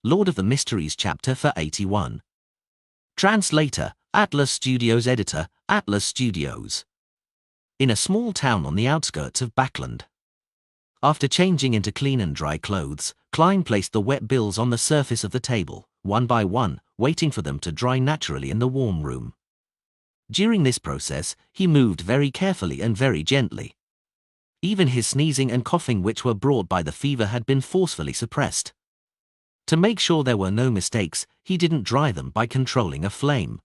Lord of the Mysteries chapter for 81. Translator, Atlas Studios. Editor, Atlas Studios. In a small town on the outskirts of Backland. After changing into clean and dry clothes, Klein placed the wet bills on the surface of the table, one by one, waiting for them to dry naturally in the warm room. During this process, he moved very carefully and very gently. Even his sneezing and coughing, which were brought by the fever, had been forcefully suppressed. To make sure there were no mistakes, he didn't dry them by controlling a flame.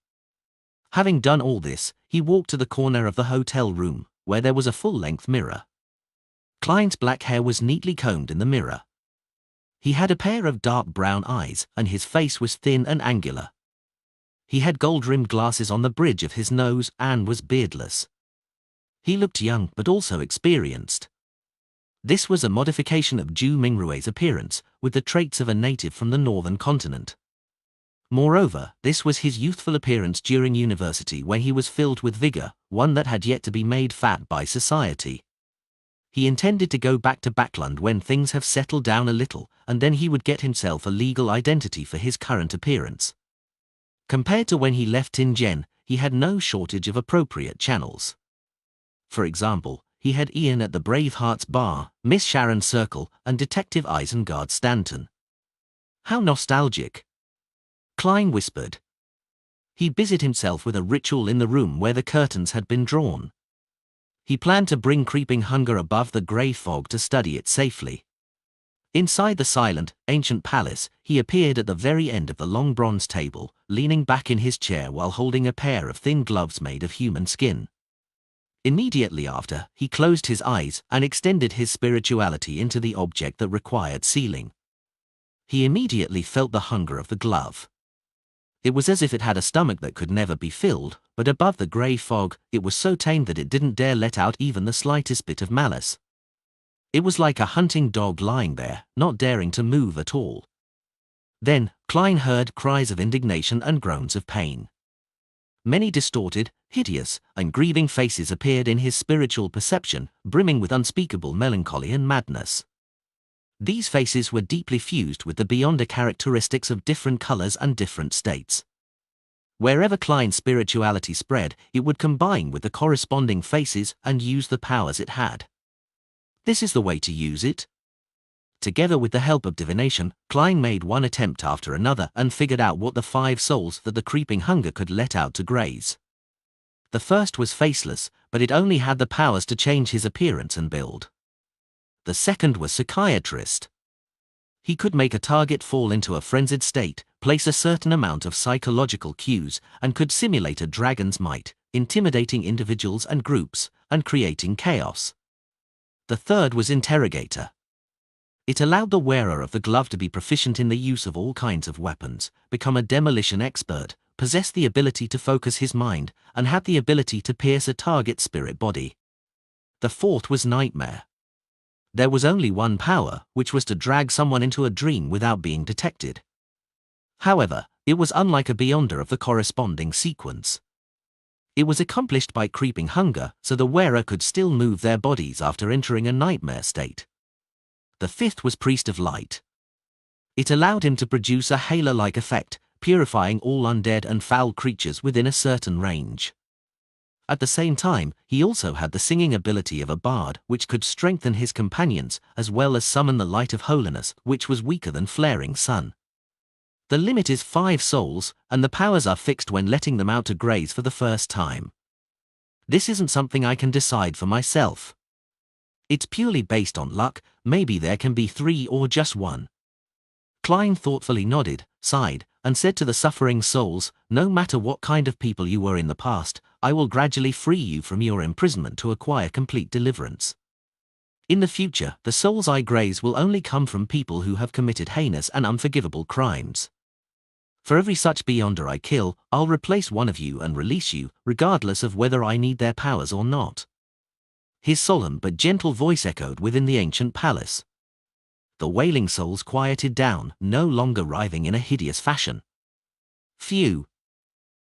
Having done all this, he walked to the corner of the hotel room, where there was a full-length mirror. Klein's black hair was neatly combed in the mirror. He had a pair of dark brown eyes, and his face was thin and angular. He had gold-rimmed glasses on the bridge of his nose and was beardless. He looked young but also experienced. This was a modification of Zhu Mingrui's appearance, with the traits of a native from the northern continent. Moreover, this was his youthful appearance during university, where he was filled with vigor, one that had yet to be made fat by society. He intended to go back to Backland when things have settled down a little, and then he would get himself a legal identity for his current appearance. Compared to when he left Tianjin, he had no shortage of appropriate channels. For example, he had Ian at the Bravehearts Bar, Miss Sharon's Circle, and Detective Isengard Stanton. How nostalgic! Klein whispered. He busied himself with a ritual in the room where the curtains had been drawn. He planned to bring creeping hunger above the grey fog to study it safely. Inside the silent, ancient palace, he appeared at the very end of the long bronze table, leaning back in his chair while holding a pair of thin gloves made of human skin. Immediately after, he closed his eyes and extended his spirituality into the object that required sealing. He immediately felt the hunger of the glove. It was as if it had a stomach that could never be filled, but above the grey fog, it was so tame that it didn't dare let out even the slightest bit of malice. It was like a hunting dog lying there, not daring to move at all. Then, Klein heard cries of indignation and groans of pain. Many distorted, hideous, and grieving faces appeared in his spiritual perception, brimming with unspeakable melancholy and madness. These faces were deeply fused with the beyonder characteristics of different colors and different states. Wherever Klein's spirituality spread, it would combine with the corresponding faces and use the powers it had. This is the way to use it. Together with the help of divination, Klein made one attempt after another and figured out what the 5 souls that the creeping hunger could let out to graze. The first was faceless, but it only had the powers to change his appearance and build. The second was psychiatrist. He could make a target fall into a frenzied state, place a certain amount of psychological cues, and could simulate a dragon's might, intimidating individuals and groups, and creating chaos. The third was interrogator. It allowed the wearer of the glove to be proficient in the use of all kinds of weapons, become a demolition expert, possess the ability to focus his mind, and had the ability to pierce a target's spirit body. The fourth was nightmare. There was only one power, which was to drag someone into a dream without being detected. However, it was unlike a beyonder of the corresponding sequence. It was accomplished by creeping hunger, so the wearer could still move their bodies after entering a nightmare state. The fifth was priest of light. It allowed him to produce a halo-like effect, purifying all undead and foul creatures within a certain range. At the same time, he also had the singing ability of a bard, which could strengthen his companions, as well as summon the light of holiness, which was weaker than flaring sun. The limit is 5 souls, and the powers are fixed when letting them out to graze for the first time. This isn't something I can decide for myself. It's purely based on luck. Maybe there can be 3 or just 1. Klein thoughtfully nodded, sighed, and said to the suffering souls, "No matter what kind of people you were in the past, I will gradually free you from your imprisonment to acquire complete deliverance. In the future, the souls I graze will only come from people who have committed heinous and unforgivable crimes. For every such beyonder I kill, I'll replace one of you and release you, regardless of whether I need their powers or not." His solemn but gentle voice echoed within the ancient palace. The wailing souls quieted down, no longer writhing in a hideous fashion. Phew!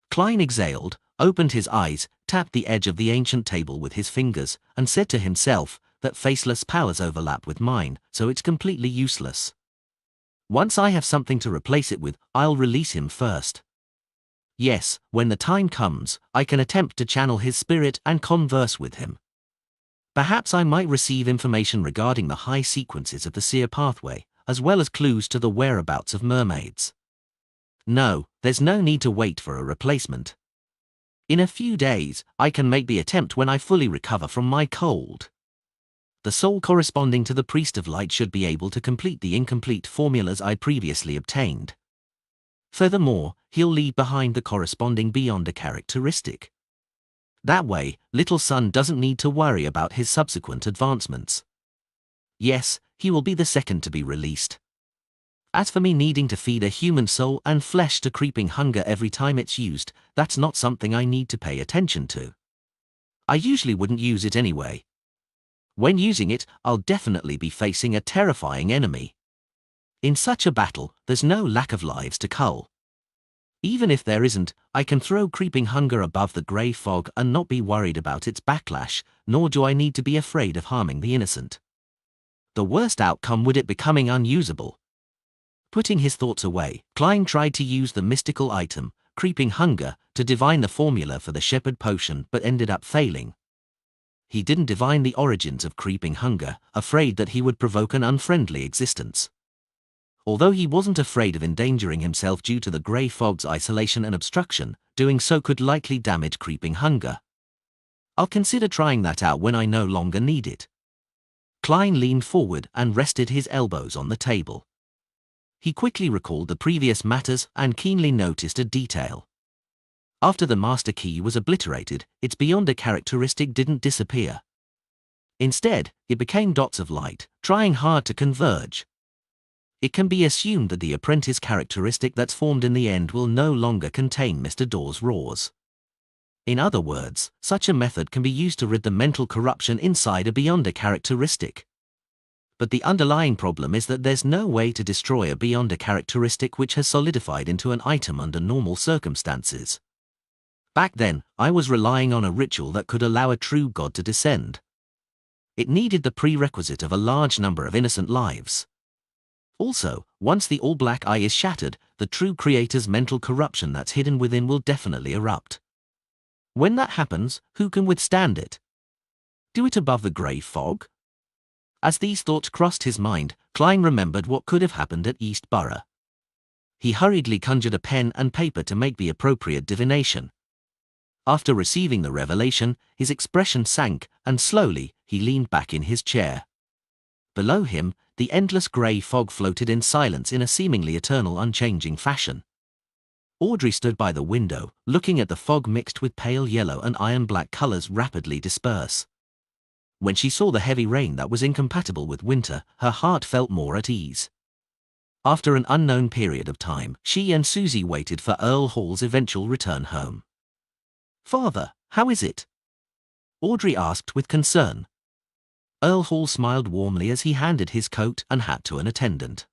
Klein exhaled, opened his eyes, tapped the edge of the ancient table with his fingers, and said to himself that faceless powers overlap with mine, so it's completely useless. Once I have something to replace it with, I'll release him first. Yes, when the time comes, I can attempt to channel his spirit and converse with him. Perhaps I might receive information regarding the high sequences of the seer pathway, as well as clues to the whereabouts of mermaids. No, there's no need to wait for a replacement. In a few days, I can make the attempt when I fully recover from my cold. The soul corresponding to the Priest of Light should be able to complete the incomplete formulas I previously obtained. Furthermore, he'll leave behind the corresponding Beyonder characteristic. That way, Little Sun doesn't need to worry about his subsequent advancements. Yes, he will be the second to be released. As for me needing to feed a human soul and flesh to creeping hunger every time it's used, that's not something I need to pay attention to. I usually wouldn't use it anyway. When using it, I'll definitely be facing a terrifying enemy. In such a battle, there's no lack of lives to cull. Even if there isn't, I can throw creeping hunger above the grey fog and not be worried about its backlash, nor do I need to be afraid of harming the innocent. The worst outcome would it becoming unusable. Putting his thoughts away, Klein tried to use the mystical item, creeping hunger, to divine the formula for the shepherd potion but ended up failing. He didn't divine the origins of creeping hunger, afraid that he would provoke an unfriendly existence. Although he wasn't afraid of endangering himself due to the grey fog's isolation and obstruction, doing so could likely damage creeping hunger. I'll consider trying that out when I no longer need it. Klein leaned forward and rested his elbows on the table. He quickly recalled the previous matters and keenly noticed a detail. After the master key was obliterated, its Beyonder characteristic didn't disappear. Instead, it became dots of light, trying hard to converge. It can be assumed that the apprentice characteristic that's formed in the end will no longer contain Mr. Dawes' roars. In other words, such a method can be used to rid the mental corruption inside a Beyonder characteristic. But the underlying problem is that there's no way to destroy a Beyonder characteristic which has solidified into an item under normal circumstances. Back then, I was relying on a ritual that could allow a true god to descend. It needed the prerequisite of a large number of innocent lives. Also, once the all-black eye is shattered, the true creator's mental corruption that's hidden within will definitely erupt. When that happens, who can withstand it? Do it above the grey fog? As these thoughts crossed his mind, Klein remembered what could have happened at East Borough. He hurriedly conjured a pen and paper to make the appropriate divination. After receiving the revelation, his expression sank, and slowly, he leaned back in his chair. Below him, the endless grey fog floated in silence in a seemingly eternal unchanging fashion. Audrey stood by the window, looking at the fog mixed with pale yellow and iron-black colours rapidly disperse. When she saw the heavy rain that was incompatible with winter, her heart felt more at ease. After an unknown period of time, she and Susie waited for Earl Hall's eventual return home. "Father, how is it?" Audrey asked with concern. Earl Hall smiled warmly as he handed his coat and hat to an attendant.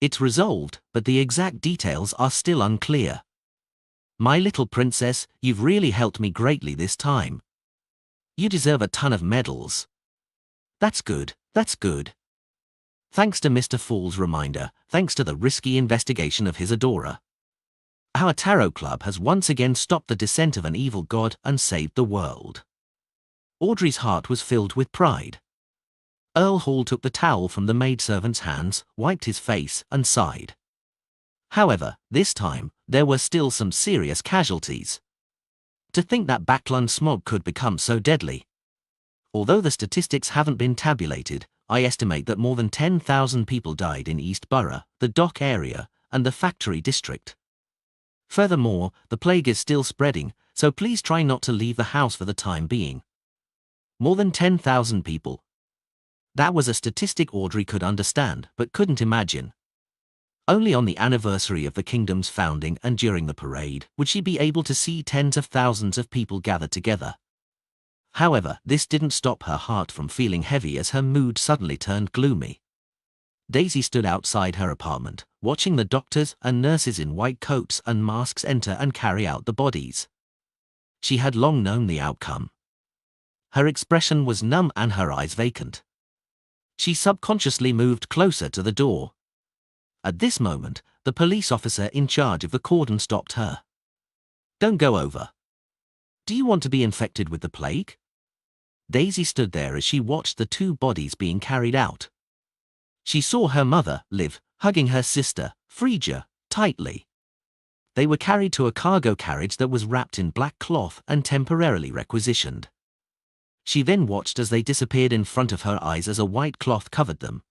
"It's resolved, but the exact details are still unclear. My little princess, you've really helped me greatly this time. You deserve a ton of medals." That's good, that's good. Thanks to Mr. Fall's reminder, thanks to the risky investigation of his adorer. Our tarot club has once again stopped the descent of an evil god and saved the world. Audrey's heart was filled with pride. Earl Hall took the towel from the maidservant's hands, wiped his face, and sighed. However, this time, there were still some serious casualties. To think that Backlund smog could become so deadly. Although the statistics haven't been tabulated, I estimate that more than 10,000 people died in East Borough, the dock area, and the factory district. Furthermore, the plague is still spreading, so please try not to leave the house for the time being. More than 10,000 people. That was a statistic Audrey could understand, but couldn't imagine. Only on the anniversary of the kingdom's founding and during the parade would she be able to see tens of thousands of people gathered together. However, this didn't stop her heart from feeling heavy as her mood suddenly turned gloomy. Daisy stood outside her apartment, watching the doctors and nurses in white coats and masks enter and carry out the bodies. She had long known the outcome. Her expression was numb and her eyes vacant. She subconsciously moved closer to the door. At this moment, the police officer in charge of the cordon stopped her. "Don't go over. Do you want to be infected with the plague?" Daisy stood there as she watched the two bodies being carried out. She saw her mother, Liv, hugging her sister, Frigga, tightly. They were carried to a cargo carriage that was wrapped in black cloth and temporarily requisitioned. She then watched as they disappeared in front of her eyes as a white cloth covered them.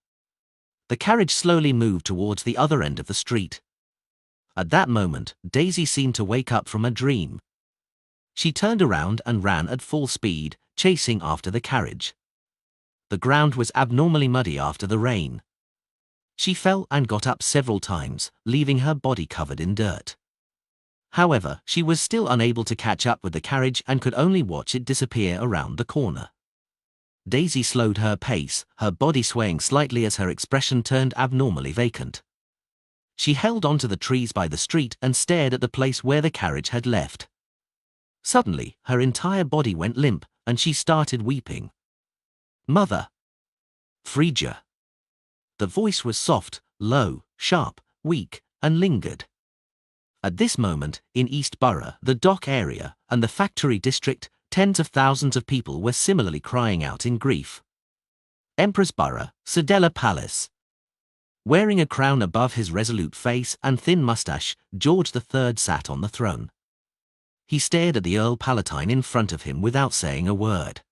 The carriage slowly moved towards the other end of the street. At that moment, Daisy seemed to wake up from a dream. She turned around and ran at full speed, chasing after the carriage. The ground was abnormally muddy after the rain. She fell and got up several times, leaving her body covered in dirt. However, she was still unable to catch up with the carriage and could only watch it disappear around the corner. Daisy slowed her pace, her body swaying slightly as her expression turned abnormally vacant. She held onto the trees by the street and stared at the place where the carriage had left. Suddenly, her entire body went limp, and she started weeping. "Mother!" "Frigga." The voice was soft, low, sharp, weak, and lingered. At this moment, in East Borough, the dock area, and the factory district, tens of thousands of people were similarly crying out in grief. Empress Borough, Sedella Palace. Wearing a crown above his resolute face and thin moustache, George III sat on the throne. He stared at the Earl Palatine in front of him without saying a word.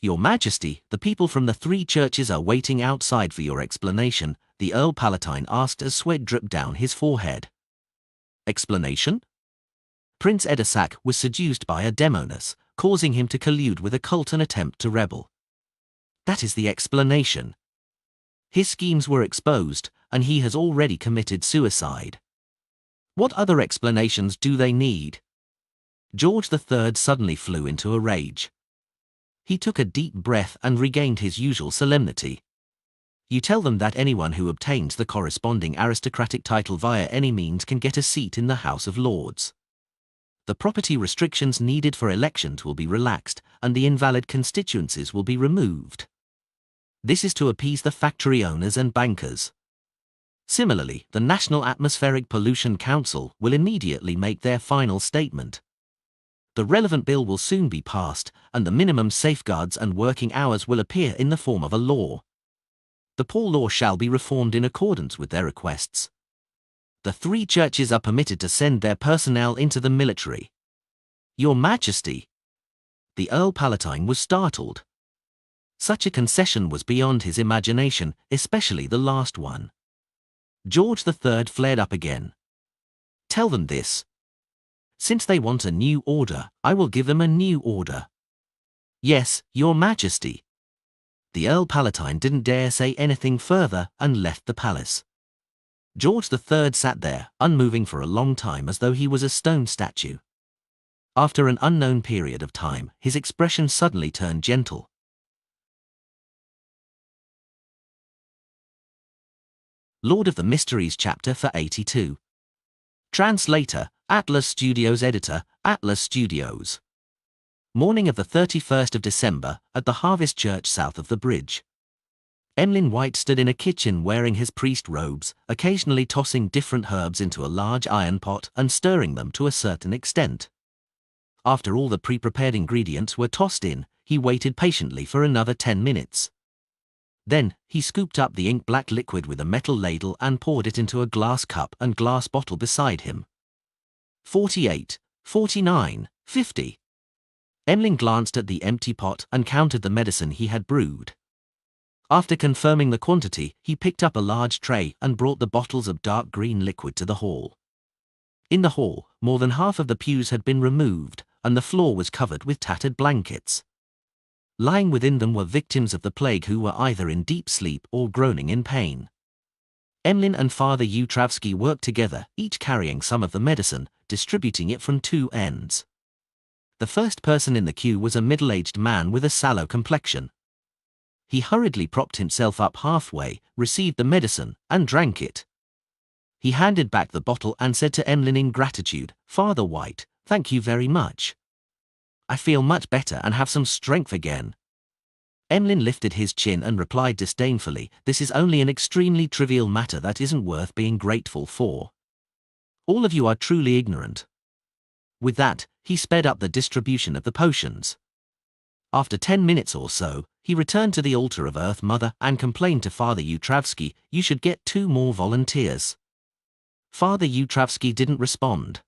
"Your Majesty, the people from the three churches are waiting outside for your explanation," the Earl Palatine asked as sweat dripped down his forehead. Explanation? Prince Edisac was seduced by a demoness, causing him to collude with a cult and attempt to rebel. That is the explanation. His schemes were exposed, and he has already committed suicide. What other explanations do they need? George III suddenly flew into a rage. He took a deep breath and regained his usual solemnity. "You tell them that anyone who obtains the corresponding aristocratic title via any means can get a seat in the House of Lords. The property restrictions needed for elections will be relaxed, and the invalid constituencies will be removed. This is to appease the factory owners and bankers. Similarly, the National Atmospheric Pollution Council will immediately make their final statement. The relevant bill will soon be passed, and the minimum safeguards and working hours will appear in the form of a law. The poor law shall be reformed in accordance with their requests. The three churches are permitted to send their personnel into the military." "Your Majesty!" The Earl Palatine was startled. Such a concession was beyond his imagination, especially the last one. George III flared up again. "Tell them this. Since they want a new order, I will give them a new order." "Yes, Your Majesty." The Earl Palatine didn't dare say anything further and left the palace. George III sat there, unmoving for a long time as though he was a stone statue. After an unknown period of time, his expression suddenly turned gentle. Lord of the Mysteries chapter for 82. Translator, Atlas Studios. Editor, Atlas Studios. Morning of the 31st of December, at the Harvest Church south of the bridge. Emlyn White stood in a kitchen wearing his priest robes, occasionally tossing different herbs into a large iron pot and stirring them to a certain extent. After all the pre-prepared ingredients were tossed in, he waited patiently for another 10 minutes. Then, he scooped up the ink-black liquid with a metal ladle and poured it into a glass cup and glass bottle beside him. 48, 49, 50. Emlyn glanced at the empty pot and counted the medicine he had brewed. After confirming the quantity, he picked up a large tray and brought the bottles of dark green liquid to the hall. In the hall, more than half of the pews had been removed, and the floor was covered with tattered blankets. Lying within them were victims of the plague who were either in deep sleep or groaning in pain. Emlyn and Father Utravsky worked together, each carrying some of the medicine, distributing it from two ends. The first person in the queue was a middle-aged man with a sallow complexion. He hurriedly propped himself up halfway, received the medicine, and drank it. He handed back the bottle and said to Emlyn in gratitude, "Father White, thank you very much. I feel much better and have some strength again." Emlyn lifted his chin and replied disdainfully, "This is only an extremely trivial matter that isn't worth being grateful for. All of you are truly ignorant." With that, he sped up the distribution of the potions. After 10 minutes or so, he returned to the altar of Earth Mother and complained to Father Yutravsky, "You should get 2 more volunteers." Father Yutravsky didn't respond.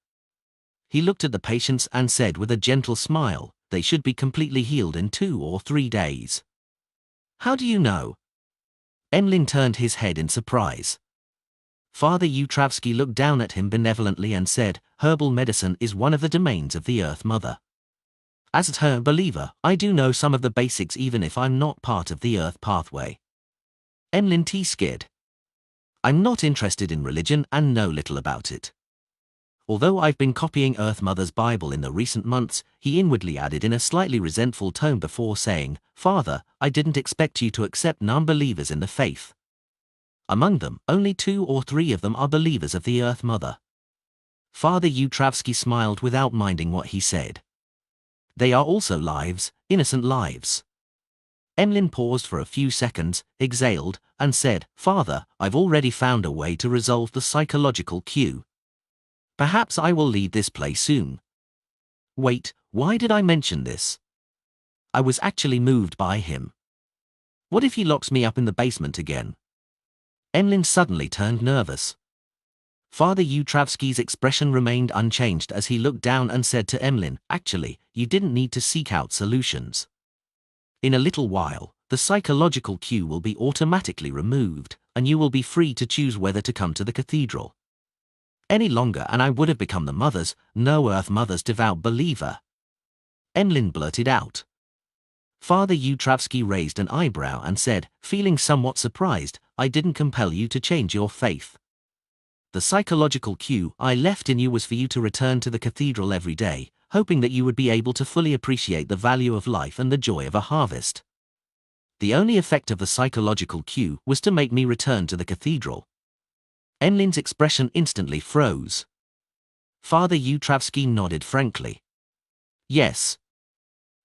He looked at the patients and said with a gentle smile, "They should be completely healed in 2 or 3 days." "How do you know?" Emlyn turned his head in surprise. Father Yutravsky looked down at him benevolently and said, "Herbal medicine is one of the domains of the Earth Mother. As her believer, I do know some of the basics even if I'm not part of the Earth pathway." Emlyn T. skid. "I'm not interested in religion and know little about it." Although I've been copying Earth Mother's Bible in the recent months, he inwardly added in a slightly resentful tone before saying, "Father, I didn't expect you to accept non-believers in the faith. Among them, only 2 or 3 of them are believers of the Earth Mother." Father Yutravsky smiled without minding what he said. "They are also lives, innocent lives." Emlyn paused for a few seconds, exhaled, and said, "Father, I've already found a way to resolve the psychological cue. Perhaps I will leave this place soon." Wait, why did I mention this? I was actually moved by him. What if he locks me up in the basement again? Emlyn suddenly turned nervous. Father Yutravsky's expression remained unchanged as he looked down and said to Emlyn, "Actually, you didn't need to seek out solutions. In a little while, the psychological cue will be automatically removed, and you will be free to choose whether to come to the cathedral any longer, and I would have become the Mother's, no Earth Mother's devout believer." Emlyn blurted out. Father Yutravsky raised an eyebrow and said, feeling somewhat surprised, "I didn't compel you to change your faith. The psychological cue I left in you was for you to return to the cathedral every day, hoping that you would be able to fully appreciate the value of life and the joy of a harvest. The only effect of the psychological cue was to make me return to the cathedral." Emlyn's expression instantly froze. Father Yutravsky nodded frankly. "Yes."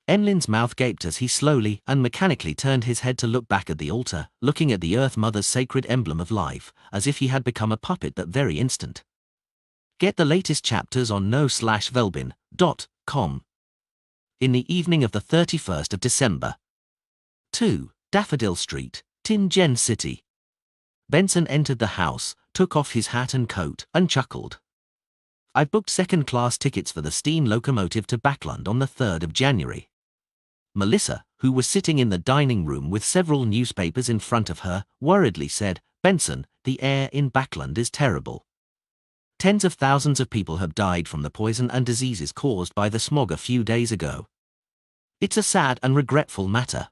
Emlyn's mouth gaped as he slowly and mechanically turned his head to look back at the altar, looking at the Earth Mother's sacred emblem of life, as if he had become a puppet that very instant. Get the latest chapters on no/velbin.com. In the evening of the 31st of December. 2, Daffodil Street, Tingen City. Benson entered the house, took off his hat and coat, and chuckled. "I've booked second-class tickets for the steam locomotive to Backlund on the 3rd of January. Melissa, who was sitting in the dining room with several newspapers in front of her, worriedly said, "Benson, the air in Backlund is terrible. Tens of thousands of people have died from the poison and diseases caused by the smog a few days ago. It's a sad and regretful matter."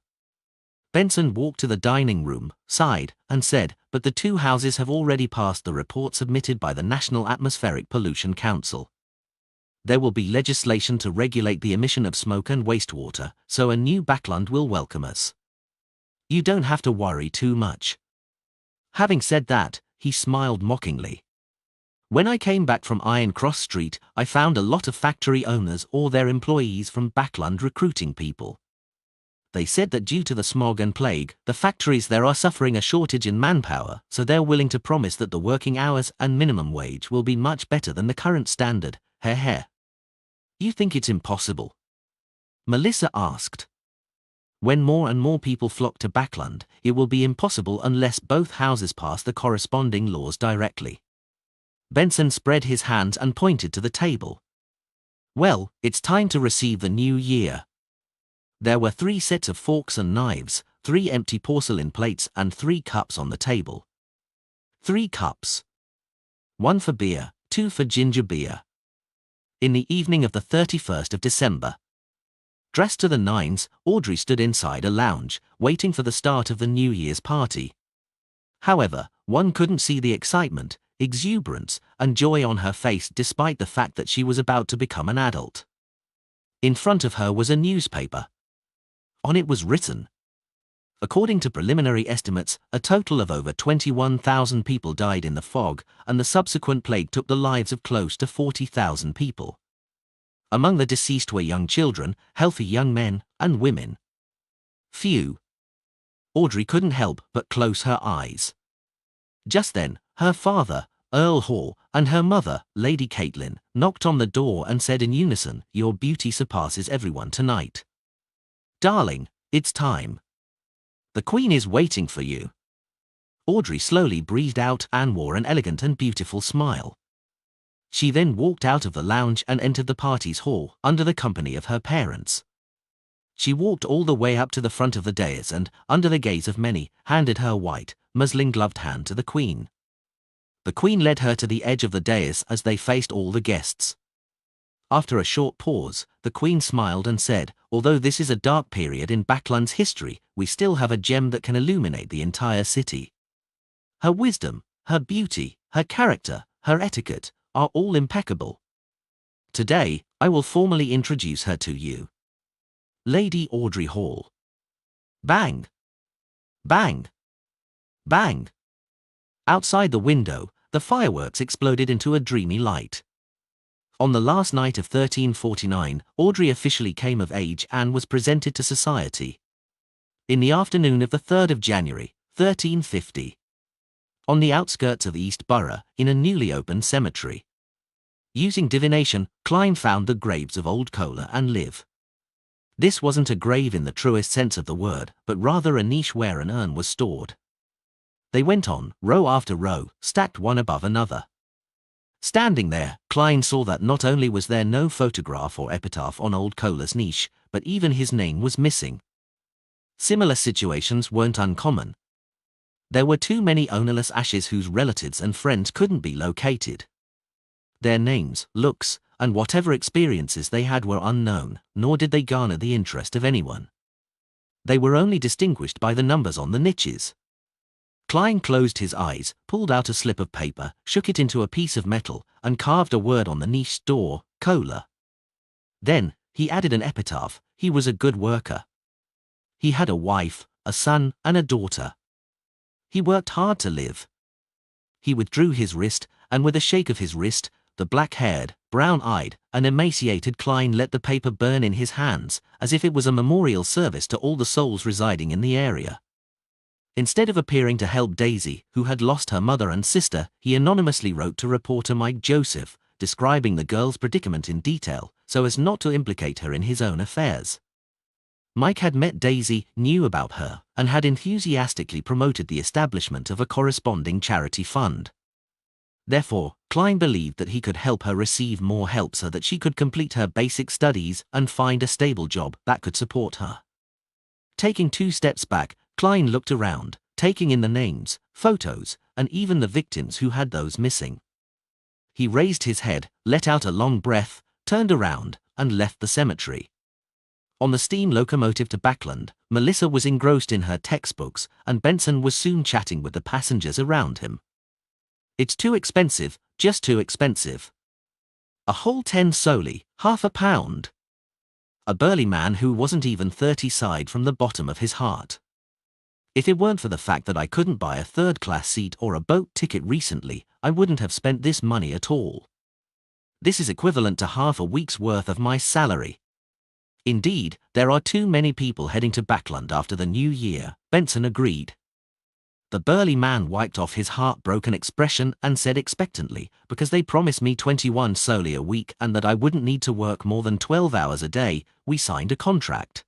Benson walked to the dining room, sighed, and said, "But the 2 houses have already passed the report submitted by the National Atmospheric Pollution Council. There will be legislation to regulate the emission of smoke and wastewater, so a new Backlund will welcome us. You don't have to worry too much." Having said that, he smiled mockingly. "When I came back from Iron Cross Street, I found a lot of factory owners or their employees from Backlund recruiting people. They said that due to the smog and plague, the factories there are suffering a shortage in manpower, so they're willing to promise that the working hours and minimum wage will be much better than the current standard." Heh. "You think it's impossible?" Melissa asked. "When more and more people flock to Backlund, it will be impossible unless both houses pass the corresponding laws directly." Benson spread his hands and pointed to the table. "Well, it's time to receive the new year." There were 3 sets of forks and knives, 3 empty porcelain plates and 3 cups on the table. 3 cups. 1 for beer, 2 for ginger beer. In the evening of the 31st of December. Dressed to the nines, Audrey stood inside a lounge, waiting for the start of the New Year's party. However, one couldn't see the excitement, exuberance, and joy on her face despite the fact that she was about to become an adult. In front of her was a newspaper. On it was written, "According to preliminary estimates, a total of over 21,000 people died in the fog, and the subsequent plague took the lives of close to 40,000 people. Among the deceased were young children, healthy young men, and women. Few, Audrey couldn't help but close her eyes. Just then, her father, Earl Hall, and her mother, Lady Caitlin, knocked on the door and said in unison, "Your beauty surpasses everyone tonight. Darling, it's time. The Queen is waiting for you." Audrey slowly breathed out and wore an elegant and beautiful smile. She then walked out of the lounge and entered the party's hall under the company of her parents. She walked all the way up to the front of the dais and, under the gaze of many, handed her white, muslin-gloved hand to the Queen. The Queen led her to the edge of the dais as they faced all the guests. After a short pause, the Queen smiled and said, "Although this is a dark period in Backlund's history, we still have a gem that can illuminate the entire city. Her wisdom, her beauty, her character, her etiquette, are all impeccable. Today, I will formally introduce her to you. Lady Audrey Hall." Bang! Bang! Bang! Outside the window, the fireworks exploded into a dreamy light. On the last night of 1349, Audrey officially came of age and was presented to society. In the afternoon of the 3rd of January, 1350. On the outskirts of East Borough, in a newly opened cemetery. Using divination, Klein found the graves of Old Kohler and Liv. This wasn't a grave in the truest sense of the word, but rather a niche where an urn was stored. They went on, row after row, stacked one above another. Standing there, Klein saw that not only was there no photograph or epitaph on Old Kohler's niche, but even his name was missing. Similar situations weren't uncommon. There were too many ownerless ashes whose relatives and friends couldn't be located. Their names, looks, and whatever experiences they had were unknown, nor did they garner the interest of anyone. They were only distinguished by the numbers on the niches. Klein closed his eyes, pulled out a slip of paper, shook it into a piece of metal, and carved a word on the niche door, Kohler. Then, he added an epitaph: "He was a good worker. He had a wife, a son, and a daughter. He worked hard to live." He withdrew his wrist, and with a shake of his wrist, the black-haired, brown-eyed, and emaciated Klein let the paper burn in his hands, as if it was a memorial service to all the souls residing in the area. Instead of appearing to help Daisy, who had lost her mother and sister, he anonymously wrote to reporter Mike Joseph, describing the girl's predicament in detail, so as not to implicate her in his own affairs. Mike had met Daisy, knew about her, and had enthusiastically promoted the establishment of a corresponding charity fund. Therefore, Klein believed that he could help her receive more help so that she could complete her basic studies and find a stable job that could support her. Taking 2 steps back, Klein looked around, taking in the names, photos, and even the victims who had those missing. He raised his head, let out a long breath, turned around, and left the cemetery. On the steam locomotive to Backland, Melissa was engrossed in her textbooks, and Benson was soon chatting with the passengers around him. "It's too expensive, just too expensive. A whole 10 soli, £half. A burly man who wasn't even 30 sighed from the bottom of his heart. "If it weren't for the fact that I couldn't buy a 3rd-class seat or a boat ticket recently, I wouldn't have spent this money at all. This is equivalent to half a week's worth of my salary. Indeed, there are too many people heading to Backland after the new year," Benson agreed. The burly man wiped off his heartbroken expression and said expectantly, "Because they promised me 21 soli a week and that I wouldn't need to work more than 12 hours a day, we signed a contract.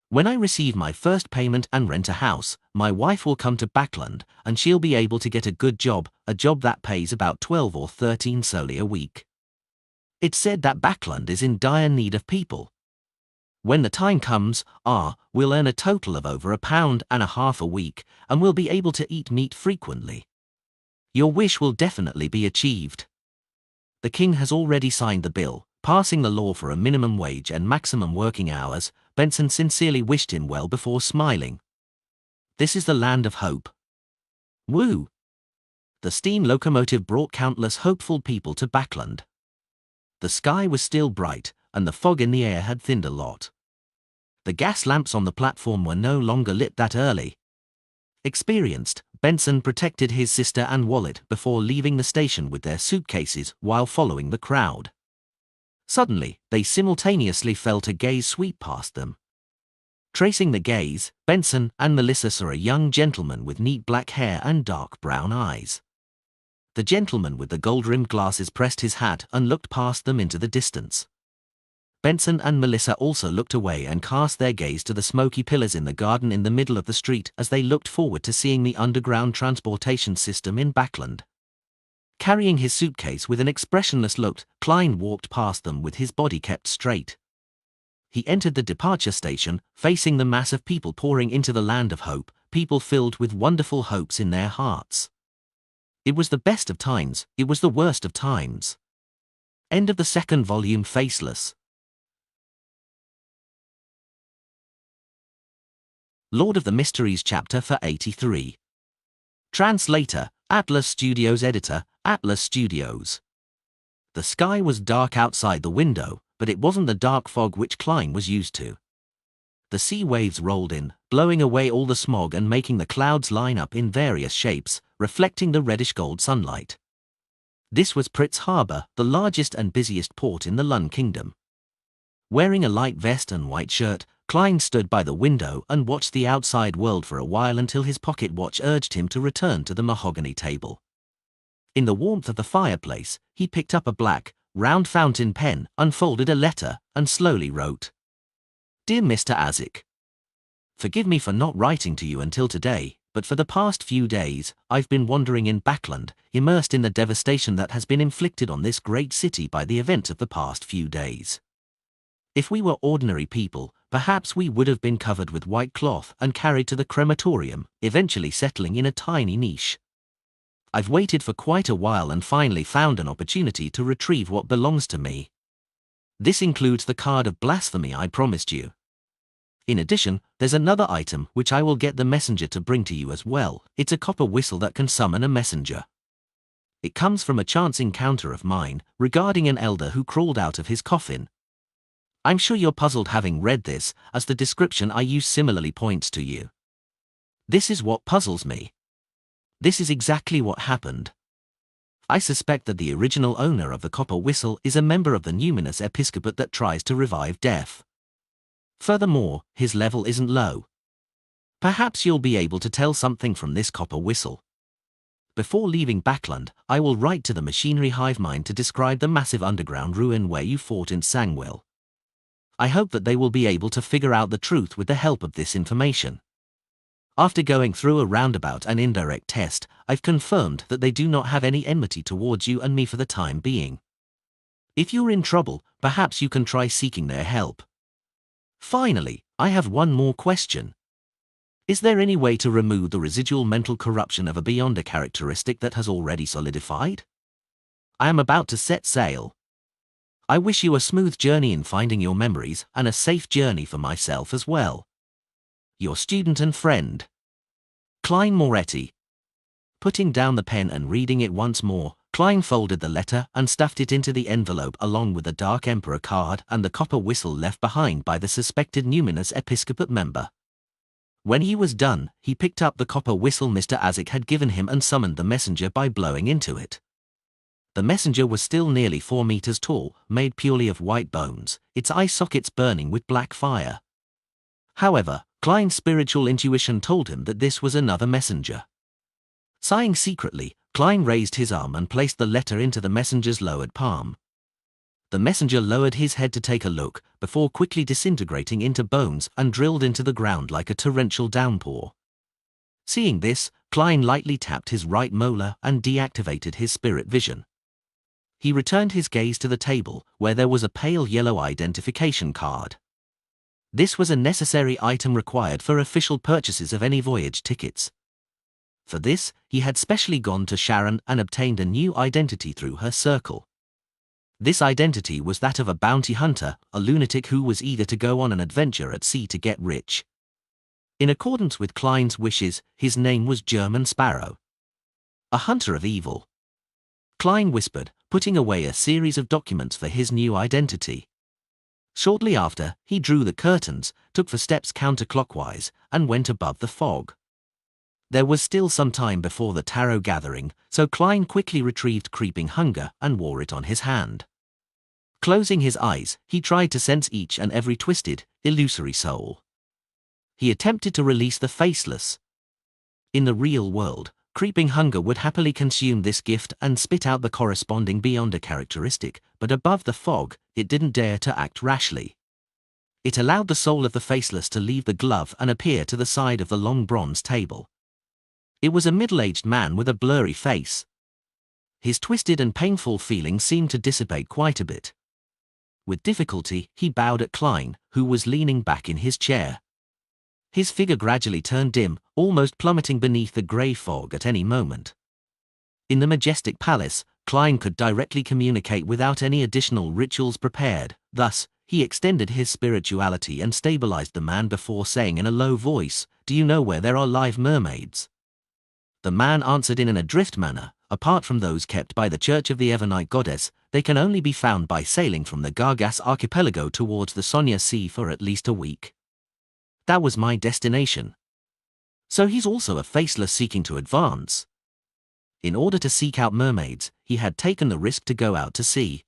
When I receive my first payment and rent a house, my wife will come to Backland and she'll be able to get a good job, a job that pays about 12 or 13 soli a week. It's said that Backland is in dire need of people. When the time comes, we'll earn a total of over £1.50 a week, and we'll be able to eat meat frequently. Your wish will definitely be achieved. The King has already signed the bill, passing the law for a minimum wage and maximum working hours." Benson sincerely wished him well before smiling. "This is the land of hope. Woo!" The steam locomotive brought countless hopeful people to Backland. The sky was still bright, and the fog in the air had thinned a lot. The gas lamps on the platform were no longer lit that early. Experienced, Benson protected his sister and wallet before leaving the station with their suitcases while following the crowd. Suddenly, they simultaneously felt a gaze sweep past them. Tracing the gaze, Benson and Melissa saw a young gentleman with neat black hair and dark brown eyes. The gentleman with the gold-rimmed glasses pressed his hat and looked past them into the distance. Benson and Melissa also looked away and cast their gaze to the smoky pillars in the garden in the middle of the street as they looked forward to seeing the underground transportation system in Backland. Carrying his suitcase with an expressionless look, Klein walked past them with his body kept straight. He entered the departure station, facing the mass of people pouring into the land of hope, people filled with wonderful hopes in their hearts. It was the best of times, it was the worst of times. End of the second volume. Faceless. Lord of the Mysteries chapter for 83. Translator, Atlas Studios. Editor, Atlas Studios. The sky was dark outside the window, but it wasn't the dark fog which Klein was used to. The sea waves rolled in, blowing away all the smog and making the clouds line up in various shapes, reflecting the reddish-gold sunlight. This was Pritz Harbour, the largest and busiest port in the Lun Kingdom. Wearing a light vest and white shirt, Klein stood by the window and watched the outside world for a while until his pocket watch urged him to return to the mahogany table. In the warmth of the fireplace, he picked up a black, round fountain pen, unfolded a letter, and slowly wrote. Dear Mr. Azik, forgive me for not writing to you until today, but for the past few days, I've been wandering in Backland, immersed in the devastation that has been inflicted on this great city by the events of the past few days. If we were ordinary people, perhaps we would have been covered with white cloth and carried to the crematorium, eventually settling in a tiny niche. I've waited for quite a while and finally found an opportunity to retrieve what belongs to me. This includes the card of blasphemy I promised you. In addition, there's another item which I will get the messenger to bring to you as well. It's a copper whistle that can summon a messenger. It comes from a chance encounter of mine regarding an elder who crawled out of his coffin. I'm sure you're puzzled having read this, as the description I use similarly points to you. This is what puzzles me. This is exactly what happened. I suspect that the original owner of the copper whistle is a member of the numinous episcopate that tries to revive death. Furthermore, his level isn't low. Perhaps you'll be able to tell something from this copper whistle. Before leaving Backland, I will write to the machinery hive mind to describe the massive underground ruin where you fought in Sangwell. I hope that they will be able to figure out the truth with the help of this information. After going through a roundabout and indirect test, I've confirmed that they do not have any enmity towards you and me for the time being. If you're in trouble, perhaps you can try seeking their help. Finally, I have one more question. Is there any way to remove the residual mental corruption of a beyonder characteristic that has already solidified? I am about to set sail. I wish you a smooth journey in finding your memories and a safe journey for myself as well. Your student and friend, Klein Moretti. Putting down the pen and reading it once more, Klein folded the letter and stuffed it into the envelope along with the Dark Emperor card and the copper whistle left behind by the suspected numinous episcopate member. When he was done, he picked up the copper whistle Mr. Azik had given him and summoned the messenger by blowing into it. The messenger was still nearly 4 meters tall, made purely of white bones, its eye sockets burning with black fire. However, Klein's spiritual intuition told him that this was another messenger. Sighing secretly, Klein raised his arm and placed the letter into the messenger's lowered palm. The messenger lowered his head to take a look, before quickly disintegrating into bones and drilled into the ground like a torrential downpour. Seeing this, Klein lightly tapped his right molar and deactivated his spirit vision. He returned his gaze to the table, where there was a pale yellow identification card. This was a necessary item required for official purchases of any voyage tickets. For this, he had specially gone to Sharon and obtained a new identity through her circle. This identity was that of a bounty hunter, a lunatic who was eager to go on an adventure at sea to get rich. In accordance with Klein's wishes, his name was German Sparrow. A hunter of evil. Klein whispered, putting away a series of documents for his new identity. Shortly after, he drew the curtains, took 4 steps counterclockwise, and went above the fog. There was still some time before the tarot gathering, so Klein quickly retrieved Creeping Hunger and wore it on his hand. Closing his eyes, he tried to sense each and every twisted, illusory soul. he attempted to release the faceless. In the real world, creeping hunger would happily consume this gift and spit out the corresponding beyonder characteristic, but above the fog, it didn't dare to act rashly. It allowed the soul of the faceless to leave the glove and appear to the side of the long bronze table. It was a middle-aged man with a blurry face. His twisted and painful feelings seemed to dissipate quite a bit. With difficulty, he bowed at Klein, who was leaning back in his chair. His figure gradually turned dim, almost plummeting beneath the grey fog at any moment. In the majestic palace, Klein could directly communicate without any additional rituals prepared. Thus, he extended his spirituality and stabilized the man before saying in a low voice, "Do you know where there are live mermaids?" The man answered in an adrift manner, "Apart from those kept by the Church of the Evernite Goddess, they can only be found by sailing from the Gargas archipelago towards the Sonia Sea for at least a week. That was my destination." So he's also a faceless seeking to advance. In order to seek out mermaids, he had taken the risk to go out to sea.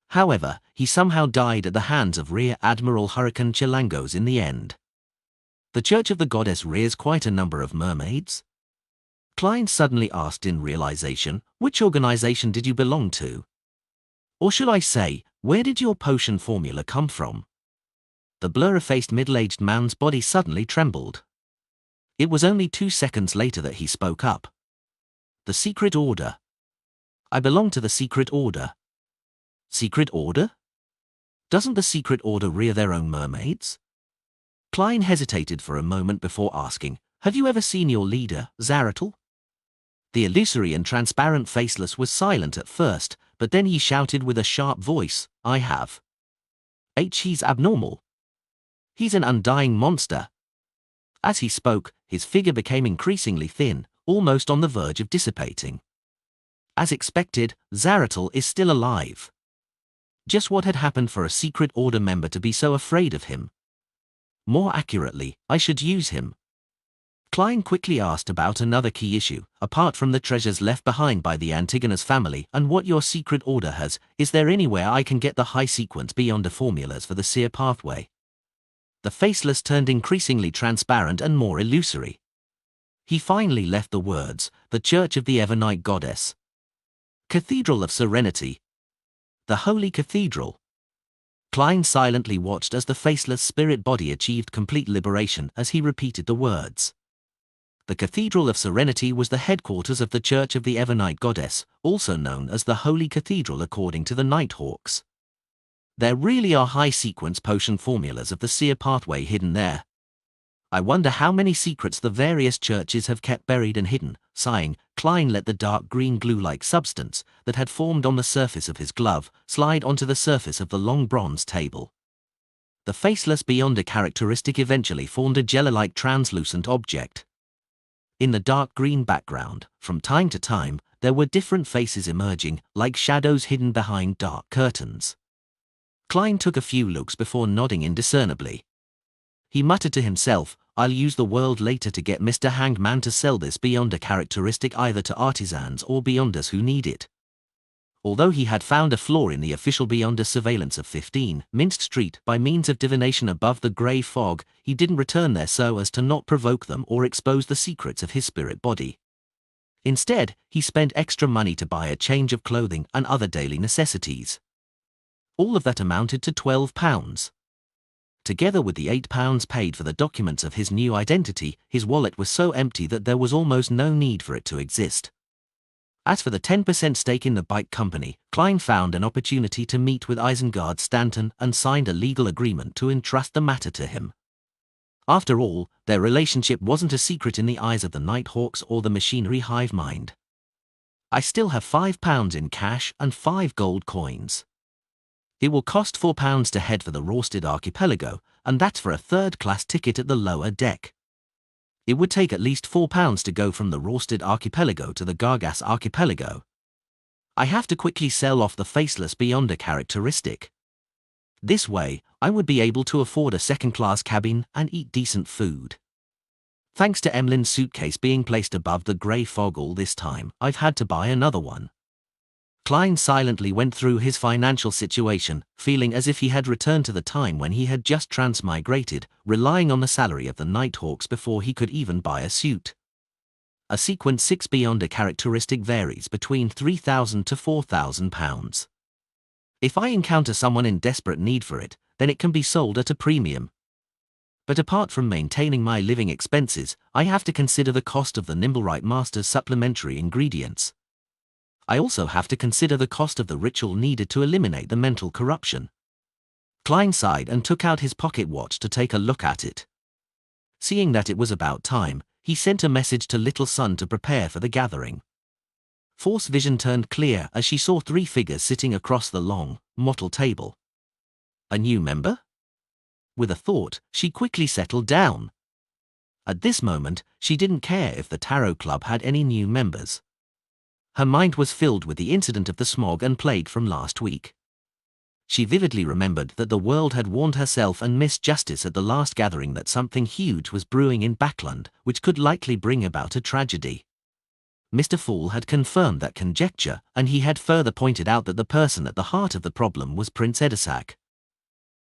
However, he somehow died at the hands of Rear Admiral Hurricane Chilangos in the end. The Church of the Goddess rears quite a number of mermaids? Klein suddenly asked in realization, "Which organization did you belong to? Or should I say, where did your potion formula come from?" The blur-faced middle-aged man's body suddenly trembled. It was only 2 seconds later that he spoke up. "The Secret Order. I belong to the Secret Order." "Secret Order? Doesn't the Secret Order rear their own mermaids?" Klein hesitated for a moment before asking, "Have you ever seen your leader, Zaratul?" The illusory and transparent faceless was silent at first, but then he shouted with a sharp voice, "I have. He's abnormal. He's an undying monster." As he spoke, his figure became increasingly thin, almost on the verge of dissipating. As expected, Zaratul is still alive. Just what had happened for a Secret Order member to be so afraid of him? More accurately, I should use him. Klein quickly asked about another key issue, apart from the treasures left behind by the Antigonus family and what your Secret Order has. Is there anywhere I can get the high sequence beyonder formulas for the seer pathway? The faceless turned increasingly transparent and more illusory. He finally left the words, "The Church of the Evernite Goddess. Cathedral of Serenity. The Holy Cathedral." Klein silently watched as the faceless spirit body achieved complete liberation as he repeated the words. The Cathedral of Serenity was the headquarters of the Church of the Evernite Goddess, also known as the Holy Cathedral according to the Nighthawks. There really are high-sequence potion formulas of the seer pathway hidden there. I wonder how many secrets the various churches have kept buried and hidden. Sighing, Klein let the dark green glue-like substance that had formed on the surface of his glove slide onto the surface of the long bronze table. The faceless beyonder characteristic eventually formed a jelly-like translucent object. In the dark green background, from time to time, there were different faces emerging, like shadows hidden behind dark curtains. Klein took a few looks before nodding indiscernibly. He muttered to himself, "I'll use the world later to get Mr. Hangman to sell this beyonder characteristic either to artisans or beyonders who need it." Although he had found a flaw in the official beyonder surveillance of 15 Minsk Street by means of divination above the grey fog, he didn't return there so as to not provoke them or expose the secrets of his spirit body. Instead, he spent extra money to buy a change of clothing and other daily necessities. All of that amounted to £12. Together with the £8 paid for the documents of his new identity, his wallet was so empty that there was almost no need for it to exist. As for the 10% stake in the bike company, Klein found an opportunity to meet with Isengard Stanton and signed a legal agreement to entrust the matter to him. After all, their relationship wasn't a secret in the eyes of the Nighthawks or the machinery hive mind. "I still have £5 in cash and 5 gold coins. It will cost £4 to head for the Rorsted Archipelago, and that's for a third-class ticket at the lower deck. It would take at least £4 to go from the Rorsted Archipelago to the Gargas Archipelago. I have to quickly sell off the faceless beyonder characteristic. This way, I would be able to afford a second-class cabin and eat decent food. Thanks to Emlyn's suitcase being placed above the grey fog all this time, I've had to buy another one. Klein silently went through his financial situation, feeling as if he had returned to the time when he had just transmigrated, relying on the salary of the Nighthawks before he could even buy a suit. A sequence 6 beyond a characteristic varies between £3,000 to £4,000. If I encounter someone in desperate need for it, then it can be sold at a premium. But apart from maintaining my living expenses, I have to consider the cost of the Nimblewright Master's supplementary ingredients. I also have to consider the cost of the ritual needed to eliminate the mental corruption. Klein sighed and took out his pocket watch to take a look at it. Seeing that it was about time, he sent a message to Little Sun to prepare for the gathering. Force vision turned clear as she saw 3 figures sitting across the long, mottled table. A new member? With a thought, she quickly settled down. At this moment, she didn't care if the Tarot Club had any new members. Her mind was filled with the incident of the smog and plague from last week. She vividly remembered that the world had warned herself and Miss Justice at the last gathering that something huge was brewing in Backland, which could likely bring about a tragedy. Mr. Fool had confirmed that conjecture, and he had further pointed out that the person at the heart of the problem was Prince Edisac.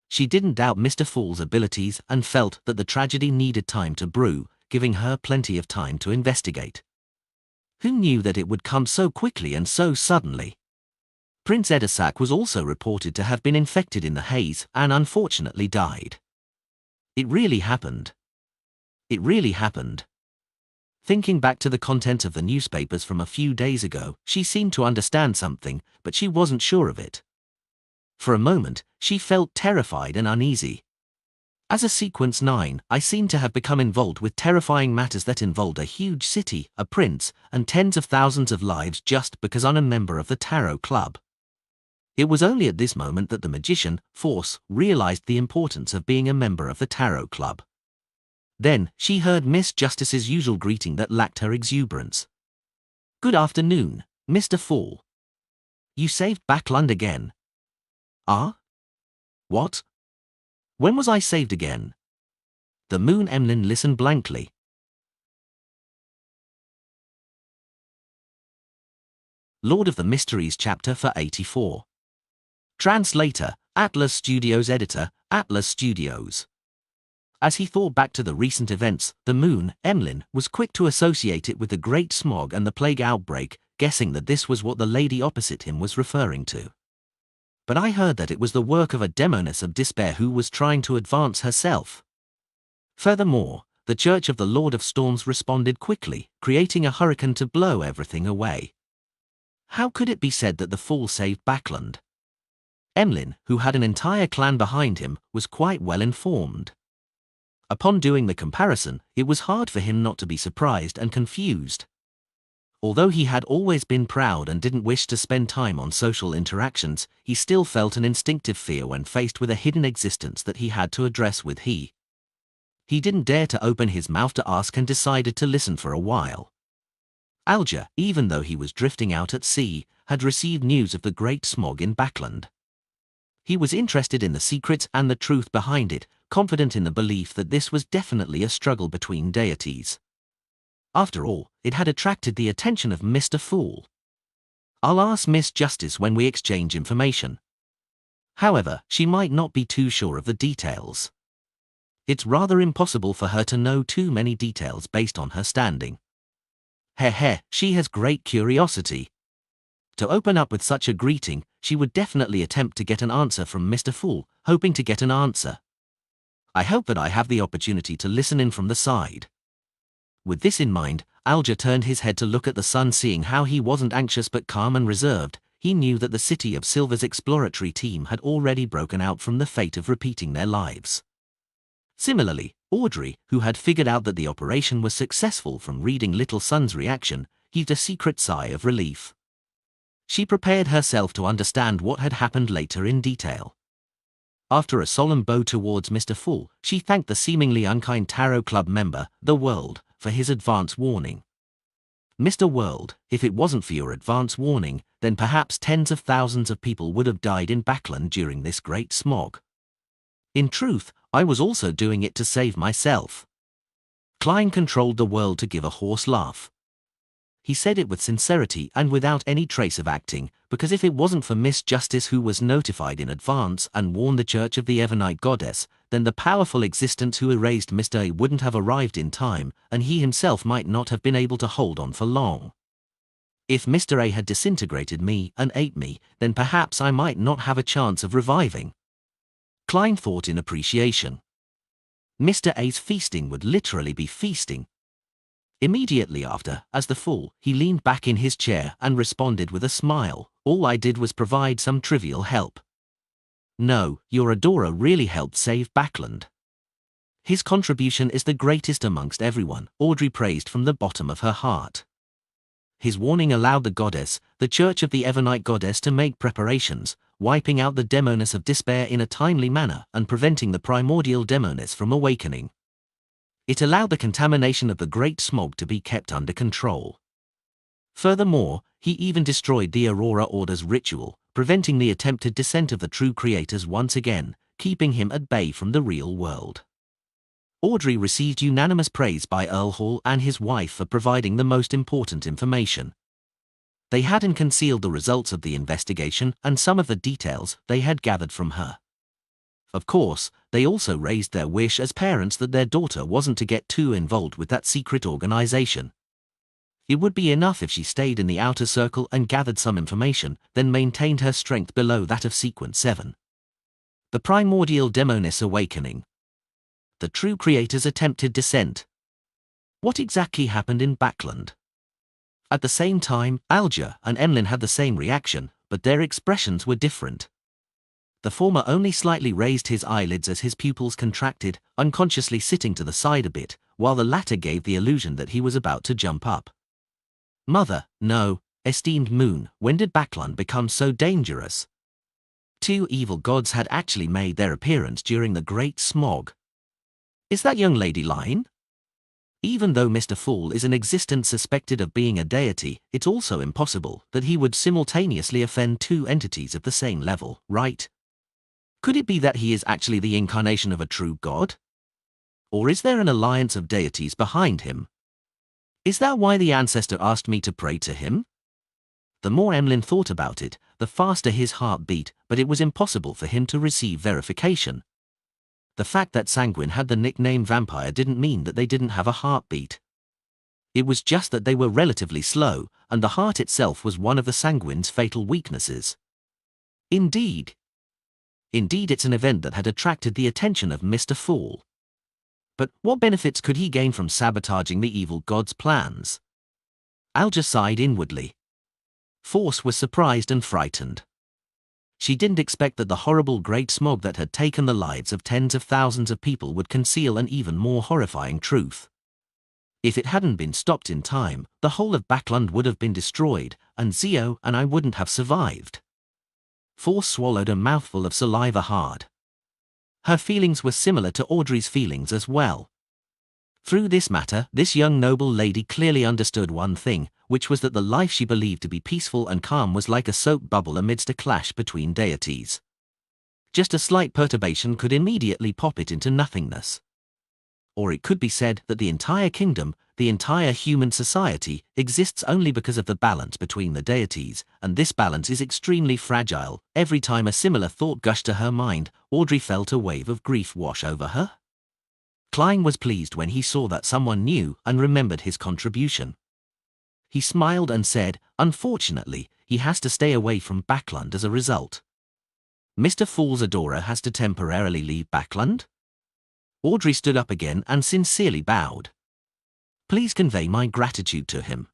She didn't doubt Mr. Fool's abilities and felt that the tragedy needed time to brew, giving her plenty of time to investigate. Who knew that it would come so quickly and so suddenly? Prince Edisac was also reported to have been infected in the haze and unfortunately died. It really happened. It really happened. Thinking back to the content of the newspapers from a few days ago, she seemed to understand something, but she wasn't sure of it. For a moment, she felt terrified and uneasy. As a Sequence 9, I seemed to have become involved with terrifying matters that involved a huge city, a prince, and tens of thousands of lives just because I'm a member of the Tarot Club. It was only at this moment that the magician, Force, realized the importance of being a member of the Tarot Club. Then, she heard Miss Justice's usual greeting that lacked her exuberance. "Good afternoon, Mr. Fool. You saved Backland again." "Ah? What? When was I saved again?" The Moon Emlyn listened blankly. Lord of the Mysteries chapter for 84. Translator, Atlas Studios. Editor, Atlas Studios. As he thought back to the recent events, the Moon, Emlyn, was quick to associate it with the Great Smog and the Plague outbreak, guessing that this was what the lady opposite him was referring to. But I heard that it was the work of a demoness of despair who was trying to advance herself. Furthermore, the Church of the Lord of Storms responded quickly, creating a hurricane to blow everything away. How could it be said that the Fool saved Backland? Emlyn, who had an entire clan behind him, was quite well informed. Upon doing the comparison, it was hard for him not to be surprised and confused. Although he had always been proud and didn't wish to spend time on social interactions, he still felt an instinctive fear when faced with a hidden existence that he had to address with he. He didn't dare to open his mouth to ask and decided to listen for a while. Alger, even though he was drifting out at sea, had received news of the Great Smog in Backland. He was interested in the secrets and the truth behind it, confident in the belief that this was definitely a struggle between deities. After all, it had attracted the attention of Mr. Fool. I'll ask Miss Justice when we exchange information. However, she might not be too sure of the details. It's rather impossible for her to know too many details based on her standing. She has great curiosity. To open up with such a greeting, she would definitely attempt to get an answer from Mr. Fool, hoping to get an answer. I hope that I have the opportunity to listen in from the side. With this in mind, Alger turned his head to look at the sun. Seeing how he wasn't anxious but calm and reserved, he knew that the City of Silver's exploratory team had already broken out from the fate of repeating their lives. Similarly, Audrey, who had figured out that the operation was successful from reading Little Sun's reaction, heaved a secret sigh of relief. She prepared herself to understand what had happened later in detail. After a solemn bow towards Mr. Fool, she thanked the seemingly unkind Tarot Club member, the World, for his advance warning. Mr. World, if it wasn't for your advance warning, then perhaps tens of thousands of people would have died in Backland during this great smog. In truth, I was also doing it to save myself. Klein controlled the World to give a hoarse laugh. He said it with sincerity and without any trace of acting, because if it wasn't for Miss Justice, who was notified in advance and warned the Church of the Evernite Goddess, then the powerful existence who erased Mr. A wouldn't have arrived in time, and he himself might not have been able to hold on for long. If Mr. A had disintegrated me and ate me, then perhaps I might not have a chance of reviving. Klein thought in appreciation. Mr. A's feasting would literally be feasting. Immediately after, as the fool, he leaned back in his chair and responded with a smile, "All I did was provide some trivial help." "No, your adorer really helped save Backland. His contribution is the greatest amongst everyone," Audrey praised from the bottom of her heart. His warning allowed the goddess, the Church of the Evernite Goddess, to make preparations, wiping out the demoness of despair in a timely manner and preventing the primordial demoness from awakening. It allowed the contamination of the Great Smog to be kept under control. Furthermore, he even destroyed the Aurora Order's ritual, preventing the attempted descent of the true creators once again, keeping him at bay from the real world. Audrey received unanimous praise by Earl Hall and his wife for providing the most important information. They hadn't concealed the results of the investigation and some of the details they had gathered from her. Of course, they also raised their wish as parents that their daughter wasn't to get too involved with that secret organization. It would be enough if she stayed in the outer circle and gathered some information, then maintained her strength below that of Sequence 7. The primordial demoness awakening. The true creator's attempted descent. What exactly happened in Backland? At the same time, Alger and Emlyn had the same reaction, but their expressions were different. The former only slightly raised his eyelids as his pupils contracted, unconsciously sitting to the side a bit, while the latter gave the illusion that he was about to jump up. "Mother, no, esteemed Moon, when did Backland become so dangerous?" Two evil gods had actually made their appearance during the Great Smog. "Is that young lady lying?" Even though Mr. Fool is an existence suspected of being a deity, it's also impossible that he would simultaneously offend two entities of the same level, right? Could it be that he is actually the incarnation of a true god? Or is there an alliance of deities behind him? Is that why the ancestor asked me to pray to him? The more Emlyn thought about it, the faster his heart beat, but it was impossible for him to receive verification. The fact that Sanguine had the nickname vampire didn't mean that they didn't have a heartbeat. It was just that they were relatively slow, and the heart itself was one of the Sanguine's fatal weaknesses. Indeed, it's an event that had attracted the attention of Mr. Fool. But what benefits could he gain from sabotaging the evil god's plans? Alger sighed inwardly. Force was surprised and frightened. She didn't expect that the horrible Great Smog that had taken the lives of tens of thousands of people would conceal an even more horrifying truth. If it hadn't been stopped in time, the whole of Backland would have been destroyed, and Zio and I wouldn't have survived. Force swallowed a mouthful of saliva hard. Her feelings were similar to Audrey's feelings as well. Through this matter, this young noble lady clearly understood one thing, which was that the life she believed to be peaceful and calm was like a soap bubble amidst a clash between deities. Just a slight perturbation could immediately pop it into nothingness. Or it could be said that the entire kingdom, the entire human society, exists only because of the balance between the deities, and this balance is extremely fragile. Every time a similar thought gushed to her mind, Audrey felt a wave of grief wash over her. Klein was pleased when he saw that someone knew and remembered his contribution. He smiled and said, "Unfortunately, he has to stay away from Backland as a result." Mr. Fool's adorer has to temporarily leave Backland? Audrey stood up again and sincerely bowed. "Please convey my gratitude to him."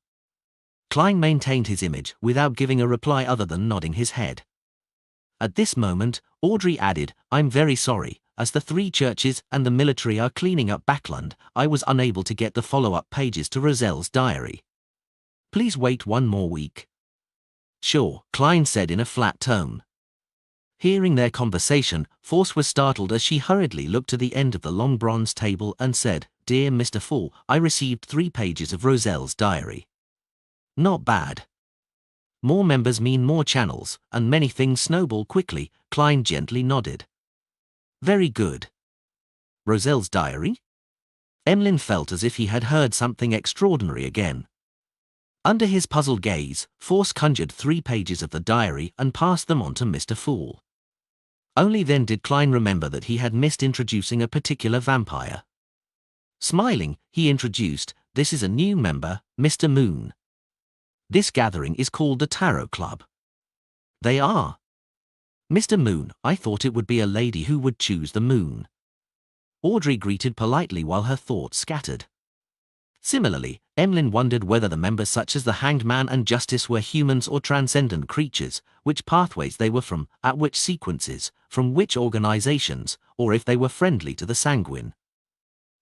Klein maintained his image without giving a reply other than nodding his head. At this moment, Audrey added, "I'm very sorry. As the three churches and the military are cleaning up Backland, I was unable to get the follow-up pages to Roselle's diary. Please wait one more week." "Sure," Klein said in a flat tone. Hearing their conversation, Force was startled as she hurriedly looked to the end of the long bronze table and said, "Dear Mr. Fool, I received 3 pages of Roselle's diary." "Not bad. More members mean more channels, and many things snowball quickly," Klein gently nodded. "Very good. Roselle's diary?" Emlyn felt as if he had heard something extraordinary again. Under his puzzled gaze, Force conjured 3 pages of the diary and passed them on to Mr. Fool. Only then did Klein remember that he had missed introducing a particular vampire. Smiling, he introduced, "This is a new member, Mr. Moon. This gathering is called the Tarot Club." "They are." "Mr. Moon, I thought it would be a lady who would choose the moon." Audrey greeted politely while her thoughts scattered. Similarly, Emlyn wondered whether the members such as the Hanged Man and Justice were humans or transcendent creatures, which pathways they were from, at which sequences, from which organizations, or if they were friendly to the Sanguine.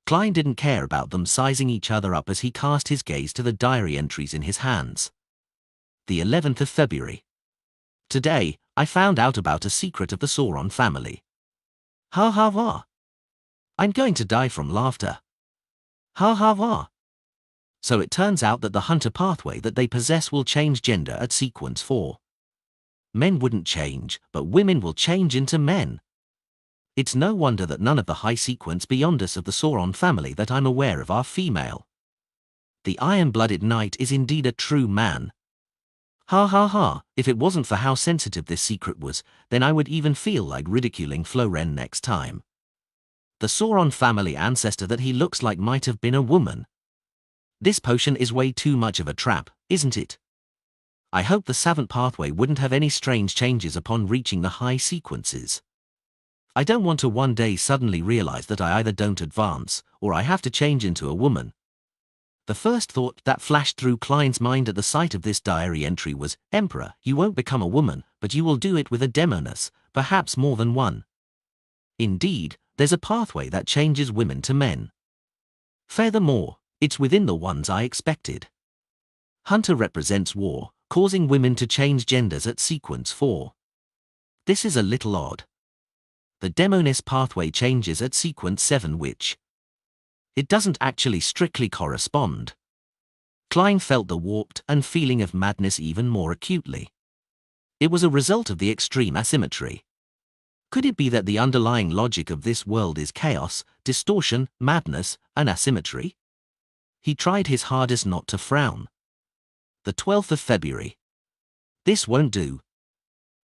Klein didn't care about them sizing each other up as he cast his gaze to the diary entries in his hands. The 11th of February. Today, I found out about a secret of the Sauron family. Ha ha ha. I'm going to die from laughter. Ha ha ha. So it turns out that the hunter pathway that they possess will change gender at sequence 4. Men wouldn't change, but women will change into men. It's no wonder that none of the high sequence beyond us of the Sauron family that I'm aware of are female. The iron-blooded knight is indeed a true man. Ha ha ha, if it wasn't for how sensitive this secret was, then I would even feel like ridiculing Floren next time. The Sauron family ancestor that he looks like might have been a woman. This potion is way too much of a trap, isn't it? I hope the savant pathway wouldn't have any strange changes upon reaching the high sequences. I don't want to one day suddenly realize that I either don't advance, or I have to change into a woman. The first thought that flashed through Klein's mind at the sight of this diary entry was, "Emperor, you won't become a woman, but you will do it with a demoness, perhaps more than one." Indeed, there's a pathway that changes women to men. Furthermore, it's within the ones I expected. Hunter represents war, causing women to change genders at sequence 4. This is a little odd. The demoness pathway changes at sequence 7, which it doesn't actually strictly correspond. Klein felt the warped and feeling of madness even more acutely. It was a result of the extreme asymmetry. Could it be that the underlying logic of this world is chaos, distortion, madness, and asymmetry? He tried his hardest not to frown. The 12th of February. This won't do.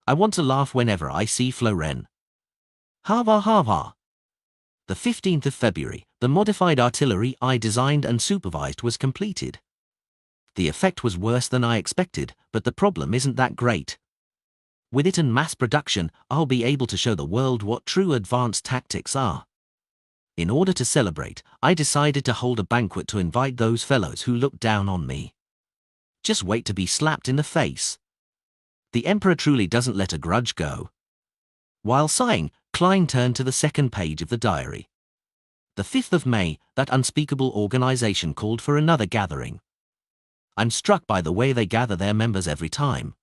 I want to laugh whenever I see Floren. Ha ha ha ha. The 15th of February, the modified artillery I designed and supervised was completed. The effect was worse than I expected, but the problem isn't that great. With it in mass production, I'll be able to show the world what true advanced tactics are. In order to celebrate, I decided to hold a banquet to invite those fellows who looked down on me. Just wait to be slapped in the face. The Emperor truly doesn't let a grudge go. While sighing, Klein turned to the second page of the diary. The 5th of May, that unspeakable organization called for another gathering. I'm struck by the way they gather their members every time.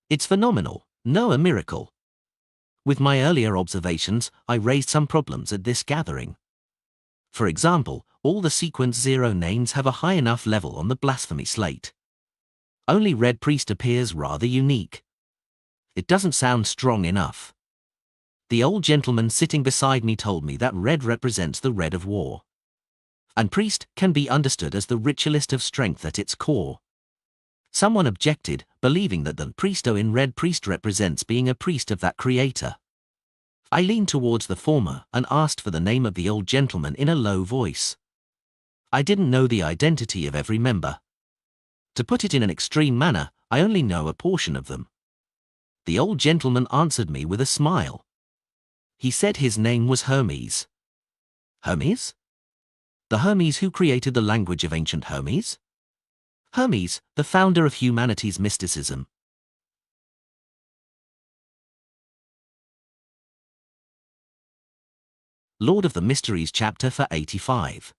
It's phenomenal, no a miracle. With my earlier observations, I raised some problems at this gathering. For example, all the sequence 0 names have a high enough level on the blasphemy slate. Only Red Priest appears rather unique. It doesn't sound strong enough. The old gentleman sitting beside me told me that red represents the red of war. And priest can be understood as the ritualist of strength at its core. Someone objected, believing that the priesto in red priest represents being a priest of that creator. I leaned towards the former and asked for the name of the old gentleman in a low voice. I didn't know the identity of every member. To put it in an extreme manner, I only know a portion of them. The old gentleman answered me with a smile. He said his name was Hermes. Hermes? The Hermes who created the language of ancient Hermes? Hermes, the founder of humanity's mysticism. Lord of the Mysteries chapter for 85.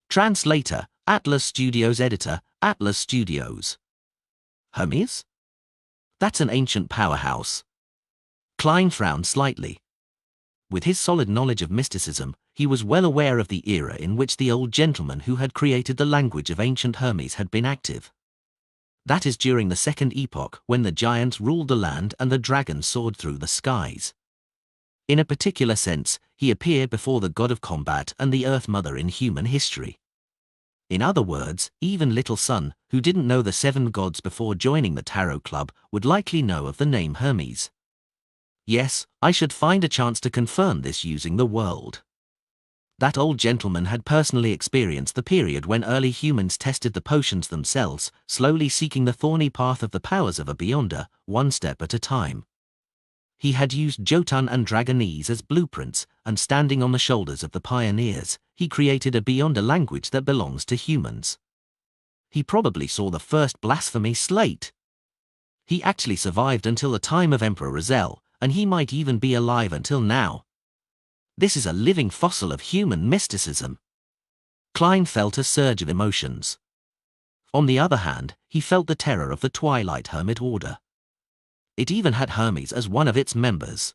Translator, Atlas Studios editor, Atlas Studios. Hermes? That's an ancient powerhouse. Klein frowned slightly. With his solid knowledge of mysticism, he was well aware of the era in which the old gentleman who had created the language of ancient Hermes had been active. That is during the Second Epoch, when the giants ruled the land and the dragons soared through the skies. In a particular sense, he appeared before the god of combat and the Earth Mother in human history. In other words, even little son, who didn't know the 7 gods before joining the tarot club, would likely know of the name Hermes. Yes, I should find a chance to confirm this using the world. That old gentleman had personally experienced the period when early humans tested the potions themselves, slowly seeking the thorny path of the powers of a beyonder, one step at a time. He had used Jotun and Dragonese as blueprints, and standing on the shoulders of the pioneers, he created a beyonder language that belongs to humans. He probably saw the first blasphemy slate. He actually survived until the time of Emperor Razel, and he might even be alive until now. This is a living fossil of human mysticism. Klein felt a surge of emotions. On the other hand, he felt the terror of the Twilight Hermit Order. It even had Hermes as one of its members.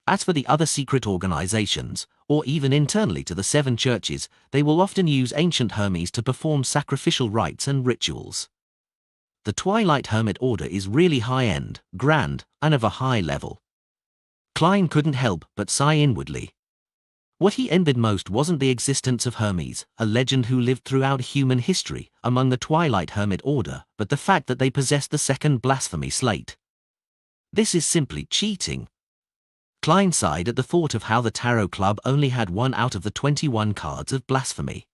As for the other secret organizations, or even internally to the 7 churches, they will often use ancient Hermes to perform sacrificial rites and rituals. The Twilight Hermit Order is really high-end, grand, and of a high level. Klein couldn't help but sigh inwardly. What he envied most wasn't the existence of Hermes, a legend who lived throughout human history, among the Twilight Hermit Order, but the fact that they possessed the second blasphemy slate. This is simply cheating. Klein sighed at the thought of how the Tarot Club only had 1 out of the 21 cards of blasphemy.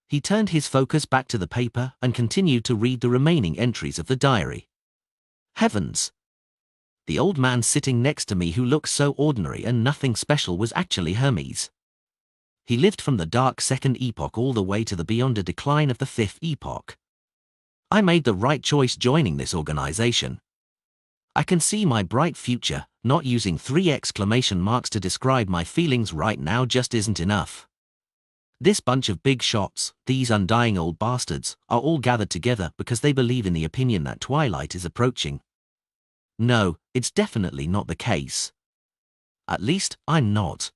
He turned his focus back to the paper and continued to read the remaining entries of the diary. Heavens! The old man sitting next to me who looked so ordinary and nothing special was actually Hermes. He lived from the dark 2nd epoch all the way to the beyonder decline of the 5th epoch. I made the right choice joining this organization. I can see my bright future. Not using 3 exclamation marks to describe my feelings right now just isn't enough. This bunch of big shots, these undying old bastards, are all gathered together because they believe in the opinion that Twilight is approaching. No, it's definitely not the case. At least, I'm not.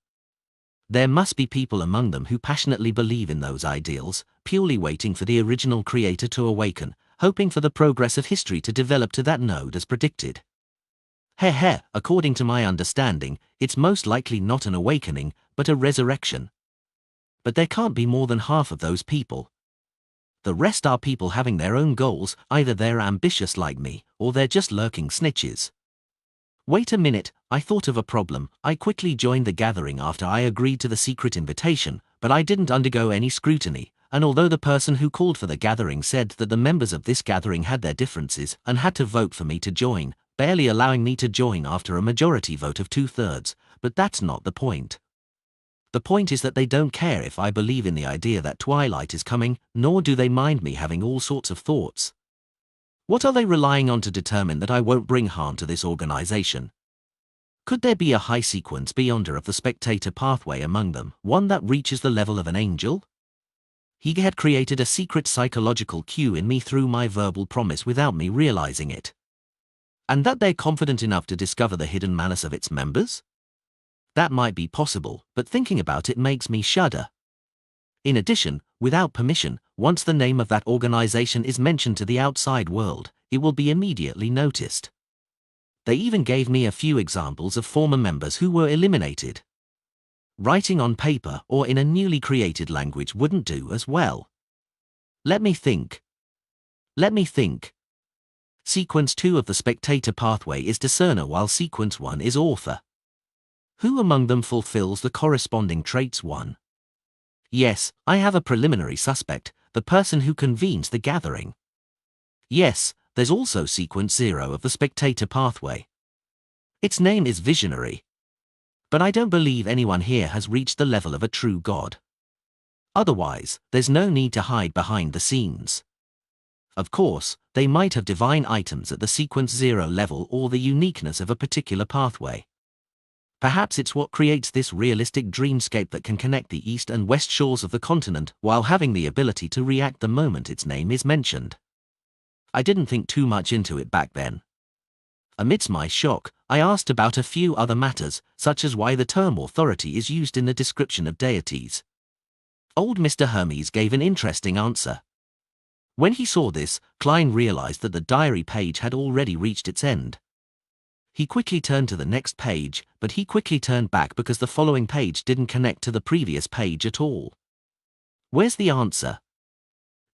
There must be people among them who passionately believe in those ideals, purely waiting for the original creator to awaken, hoping for the progress of history to develop to that node as predicted. According to my understanding, it's most likely not an awakening, but a resurrection. But there can't be more than half of those people. The rest are people having their own goals, either they're ambitious like me, or they're just lurking snitches. Wait a minute, I thought of a problem. I quickly joined the gathering after I agreed to the secret invitation, but I didn't undergo any scrutiny, and although the person who called for the gathering said that the members of this gathering had their differences and had to vote for me to join, barely allowing me to join after a majority vote of 2/3, but that's not the point. The point is that they don't care if I believe in the idea that Twilight is coming, nor do they mind me having all sorts of thoughts. What are they relying on to determine that I won't bring harm to this organization? Could there be a high sequence beyonder of the spectator pathway among them, one that reaches the level of an angel? He had created a secret psychological cue in me through my verbal promise without me realizing it. And that they're confident enough to discover the hidden malice of its members? That might be possible, but thinking about it makes me shudder. In addition, without permission, once the name of that organization is mentioned to the outside world, it will be immediately noticed. They even gave me a few examples of former members who were eliminated. Writing on paper or in a newly created language wouldn't do as well. Let me think. Sequence 2 of the spectator pathway is discerner while sequence 1 is author. Who among them fulfills the corresponding traits 1? Yes, I have a preliminary suspect, the person who convenes the gathering. Yes, there's also sequence 0 of the spectator pathway. Its name is Visionary. But I don't believe anyone here has reached the level of a true god. Otherwise, there's no need to hide behind the scenes. Of course, they might have divine items at the sequence 0 level or the uniqueness of a particular pathway. Perhaps it's what creates this realistic dreamscape that can connect the east and west shores of the continent while having the ability to react the moment its name is mentioned. I didn't think too much into it back then. Amidst my shock, I asked about a few other matters, such as why the term authority is used in the description of deities. Old Mr. Hermes gave an interesting answer. When he saw this, Klein realized that the diary page had already reached its end. He quickly turned to the next page, but he quickly turned back because the following page didn't connect to the previous page at all. Where's the answer?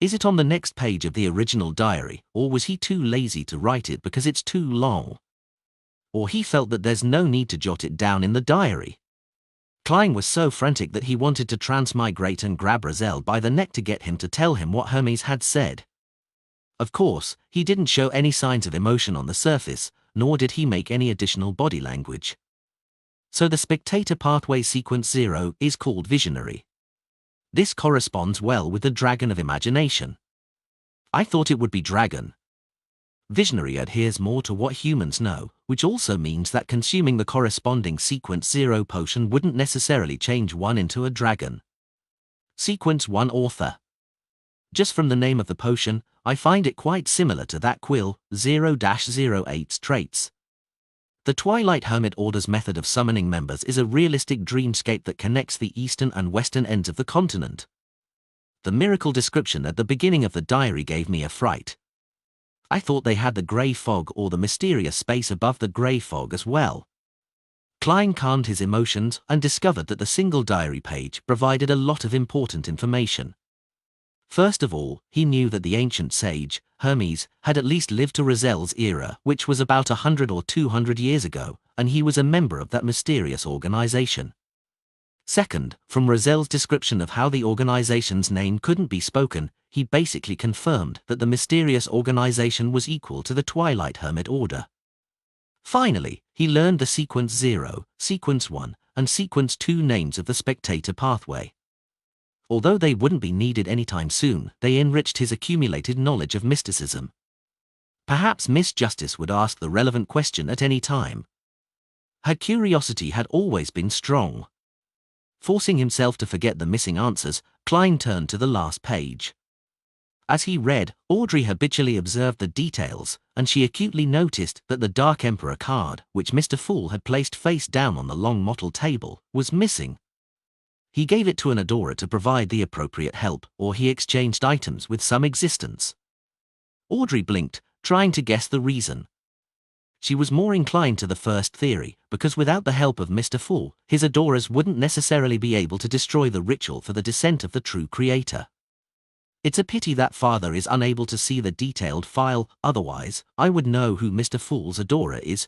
Is it on the next page of the original diary, or was he too lazy to write it because it's too long? Or he felt that there's no need to jot it down in the diary? Klein was so frantic that he wanted to transmigrate and grab Roselle by the neck to get him to tell him what Hermes had said. Of course, he didn't show any signs of emotion on the surface, nor did he make any additional body language. So the spectator pathway sequence 0 is called visionary. This corresponds well with the dragon of imagination. I thought it would be dragon. Visionary adheres more to what humans know, which also means that consuming the corresponding sequence 0 potion wouldn't necessarily change one into a dragon. Sequence 1 author. Just from the name of the potion, I find it quite similar to that Quill 0-08's traits. The Twilight Hermit Order's method of summoning members is a realistic dreamscape that connects the eastern and western ends of the continent. The miracle description at the beginning of the diary gave me a fright. I thought they had the grey fog or the mysterious space above the grey fog as well. Klein calmed his emotions and discovered that the single diary page provided a lot of important information. First of all, he knew that the ancient sage, Hermes, had at least lived to Roselle's era, which was about 100 or 200 years ago, and he was a member of that mysterious organization. Second, from Roselle's description of how the organization's name couldn't be spoken, he basically confirmed that the mysterious organization was equal to the Twilight Hermit Order. Finally, he learned the Sequence 0, Sequence 1, and Sequence 2 names of the spectator pathway. Although they wouldn't be needed anytime soon, they enriched his accumulated knowledge of mysticism. Perhaps Miss Justice would ask the relevant question at any time. Her curiosity had always been strong. Forcing himself to forget the missing answers, Klein turned to the last page. As he read, Audrey habitually observed the details, and she acutely noticed that the Dark Emperor card, which Mr. Fool had placed face down on the long mottled table, was missing. He gave it to an adorer to provide the appropriate help, or he exchanged items with some existence. Audrey blinked, trying to guess the reason. She was more inclined to the first theory, because without the help of Mr. Fool, his adorers wouldn't necessarily be able to destroy the ritual for the descent of the true creator. It's a pity that Father is unable to see the detailed file, otherwise, I would know who Mr. Fool's adorer is.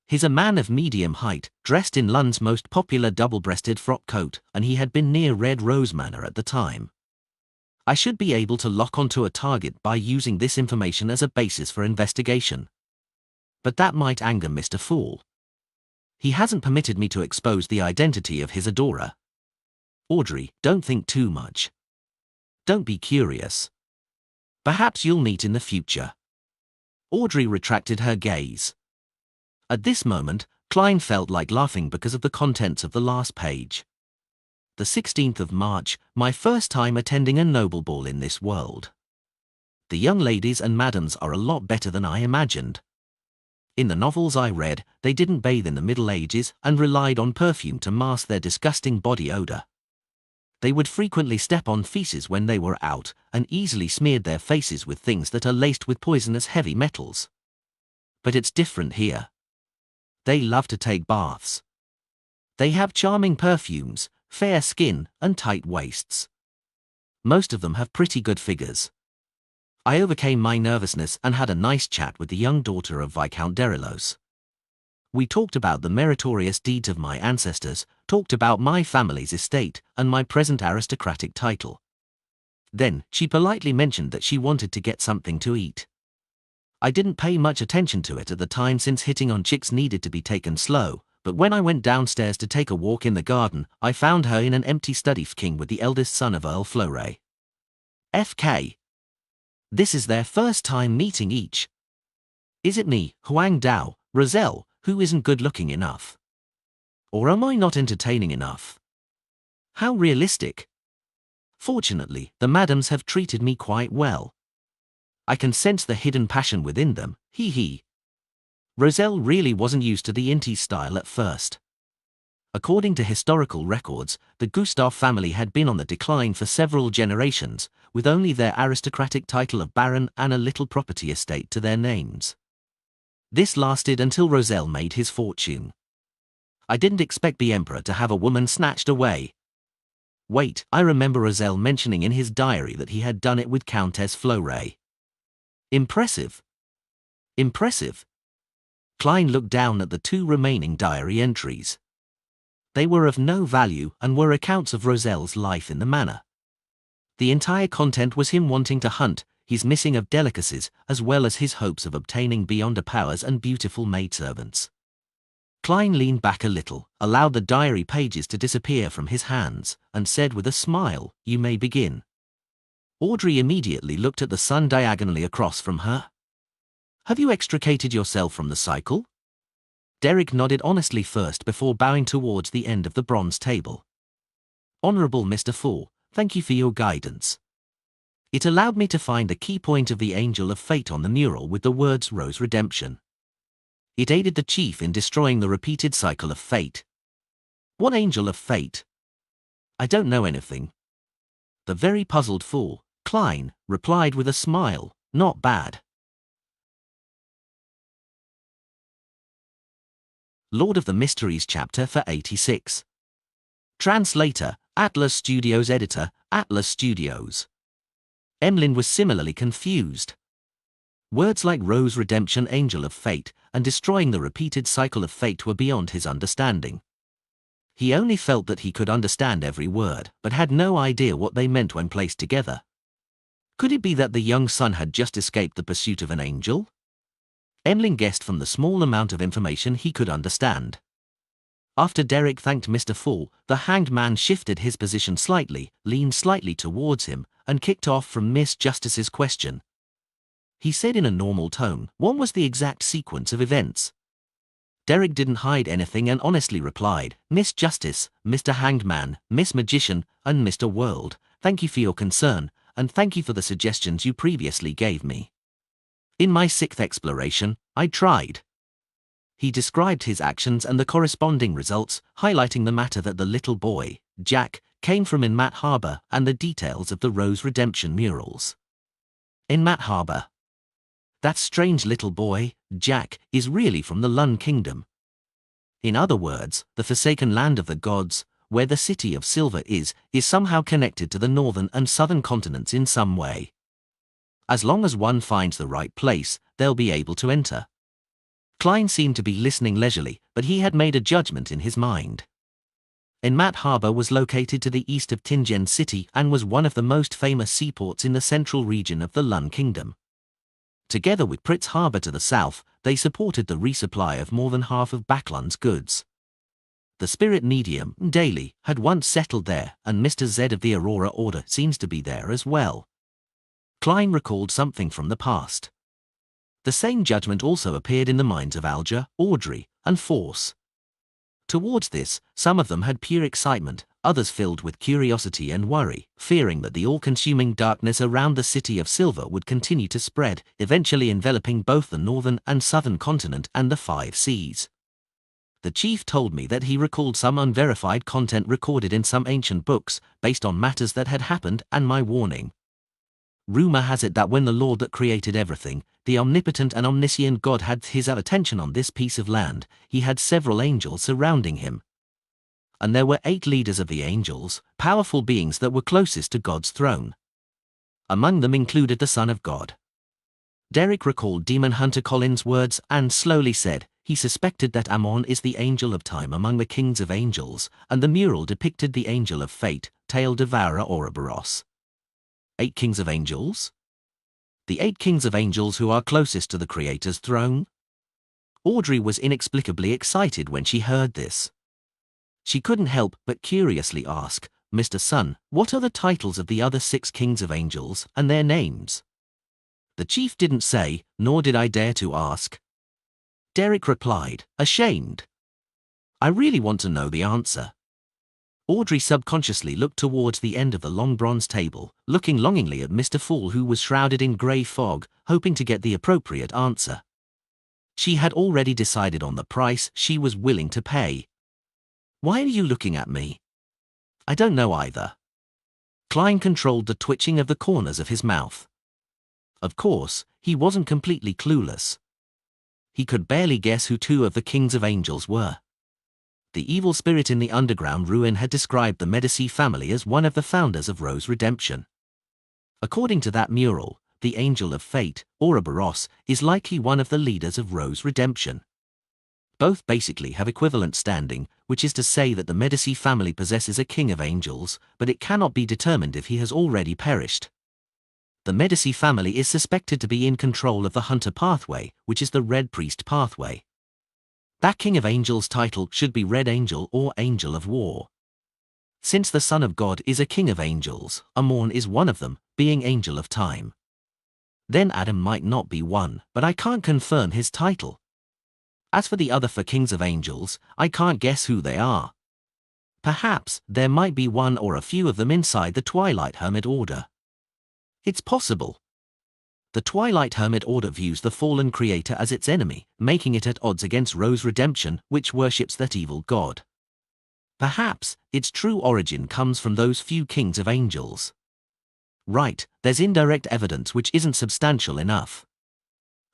He's a man of medium height, dressed in London's most popular double-breasted frock coat, and he had been near Red Rose Manor at the time. I should be able to lock onto a target by using this information as a basis for investigation. But that might anger Mr. Fool. He hasn't permitted me to expose the identity of his adorer. Audrey, don't think too much. Don't be curious. Perhaps you'll meet in the future. Audrey retracted her gaze. At this moment, Klein felt like laughing because of the contents of the last page. The 16th of March, my first time attending a noble ball in this world. The young ladies and madams are a lot better than I imagined. In the novels I read, they didn't bathe in the Middle Ages and relied on perfume to mask their disgusting body odor. They would frequently step on feces when they were out, and easily smeared their faces with things that are laced with poisonous heavy metals. But it's different here. They love to take baths. They have charming perfumes, fair skin, and tight waists. Most of them have pretty good figures. I overcame my nervousness and had a nice chat with the young daughter of Viscount Derilos. We talked about the meritorious deeds of my ancestors, talked about my family's estate, and my present aristocratic title. Then, she politely mentioned that she wanted to get something to eat. I didn't pay much attention to it at the time since hitting on chicks needed to be taken slow, but when I went downstairs to take a walk in the garden, I found her in an empty study f***ing with the eldest son of Earl Fleury. FK. This is their first time meeting each. Is it me, Huang Dao, Roselle, who isn't good-looking enough? Or am I not entertaining enough? How realistic. Fortunately, the madams have treated me quite well. I can sense the hidden passion within them, hee. Roselle really wasn't used to the Inti style at first. According to historical records, the Gustav family had been on the decline for several generations, with only their aristocratic title of Baron and a little property estate to their names. This lasted until Roselle made his fortune. I didn't expect the Emperor to have a woman snatched away. Wait, I remember Roselle mentioning in his diary that he had done it with Countess Fleury. Impressive. Impressive. Klein looked down at the 2 remaining diary entries. They were of no value and were accounts of Roselle's life in the manor. The entire content was him wanting to hunt, his missing of delicacies, as well as his hopes of obtaining beyond powers and beautiful maidservants. Klein leaned back a little, allowed the diary pages to disappear from his hands, and said with a smile, "You may begin." Audrey immediately looked at the sun diagonally across from her. "Have you extricated yourself from the cycle?" Derek nodded honestly first before bowing towards the end of the bronze table. "Honorable Mr. Fool, thank you for your guidance. It allowed me to find the key point of the Angel of Fate on the mural with the words Rose Redemption. It aided the chief in destroying the repeated cycle of fate." "What Angel of Fate?" "I don't know anything." The very puzzled fool, Klein, replied with a smile, "Not bad." Lord of the Mysteries chapter for 86. Translator, Atlas Studios. Editor, Atlas Studios. Emlyn was similarly confused. Words like Rose Redemption, Angel of Fate, and destroying the repeated cycle of fate were beyond his understanding. He only felt that he could understand every word, but had no idea what they meant when placed together. Could it be that the young son had just escaped the pursuit of an angel? Emlyn guessed from the small amount of information he could understand. After Derek thanked Mr. Fool, the hanged man shifted his position slightly, leaned slightly towards him, and kicked off from Miss Justice's question. He said in a normal tone, "What was the exact sequence of events?" Derek didn't hide anything and honestly replied, "Miss Justice, Mr. Hanged Man, Miss Magician, and Mr. World, thank you for your concern, and thank you for the suggestions you previously gave me. In my 6th exploration, I tried." He described his actions and the corresponding results, highlighting the matter that the little boy, Jack, came from in Mat Harbor and the details of the Rose Redemption murals. In Mat Harbor. That strange little boy, Jack, is really from the Lun Kingdom. In other words, the forsaken land of the gods, where the City of Silver is somehow connected to the northern and southern continents in some way. As long as one finds the right place, they'll be able to enter. Klein seemed to be listening leisurely, but he had made a judgment in his mind. Mat Harbor was located to the east of Tingen City and was one of the most famous seaports in the central region of the Lun Kingdom. Together with Pritz Harbor to the south, they supported the resupply of more than half of Backlund's goods. The spirit medium, Daly, had once settled there, and Mr. Z of the Aurora Order seems to be there as well. Klein recalled something from the past. The same judgment also appeared in the minds of Alger, Audrey, and Force. Towards this, some of them had pure excitement, others filled with curiosity and worry, fearing that the all-consuming darkness around the City of Silver would continue to spread, eventually enveloping both the northern and southern continent and the 5 seas. The chief told me that he recalled some unverified content recorded in some ancient books, based on matters that had happened and my warning. Rumor has it that when the Lord that created everything, the omnipotent and omniscient God had his attention on this piece of land, he had several angels surrounding him. And there were 8 leaders of the angels, powerful beings that were closest to God's throne. Among them included the Son of God. Derek recalled Demon Hunter Collins' words and slowly said, he suspected that Ammon is the angel of time among the kings of angels, and the mural depicted the angel of fate, Tail Devourer Ouroboros. 8 kings of angels? The 8 kings of angels who are closest to the Creator's throne? Audrey was inexplicably excited when she heard this. She couldn't help but curiously ask, "Mr. Sun, what are the titles of the other 6 kings of angels and their names?" The chief didn't say, nor did I dare to ask. Derek replied, ashamed. "I really want to know the answer." Audrey subconsciously looked towards the end of the long bronze table, looking longingly at Mr. Fool, who was shrouded in grey fog, hoping to get the appropriate answer. She had already decided on the price she was willing to pay. "Why are you looking at me?" "I don't know either." Klein controlled the twitching of the corners of his mouth. Of course, he wasn't completely clueless. He could barely guess who 2 of the kings of angels were. The evil spirit in the underground ruin had described the Medici family as one of the founders of Rose Redemption. According to that mural, the Angel of Fate, Ouroboros, is likely one of the leaders of Rose Redemption. Both basically have equivalent standing, which is to say that the Medici family possesses a king of angels, but it cannot be determined if he has already perished. The Medici family is suspected to be in control of the Hunter pathway, which is the Red Priest pathway. That King of Angels title should be Red Angel or Angel of War. Since the Son of God is a King of Angels, Amorn is one of them, being Angel of Time. Then Adam might not be one, but I can't confirm his title. As for the other 4 Kings of Angels, I can't guess who they are. Perhaps there might be one or a few of them inside the Twilight Hermit Order. It's possible. The Twilight Hermit Order views the fallen creator as its enemy, making it at odds against Rose Redemption, which worships that evil god. Perhaps its true origin comes from those few kings of angels. Right, there's indirect evidence which isn't substantial enough.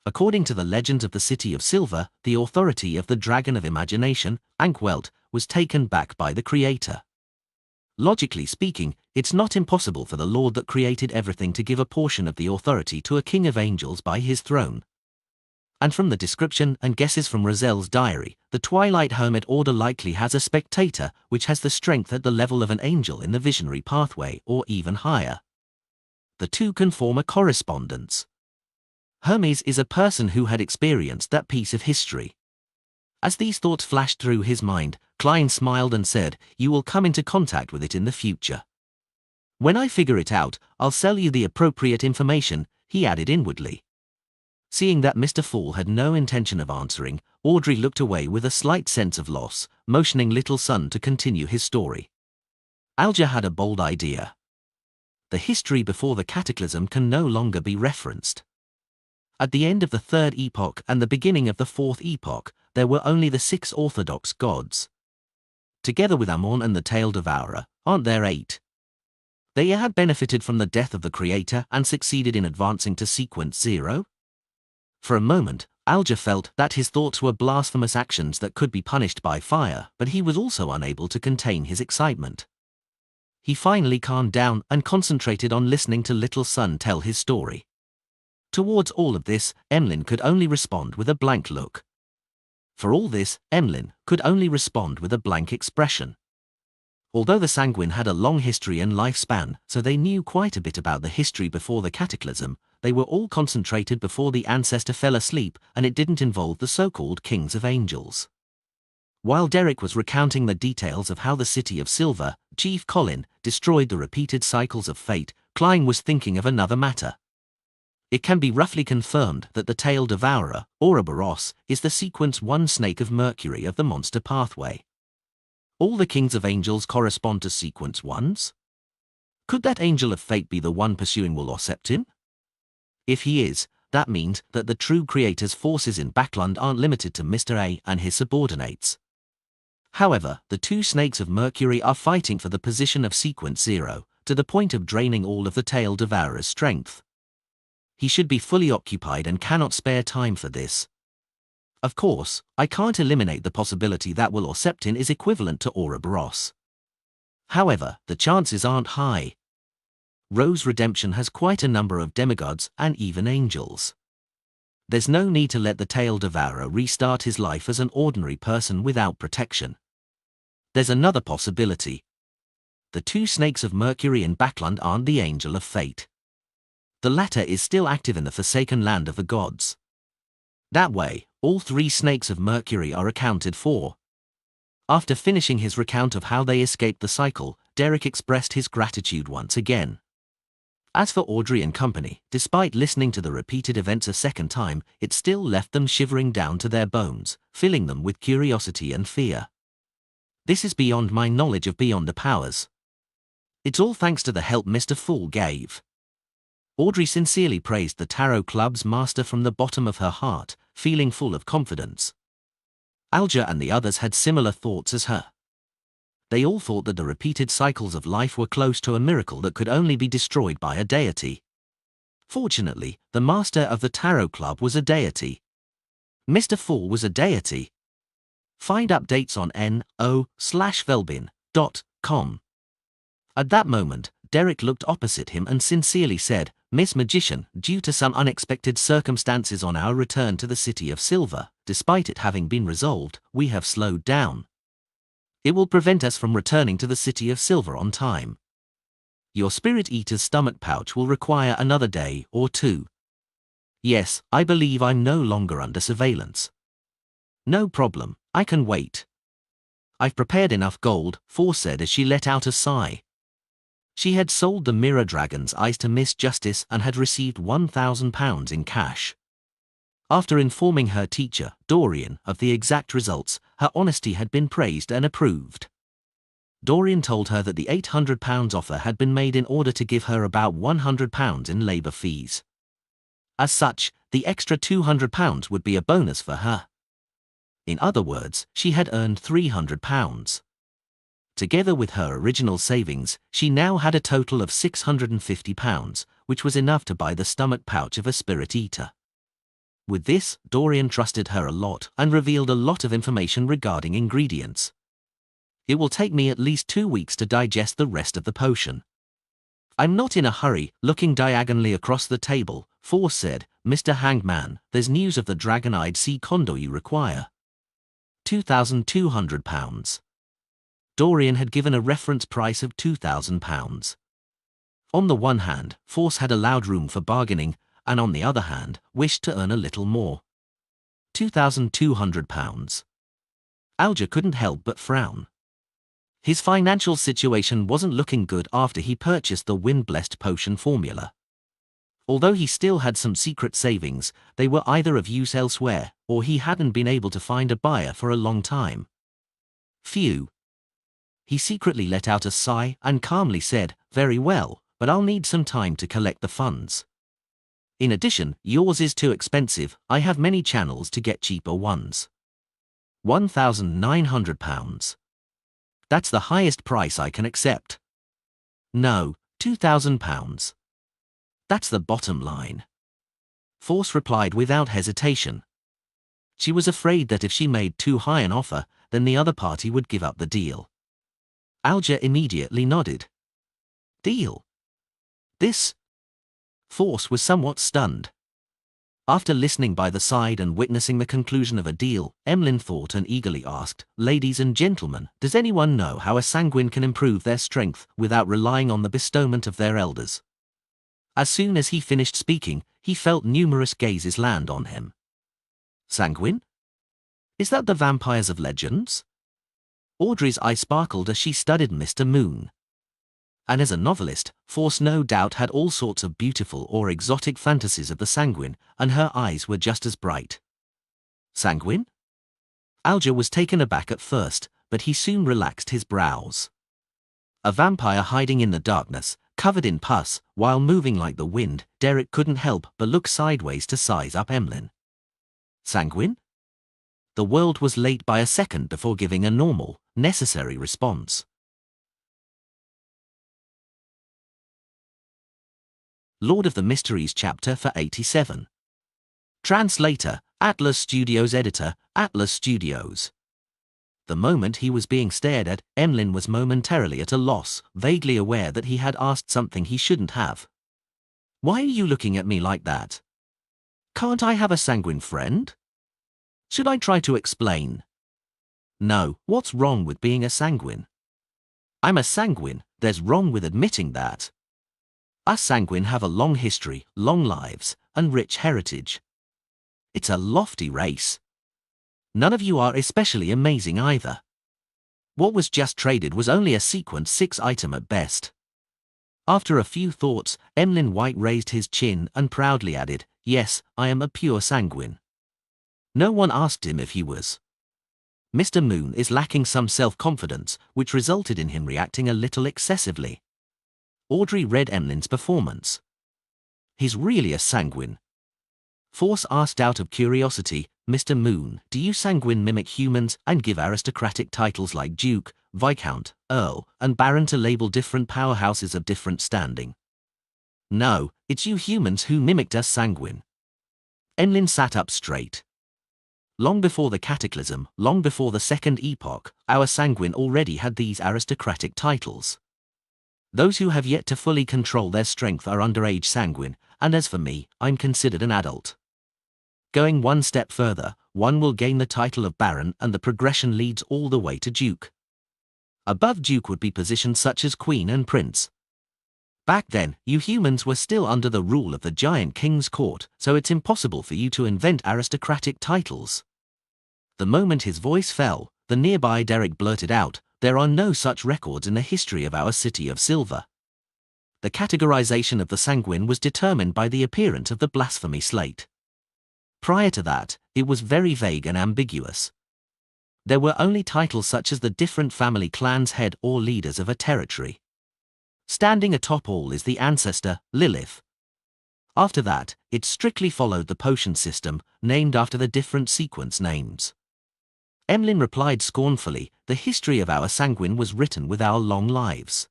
According to the legend of the City of Silver, the authority of the Dragon of Imagination, Ankwelt, was taken back by the Creator. Logically speaking, it's not impossible for the Lord that created everything to give a portion of the authority to a king of angels by his throne. And from the description and guesses from Rozelle's diary, the Twilight Hermit Order likely has a spectator which has the strength at the level of an angel in the visionary pathway or even higher. The two can form a correspondence. Hermes is a person who had experienced that piece of history. As these thoughts flashed through his mind, Klein smiled and said, "You will come into contact with it in the future. When I figure it out, I'll sell you the appropriate information," he added inwardly. Seeing that Mr. Fool had no intention of answering, Audrey looked away with a slight sense of loss, motioning Little Son to continue his story. Alger had a bold idea. The history before the cataclysm can no longer be referenced. At the end of the 3rd epoch and the beginning of the 4th epoch, there were only the 6 orthodox gods. Together with Amon and the Tail Devourer, aren't there 8? They had benefited from the death of the Creator and succeeded in advancing to sequence 0? For a moment, Alger felt that his thoughts were blasphemous actions that could be punished by fire, but he was also unable to contain his excitement. He finally calmed down and concentrated on listening to Little Son tell his story. Towards all of this, Emlyn could only respond with a blank look. For all this, Emlyn could only respond with a blank expression. Although the Sanguine had a long history and lifespan, so they knew quite a bit about the history before the cataclysm, they were all concentrated before the ancestor fell asleep, and it didn't involve the so-called Kings of Angels. While Derek was recounting the details of how the City of Silver, Chief Colin, destroyed the repeated cycles of fate, Klein was thinking of another matter. It can be roughly confirmed that the Tail Devourer, Ouroboros, is the sequence 1 snake of Mercury of the monster pathway. All the Kings of Angels correspond to sequence 1s? Could that Angel of Fate be the one pursuing Woloseptin? If he is, that means that the true Creator's forces in Backland aren't limited to Mr. A and his subordinates. However, the 2 snakes of Mercury are fighting for the position of sequence 0, to the point of draining all of the Tail Devourer's strength. He should be fully occupied and cannot spare time for this. Of course, I can't eliminate the possibility that Woloseptin is equivalent to Ouroboros. However, the chances aren't high. Rose Redemption has quite a number of demigods and even angels. There's no need to let the Tail Devourer restart his life as an ordinary person without protection. There's another possibility. The 2 snakes of Mercury in Backland aren't the Angel of Fate. The latter is still active in the Forsaken Land of the Gods. That way, all 3 snakes of Mercury are accounted for. After finishing his recount of how they escaped the cycle, Derek expressed his gratitude once again. As for Audrey and company, despite listening to the repeated events a second time, it still left them shivering down to their bones, filling them with curiosity and fear. This is beyond my knowledge of Beyond the Powers. It's all thanks to the help Mr. Fool gave. Audrey sincerely praised the Tarot Club's master from the bottom of her heart, feeling full of confidence. Alger and the others had similar thoughts as her. They all thought that the repeated cycles of life were close to a miracle that could only be destroyed by a deity. Fortunately, the master of the Tarot Club was a deity. Mr. Fool was a deity. Find updates on no/velbin.com. At that moment, Derek looked opposite him and sincerely said, "Miss Magician, due to some unexpected circumstances on our return to the City of Silver, despite it having been resolved, we have slowed down. It will prevent us from returning to the City of Silver on time. Your Spirit Eater's stomach pouch will require another day or two. Yes, I believe I'm no longer under surveillance. No problem, I can wait. I've prepared enough gold," Force said as she let out a sigh. She had sold the mirror dragon's eyes to Miss Justice and had received £1,000 in cash. After informing her teacher, Dorian, of the exact results, her honesty had been praised and approved. Dorian told her that the £800 offer had been made in order to give her about £100 in labour fees. As such, the extra £200 would be a bonus for her. In other words, she had earned £300. Together with her original savings, she now had a total of £650, which was enough to buy the stomach pouch of a Spirit Eater. With this, Dorian trusted her a lot and revealed a lot of information regarding ingredients. "It will take me at least 2 weeks to digest the rest of the potion. I'm not in a hurry." Looking diagonally across the table, Force said, "Mr. Hangman, there's news of the dragon-eyed sea condor you require. £2,200. Dorian had given a reference price of £2,000. On the one hand, Force had allowed room for bargaining, and on the other hand, wished to earn a little more. £2,200. Alger couldn't help but frown. His financial situation wasn't looking good after he purchased the wind-blessed potion formula. Although he still had some secret savings, they were either of use elsewhere, or he hadn't been able to find a buyer for a long time. Phew. He secretly let out a sigh and calmly said, "Very well, but I'll need some time to collect the funds. In addition, yours is too expensive. I have many channels to get cheaper ones. £1,900. That's the highest price I can accept." "No, £2,000. That's the bottom line," Force replied without hesitation. She was afraid that if she made too high an offer, then the other party would give up the deal. Alger immediately nodded. "Deal? This?" Force was somewhat stunned. After listening by the side and witnessing the conclusion of a deal, Emlyn thought and eagerly asked, "Ladies and gentlemen, does anyone know how a sanguine can improve their strength without relying on the bestowment of their elders?" As soon as he finished speaking, he felt numerous gazes land on him. "Sanguine? Is that the vampires of legends?" Audrey's eye sparkled as she studied Mr. Moon. And as a novelist, Force no doubt had all sorts of beautiful or exotic fantasies of the sanguine, and her eyes were just as bright. "Sanguine?" Alger was taken aback at first, but he soon relaxed his brows. A vampire hiding in the darkness, covered in pus, while moving like the wind, Derek couldn't help but look sideways to size up Emlyn. "Sanguine?" The world was late by a second before giving a normal, necessary response. Lord of the Mysteries chapter for 87. Translator, Atlas Studios. Editor, Atlas Studios. The moment he was being stared at, Emlyn was momentarily at a loss, vaguely aware that he had asked something he shouldn't have. "Why are you looking at me like that? Can't I have a sanguine friend? Should I try to explain?" "No, what's wrong with being a sanguine?" "I'm a sanguine, there's wrong with admitting that. Us sanguine have a long history, long lives, and rich heritage. It's a lofty race. None of you are especially amazing either. What was just traded was only a sequence 6 item at best." After a few thoughts, Emlyn White raised his chin and proudly added, "Yes, I am a pure sanguine." No one asked him if he was. Mr. Moon is lacking some self-confidence, which resulted in him reacting a little excessively. Audrey read Emlyn's performance. "He's really a sanguine." Force asked out of curiosity, "Mr. Moon, do you sanguine mimic humans and give aristocratic titles like Duke, Viscount, Earl, and Baron to label different powerhouses of different standing?" "No, it's you humans who mimicked us sanguine." Emlyn sat up straight. Long before the Cataclysm, long before the Second Epoch, our Sanguine already had these aristocratic titles. Those who have yet to fully control their strength are underage Sanguine, and as for me, I'm considered an adult. Going one step further, one will gain the title of Baron and the progression leads all the way to Duke. Above Duke would be positions such as Queen and Prince. Back then, you humans were still under the rule of the giant king's court, so it's impossible for you to invent aristocratic titles. The moment his voice fell, the nearby Derek blurted out, "There are no such records in the history of our City of Silver." The categorization of the Sanguine was determined by the appearance of the blasphemy slate. Prior to that, it was very vague and ambiguous. There were only titles such as the different family clans head or leaders of a territory. Standing atop all is the ancestor, Lilith. After that, it strictly followed the potion system, named after the different sequence names. Emlyn replied scornfully, "The history of our Sanguine was written with our long lives.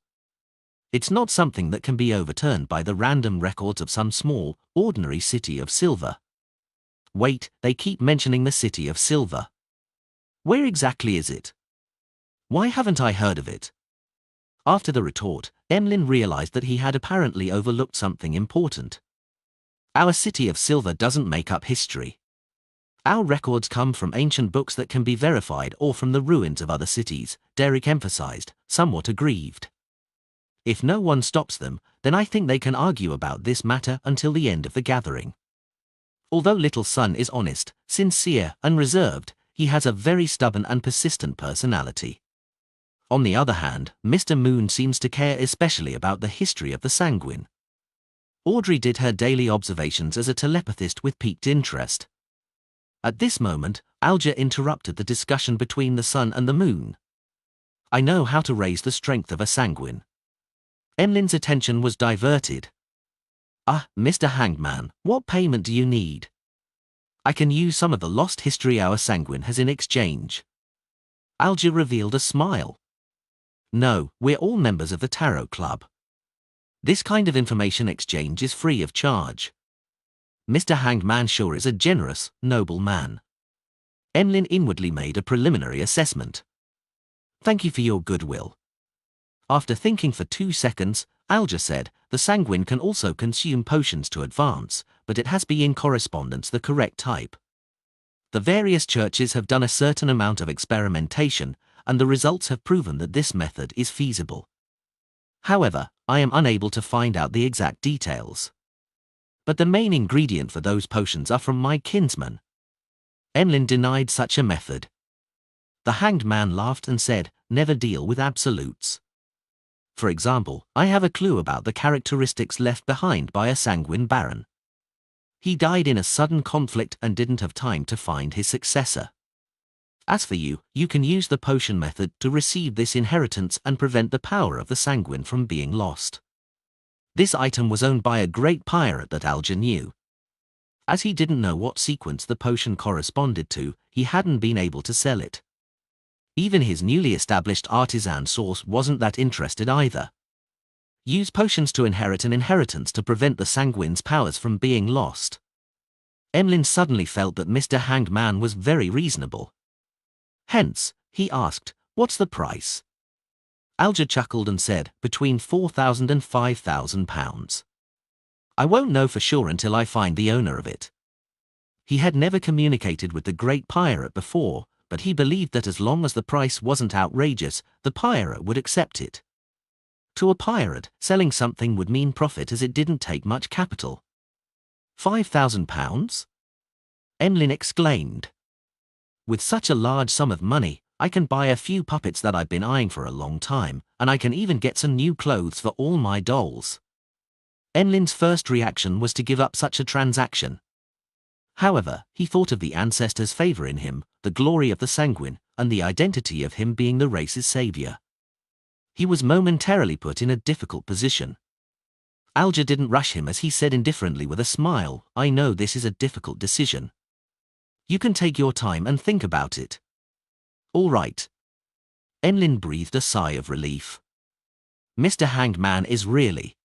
It's not something that can be overturned by the random records of some small, ordinary City of Silver." Wait, they keep mentioning the City of Silver. Where exactly is it? Why haven't I heard of it? After the retort, Emlyn realized that he had apparently overlooked something important. Our City of Silver doesn't make up history. Our records come from ancient books that can be verified or from the ruins of other cities, Derek emphasized, somewhat aggrieved. If no one stops them, then I think they can argue about this matter until the end of the gathering. Although Little Sun is honest, sincere, and reserved, he has a very stubborn and persistent personality. On the other hand, Mr. Moon seems to care especially about the history of the Sanguine. Audrey did her daily observations as a telepathist with piqued interest. At this moment, Alger interrupted the discussion between the Sun and the Moon. "I know how to raise the strength of a Sanguine." Emlyn's attention was diverted. "Ah, Mr. Hangman, what payment do you need?" "I can use some of the lost history our Sanguine has in exchange." Alger revealed a smile. "No, we're all members of the Tarot Club. This kind of information exchange is free of charge." Mr. Hangman sure is a generous, noble man. Emlyn inwardly made a preliminary assessment. "Thank you for your goodwill." After thinking for 2 seconds, Alger said, "The Sanguine can also consume potions to advance, but it has to be in correspondence the correct type. The various churches have done a certain amount of experimentation, and the results have proven that this method is feasible. However, I am unable to find out the exact details. But the main ingredient for those potions are from my kinsman." Emlyn denied such a method. The Hanged Man laughed and said, "Never deal with absolutes. For example, I have a clue about the characteristics left behind by a Sanguine Baron. He died in a sudden conflict and didn't have time to find his successor. As for you, you can use the potion method to receive this inheritance and prevent the power of the Sanguine from being lost." This item was owned by a great pirate that Alger knew. As he didn't know what sequence the potion corresponded to, he hadn't been able to sell it. Even his newly established artisan source wasn't that interested either. Use potions to inherit an inheritance to prevent the Sanguine's powers from being lost. Emlyn suddenly felt that Mr. Hanged Man was very reasonable. Hence, he asked, "What's the price?" Alger chuckled and said, "Between £4,000 and £5,000. I won't know for sure until I find the owner of it." He had never communicated with the great pirate before, but he believed that as long as the price wasn't outrageous, the pirate would accept it. To a pirate, selling something would mean profit as it didn't take much capital. £5,000? Emlyn exclaimed. "With such a large sum of money, I can buy a few puppets that I've been eyeing for a long time, and I can even get some new clothes for all my dolls." Emlyn's first reaction was to give up such a transaction. However, he thought of the ancestors' favor in him, the glory of the Sanguine, and the identity of him being the race's savior. He was momentarily put in a difficult position. Alger didn't rush him as he said indifferently with a smile, "I know this is a difficult decision. You can take your time and think about it." "All right." Emlyn breathed a sigh of relief. Mr. Hanged Man is really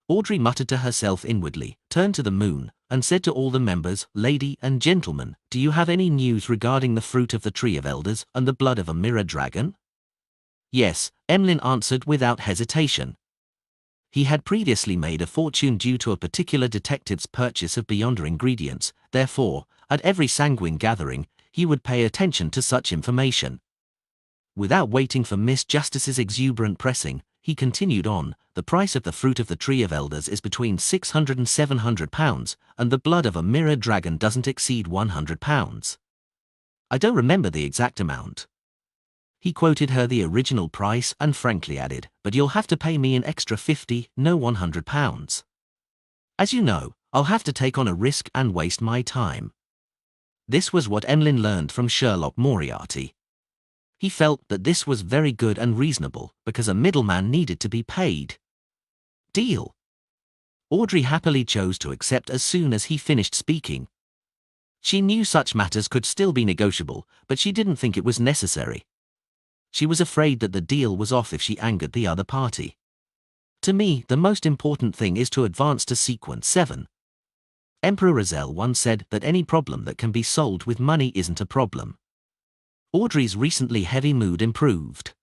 Audrey muttered to herself inwardly, turned to the moon, and said to all the members, "Lady and gentlemen, do you have any news regarding the fruit of the tree of elders and the blood of a mirror dragon?" "Yes," Emlyn answered without hesitation. He had previously made a fortune due to a particular detective's purchase of Beyonder ingredients, therefore, at every sanguine gathering, he would pay attention to such information. Without waiting for Miss Justice's exuberant pressing, he continued on, "The price of the fruit of the tree of elders is between £600 and £700, and the blood of a mirror dragon doesn't exceed £100. I don't remember the exact amount." He quoted her the original price and frankly added, "But you'll have to pay me an extra £50, no £100. As you know, I'll have to take on a risk and waste my time." This was what Emlyn learned from Sherlock Moriarty. He felt that this was very good and reasonable, because a middleman needed to be paid. Deal. Audrey happily chose to accept as soon as he finished speaking. She knew such matters could still be negotiable, but she didn't think it was necessary. She was afraid that the deal was off if she angered the other party. "To me, the most important thing is to advance to sequence 7. Emperor Razel once said that any problem that can be solved with money isn't a problem." Audrey's recently heavy mood improved.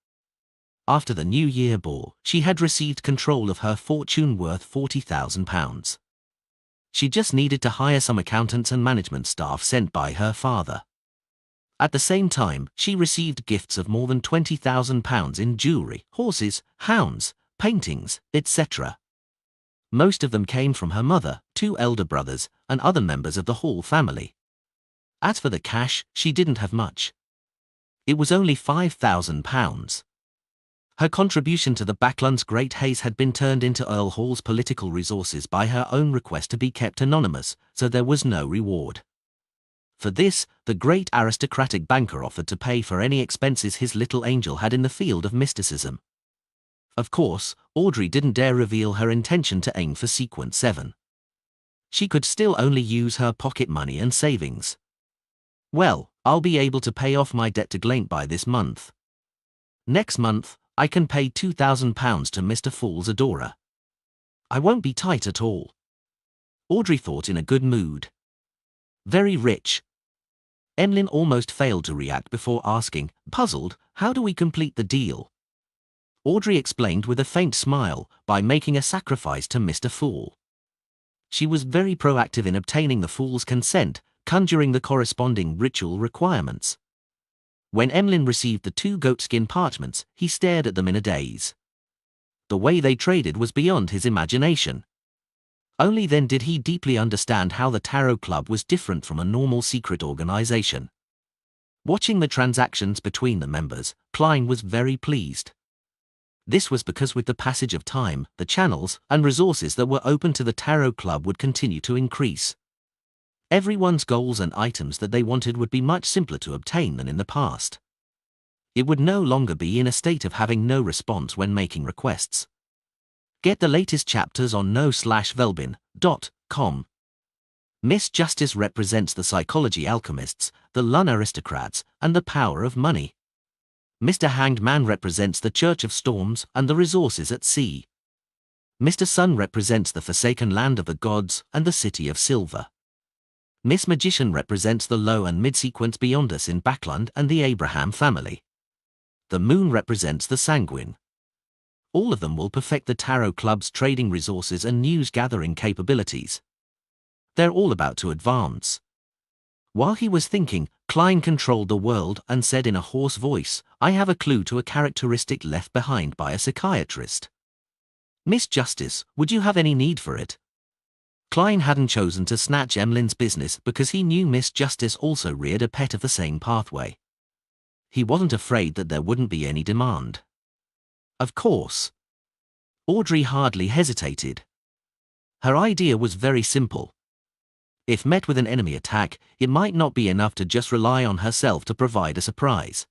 After the New Year ball, she had received control of her fortune worth £40,000. She just needed to hire some accountants and management staff sent by her father. At the same time, she received gifts of more than £20,000 in jewellery, horses, hounds, paintings, etc. Most of them came from her mother, 2 elder brothers, and other members of the Hall family. As for the cash, she didn't have much. It was only £5,000. Her contribution to the Backlands Great Haze had been turned into Earl Hall's political resources by her own request to be kept anonymous, so there was no reward. For this, the great aristocratic banker offered to pay for any expenses his little angel had in the field of mysticism. Of course, Audrey didn't dare reveal her intention to aim for sequence 7. She could still only use her pocket money and savings. "Well, I'll be able to pay off my debt to Glaint by this month. Next month, I can pay £2,000 to Mr. Fool's adorer. I won't be tight at all." Audrey thought in a good mood. "Very rich." Emlyn almost failed to react before asking, puzzled, "How do we complete the deal?" Audrey explained with a faint smile, "By making a sacrifice to Mr. Fool." She was very proactive in obtaining the Fool's consent, conjuring the corresponding ritual requirements. When Emlyn received the 2 goatskin parchments, he stared at them in a daze. The way they traded was beyond his imagination. Only then did he deeply understand how the Tarot Club was different from a normal secret organization. Watching the transactions between the members, Klein was very pleased. This was because with the passage of time, the channels and resources that were open to the Tarot Club would continue to increase. Everyone's goals and items that they wanted would be much simpler to obtain than in the past. It would no longer be in a state of having no response when making requests. Get the latest chapters on no/velbin.com. Miss Justice represents the psychology alchemists, the Lun aristocrats, and the power of money. Mr. Hanged Man represents the Church of Storms and the resources at sea. Mr. Sun represents the forsaken land of the gods and the city of silver. Miss Magician represents the low and mid-sequence beyond us in Backland and the Abraham family. The Moon represents the sanguine. All of them will perfect the Tarot Club's trading resources and news-gathering capabilities. They're all about to advance. While he was thinking, Klein controlled the world and said in a hoarse voice, "I have a clue to a characteristic left behind by a psychiatrist. Miss Justice, would you have any need for it?" Klein hadn't chosen to snatch Emlyn's business because he knew Miss Justice also reared a pet of the same pathway. He wasn't afraid that there wouldn't be any demand. Of course. Audrey hardly hesitated. Her idea was very simple. If met with an enemy attack, it might not be enough to just rely on herself to provide a surprise.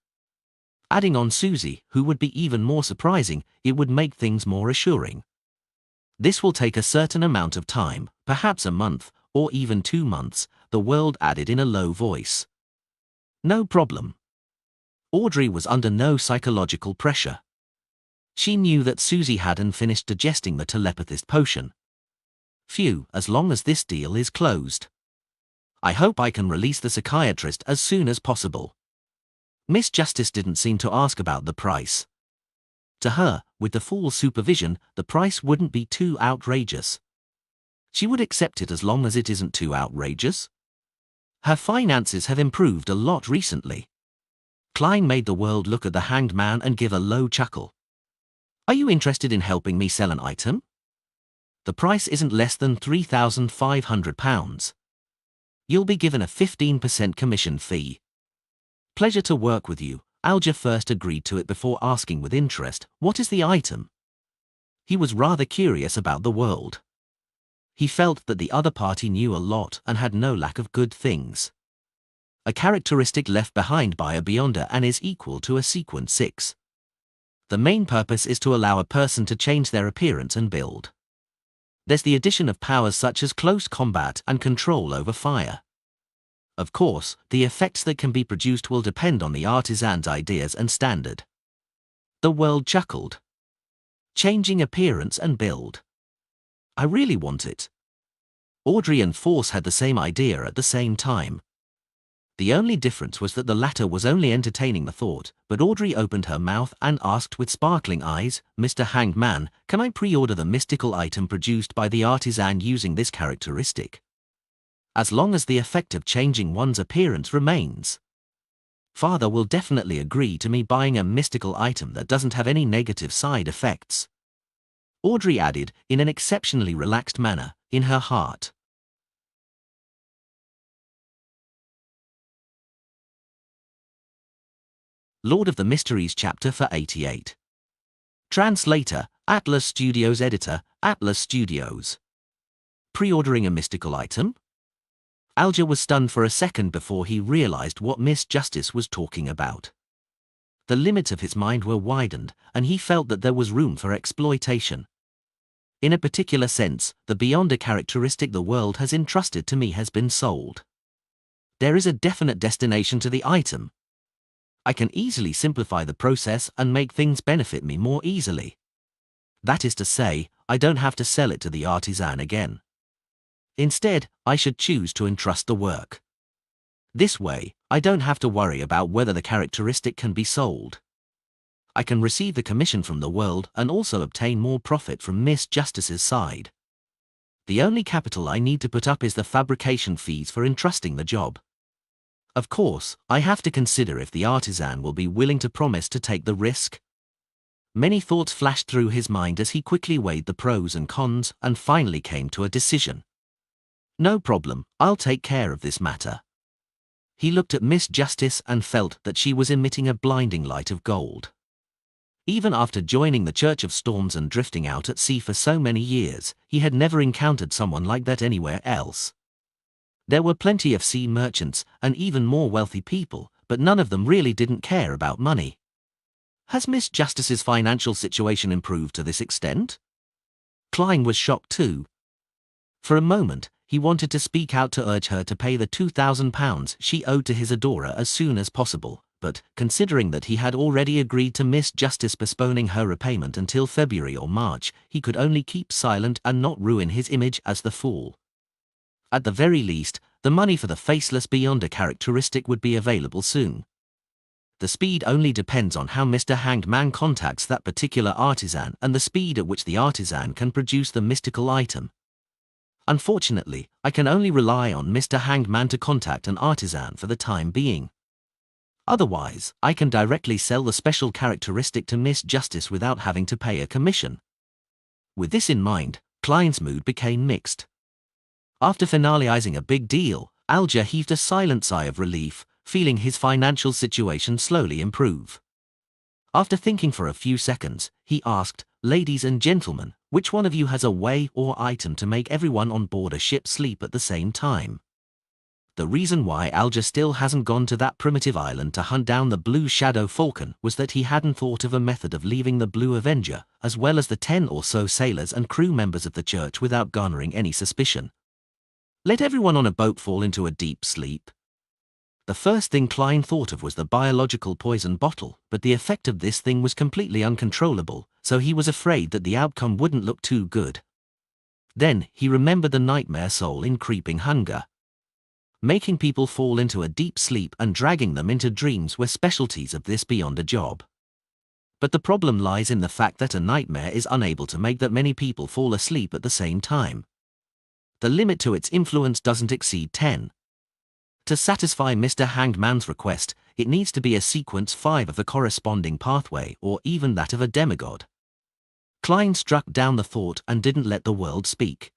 Adding on Susie, who would be even more surprising, it would make things more assuring. "This will take a certain amount of time, perhaps a month, or even 2 months, the world added in a low voice. No problem. Audrey was under no psychological pressure. She knew that Susie hadn't finished digesting the telepathist potion, Phew, as long as this deal is closed. I hope I can release the psychiatrist as soon as possible. Miss Justice didn't seem to ask about the price. To her, with the full supervision, the price wouldn't be too outrageous. She would accept it as long as it isn't too outrageous. Her finances have improved a lot recently. Klein made the world look at the hanged man and give a low chuckle. Are you interested in helping me sell an item? The price isn't less than £3,500. You'll be given a 15% commission fee. Pleasure to work with you. Alger first agreed to it before asking with interest, what is the item? He was rather curious about the world. He felt that the other party knew a lot and had no lack of good things. A characteristic left behind by a Beyonder and is equal to a sequence 6. The main purpose is to allow a person to change their appearance and build. There's the addition of powers such as close combat and control over fire. Of course, the effects that can be produced will depend on the artisan's ideas and standard. The world chuckled. Changing appearance and build. I really want it. Audrey and Force had the same idea at the same time. The only difference was that the latter was only entertaining the thought, but Audrey opened her mouth and asked with sparkling eyes, Mr. Hanged Man, can I pre-order the mystical item produced by the artisan using this characteristic? As long as the effect of changing one's appearance remains. Father will definitely agree to me buying a mystical item that doesn't have any negative side effects. Audrey added, in an exceptionally relaxed manner, in her heart. Lord of the Mysteries chapter for 88. Translator, Atlas Studios. Editor, Atlas Studios. Pre-ordering a mystical item? Alger was stunned for a second before he realized what Miss Justice was talking about. The limits of his mind were widened, and he felt that there was room for exploitation. In a particular sense, the Beyonder characteristic the world has entrusted to me has been sold. There is a definite destination to the item. I can easily simplify the process and make things benefit me more easily. That is to say, I don't have to sell it to the artisan again. Instead, I should choose to entrust the work. This way, I don't have to worry about whether the characteristic can be sold. I can receive the commission from the world and also obtain more profit from Miss Justice's side. The only capital I need to put up is the fabrication fees for entrusting the job. Of course, I have to consider if the artisan will be willing to promise to take the risk. Many thoughts flashed through his mind as he quickly weighed the pros and cons and finally came to a decision. No problem, I'll take care of this matter. He looked at Miss Justice and felt that she was emitting a blinding light of gold. Even after joining the Church of Storms and drifting out at sea for so many years, he had never encountered someone like that anywhere else. There were plenty of sea merchants and even more wealthy people, but none of them really didn't care about money. Has Miss Justice's financial situation improved to this extent? Klein was shocked too. For a moment, he wanted to speak out to urge her to pay the £2,000 she owed to his adorer as soon as possible, but, considering that he had already agreed to Miss Justice postponing her repayment until February or March, he could only keep silent and not ruin his image as the fool. At the very least, the money for the faceless Beyonder characteristic would be available soon. The speed only depends on how Mr. Hanged Man contacts that particular artisan and the speed at which the artisan can produce the mystical item. Unfortunately, I can only rely on Mr. Hanged Man to contact an artisan for the time being. Otherwise, I can directly sell the special characteristic to Miss Justice without having to pay a commission. With this in mind, Klein's mood became mixed. After finalizing a big deal, Alger heaved a silent sigh of relief, feeling his financial situation slowly improve. After thinking for a few seconds, he asked, "Ladies and gentlemen, which one of you has a way or item to make everyone on board a ship sleep at the same time?" The reason why Alger still hasn't gone to that primitive island to hunt down the Blue Shadow Falcon was that he hadn't thought of a method of leaving the Blue Avenger, as well as the 10 or so sailors and crew members of the church without garnering any suspicion. Let everyone on a boat fall into a deep sleep. The first thing Klein thought of was the biological poison bottle, but the effect of this thing was completely uncontrollable, so he was afraid that the outcome wouldn't look too good. Then he remembered the nightmare soul in creeping hunger. Making people fall into a deep sleep and dragging them into dreams were specialties of this beyond a job. But the problem lies in the fact that a nightmare is unable to make that many people fall asleep at the same time. The limit to its influence doesn't exceed 10. To satisfy Mr. Hanged Man's request, it needs to be a sequence 5 of the corresponding pathway or even that of a demigod. Klein struck down the thought and didn't let the world speak.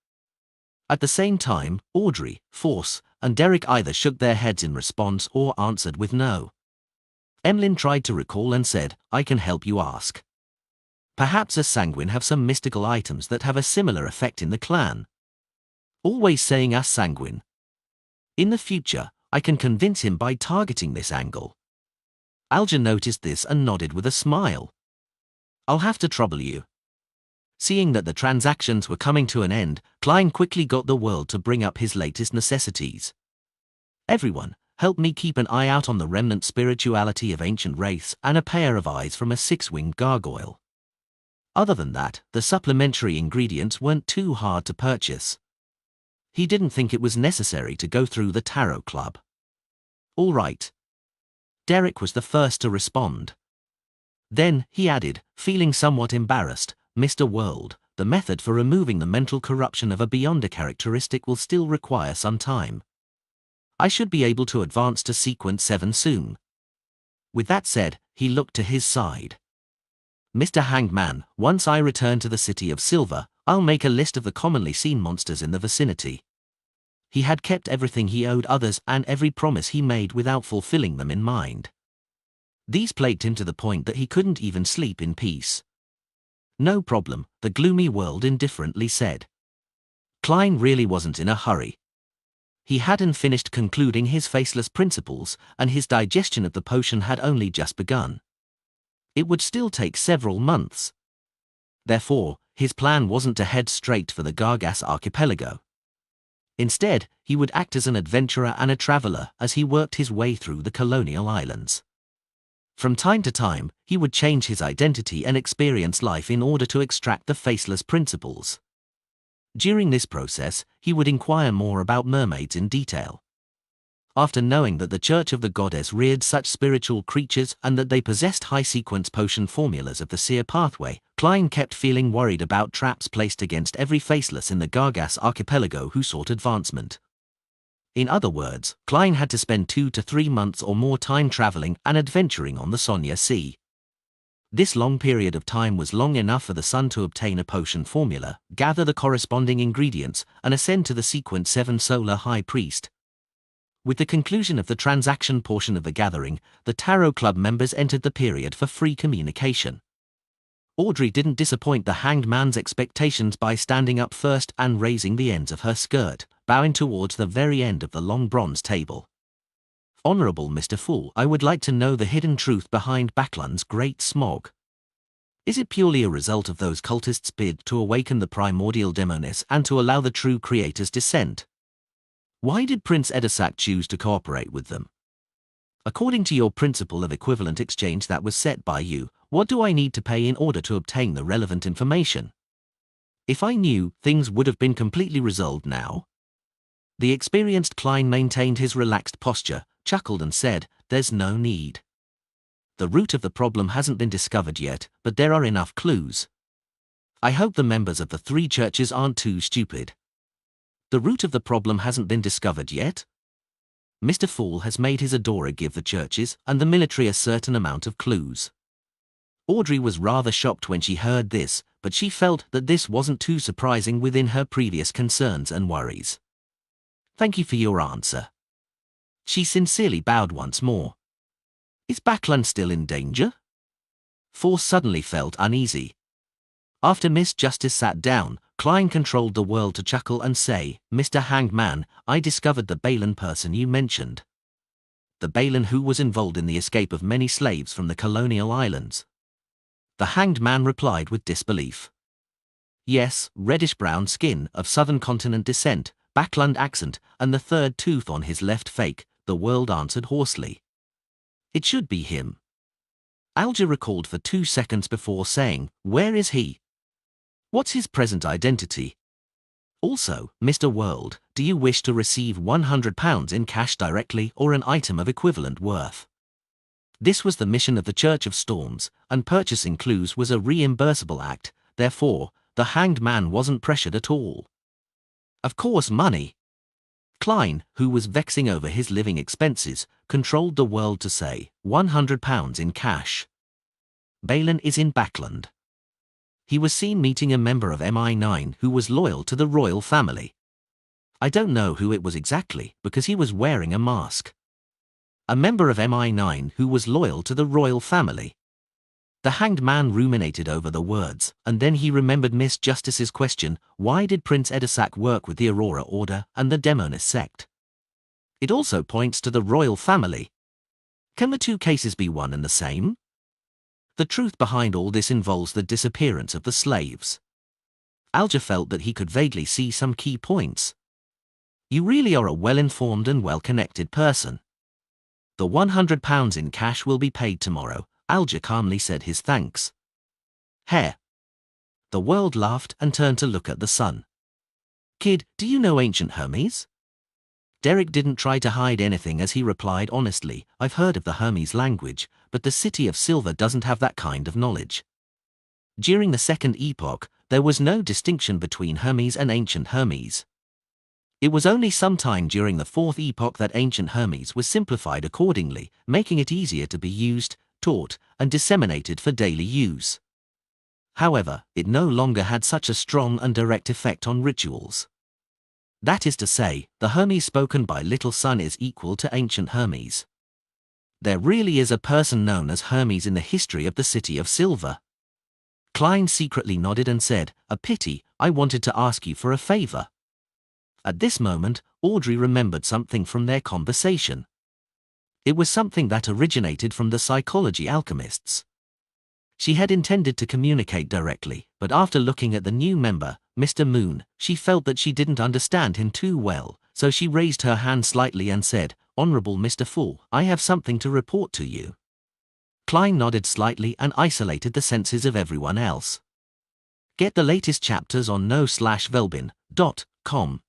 At the same time, Audrey, Force, and Derek either shook their heads in response or answered with no. Emlyn tried to recall and said, "I can help you ask. Perhaps a sanguine have some mystical items that have a similar effect in the clan." Always saying us sanguine. In the future, I can convince him by targeting this angle. Alger noticed this and nodded with a smile. "I'll have to trouble you." Seeing that the transactions were coming to an end, Klein quickly got the world to bring up his latest necessities. "Everyone, help me keep an eye out on the remnant spirituality of ancient wraiths and a pair of eyes from a 6-winged gargoyle." Other than that, the supplementary ingredients weren't too hard to purchase. He didn't think it was necessary to go through the Tarot Club. "All right." Derek was the first to respond. Then, he added, feeling somewhat embarrassed, "Mr. World, the method for removing the mental corruption of a Beyonder characteristic will still require some time. I should be able to advance to sequence 7 soon." With that said, he looked to his side. "Mr. Hanged Man, once I return to the City of Silver, I'll make a list of the commonly seen monsters in the vicinity." He had kept everything he owed others and every promise he made without fulfilling them in mind. These plagued him to the point that he couldn't even sleep in peace. "No problem," the gloomy world indifferently said. Klein really wasn't in a hurry. He hadn't finished concluding his faceless principles, and his digestion of the potion had only just begun. It would still take several months. Therefore, his plan wasn't to head straight for the Gargas archipelago. Instead, he would act as an adventurer and a traveler as he worked his way through the colonial islands. From time to time, he would change his identity and experience life in order to extract the faceless principles. During this process, he would inquire more about mermaids in detail. After knowing that the Church of the Goddess reared such spiritual creatures and that they possessed high-sequence potion formulas of the seer pathway, Klein kept feeling worried about traps placed against every faceless in the Gargas archipelago who sought advancement. In other words, Klein had to spend 2 to 3 months or more time traveling and adventuring on the Sonia Sea. This long period of time was long enough for the son to obtain a potion formula, gather the corresponding ingredients, and ascend to the sequence 7 Solar High Priest. With the conclusion of the transaction portion of the gathering, the Tarot Club members entered the period for free communication. Audrey didn't disappoint the Hanged Man's expectations by standing up first and raising the ends of her skirt, bowing towards the very end of the long bronze table. "Honorable Mr. Fool, I would like to know the hidden truth behind Baklan's great smog. Is it purely a result of those cultists' bid to awaken the primordial demoness and to allow the true creator's descent? Why did Prince Edisac choose to cooperate with them? According to your principle of equivalent exchange that was set by you, what do I need to pay in order to obtain the relevant information? If I knew, things would have been completely resolved now." The experienced Klein maintained his relaxed posture, chuckled and said, "There's no need. The root of the problem hasn't been discovered yet, but there are enough clues. I hope the members of the 3 churches aren't too stupid." "The root of the problem hasn't been discovered yet?" "Mr. Fool has made his adorer give the churches and the military a certain amount of clues." Audrey was rather shocked when she heard this, but she felt that this wasn't too surprising within her previous concerns and worries. "Thank you for your answer." She sincerely bowed once more. "Is Baklan still in danger?" Force suddenly felt uneasy. After Miss Justice sat down, Klein controlled the world to chuckle and say, "Mr. Hanged Man, I discovered the Balin person you mentioned. The Balin who was involved in the escape of many slaves from the colonial islands." The Hanged Man replied with disbelief. "Yes, reddish-brown skin, of southern continent descent, Bakland accent, and the 3rd tooth on his left fake," the world answered hoarsely. "It should be him." Alger recalled for 2 seconds before saying, "Where is he? What's his present identity?" Also, Mr. World, do you wish to receive £100 in cash directly or an item of equivalent worth? This was the mission of the Church of Storms, and purchasing clues was a reimbursable act, therefore, the hanged man wasn't pressured at all. Of course, money. Klein, who was vexing over his living expenses, controlled the world to say, £100 in cash. Balin is in Backland. He was seen meeting a member of MI9 who was loyal to the royal family. I don't know who it was exactly, because he was wearing a mask. A member of MI9 who was loyal to the royal family. The hanged man ruminated over the words, and then he remembered Miss Justice's question, why did Prince Edisac work with the Aurora Order and the Demonis sect? It also points to the royal family. Can the two cases be one and the same? The truth behind all this involves the disappearance of the slaves. Alger felt that he could vaguely see some key points. You really are a well-informed and well-connected person. The £100 in cash will be paid tomorrow. Alger calmly said his thanks. Hair. The world laughed and turned to look at the sun. Kid, do you know ancient Hermes? Derek didn't try to hide anything as he replied honestly, I've heard of the Hermes language, but the City of Silver doesn't have that kind of knowledge. During the Second Epoch, there was no distinction between Hermes and ancient Hermes. It was only sometime during the Fourth Epoch that ancient Hermes was simplified accordingly, making it easier to be used, taught, and disseminated for daily use. However, it no longer had such a strong and direct effect on rituals. That is to say, the Hermes spoken by Little Sun is equal to ancient Hermes. There really is a person known as Hermes in the history of the City of Silver. Klein secretly nodded and said, a pity, I wanted to ask you for a favor. At this moment, Audrey remembered something from their conversation. It was something that originated from the psychology alchemists. She had intended to communicate directly, but after looking at the new member, Mr. Moon, she felt that she didn't understand him too well, so she raised her hand slightly and said, Honorable Mr. Fool, I have something to report to you. Klein nodded slightly and isolated the senses of everyone else. Get the latest chapters on no/velbin.com.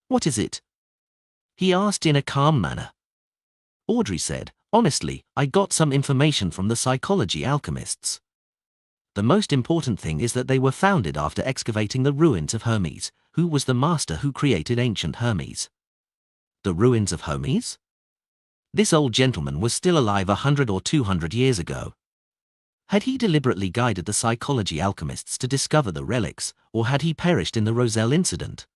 What is it? He asked in a calm manner. Audrey said, honestly, I got some information from the psychology alchemists. The most important thing is that they were founded after excavating the ruins of Hermes, who was the master who created ancient Hermes. The ruins of Hermes? This old gentleman was still alive 100 or 200 years ago. Had he deliberately guided the psychology alchemists to discover the relics, or had he perished in the Roselle incident?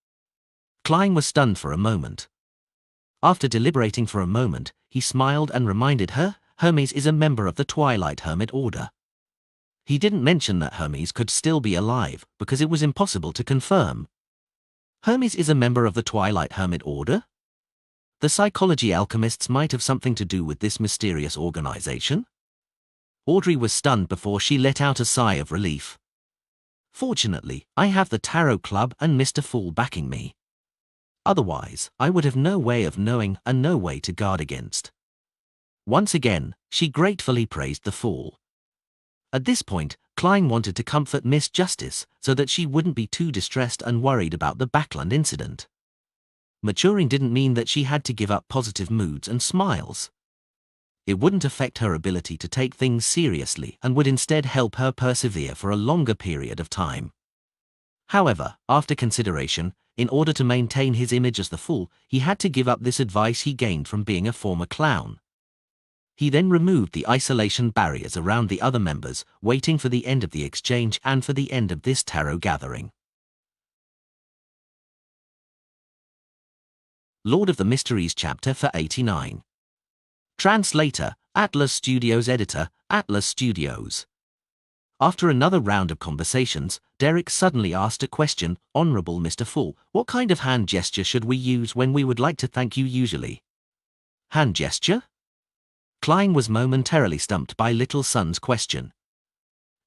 Klein was stunned for a moment. After deliberating for a moment, he smiled and reminded her, Hermes is a member of the Twilight Hermit Order. He didn't mention that Hermes could still be alive, because it was impossible to confirm. Hermes is a member of the Twilight Hermit Order? The psychology alchemists might have something to do with this mysterious organization? Audrey was stunned before she let out a sigh of relief. Fortunately, I have the Tarot Club and Mr. Fool backing me. Otherwise, I would have no way of knowing and no way to guard against. Once again, she gratefully praised the Fool. At this point, Klein wanted to comfort Miss Justice so that she wouldn't be too distressed and worried about the Backland incident. Maturing didn't mean that she had to give up positive moods and smiles. It wouldn't affect her ability to take things seriously and would instead help her persevere for a longer period of time. However, after consideration, in order to maintain his image as the Fool, he had to give up this advice he gained from being a former clown. He then removed the isolation barriers around the other members, waiting for the end of the exchange and for the end of this tarot gathering. Lord of the Mysteries chapter for 89. Translator, Atlas Studios. Editor, Atlas Studios. After another round of conversations, Derek suddenly asked a question, Honorable Mr. Fool, what kind of hand gesture should we use when we would like to thank you usually? Hand gesture? Klein was momentarily stumped by Little Sun's question.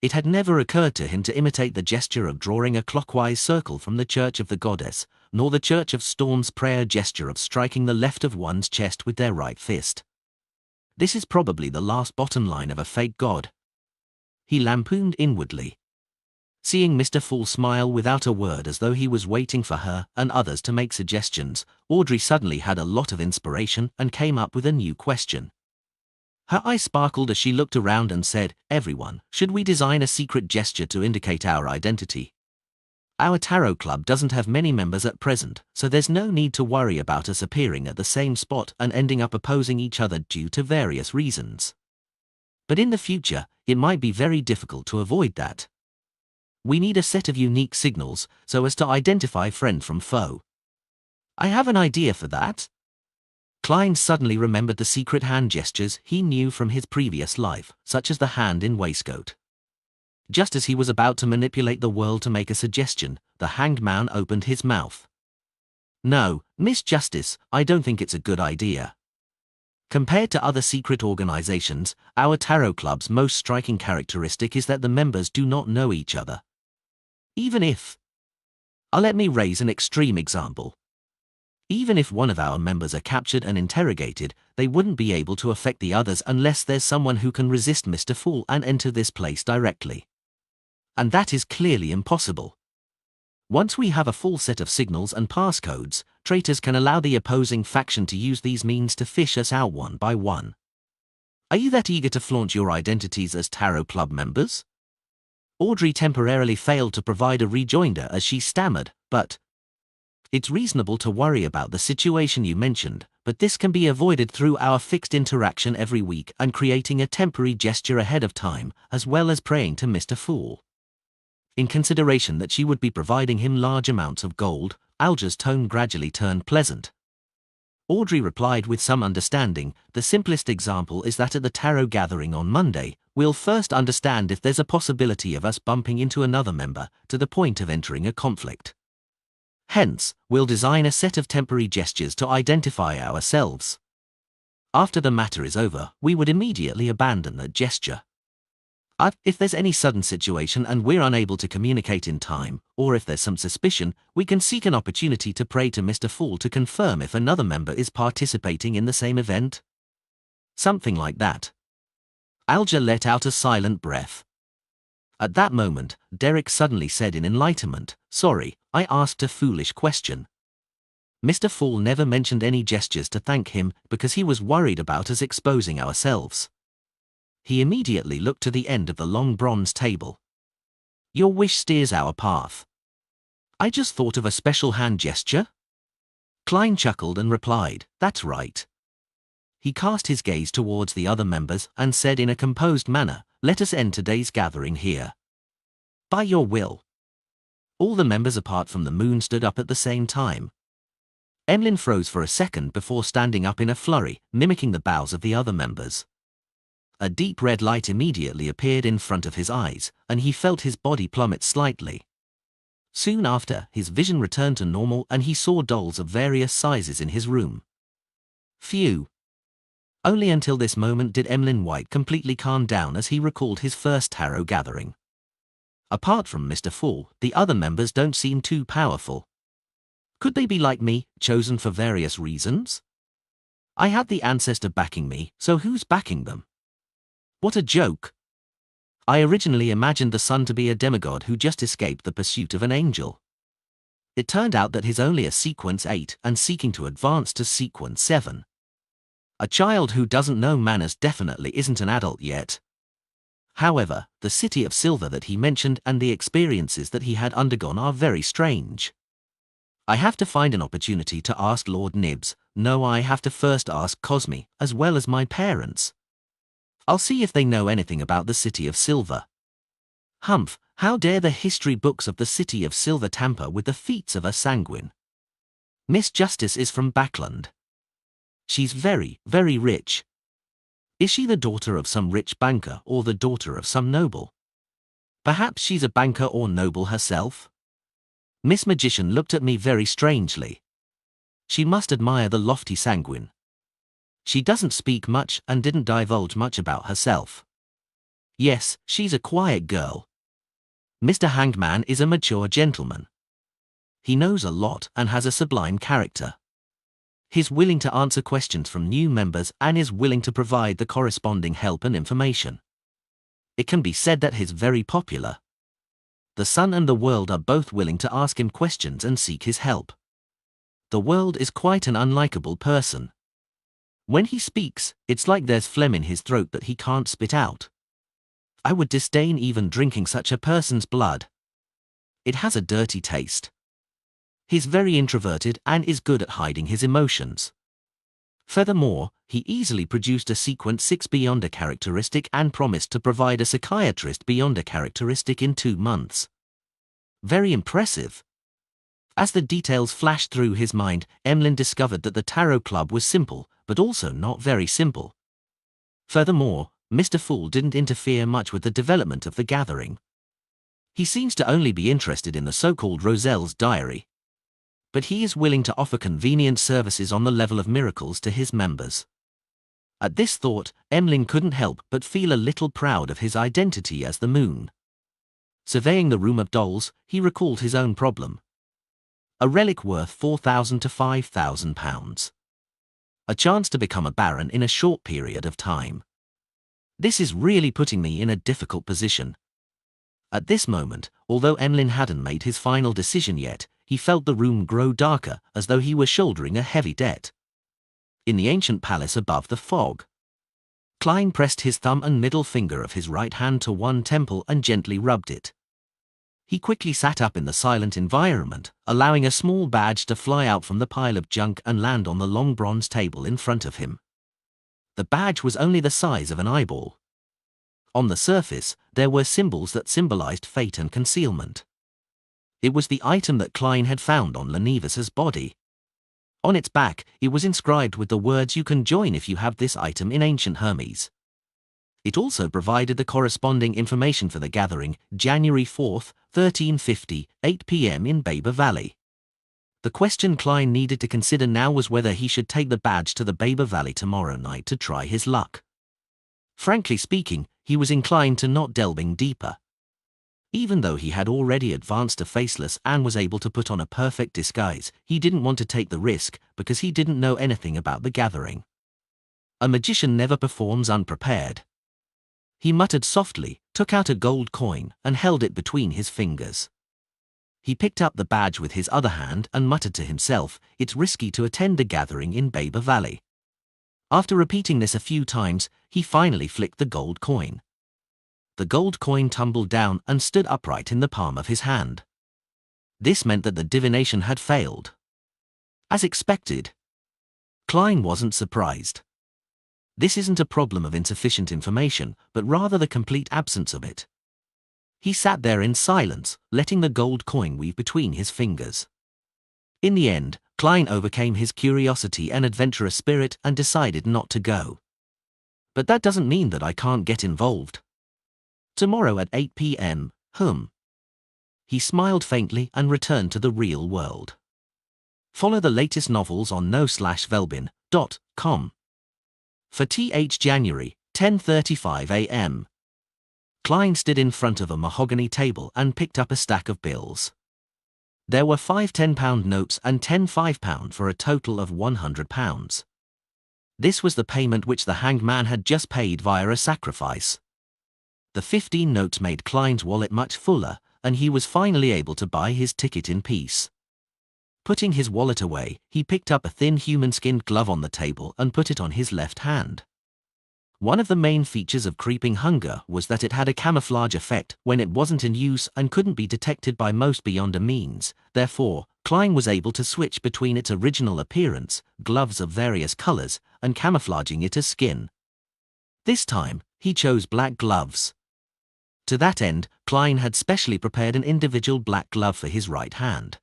It had never occurred to him to imitate the gesture of drawing a clockwise circle from the Church of the Goddess, nor the Church of Storm's prayer gesture of striking the left of one's chest with their right fist. This is probably the last bottom line of a fake god. He lampooned inwardly. Seeing Mr. Fool smile without a word as though he was waiting for her and others to make suggestions, Audrey suddenly had a lot of inspiration and came up with a new question. Her eyes sparkled as she looked around and said, "Everyone, should we design a secret gesture to indicate our identity? Our tarot club doesn't have many members at present, so there's no need to worry about us appearing at the same spot and ending up opposing each other due to various reasons. But in the future, it might be very difficult to avoid that. We need a set of unique signals so as to identify friend from foe." "I have an idea for that." Klein suddenly remembered the secret hand gestures he knew from his previous life, such as the hand in waistcoat. Just as he was about to manipulate the world to make a suggestion, the hanged man opened his mouth. "No, Miss Justice, I don't think it's a good idea. Compared to other secret organizations, our tarot club's most striking characteristic is that the members do not know each other. Even if... let me raise an extreme example. Even if one of our members are captured and interrogated, they wouldn't be able to affect the others unless there's someone who can resist Mr. Fool and enter this place directly. And that is clearly impossible. Once we have a full set of signals and passcodes, traitors can allow the opposing faction to use these means to fish us out one by one. Are you that eager to flaunt your identities as tarot club members?" Audrey temporarily failed to provide a rejoinder as she stammered, "But it's reasonable to worry about the situation you mentioned, but this can be avoided through our fixed interaction every week and creating a temporary gesture ahead of time, as well as praying to Mr. Fool." In consideration that she would be providing him large amounts of gold, Alja's tone gradually turned pleasant. Audrey replied with some understanding, "The simplest example is that at the tarot gathering on Monday, we'll first understand if there's a possibility of us bumping into another member to the point of entering a conflict. Hence, we'll design a set of temporary gestures to identify ourselves. After the matter is over, we would immediately abandon that gesture. If there's any sudden situation and we're unable to communicate in time, or if there's some suspicion, we can seek an opportunity to pray to Mr. Fool to confirm if another member is participating in the same event." Something like that. Alja let out a silent breath. At that moment, Derek suddenly said in enlightenment, "Sorry, I asked a foolish question. Mr. Fool never mentioned any gestures to thank him because he was worried about us exposing ourselves." He immediately looked to the end of the long bronze table. "Your wish steers our path. I just thought of a special hand gesture." Klein chuckled and replied, "That's right." He cast his gaze towards the other members and said in a composed manner, "Let us end today's gathering here. By your will." All the members apart from the moon stood up at the same time. Emlyn froze for a second before standing up in a flurry, mimicking the bows of the other members. A deep red light immediately appeared in front of his eyes, and he felt his body plummet slightly. Soon after, his vision returned to normal and he saw dolls of various sizes in his room. Phew. Only until this moment did Emlyn White completely calm down as he recalled his first tarot gathering. Apart from Mr. Fool, the other members don't seem too powerful. Could they be like me, chosen for various reasons? I had the ancestor backing me, so who's backing them? What a joke. I originally imagined the sun to be a demigod who just escaped the pursuit of an angel. It turned out that he's only a sequence 8 and seeking to advance to sequence 7. A child who doesn't know manners definitely isn't an adult yet. However, the city of silver that he mentioned and the experiences that he had undergone are very strange. I have to find an opportunity to ask Lord Nibs. No, I have to first ask Cosme, as well as my parents. I'll see if they know anything about the City of Silver. Humph, how dare the history books of the City of Silver tamper with the feats of a sanguine. Miss Justice is from Backland. She's very, very rich. Is she the daughter of some rich banker or the daughter of some noble? Perhaps she's a banker or noble herself? Miss Magician looked at me very strangely. She must admire the lofty sanguine. She doesn't speak much and didn't divulge much about herself. Yes, she's a quiet girl. Mr. Hangman is a mature gentleman. He knows a lot and has a sublime character. He's willing to answer questions from new members and is willing to provide the corresponding help and information. It can be said that he's very popular. The sun and the world are both willing to ask him questions and seek his help. The world is quite an unlikable person. When he speaks, it's like there's phlegm in his throat that he can't spit out. I would disdain even drinking such a person's blood. It has a dirty taste. He's very introverted and is good at hiding his emotions. Furthermore, he easily produced a sequence 6 beyond a characteristic and promised to provide a psychiatrist beyond a characteristic in 2 months. Very impressive. As the details flashed through his mind, Emlyn discovered that the Tarot Club was simple, but also not very simple. Furthermore, Mr. Fool didn't interfere much with the development of the gathering. He seems to only be interested in the so-called Roselle's diary. But he is willing to offer convenient services on the level of miracles to his members. At this thought, Emlyn couldn't help but feel a little proud of his identity as the moon. Surveying the room of dolls, he recalled his own problem. A relic worth £4,000 to £5,000. A chance to become a baron in a short period of time. This is really putting me in a difficult position. At this moment, although Emlyn hadn't made his final decision yet, he felt the room grow darker, as though he were shouldering a heavy debt. In the ancient palace above the fog, Klein pressed his thumb and middle finger of his right hand to one temple and gently rubbed it. He quickly sat up in the silent environment, allowing a small badge to fly out from the pile of junk and land on the long bronze table in front of him. The badge was only the size of an eyeball. On the surface, there were symbols that symbolized fate and concealment. It was the item that Klein had found on Lenivas's body. On its back, it was inscribed with the words "You can join if you have this item in ancient Hermes." It also provided the corresponding information for the gathering, January 4th, 1350, 8 p.m. in Baber Valley. The question Klein needed to consider now was whether he should take the badge to the Baber Valley tomorrow night to try his luck. Frankly speaking, he was inclined to not delving deeper. Even though he had already advanced to faceless and was able to put on a perfect disguise, he didn't want to take the risk because he didn't know anything about the gathering. A magician never performs unprepared. He muttered softly, took out a gold coin, and held it between his fingers. He picked up the badge with his other hand and muttered to himself, "It's risky to attend the gathering in Baber Valley." After repeating this a few times, he finally flicked the gold coin. The gold coin tumbled down and stood upright in the palm of his hand. This meant that the divination had failed. As expected. Klein wasn't surprised. This isn't a problem of insufficient information, but rather the complete absence of it. He sat there in silence, letting the gold coin weave between his fingers. In the end, Klein overcame his curiosity and adventurous spirit and decided not to go. But that doesn't mean that I can't get involved. Tomorrow at 8 p.m., He smiled faintly and returned to the real world. Follow the latest novels on no/velbin.com. For th January, 10:35 a.m. Klein stood in front of a mahogany table and picked up a stack of bills. There were 5 £10 notes and 10 £5 for a total of £100. This was the payment which the hanged man had just paid via a sacrifice. The 15 notes made Klein's wallet much fuller, and he was finally able to buy his ticket in peace. Putting his wallet away, he picked up a thin human-skinned glove on the table and put it on his left hand. One of the main features of creeping hunger was that it had a camouflage effect when it wasn't in use and couldn't be detected by most beyond a means. Therefore, Klein was able to switch between its original appearance, gloves of various colors, and camouflaging it as skin. This time, he chose black gloves. To that end, Klein had specially prepared an individual black glove for his right hand.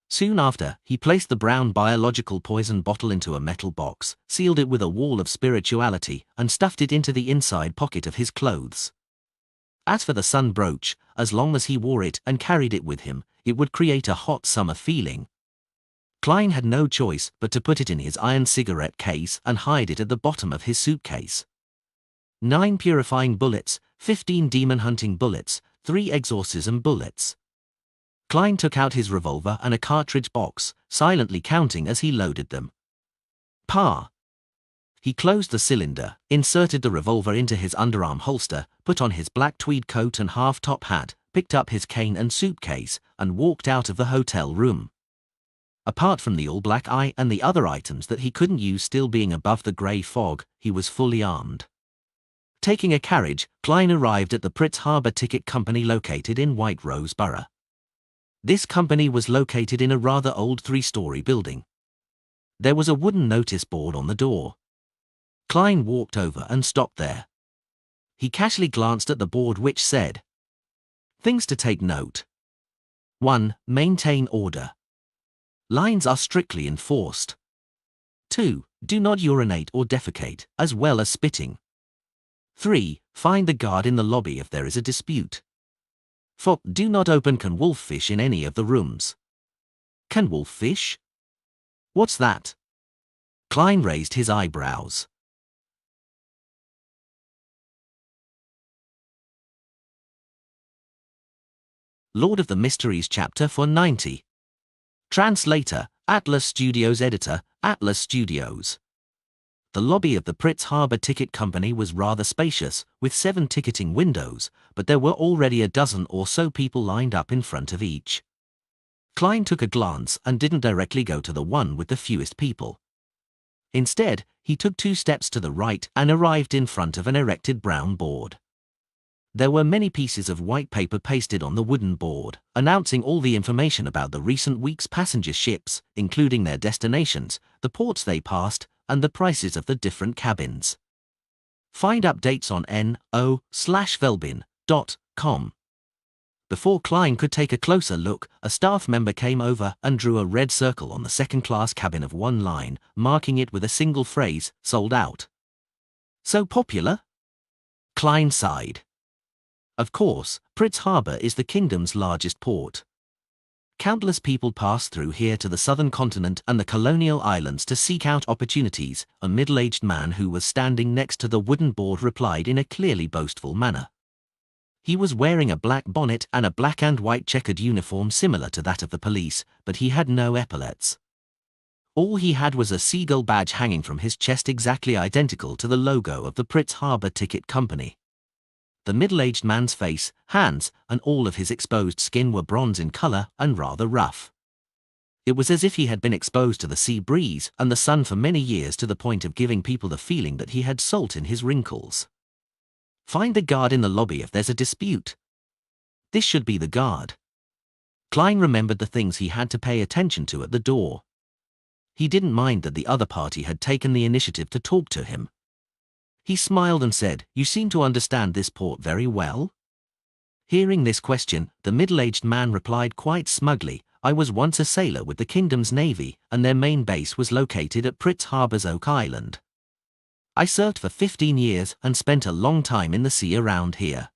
Soon after, he placed the brown biological poison bottle into a metal box, sealed it with a wall of spirituality, and stuffed it into the inside pocket of his clothes. As for the sun brooch, as long as he wore it and carried it with him, it would create a hot summer feeling. Klein had no choice but to put it in his iron cigarette case and hide it at the bottom of his suitcase. 9 purifying bullets, 15 demon-hunting bullets, 3 exorcism bullets. Klein took out his revolver and a cartridge box, silently counting as he loaded them. He closed the cylinder, inserted the revolver into his underarm holster, put on his black tweed coat and half-top hat, picked up his cane and suitcase, and walked out of the hotel room. Apart from the all-black eye and the other items that he couldn't use still being above the grey fog, he was fully armed. Taking a carriage, Klein arrived at the Pritz Harbour Ticket Company located in White Rose Borough. This company was located in a rather old 3-story building. There was a wooden notice board on the door. Klein walked over and stopped there. He casually glanced at the board which said, "Things to take note. 1. Maintain order. Lines are strictly enforced. 2. Do not urinate or defecate, as well as spitting. 3. Find the guard in the lobby if there is a dispute. 4. Do not open can wolf fish in any of the rooms." Can wolf fish? What's that? Klein raised his eyebrows. Lord of the Mysteries Chapter 490. Translator, Atlas Studios. Editor, Atlas Studios. The lobby of the Pritz Harbour Ticket Company was rather spacious, with 7 ticketing windows, but there were already a dozen or so people lined up in front of each. Klein took a glance and didn't directly go to the one with the fewest people. Instead, he took 2 steps to the right and arrived in front of an erected brown board. There were many pieces of white paper pasted on the wooden board, announcing all the information about the recent week's passenger ships, including their destinations, the ports they passed, and the prices of the different cabins. Find updates on no/velbin.com. Before Klein could take a closer look, a staff member came over and drew a red circle on the second-class cabin of one line, marking it with a single phrase, "Sold out." So popular? Klein sighed. Of course, Pritz Harbour is the kingdom's largest port. Countless people pass through here to the southern continent and the colonial islands to seek out opportunities, a middle-aged man who was standing next to the wooden board replied in a clearly boastful manner. He was wearing a black bonnet and a black and white checkered uniform similar to that of the police, but he had no epaulets. All he had was a seagull badge hanging from his chest exactly identical to the logo of the Pritz Harbour Ticket Company. The middle-aged man's face, hands, and all of his exposed skin were bronze in color and rather rough. It was as if he had been exposed to the sea breeze and the sun for many years to the point of giving people the feeling that he had salt in his wrinkles. Find the guard in the lobby if there's a dispute. This should be the guard. Klein remembered the things he had to pay attention to at the door. He didn't mind that the other party had taken the initiative to talk to him. He smiled and said, "You seem to understand this port very well?" Hearing this question, the middle-aged man replied quite smugly, "I was once a sailor with the kingdom's navy, and their main base was located at Pritz Harbour's Oak Island. I served for 15 years and spent a long time in the sea around here.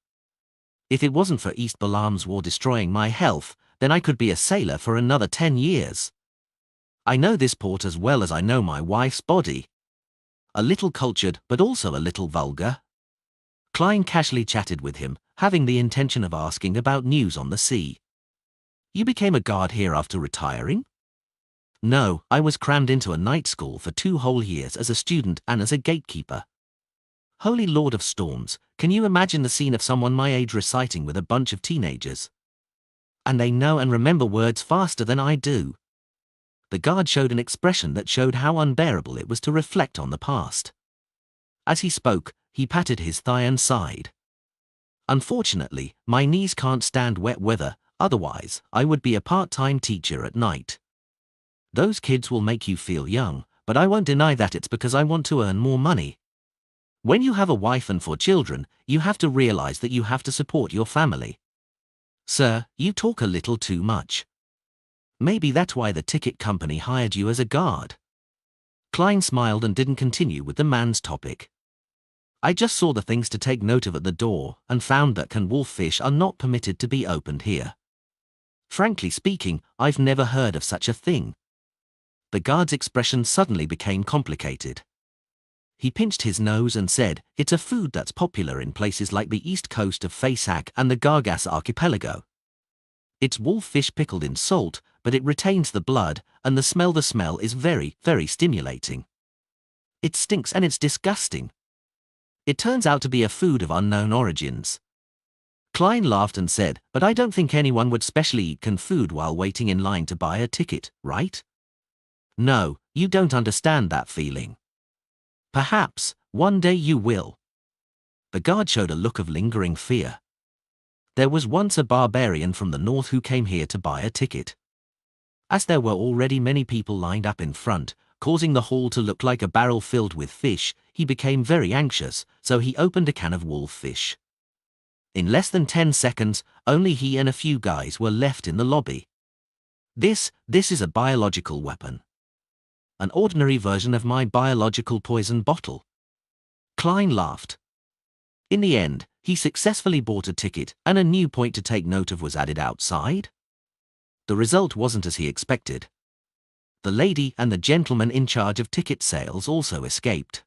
If it wasn't for East Balam's war destroying my health, then I could be a sailor for another 10 years. I know this port as well as I know my wife's body. A little cultured, but also a little vulgar." Klein casually chatted with him, having the intention of asking about news on the sea. "You became a guard here after retiring?" "No, I was crammed into a night school for 2 whole years as a student and as a gatekeeper. Holy Lord of Storms, can you imagine the scene of someone my age reciting with a bunch of teenagers? And they know and remember words faster than I do." The guard showed an expression that showed how unbearable it was to reflect on the past. As he spoke, he patted his thigh and sighed. "Unfortunately, my knees can't stand wet weather, otherwise I would be a part-time teacher at night. Those kids will make you feel young, but I won't deny that it's because I want to earn more money. When you have a wife and 4 children, you have to realize that you have to support your family. Sir, you talk a little too much. Maybe that's why the ticket company hired you as a guard." Klein smiled and didn't continue with the man's topic. "I just saw the things to take note of at the door and found that can wolf fish are not permitted to be opened here. Frankly speaking, I've never heard of such a thing." The guard's expression suddenly became complicated. He pinched his nose and said, "It's a food that's popular in places like the east coast of Faisac and the Gargas archipelago. It's wolf fish pickled in salt, but it retains the blood, and the smell is very, very stimulating. It stinks and it's disgusting. It turns out to be a food of unknown origins." Klein laughed and said, "But I don't think anyone would specially eat canned food while waiting in line to buy a ticket, right? No, you don't understand that feeling. Perhaps, one day you will." The guard showed a look of lingering fear. "There was once a barbarian from the north who came here to buy a ticket. As there were already many people lined up in front, causing the hall to look like a barrel filled with fish, he became very anxious, so he opened a can of wolf fish. In less than 10 seconds, only he and a few guys were left in the lobby. This is a biological weapon. An ordinary version of my biological poison bottle." Klein laughed. In the end, he successfully bought a ticket, and a new point to take note of was added outside. The result wasn't as he expected. The lady and the gentleman in charge of ticket sales also escaped.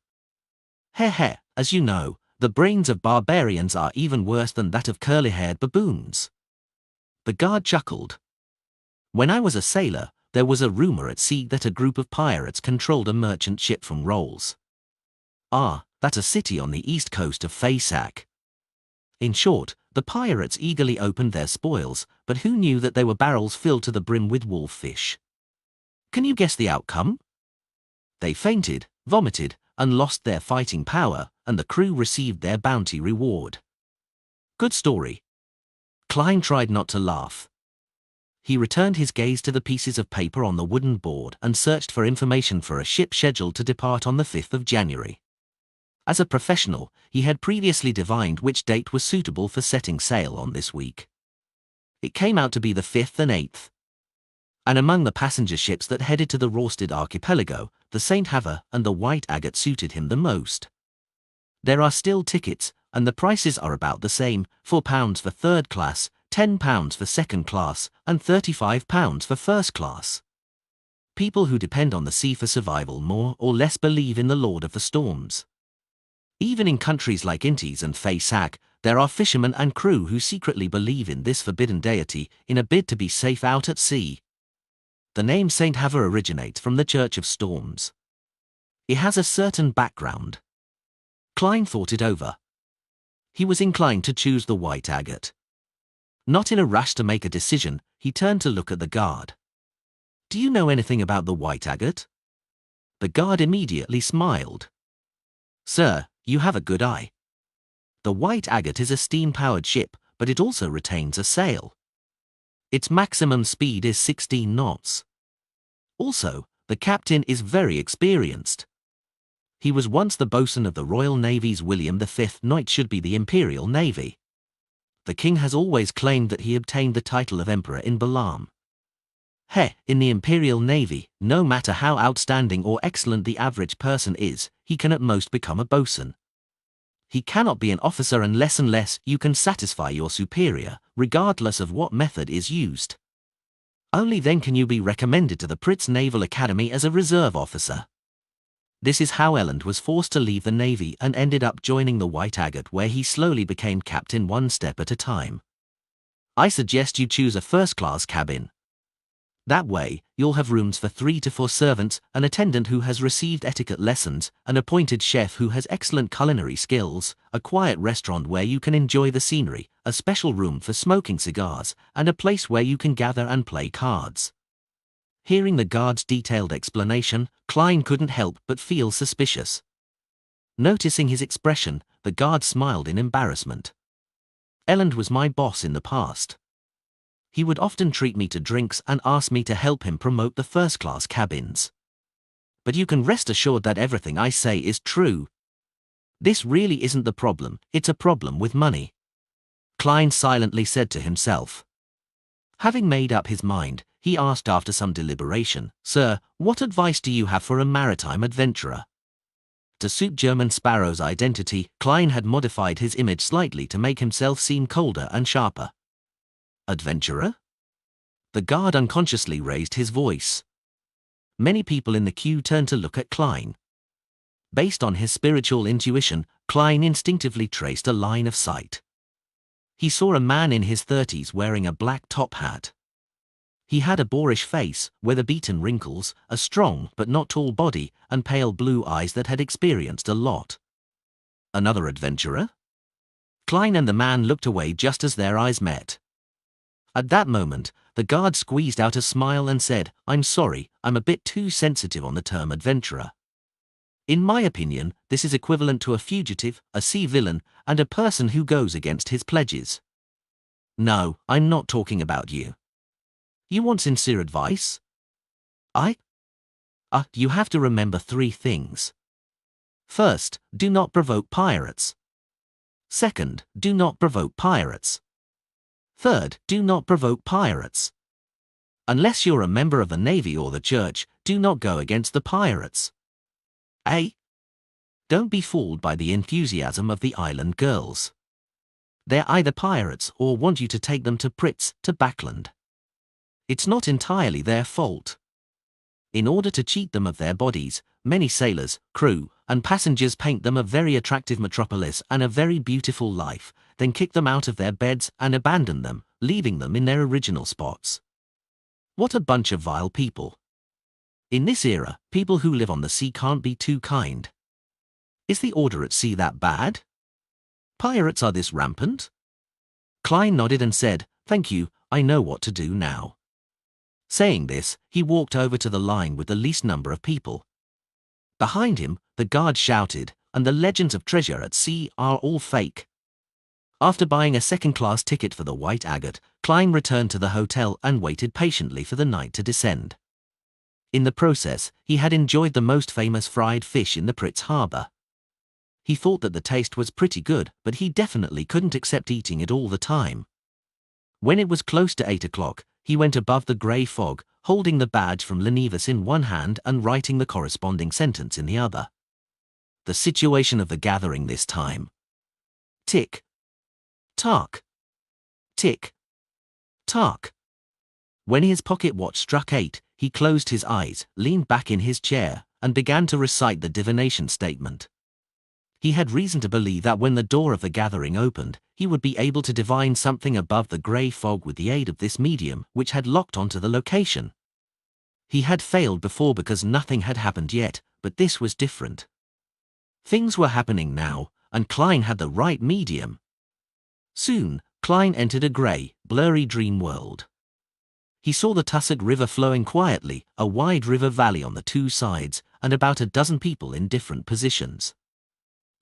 Heh, as you know, the brains of barbarians are even worse than that of curly-haired baboons. The guard chuckled. "When I was a sailor, there was a rumor at sea that a group of pirates controlled a merchant ship from Rolls. That's a city on the east coast of Faysac. In short, the pirates eagerly opened their spoils, but who knew that they were barrels filled to the brim with wolf fish? Can you guess the outcome? They fainted, vomited, and lost their fighting power, and the crew received their bounty reward." Good story. Klein tried not to laugh. He returned his gaze to the pieces of paper on the wooden board and searched for information for a ship scheduled to depart on the 5th of January. As a professional, he had previously divined which date was suitable for setting sail on this week. It came out to be the 5th and 8th. And among the passenger ships that headed to the Rorsted archipelago, the St. Havre and the White Agate suited him the most. There are still tickets, and the prices are about the same: £4 for third class, £10 for second class, and £35 for first class. People who depend on the sea for survival more or less believe in the Lord of the Storms. Even in countries like Intis and Faysac, there are fishermen and crew who secretly believe in this forbidden deity in a bid to be safe out at sea. The name St. Havre originates from the Church of Storms. It has a certain background. Klein thought it over. He was inclined to choose the White Agate. Not in a rush to make a decision, he turned to look at the guard. "Do you know anything about the White Agate?" The guard immediately smiled. "Sir, you have a good eye. The White Agate is a steam-powered ship, but it also retains a sail. Its maximum speed is 16 knots. Also, the captain is very experienced. He was once the boatswain of the Royal Navy's William V. Now it should be the Imperial Navy. The king has always claimed that he obtained the title of Emperor in Balaam. In the Imperial Navy, no matter how outstanding or excellent the average person is, he can at most become a boatswain. He cannot be an officer unless you can satisfy your superior, regardless of what method is used. Only then can you be recommended to the Pritz Naval Academy as a reserve officer." This is how Elland was forced to leave the Navy and ended up joining the White Agate, where he slowly became captain one step at a time. "I suggest you choose a first-class cabin. That way, you'll have rooms for 3 to 4 servants, an attendant who has received etiquette lessons, an appointed chef who has excellent culinary skills, a quiet restaurant where you can enjoy the scenery, a special room for smoking cigars, and a place where you can gather and play cards." Hearing the guard's detailed explanation, Klein couldn't help but feel suspicious. Noticing his expression, the guard smiled in embarrassment. "Elland was my boss in the past. He would often treat me to drinks and ask me to help him promote the first-class cabins. But you can rest assured that everything I say is true. This really isn't the problem, it's a problem with money," Klein silently said to himself. Having made up his mind, he asked after some deliberation, "Sir, what advice do you have for a maritime adventurer?" To suit German Sparrow's identity, Klein had modified his image slightly to make himself seem colder and sharper. "Adventurer?" The guard unconsciously raised his voice. Many people in the queue turned to look at Klein. Based on his spiritual intuition, Klein instinctively traced a line of sight. He saw a man in his 30s wearing a black top hat. He had a boorish face, weather-beaten wrinkles, a strong but not tall body, and pale blue eyes that had experienced a lot. "Another adventurer?" Klein and the man looked away just as their eyes met. At that moment, the guard squeezed out a smile and said, "I'm sorry, I'm a bit too sensitive on the term adventurer. In my opinion, this is equivalent to a fugitive, a sea villain, and a person who goes against his pledges. No, I'm not talking about you. You want sincere advice? You have to remember 3 things. First, do not provoke pirates. Second, do not provoke pirates. Third, do not provoke pirates. Unless you're a member of the Navy or the Church, do not go against the pirates. Don't be fooled by the enthusiasm of the island girls. They're either pirates or want you to take them to Pritz, to Backland. It's not entirely their fault. In order to cheat them of their bodies, many sailors, crew, and passengers paint them a very attractive metropolis and a very beautiful life, then kick them out of their beds and abandon them, leaving them in their original spots. What a bunch of vile people. In this era, people who live on the sea can't be too kind. Is the order at sea that bad? Pirates are this rampant? Klein nodded and said, "Thank you, I know what to do now." Saying this, he walked over to the line with the least number of people. Behind him, the guard shouted, "And the legends of treasure at sea are all fake." After buying a second-class ticket for the White Agate, Klein returned to the hotel and waited patiently for the night to descend. In the process, he had enjoyed the most famous fried fish in the Pritz harbor. He thought that the taste was pretty good, but he definitely couldn't accept eating it all the time. When it was close to 8 o'clock, he went above the grey fog, holding the badge from Lenivus in one hand and writing the corresponding sentence in the other. The situation of the gathering this time. Tick. Tack. Tick. Tack. When his pocket watch struck 8, he closed his eyes, leaned back in his chair, and began to recite the divination statement. He had reason to believe that when the door of the gathering opened, he would be able to divine something above the grey fog with the aid of this medium, which had locked onto the location. He had failed before because nothing had happened yet, but this was different. Things were happening now, and Klein had the right medium. Soon, Klein entered a grey, blurry dream world. He saw the Tussock River flowing quietly, a wide river valley on the 2 sides, and about a dozen people in different positions.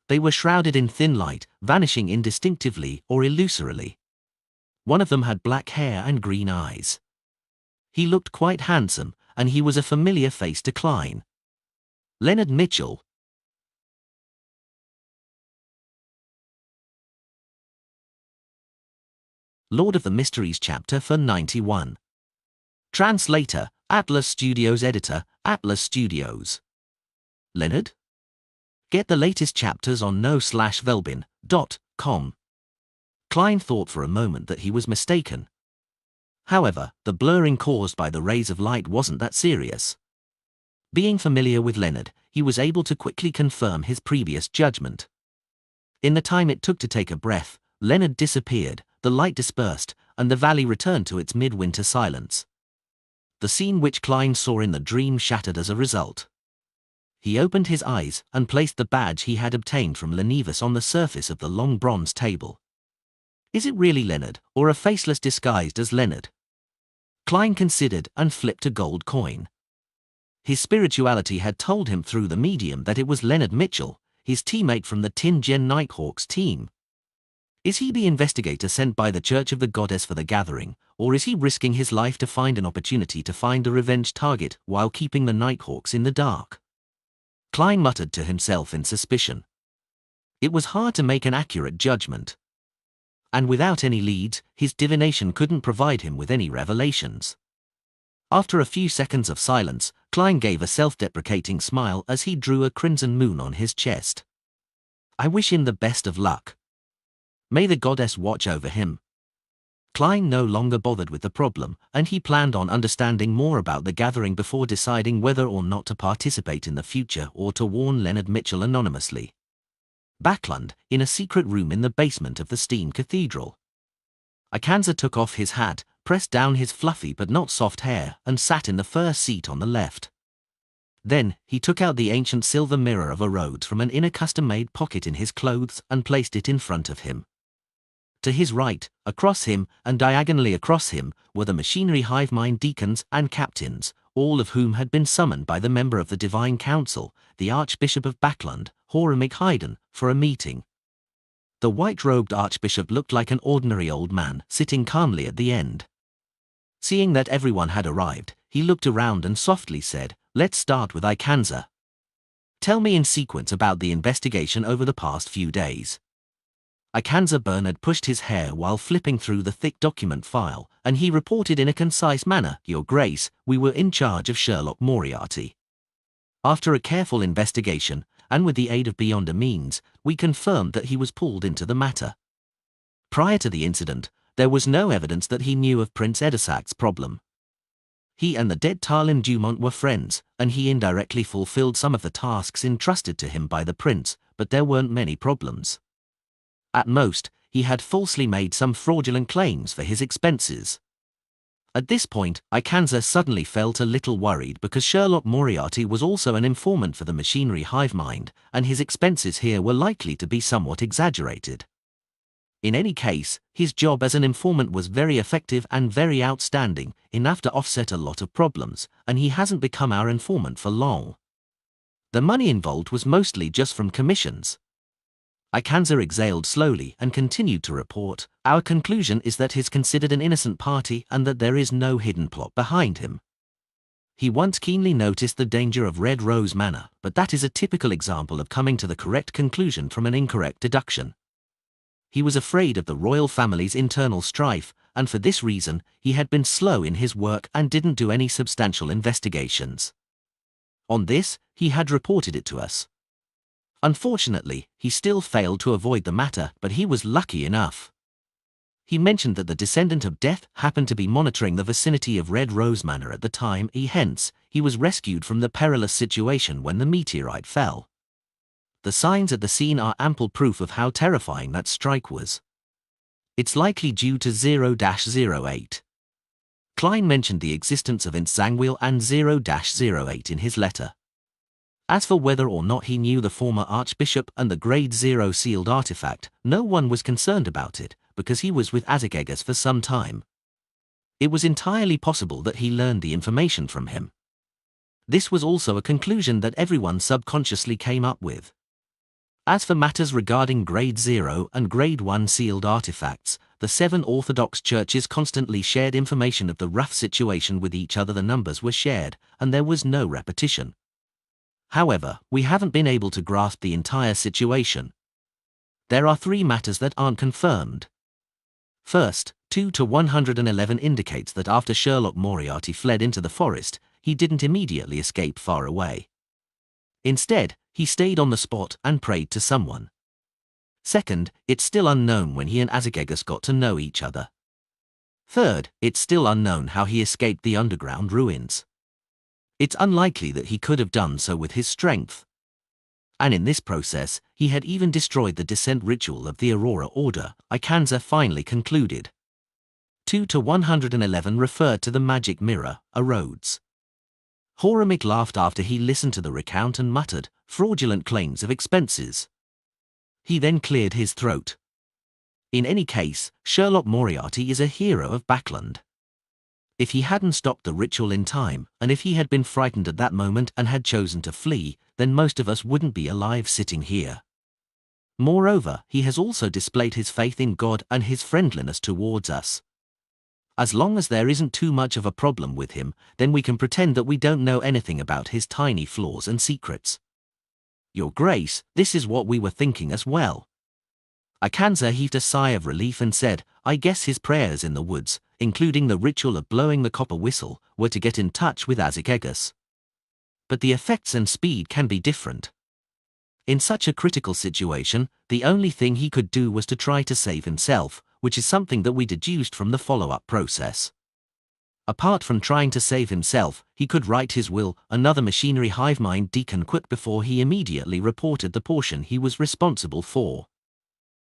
They were shrouded in thin light, vanishing indistinctively or illusorily. One of them had black hair and green eyes. He looked quite handsome, and he was a familiar face to Klein. Leonard Mitchell. Lord of the Mysteries chapter for 91. Translator, Atlas Studios. Editor, Atlas Studios. Leonard? Get the latest chapters on no/velbin.com. Klein thought for a moment that he was mistaken. However, the blurring caused by the rays of light wasn't that serious. Being familiar with Leonard, he was able to quickly confirm his previous judgment. In the time it took to take a breath, Leonard disappeared, the light dispersed, and the valley returned to its midwinter silence. The scene which Klein saw in the dream shattered as a result. He opened his eyes and placed the badge he had obtained from Lenivus on the surface of the long bronze table. Is it really Leonard, or a faceless disguised as Leonard? Klein considered and flipped a gold coin. His spirituality had told him through the medium that it was Leonard Mitchell, his teammate from the Tin Gen Nighthawks team. Is he the investigator sent by the Church of the Goddess for the gathering, or is he risking his life to find an opportunity to find a revenge target while keeping the Nighthawks in the dark? Klein muttered to himself in suspicion. It was hard to make an accurate judgment. And without any leads, his divination couldn't provide him with any revelations. After a few seconds of silence, Klein gave a self-deprecating smile as he drew a crimson moon on his chest. I wish him the best of luck. May the goddess watch over him. Klein no longer bothered with the problem, and he planned on understanding more about the gathering before deciding whether or not to participate in the future or to warn Leonard Mitchell anonymously. Backland, in a secret room in the basement of the Steam Cathedral. Akanza took off his hat, pressed down his fluffy but not soft hair, and sat in the first seat on the left. Then, he took out the ancient silver mirror of a Rhodes from an inner custom-made pocket in his clothes and placed it in front of him. To his right, across him, and diagonally across him, were the machinery hive mind deacons and captains, all of whom had been summoned by the member of the Divine Council, the Archbishop of Backland, Horamic Haydn, for a meeting. The white-robed archbishop looked like an ordinary old man, sitting calmly at the end. Seeing that everyone had arrived, he looked around and softly said, "Let's start with Ikanza. Tell me in sequence about the investigation over the past few days." Ikanza Bernard pushed his hair while flipping through the thick document file, and he reported in a concise manner, "Your Grace, we were in charge of Sherlock Moriarty. After a careful investigation, and with the aid of Beyond a Means, we confirmed that he was pulled into the matter. Prior to the incident, there was no evidence that he knew of Prince Edisac's problem. He and the dead Tarlin Dumont were friends, and he indirectly fulfilled some of the tasks entrusted to him by the prince, but there weren't many problems. At most, he had falsely made some fraudulent claims for his expenses." At this point, Ikanza suddenly felt a little worried because Sherlock Moriarty was also an informant for the machinery hive mind, and his expenses here were likely to be somewhat exaggerated. In any case, his job as an informant was very effective and very outstanding, enough to offset a lot of problems, and he hasn't become our informant for long. The money involved was mostly just from commissions. Ikanza exhaled slowly and continued to report, "Our conclusion is that he's considered an innocent party and that there is no hidden plot behind him. He once keenly noticed the danger of Red Rose Manor, but that is a typical example of coming to the correct conclusion from an incorrect deduction. He was afraid of the royal family's internal strife, and for this reason, he had been slow in his work and didn't do any substantial investigations. On this, he had reported it to us. Unfortunately, he still failed to avoid the matter, but he was lucky enough. He mentioned that the descendant of death happened to be monitoring the vicinity of Red Rose Manor at the time, hence, he was rescued from the perilous situation when the meteorite fell. The signs at the scene are ample proof of how terrifying that strike was. It's likely due to 0-08. Klein mentioned the existence of Insanguil and 0-08 in his letter. As for whether or not he knew the former archbishop and the Grade 0 sealed artifact, no one was concerned about it, because he was with Azagegas for some time. It was entirely possible that he learned the information from him. This was also a conclusion that everyone subconsciously came up with. As for matters regarding Grade 0 and Grade 1 sealed artifacts, the 7 Orthodox churches constantly shared information of the rough situation with each other. The numbers were shared, and there was no repetition. However, we haven't been able to grasp the entire situation. There are 3 matters that aren't confirmed. First, 2-111 indicates that after Sherlock Moriarty fled into the forest, he didn't immediately escape far away. Instead, he stayed on the spot and prayed to someone. Second, it's still unknown when he and Azagegas got to know each other. Third, it's still unknown how he escaped the underground ruins. It's unlikely that he could have done so with his strength. And in this process, he had even destroyed the descent ritual of the Aurora Order, Ikanza finally concluded. 2-111 referred to the magic mirror, a Rhodes. Horamic laughed after he listened to the recount and muttered, "Fraudulent claims of expenses." He then cleared his throat. In any case, Sherlock Moriarty is a hero of Backland. If he hadn't stopped the ritual in time, and if he had been frightened at that moment and had chosen to flee, then most of us wouldn't be alive sitting here. Moreover, he has also displayed his faith in God and his friendliness towards us. As long as there isn't too much of a problem with him, then we can pretend that we don't know anything about his tiny flaws and secrets. Your Grace, this is what we were thinking as well. Ikanza heaved a sigh of relief and said, "I guess his prayers in the woods, including the ritual of blowing the copper whistle, were to get in touch with Azagegas. But the effects and speed can be different. In such a critical situation, the only thing he could do was to try to save himself, which is something that we deduced from the follow-up process. Apart from trying to save himself, he could write his will," another machinery hive mind deacon quipped before he immediately reported the portion he was responsible for.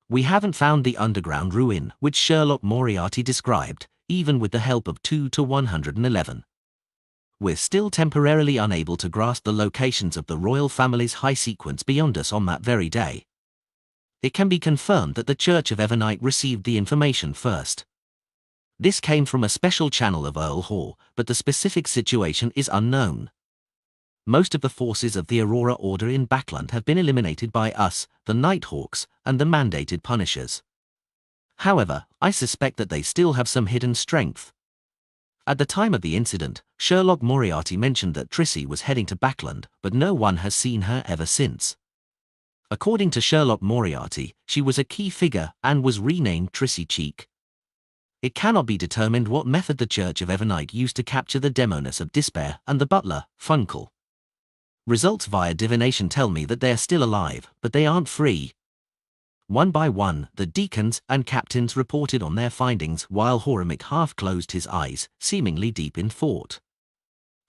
"We haven't found the underground ruin which Sherlock Moriarty described, even with the help of 2-111. We're still temporarily unable to grasp the locations of the royal family's high sequence beyond us on that very day. it can be confirmed that the Church of Evernite received the information first. This came from a special channel of Earl Hall, but the specific situation is unknown. Most of the forces of the Aurora Order in Backland have been eliminated by us, the Nighthawks, and the mandated Punishers. However, I suspect that they still have some hidden strength. At the time of the incident, Sherlock Moriarty mentioned that Trissy was heading to Backland, but no one has seen her ever since. According to Sherlock Moriarty, she was a key figure and was renamed Trissy Cheek. It cannot be determined what method the Church of Evernite used to capture the Demoness of Despair and the butler, Funkel. Results via divination tell me that they are still alive, but they aren't free. One by one, the deacons and captains reported on their findings while Horamic half closed his eyes, seemingly deep in thought.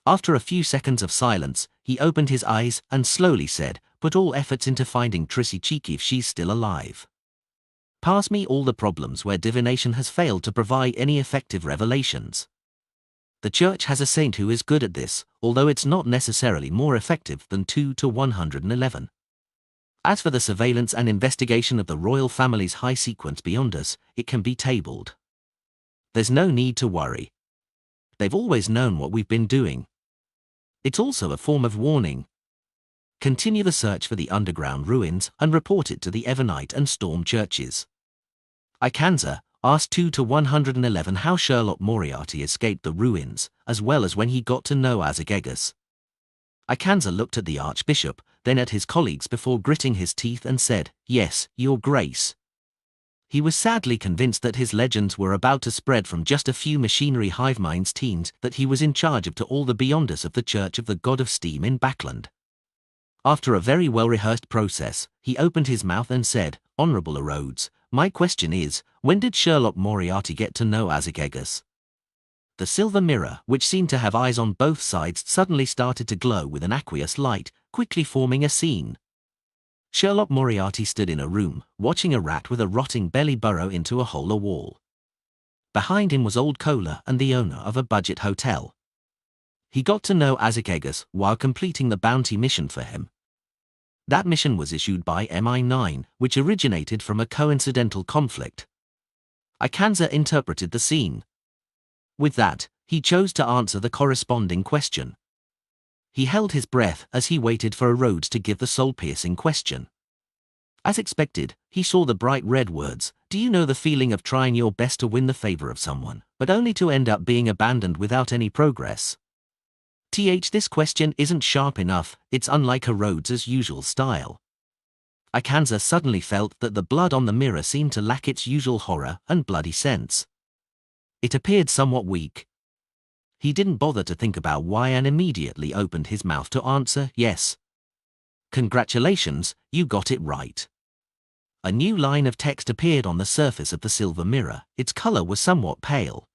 After a few seconds of silence, he opened his eyes and slowly said, "Put all efforts into finding Trissy Cheek if she's still alive. Pass me all the problems where divination has failed to provide any effective revelations. The Church has a saint who is good at this, although it's not necessarily more effective than 2 to 111. As for the surveillance and investigation of the royal family's high sequence beyond us, it can be tabled. There's no need to worry. They've always known what we've been doing. It's also a form of warning. Continue the search for the underground ruins and report it to the Evernite and Storm churches." Ikanza asked 2 to 111 how Sherlock Moriarty escaped the ruins, as well as when he got to know Azagegus. Ikanza looked at the Archbishop, then at his colleagues before gritting his teeth and said, "Yes, Your Grace." He was sadly convinced that his legends were about to spread from just a few machinery hive minds teens that he was in charge of to all the beyonders of the Church of the God of Steam in Backland. After a very well-rehearsed process, he opened his mouth and said, "Honourable Rhodes, my question is, when did Sherlock Moriarty get to know Azagegus?" The silver mirror, which seemed to have eyes on both sides, suddenly started to glow with an aqueous light, quickly forming a scene. Sherlock Moriarty stood in a room, watching a rat with a rotting belly burrow into a hole in the wall. Behind him was Old Cola and the owner of a budget hotel. He got to know Azagegus while completing the bounty mission for him. That mission was issued by MI9, which originated from a coincidental conflict. Ikanza interpreted the scene. With that, he chose to answer the corresponding question. He held his breath as he waited for Rhodes to give the soul-piercing question. As expected, he saw the bright red words, "Do you know the feeling of trying your best to win the favor of someone, but only to end up being abandoned without any progress?" This question isn't sharp enough, it's unlike Rhodes's usual style. Ikanza suddenly felt that the blood on the mirror seemed to lack its usual horror and bloody sense. It appeared somewhat weak. He didn't bother to think about why and immediately opened his mouth to answer, "Yes." "Congratulations, you got it right." A new line of text appeared on the surface of the silver mirror. Its color was somewhat pale.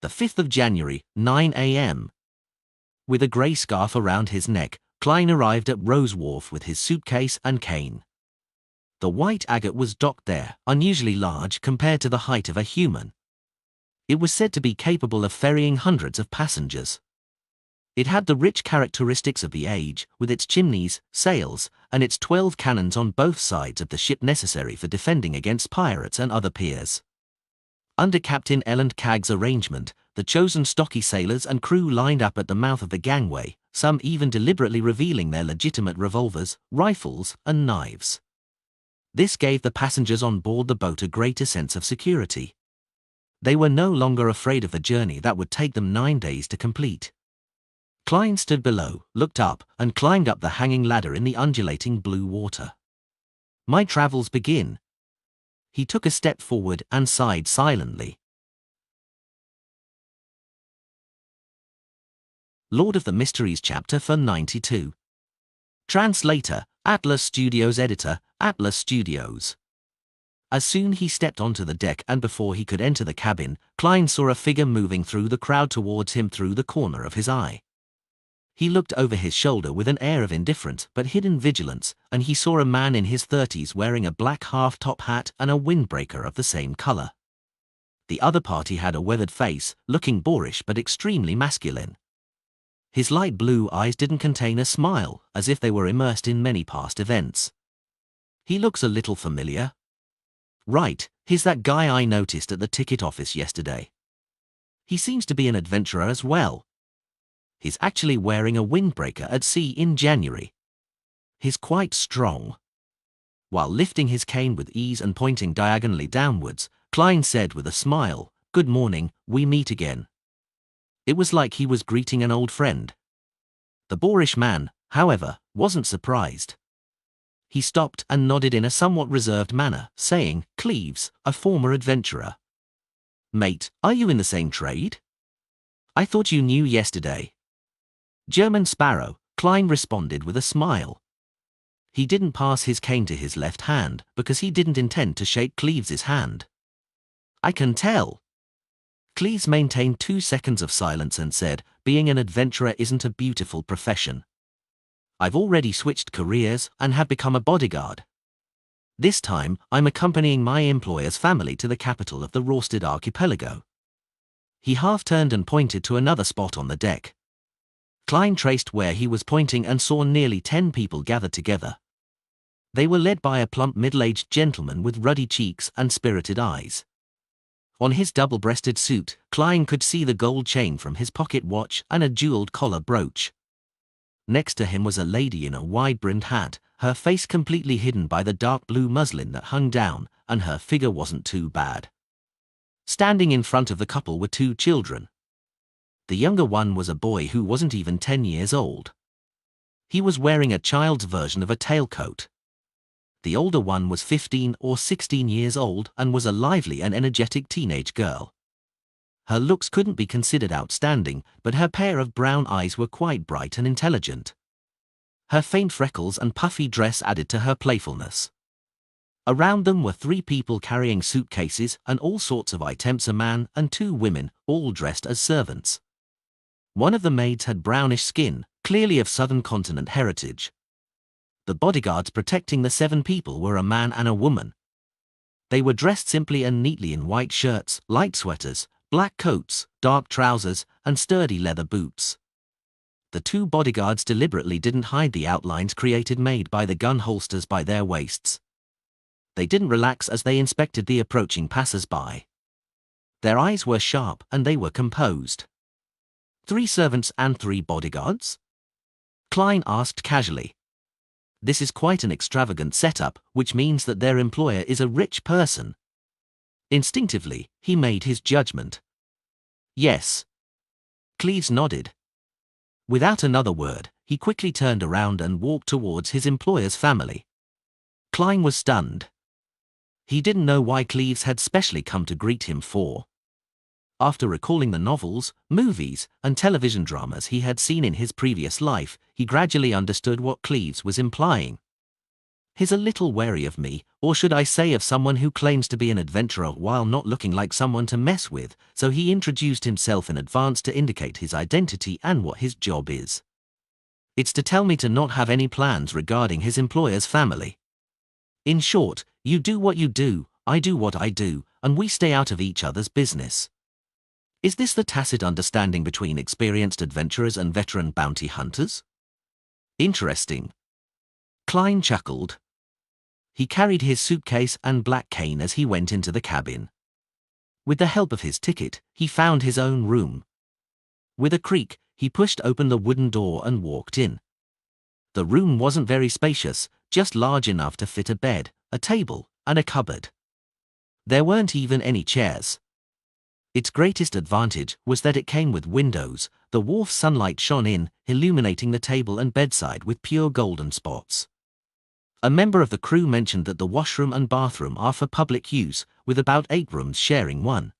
The 5th of January, 9 a.m. With a grey scarf around his neck, Klein arrived at Rose Wharf with his suitcase and cane. The white agate was docked there, unusually large compared to the height of a human. It was said to be capable of ferrying hundreds of passengers. It had the rich characteristics of the age, with its chimneys, sails, and its 12 cannons on both sides of the ship necessary for defending against pirates and other peers. Under Captain Elland Cagg's arrangement, the chosen stocky sailors and crew lined up at the mouth of the gangway, some even deliberately revealing their legitimate revolvers, rifles, and knives. This gave the passengers on board the boat a greater sense of security. They were no longer afraid of the journey that would take them 9 days to complete. Klein stood below, looked up, and climbed up the hanging ladder in the undulating blue water. "My travels begin." He took a step forward and sighed silently. Lord of the Mysteries Chapter for 92. Translator, Atlas Studios. Editor, Atlas Studios. As soon he stepped onto the deck and before he could enter the cabin, Klein saw a figure moving through the crowd towards him through the corner of his eye. He looked over his shoulder with an air of indifferent but hidden vigilance, and he saw a man in his 30s wearing a black half-top hat and a windbreaker of the same color. The other party had a weathered face, looking boorish but extremely masculine. His light blue eyes didn't contain a smile, as if they were immersed in many past events. He looks a little familiar. Right, he's that guy I noticed at the ticket office yesterday. He seems to be an adventurer as well. He's actually wearing a windbreaker at sea in January. He's quite strong. While lifting his cane with ease and pointing diagonally downwards, Klein said with a smile, "Good morning, we meet again." It was like he was greeting an old friend. The boorish man, however, wasn't surprised. He stopped and nodded in a somewhat reserved manner, saying, "Cleves, a former adventurer. Mate, are you in the same trade? I thought you knew yesterday." "German Sparrow," Klein responded with a smile. He didn't pass his cane to his left hand because he didn't intend to shake Cleves's hand. "I can tell." Cleves maintained 2 seconds of silence and said, "Being an adventurer isn't a beautiful profession. I've already switched careers and have become a bodyguard. This time, I'm accompanying my employer's family to the capital of the Rorsted archipelago." He half-turned and pointed to another spot on the deck. Klein traced where he was pointing and saw nearly 10 people gathered together. They were led by a plump middle-aged gentleman with ruddy cheeks and spirited eyes. On his double-breasted suit, Klein could see the gold chain from his pocket watch and a jeweled collar brooch. Next to him was a lady in a wide-brimmed hat, her face completely hidden by the dark blue muslin that hung down, and her figure wasn't too bad. Standing in front of the couple were 2 children. The younger one was a boy who wasn't even 10 years old. He was wearing a child's version of a tailcoat. The older one was 15 or 16 years old and was a lively and energetic teenage girl. Her looks couldn't be considered outstanding, but her pair of brown eyes were quite bright and intelligent. Her faint freckles and puffy dress added to her playfulness. Around them were 3 people carrying suitcases and all sorts of items, a man and 2 women, all dressed as servants. One of the maids had brownish skin, clearly of southern continent heritage. The bodyguards protecting the 7 people were a man and a woman. They were dressed simply and neatly in white shirts, light sweaters, black coats, dark trousers, and sturdy leather boots. The 2 bodyguards deliberately didn't hide the outlines made by the gun holsters by their waists. They didn't relax as they inspected the approaching passers-by. Their eyes were sharp and they were composed. 3 servants and 3 bodyguards? Klein asked casually. This is quite an extravagant setup, which means that their employer is a rich person. Instinctively, he made his judgment. Yes. Cleves nodded. Without another word, he quickly turned around and walked towards his employer's family. Klein was stunned. He didn't know why Cleves had specially come to greet him for. After recalling the novels, movies, and television dramas he had seen in his previous life, he gradually understood what Cleves was implying. He's a little wary of me, or should I say of someone who claims to be an adventurer while not looking like someone to mess with, so he introduced himself in advance to indicate his identity and what his job is. It's to tell me to not have any plans regarding his employer's family. In short, you do what you do, I do what I do, and we stay out of each other's business. Is this the tacit understanding between experienced adventurers and veteran bounty hunters? Interesting. Klein chuckled. He carried his suitcase and black cane as he went into the cabin. With the help of his ticket, he found his own room. With a creak, he pushed open the wooden door and walked in. The room wasn't very spacious, just large enough to fit a bed, a table, and a cupboard. There weren't even any chairs. Its greatest advantage was that it came with windows. The wharf sunlight shone in, illuminating the table and bedside with pure golden spots. A member of the crew mentioned that the washroom and bathroom are for public use, with about 8 rooms sharing one.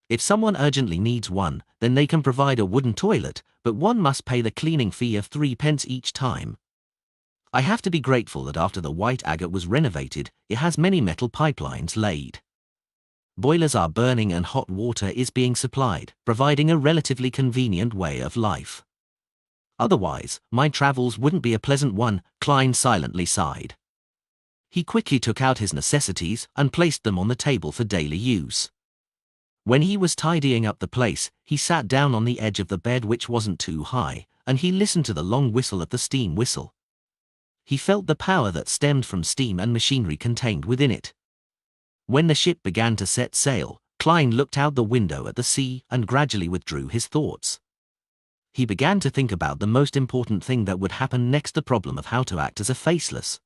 If someone urgently needs one, then they can provide a wooden toilet, but one must pay the cleaning fee of 3 pence each time. I have to be grateful that after the White Agate was renovated, it has many metal pipelines laid. Boilers are burning and hot water is being supplied, providing a relatively convenient way of life. Otherwise, my travels wouldn't be a pleasant one, Klein silently sighed. He quickly took out his necessities and placed them on the table for daily use. When he was tidying up the place, he sat down on the edge of the bed, which wasn't too high, and he listened to the long whistle of the steam whistle. he felt the power that stemmed from steam and machinery contained within it. When the ship began to set sail, Klein looked out the window at the sea and gradually withdrew his thoughts. He began to think about the most important thing that would happen next, the problem of how to act as a faceless.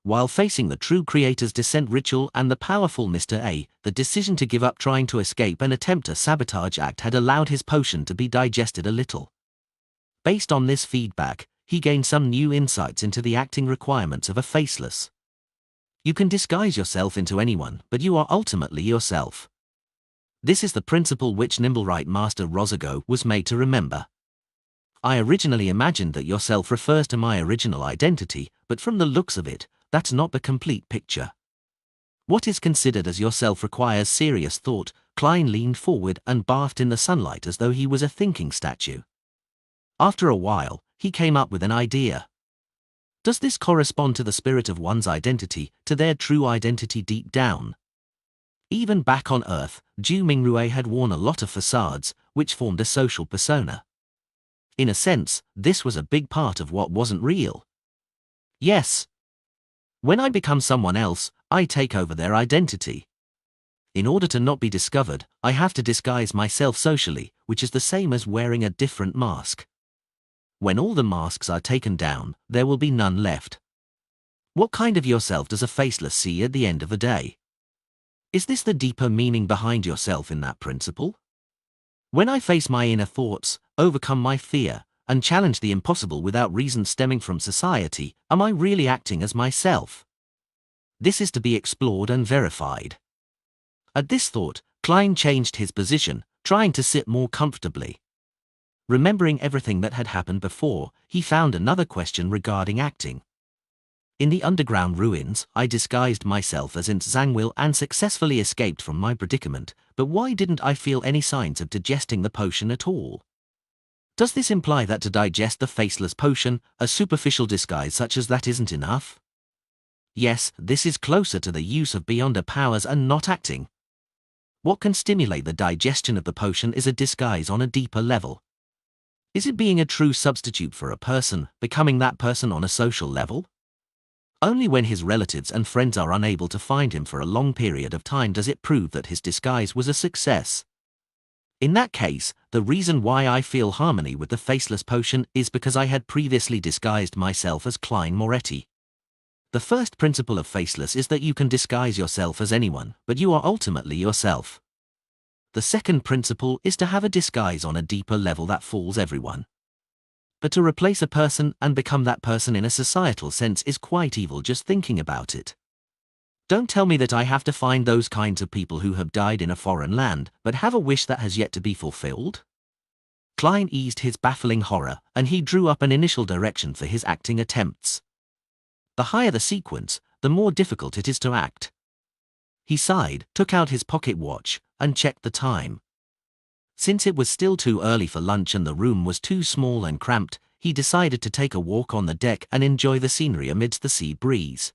While facing the true creator's descent ritual and the powerful Mr. A, the decision to give up trying to escape and attempt a sabotage act had allowed his potion to be digested a little. Based on this feedback, he gained some new insights into the acting requirements of a faceless. You can disguise yourself into anyone, but you are ultimately yourself. This is the principle which Nimblewright Master Rosago was made to remember. I originally imagined that yourself refers to my original identity, but from the looks of it, that's not the complete picture. What is considered as yourself requires serious thought. Klein leaned forward and bathed in the sunlight as though he was a thinking statue. After a while, he came up with an idea. Does this correspond to the spirit of one's identity, to their true identity deep down? Even back on Earth, Ju Mingrue had worn a lot of facades, which formed a social persona. In a sense, this was a big part of what wasn't real. Yes. When I become someone else, I take over their identity. In order to not be discovered, I have to disguise myself socially, which is the same as wearing a different mask. When all the masks are taken down, there will be none left. What kind of yourself does a faceless see at the end of the day? Is this the deeper meaning behind yourself in that principle? When I face my inner thoughts, overcome my fear, and challenge the impossible without reason stemming from society, am I really acting as myself? This is to be explored and verified. At this thought, Klein changed his position, trying to sit more comfortably. Remembering everything that had happened before, he found another question regarding acting. In the underground ruins, I disguised myself as Zangwil and successfully escaped from my predicament, but why didn't I feel any signs of digesting the potion at all? Does this imply that to digest the faceless potion, a superficial disguise such as that isn't enough? Yes, this is closer to the use of beyonder powers and not acting. What can stimulate the digestion of the potion is a disguise on a deeper level. Is it being a true substitute for a person, becoming that person on a social level? Only when his relatives and friends are unable to find him for a long period of time does it prove that his disguise was a success. In that case, the reason why I feel harmony with the faceless potion is because I had previously disguised myself as Klein Moretti. The first principle of faceless is that you can disguise yourself as anyone, but you are ultimately yourself. The second principle is to have a disguise on a deeper level that fools everyone. But to replace a person and become that person in a societal sense is quite evil just thinking about it. Don't tell me that I have to find those kinds of people who have died in a foreign land, but have a wish that has yet to be fulfilled? Klein eased his baffling horror, and he drew up an initial direction for his acting attempts. The higher the sequence, the more difficult it is to act. He sighed, took out his pocket watch, and checked the time. Since it was still too early for lunch and the room was too small and cramped, he decided to take a walk on the deck and enjoy the scenery amidst the sea breeze.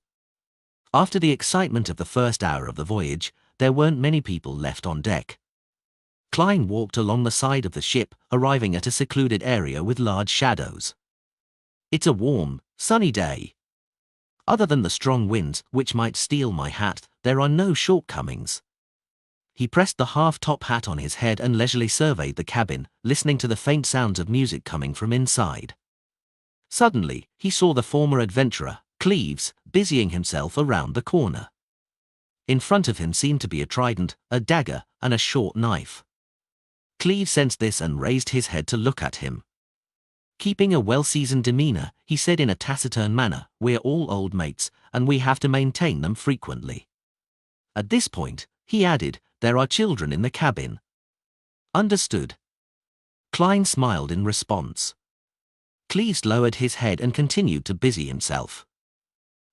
After the excitement of the first hour of the voyage, there weren't many people left on deck. Klein walked along the side of the ship, arriving at a secluded area with large shadows. It's a warm, sunny day. Other than the strong winds, which might steal my hat, there are no shortcomings. He pressed the half-top hat on his head and leisurely surveyed the cabin, listening to the faint sounds of music coming from inside. Suddenly, he saw the former adventurer, Cleves, busying himself around the corner. In front of him seemed to be a trident, a dagger, and a short knife. Cleves sensed this and raised his head to look at him. Keeping a well-seasoned demeanor, he said in a taciturn manner, "We're all old mates, and we have to maintain them frequently." At this point, he added, "There are children in the cabin." "Understood." Klein smiled in response. Cleves lowered his head and continued to busy himself.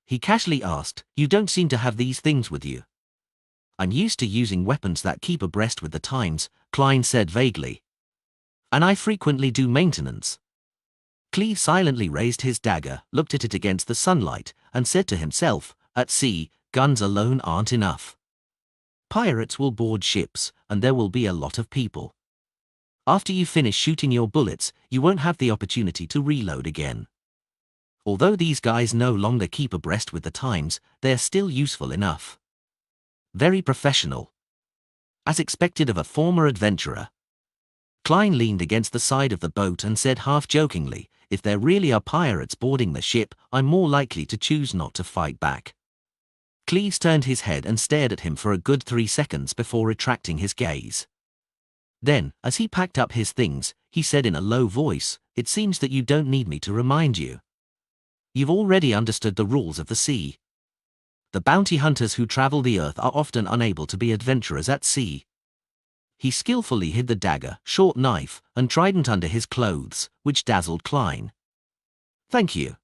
He casually asked, "You don't seem to have these things with you." "I'm used to using weapons that keep abreast with the times," Klein said vaguely. "And I frequently do maintenance." Cleves silently raised his dagger, looked at it against the sunlight, and said to himself, "At sea, guns alone aren't enough. Pirates will board ships, and there will be a lot of people. After you finish shooting your bullets, you won't have the opportunity to reload again. Although these guys no longer keep abreast with the times, they're still useful enough. Very professional. As expected of a former adventurer. Klein leaned against the side of the boat and said half-jokingly, "If there really are pirates boarding the ship, I'm more likely to choose not to fight back." Cleves turned his head and stared at him for a good 3 seconds before retracting his gaze. Then, as he packed up his things, he said in a low voice, "It seems that you don't need me to remind you. You've already understood the rules of the sea. The bounty hunters who travel the earth are often unable to be adventurers at sea." He skillfully hid the dagger, short knife, and trident under his clothes, which dazzled Klein. "Thank you."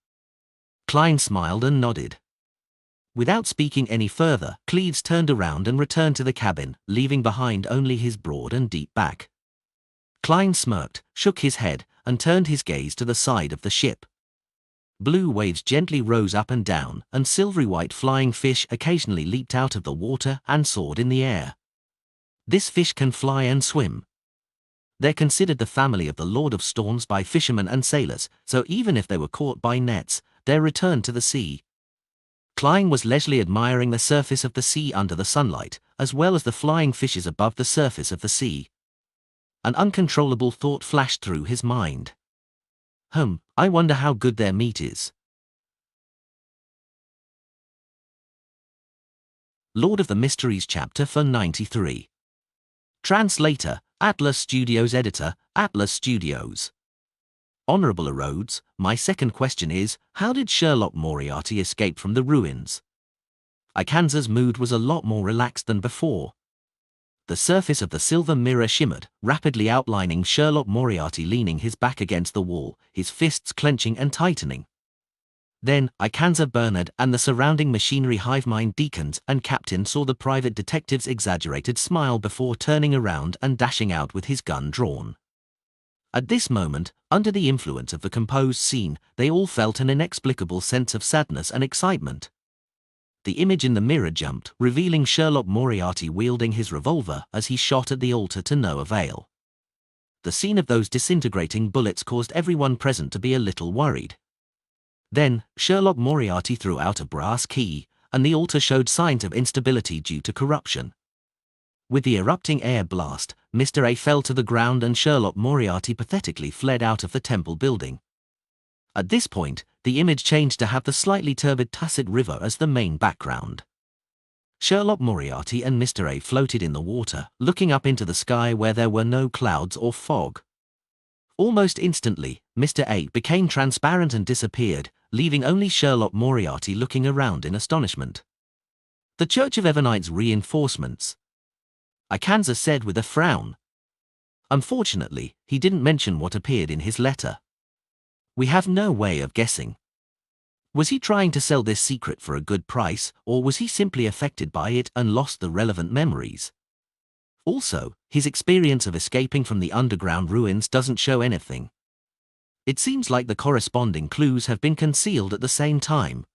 Klein smiled and nodded. Without speaking any further, Cleves turned around and returned to the cabin, leaving behind only his broad and deep back. Klein smirked, shook his head, and turned his gaze to the side of the ship. Blue waves gently rose up and down, and silvery white flying fish occasionally leaped out of the water and soared in the air. This fish can fly and swim. They're considered the family of the Lord of Storms by fishermen and sailors, so even if they were caught by nets, they're returned to the sea. Klein was leisurely admiring the surface of the sea under the sunlight, as well as the flying fishes above the surface of the sea. An uncontrollable thought flashed through his mind. I wonder how good their meat is. Lord of the Mysteries chapter for 93. Translator, Atlas Studios. Editor, Atlas Studios. Honorable Rhodes, my second question is, how did Sherlock Moriarty escape from the ruins? Ikanza's mood was a lot more relaxed than before. The surface of the silver mirror shimmered, rapidly outlining Sherlock Moriarty leaning his back against the wall, his fists clenching and tightening. Then, Ikanza Bernard and the surrounding machinery hive mind deacons and captain saw the private detective's exaggerated smile before turning around and dashing out with his gun drawn. At this moment, under the influence of the composed scene, they all felt an inexplicable sense of sadness and excitement. The image in the mirror jumped, revealing Sherlock Moriarty wielding his revolver as he shot at the altar to no avail. The scene of those disintegrating bullets caused everyone present to be a little worried. Then, Sherlock Moriarty threw out a brass key, and the altar showed signs of instability due to corruption. With the erupting air blast, Mr. A fell to the ground and Sherlock Moriarty pathetically fled out of the temple building. At this point, the image changed to have the slightly turbid Tacit River as the main background. Sherlock Moriarty and Mr. A floated in the water, looking up into the sky where there were no clouds or fog. Almost instantly, Mr. A became transparent and disappeared, leaving only Sherlock Moriarty looking around in astonishment. "The Church of Everneight's reinforcements," Ikanza said with a frown. Unfortunately, he didn't mention what appeared in his letter. We have no way of guessing. Was he trying to sell this secret for a good price, or was he simply affected by it and lost the relevant memories? Also, his experience of escaping from the underground ruins doesn't show anything. It seems like the corresponding clues have been concealed at the same time.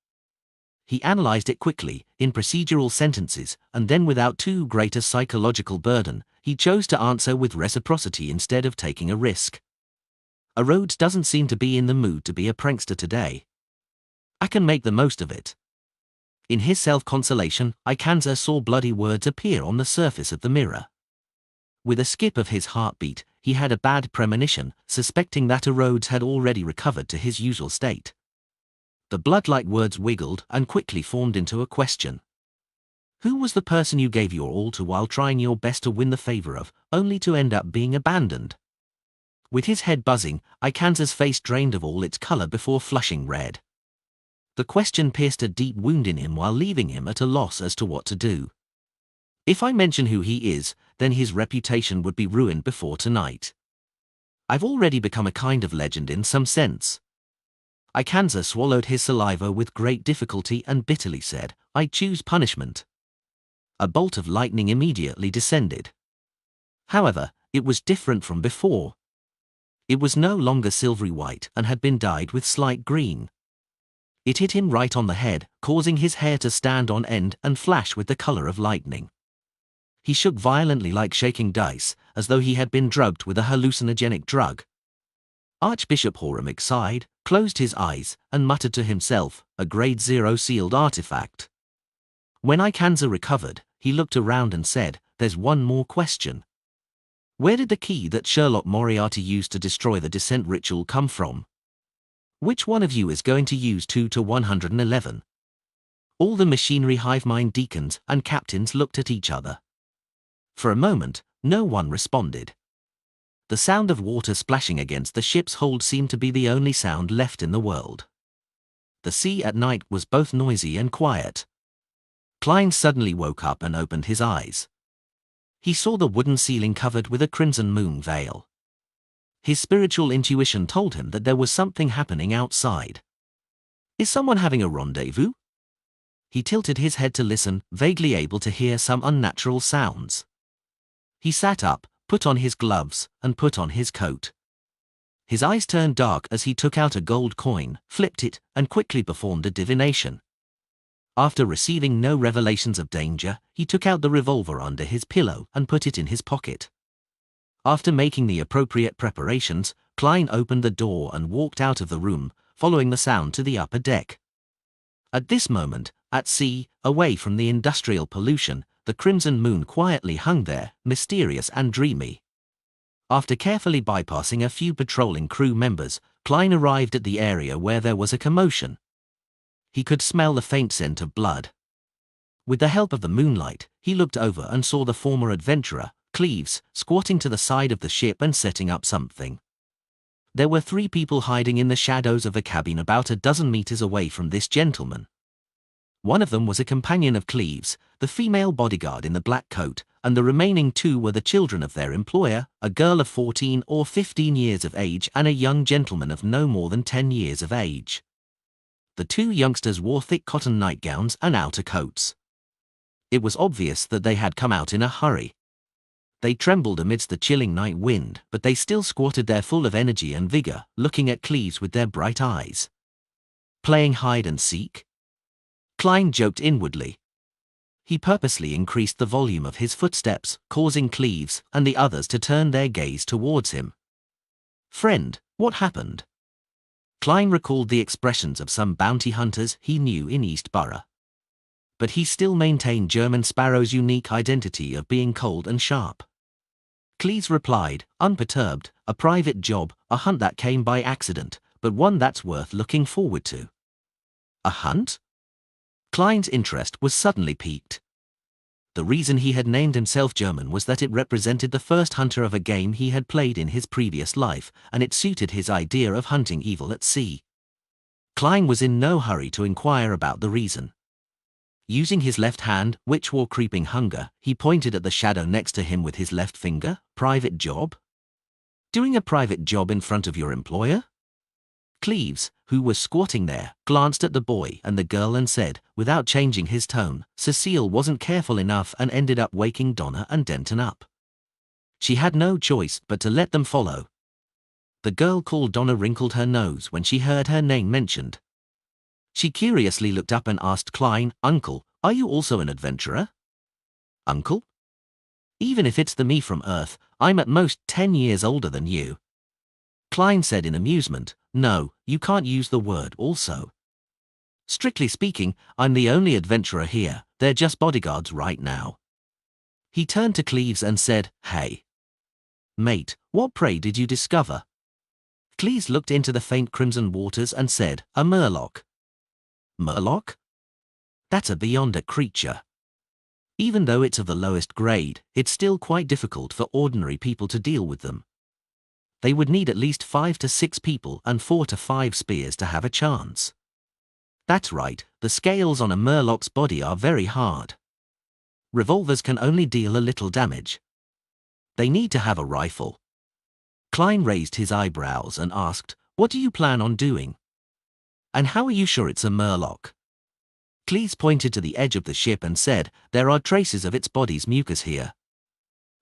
He analyzed it quickly, in procedural sentences, and then without too great a psychological burden, he chose to answer with reciprocity instead of taking a risk. Rhodes doesn't seem to be in the mood to be a prankster today. I can make the most of it. In his self-consolation, Ikanza saw bloody words appear on the surface of the mirror. With a skip of his heartbeat, he had a bad premonition, suspecting that Rhodes had already recovered to his usual state. The blood-like words wiggled and quickly formed into a question. Who was the person you gave your all to while trying your best to win the favor of, only to end up being abandoned? With his head buzzing, Ikanza's face drained of all its color before flushing red. The question pierced a deep wound in him while leaving him at a loss as to what to do. If I mention who he is, then his reputation would be ruined before tonight. I've already become a kind of legend in some sense. Ikanza swallowed his saliva with great difficulty and bitterly said, I choose punishment. A bolt of lightning immediately descended. However, it was different from before. It was no longer silvery white and had been dyed with slight green. It hit him right on the head, causing his hair to stand on end and flash with the color of lightning. He shook violently like shaking dice, as though he had been drugged with a hallucinogenic drug. Archbishop Horemic sighed, closed his eyes, and muttered to himself, "A grade 0 sealed artifact." When Ikanza recovered, he looked around and said, "There's one more question. Where did the key that Sherlock Moriarty used to destroy the descent ritual come from? Which one of you is going to use 2 to 111? All the machinery hive mind deacons and captains looked at each other. For a moment, no one responded. The sound of water splashing against the ship's hold seemed to be the only sound left in the world. The sea at night was both noisy and quiet. Klein suddenly woke up and opened his eyes. He saw the wooden ceiling covered with a crimson moon veil. His spiritual intuition told him that there was something happening outside. Is someone having a rendezvous? He tilted his head to listen, vaguely able to hear some unnatural sounds. He sat up, put on his gloves, and put on his coat. His eyes turned dark as he took out a gold coin, flipped it, and quickly performed a divination. After receiving no revelations of danger, he took out the revolver under his pillow and put it in his pocket. After making the appropriate preparations, Klein opened the door and walked out of the room, following the sound to the upper deck. At this moment, at sea, away from the industrial pollution, the crimson moon quietly hung there, mysterious and dreamy. After carefully bypassing a few patrolling crew members, Klein arrived at the area where there was a commotion. He could smell the faint scent of blood. With the help of the moonlight, he looked over and saw the former adventurer, Cleves, squatting to the side of the ship and setting up something. There were 3 people hiding in the shadows of a cabin about a dozen meters away from this gentleman. One of them was a companion of Cleves, the female bodyguard in the black coat, and the remaining 2 were the children of their employer, a girl of 14 or 15 years of age and a young gentleman of no more than 10 years of age. The 2 youngsters wore thick cotton nightgowns and outer coats. It was obvious that they had come out in a hurry. They trembled amidst the chilling night wind, but they still squatted there full of energy and vigor, looking at Cleves with their bright eyes. Playing hide and seek? Klein joked inwardly. He purposely increased the volume of his footsteps, causing Cleves and the others to turn their gaze towards him. "Friend, what happened?" Klein recalled the expressions of some bounty hunters he knew in East Borough. But he still maintained German Sparrow's unique identity of being cold and sharp. Cleves replied, unperturbed, "A private job, a hunt that came by accident, but one that's worth looking forward to." "A hunt?" Klein's interest was suddenly piqued. The reason he had named himself German was that it represented the first hunter of a game he had played in his previous life, and it suited his idea of hunting evil at sea. Klein was in no hurry to inquire about the reason. Using his left hand, which wore creeping hunger, he pointed at the shadow next to him with his left finger. "Private job? Doing a private job in front of your employer?" Cleves, who was squatting there, glanced at the boy and the girl and said, without changing his tone, "Cecile wasn't careful enough and ended up waking Donna and Denton up. She had no choice but to let them follow." The girl called Donna wrinkled her nose when she heard her name mentioned. She curiously looked up and asked Klein, "Uncle, are you also an adventurer?" "Uncle? Even if it's the me from Earth, I'm at most 10 years older than you." Klein said in amusement, "No, you can't use the word also. Strictly speaking, I'm the only adventurer here, they're just bodyguards right now." He turned to Cleves and said, "Hey, mate, what prey did you discover?" Cleves looked into the faint crimson waters and said, "A murloc." "Murloc? That's a beyonder creature. Even though it's of the lowest grade, it's still quite difficult for ordinary people to deal with them. They would need at least 5 to 6 people and 4 to 5 spears to have a chance. That's right, the scales on a murloc's body are very hard. Revolvers can only deal a little damage. They need to have a rifle." Klein raised his eyebrows and asked, "What do you plan on doing? And how are you sure it's a murloc?" Cleves pointed to the edge of the ship and said, "There are traces of its body's mucus here.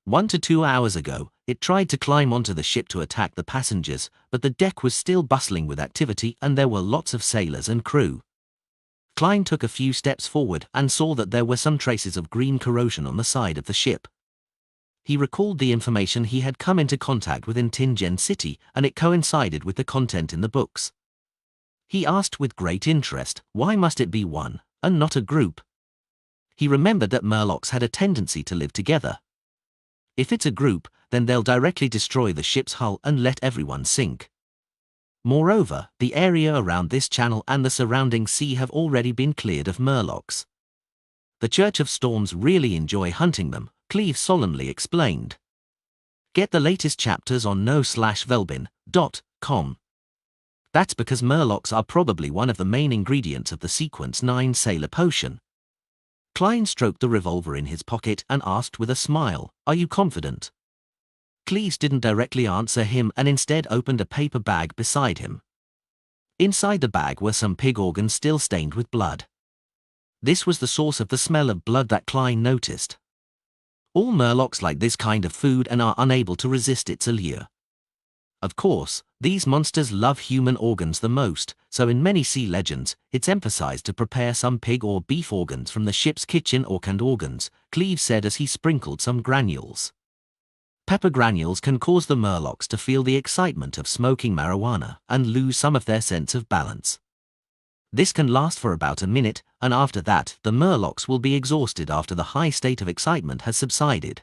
1 to 2 hours ago, it tried to climb onto the ship to attack the passengers, but the deck was still bustling with activity and there were lots of sailors and crew." Klein took a few steps forward and saw that there were some traces of green corrosion on the side of the ship. He recalled the information he had come into contact with in Tingen City, and it coincided with the content in the books. He asked with great interest, why must it be one, and not a group? He remembered that Murlocs had a tendency to live together. If it's a group, then they'll directly destroy the ship's hull and let everyone sink. Moreover, the area around this channel and the surrounding sea have already been cleared of Murlocs. The Church of Storms really enjoy hunting them, Cleve solemnly explained. Get the latest chapters on no/velbin.com. That's because Murlocs are probably one of the main ingredients of the Sequence 9 Sailor Potion. Klein stroked the revolver in his pocket and asked with a smile, are you confident? Cleves didn't directly answer him and instead opened a paper bag beside him. Inside the bag were some pig organs still stained with blood. This was the source of the smell of blood that Klein noticed. All Murlocs like this kind of food and are unable to resist its allure. Of course, these monsters love human organs the most, so in many sea legends, it's emphasized to prepare some pig or beef organs from the ship's kitchen or canned organs, Cleve said as he sprinkled some granules. Pepper granules can cause the Murlocs to feel the excitement of smoking marijuana and lose some of their sense of balance. This can last for about a minute, and after that, the Murlocs will be exhausted after the high state of excitement has subsided.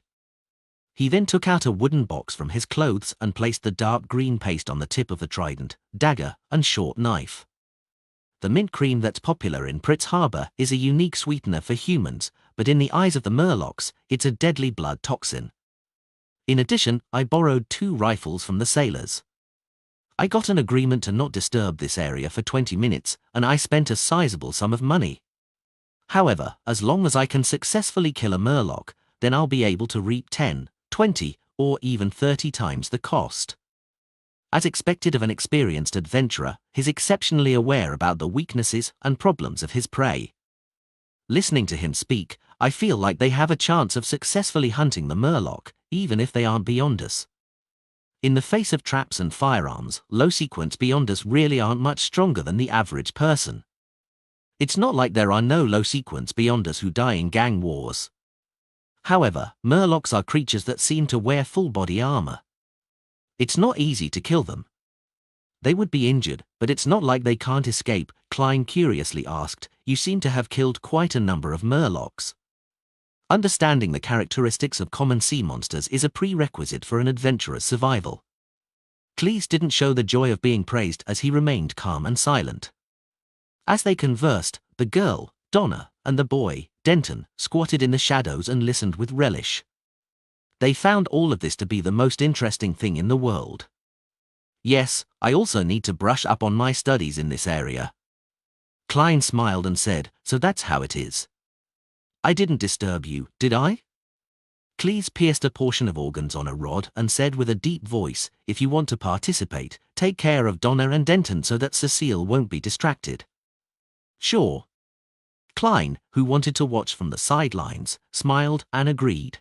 He then took out a wooden box from his clothes and placed the dark green paste on the tip of the trident, dagger, and short knife. The mint cream that's popular in Pritz Harbor is a unique sweetener for humans, but in the eyes of the Murlocs, it's a deadly blood toxin. In addition, I borrowed 2 rifles from the sailors. I got an agreement to not disturb this area for 20 minutes, and I spent a sizable sum of money. However, as long as I can successfully kill a Murloc, then I'll be able to reap 10, 20, or even 30 times the cost. As expected of an experienced adventurer, he's exceptionally aware about the weaknesses and problems of his prey. Listening to him speak, I feel like they have a chance of successfully hunting the Murloc, even if they aren't beyond us. In the face of traps and firearms, low-sequence beyond us really aren't much stronger than the average person. It's not like there are no low-sequence beyond us who die in gang wars. However, Murlocs are creatures that seem to wear full-body armor. It's not easy to kill them. They would be injured, but it's not like they can't escape, Klein curiously asked. You seem to have killed quite a number of Murlocs. Understanding the characteristics of common sea monsters is a prerequisite for an adventurer's survival. Cleese didn't show the joy of being praised as he remained calm and silent. As they conversed, the girl, Donna, and the boy, Denton, squatted in the shadows and listened with relish. They found all of this to be the most interesting thing in the world. Yes, I also need to brush up on my studies in this area. Klein smiled and said, so that's how it is. I didn't disturb you, did I? Cleese pierced a portion of organs on a rod and said with a deep voice, if you want to participate, take care of Donna and Denton so that Cecile won't be distracted. Sure. Klein, who wanted to watch from the sidelines, smiled and agreed.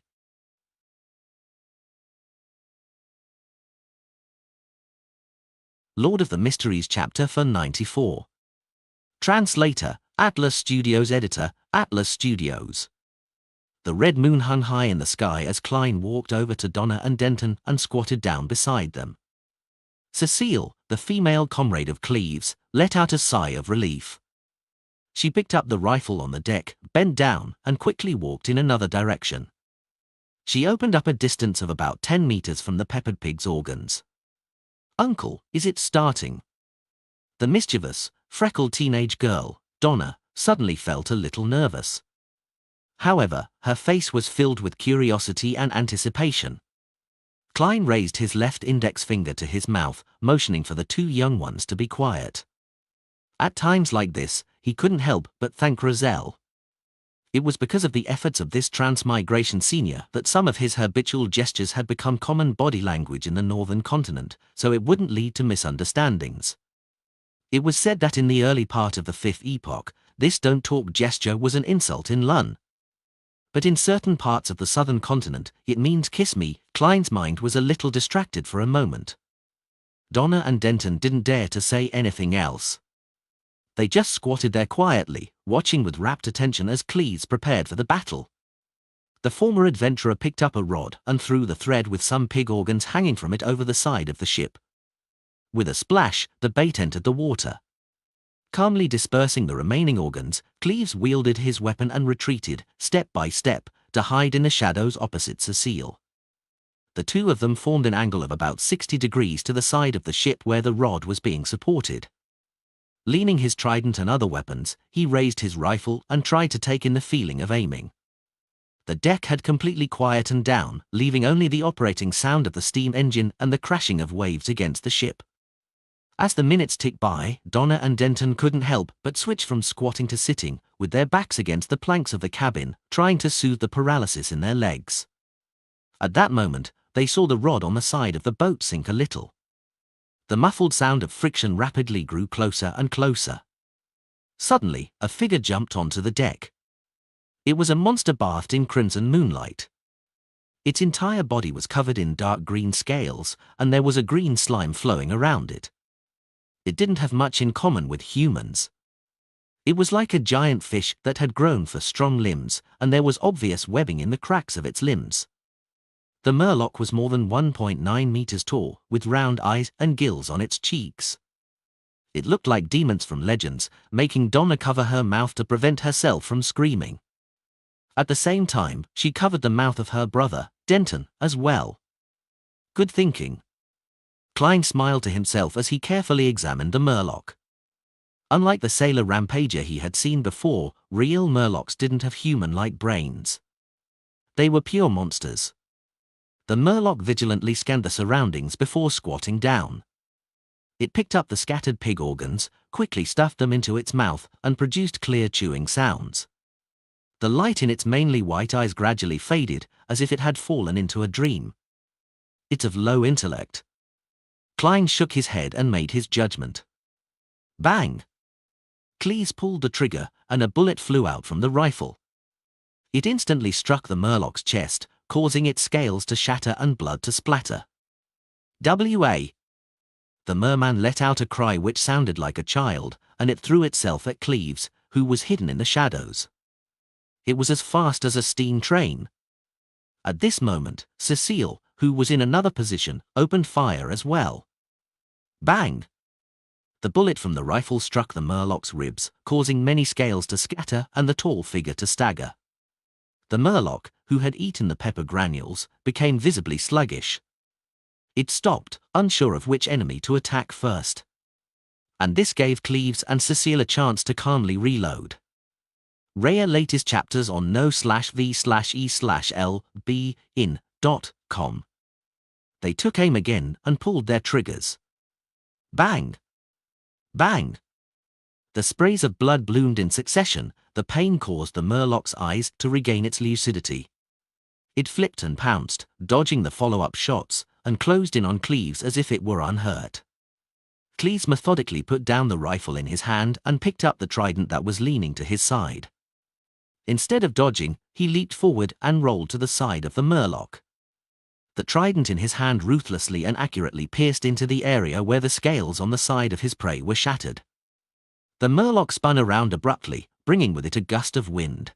Lord of the Mysteries chapter for 94. Translator, Atlas Studios. Editor, Atlas Studios. The red moon hung high in the sky as Klein walked over to Donna and Denton and squatted down beside them. Cecile, the female comrade of Cleves, let out a sigh of relief. She picked up the rifle on the deck, bent down, and quickly walked in another direction. She opened up a distance of about 10 meters from the peppered pig's organs. Uncle, is it starting? The mischievous, freckled teenage girl, Donna, suddenly felt a little nervous. However, her face was filled with curiosity and anticipation. Klein raised his left index finger to his mouth, motioning for the 2 young ones to be quiet. At times like this, he couldn't help but thank Roselle. It was because of the efforts of this transmigration senior that some of his habitual gestures had become common body language in the northern continent, so it wouldn't lead to misunderstandings. It was said that in the early part of the 5th epoch, this don't talk gesture was an insult in Lun. But in certain parts of the southern continent, it means kiss me. Klein's mind was a little distracted for a moment. Donna and Denton didn't dare to say anything else. They just squatted there quietly, watching with rapt attention as Cleves prepared for the battle. The former adventurer picked up a rod and threw the thread with some pig organs hanging from it over the side of the ship. With a splash, the bait entered the water. Calmly dispersing the remaining organs, Cleves wielded his weapon and retreated, step by step, to hide in the shadows opposite Cecile. The two of them formed an angle of about 60 degrees to the side of the ship where the rod was being supported. Leaning his trident and other weapons, he raised his rifle and tried to take in the feeling of aiming. The deck had completely quietened down, leaving only the operating sound of the steam engine and the crashing of waves against the ship. As the minutes ticked by, Donna and Denton couldn't help but switch from squatting to sitting, with their backs against the planks of the cabin, trying to soothe the paralysis in their legs. At that moment, they saw the rod on the side of the boat sink a little. The muffled sound of friction rapidly grew closer and closer. Suddenly, a figure jumped onto the deck. It was a monster bathed in crimson moonlight. Its entire body was covered in dark green scales, and there was a green slime flowing around it. It didn't have much in common with humans. It was like a giant fish that had grown for strong limbs, and there was obvious webbing in the cracks of its limbs. The Murloc was more than 1.9 meters tall, with round eyes and gills on its cheeks. It looked like demons from Legends, making Donna cover her mouth to prevent herself from screaming. At the same time, she covered the mouth of her brother, Denton, as well. Good thinking. Klein smiled to himself as he carefully examined the Murloc. Unlike the sailor rampager he had seen before, real Murlocs didn't have human-like brains. They were pure monsters. The Murloc vigilantly scanned the surroundings before squatting down. It picked up the scattered pig organs, quickly stuffed them into its mouth, and produced clear chewing sounds. The light in its mainly white eyes gradually faded, as if it had fallen into a dream. It's of low intellect. Klein shook his head and made his judgment. Bang! Cleves pulled the trigger, and a bullet flew out from the rifle. It instantly struck the Murloc's chest, causing its scales to shatter and blood to splatter. W.A. The merman let out a cry which sounded like a child, and it threw itself at Cleves, who was hidden in the shadows. It was as fast as a steam train. At this moment, Cecile, who was in another position, opened fire as well. Bang! The bullet from the rifle struck the Murloc's ribs, causing many scales to scatter and the tall figure to stagger. The Murloc, who had eaten the pepper granules, became visibly sluggish. It stopped, unsure of which enemy to attack first. And this gave Cleves and Cecile a chance to calmly reload. Raya latest chapters on no/v/e/l/b-in.com. They took aim again and pulled their triggers. Bang! Bang! The sprays of blood bloomed in succession. The pain caused the Murloc's eyes to regain its lucidity. It flipped and pounced, dodging the follow-up shots, and closed in on Cleves as if it were unhurt. Cleves methodically put down the rifle in his hand and picked up the trident that was leaning to his side. Instead of dodging, he leaped forward and rolled to the side of the Murloc. The trident in his hand ruthlessly and accurately pierced into the area where the scales on the side of his prey were shattered. The Murloc spun around abruptly, bringing with it a gust of wind.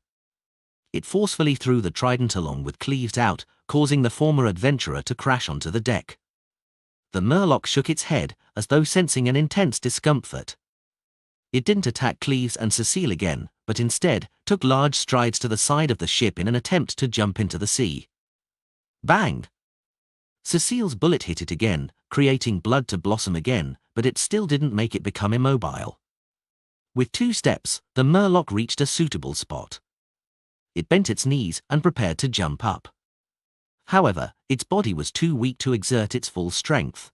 It forcefully threw the trident along with Cleves out, causing the former adventurer to crash onto the deck. The Murloc shook its head, as though sensing an intense discomfort. It didn't attack Cleves and Cecile again, but instead took large strides to the side of the ship in an attempt to jump into the sea. Bang! Cecile's bullet hit it again, creating blood to blossom again, but it still didn't make it become immobile. With 2 steps, the Murloc reached a suitable spot. It bent its knees and prepared to jump up. However, its body was too weak to exert its full strength.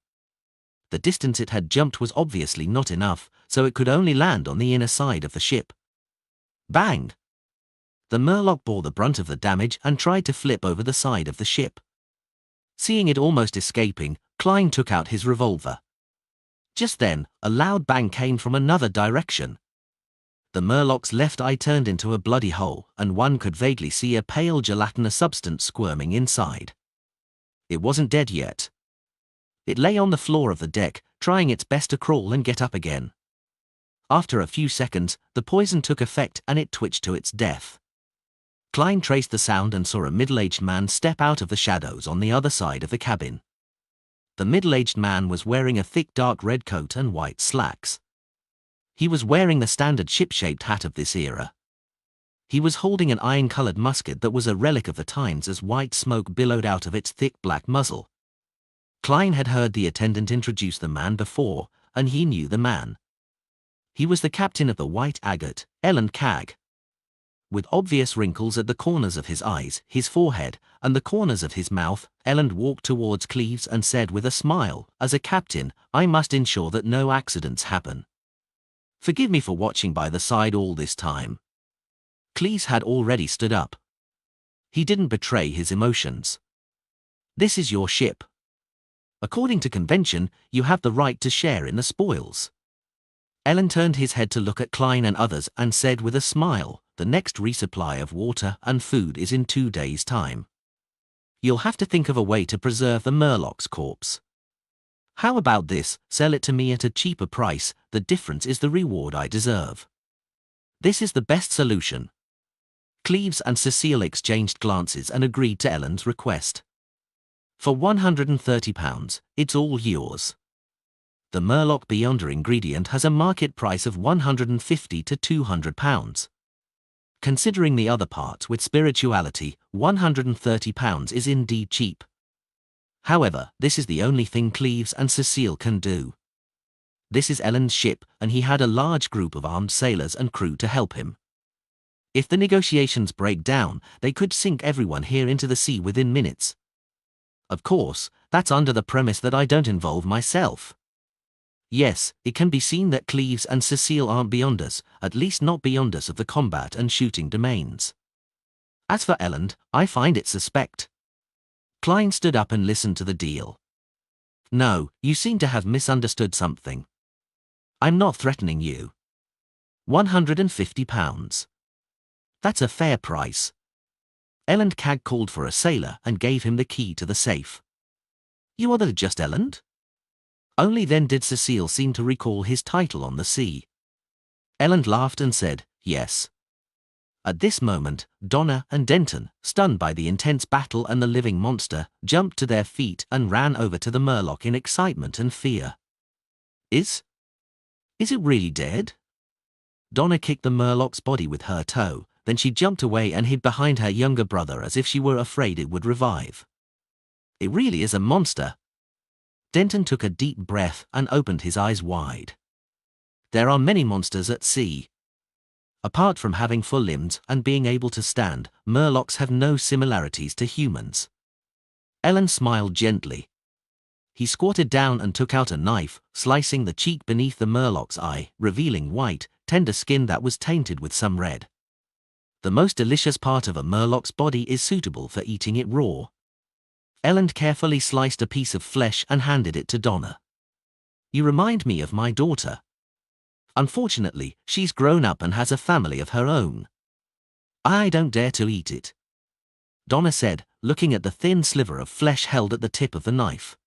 The distance it had jumped was obviously not enough, so it could only land on the inner side of the ship. Bang! The Murloc bore the brunt of the damage and tried to flip over the side of the ship. Seeing it almost escaping, Klein took out his revolver. Just then, a loud bang came from another direction. The Murloc's left eye turned into a bloody hole, and one could vaguely see a pale gelatinous substance squirming inside. It wasn't dead yet. It lay on the floor of the deck, trying its best to crawl and get up again. After a few seconds, the poison took effect and it twitched to its death. Klein traced the sound and saw a middle-aged man step out of the shadows on the other side of the cabin. The middle-aged man was wearing a thick dark red coat and white slacks. He was wearing the standard ship-shaped hat of this era. He was holding an iron-colored musket that was a relic of the times as white smoke billowed out of its thick black muzzle. Klein had heard the attendant introduce the man before, and he knew the man. He was the captain of the White Agate, Ellen Cag. With obvious wrinkles at the corners of his eyes, his forehead, and the corners of his mouth, Ellen walked towards Cleves and said with a smile, "As a captain, I must ensure that no accidents happen. Forgive me for watching by the side all this time." Cleves had already stood up. He didn't betray his emotions. "This is your ship. According to convention, you have the right to share in the spoils." Ellen turned his head to look at Klein and others and said with a smile, "The next resupply of water and food is in 2 days' time. You'll have to think of a way to preserve the Murloc's corpse. How about this? Sell it to me at a cheaper price. The difference is the reward I deserve. This is the best solution." Cleves and Cecile exchanged glances and agreed to Ellen's request. "For £130, it's all yours. The Murloc Beyonder ingredient has a market price of £150 to £200. Considering the other parts with spirituality, £130 is indeed cheap. However, this is the only thing Cleves and Cecile can do. This is Ellen's ship, and he had a large group of armed sailors and crew to help him. If the negotiations break down, they could sink everyone here into the sea within minutes. Of course, that's under the premise that I don't involve myself. Yes, it can be seen that Cleves and Cecile aren't Beyonders, at least not Beyonders of the combat and shooting domains. As for Ellen, I find it suspect." Klein stood up and listened to the deal. "No, you seem to have misunderstood something. I'm not threatening you. £150. That's a fair price." Ellen Cag called for a sailor and gave him the key to the safe. "You are the just Ellen?" Only then did Cecile seem to recall his title on the sea. Ellen laughed and said, "Yes." At this moment, Donna and Denton, stunned by the intense battle and the living monster, jumped to their feet and ran over to the Murloc in excitement and fear. Is it really dead?" Donna kicked the Murloc's body with her toe, then she jumped away and hid behind her younger brother as if she were afraid it would revive. "It really is a monster." Denton took a deep breath and opened his eyes wide. "There are many monsters at sea. Apart from having full limbs and being able to stand, Murlocs have no similarities to humans." Ellen smiled gently. He squatted down and took out a knife, slicing the cheek beneath the Murloc's eye, revealing white, tender skin that was tainted with some red. The most delicious part of a Murloc's body is suitable for eating it raw. Ellen carefully sliced a piece of flesh and handed it to Donna. "You remind me of my daughter. Unfortunately, she's grown up and has a family of her own. I don't dare to eat it," Donna said, looking at the thin sliver of flesh held at the tip of the knife.